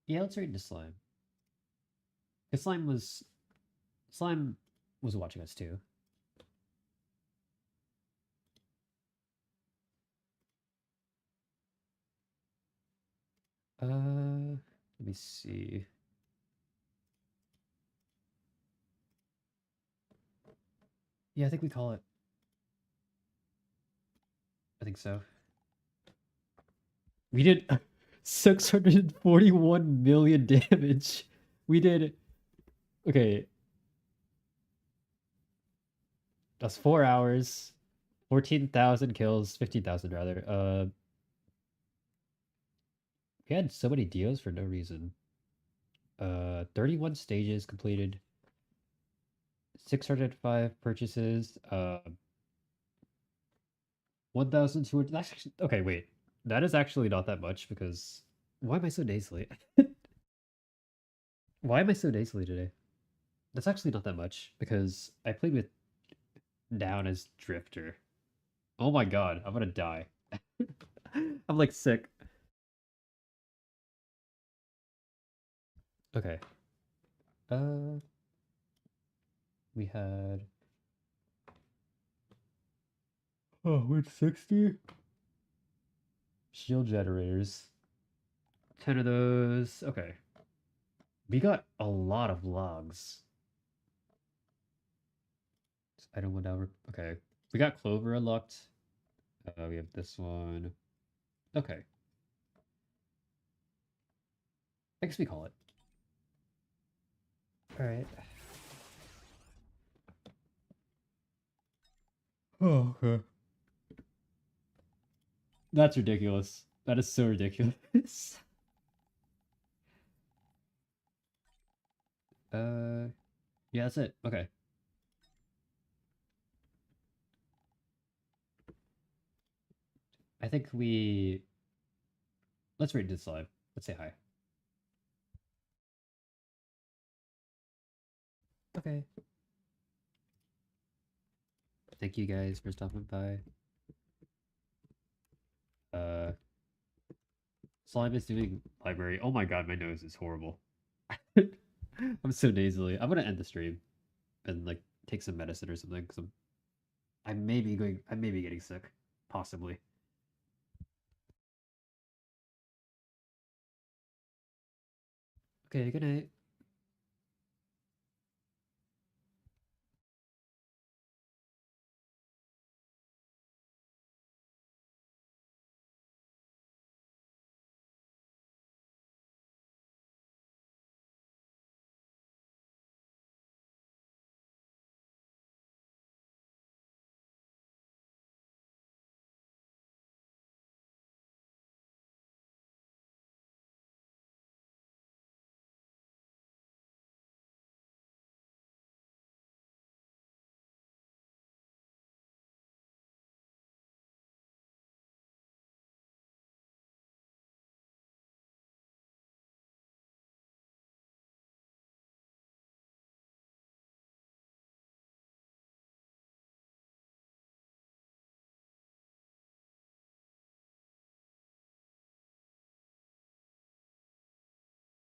Yeah, let's read into Slime. Because Slime was watching us too. Let me see. Yeah, I think we call it. I think so. We did 641 million damage. We did... Okay. That's 4 hours. 14,000 kills. 15,000 rather. We had so many deos for no reason. 31 stages completed, 605 purchases, 1,200. That's actually, okay, wait. That is actually not that much because why am I so nasally? Why am I so nasally today? That's actually not that much because I played with down as drifter. Oh my god, I'm gonna die. I'm like sick. Okay. Uh, we had we're 60 shield generators. 10 of those. Okay. We got a lot of logs. Item one down. Okay. We got Clover unlocked. We have this one. Okay. I guess we call it. Alright. Oh, okay. That's ridiculous. That is so ridiculous. uh, yeah, that's it. Okay. I think we... Let's read this live. Let's say hi. Okay. Thank you guys for stopping by. Uh, Slime is doing library. Oh my god, my nose is horrible. I'm so nasally. I'm gonna end the stream and like take some medicine or something because I may be getting sick. Possibly. Okay, good night.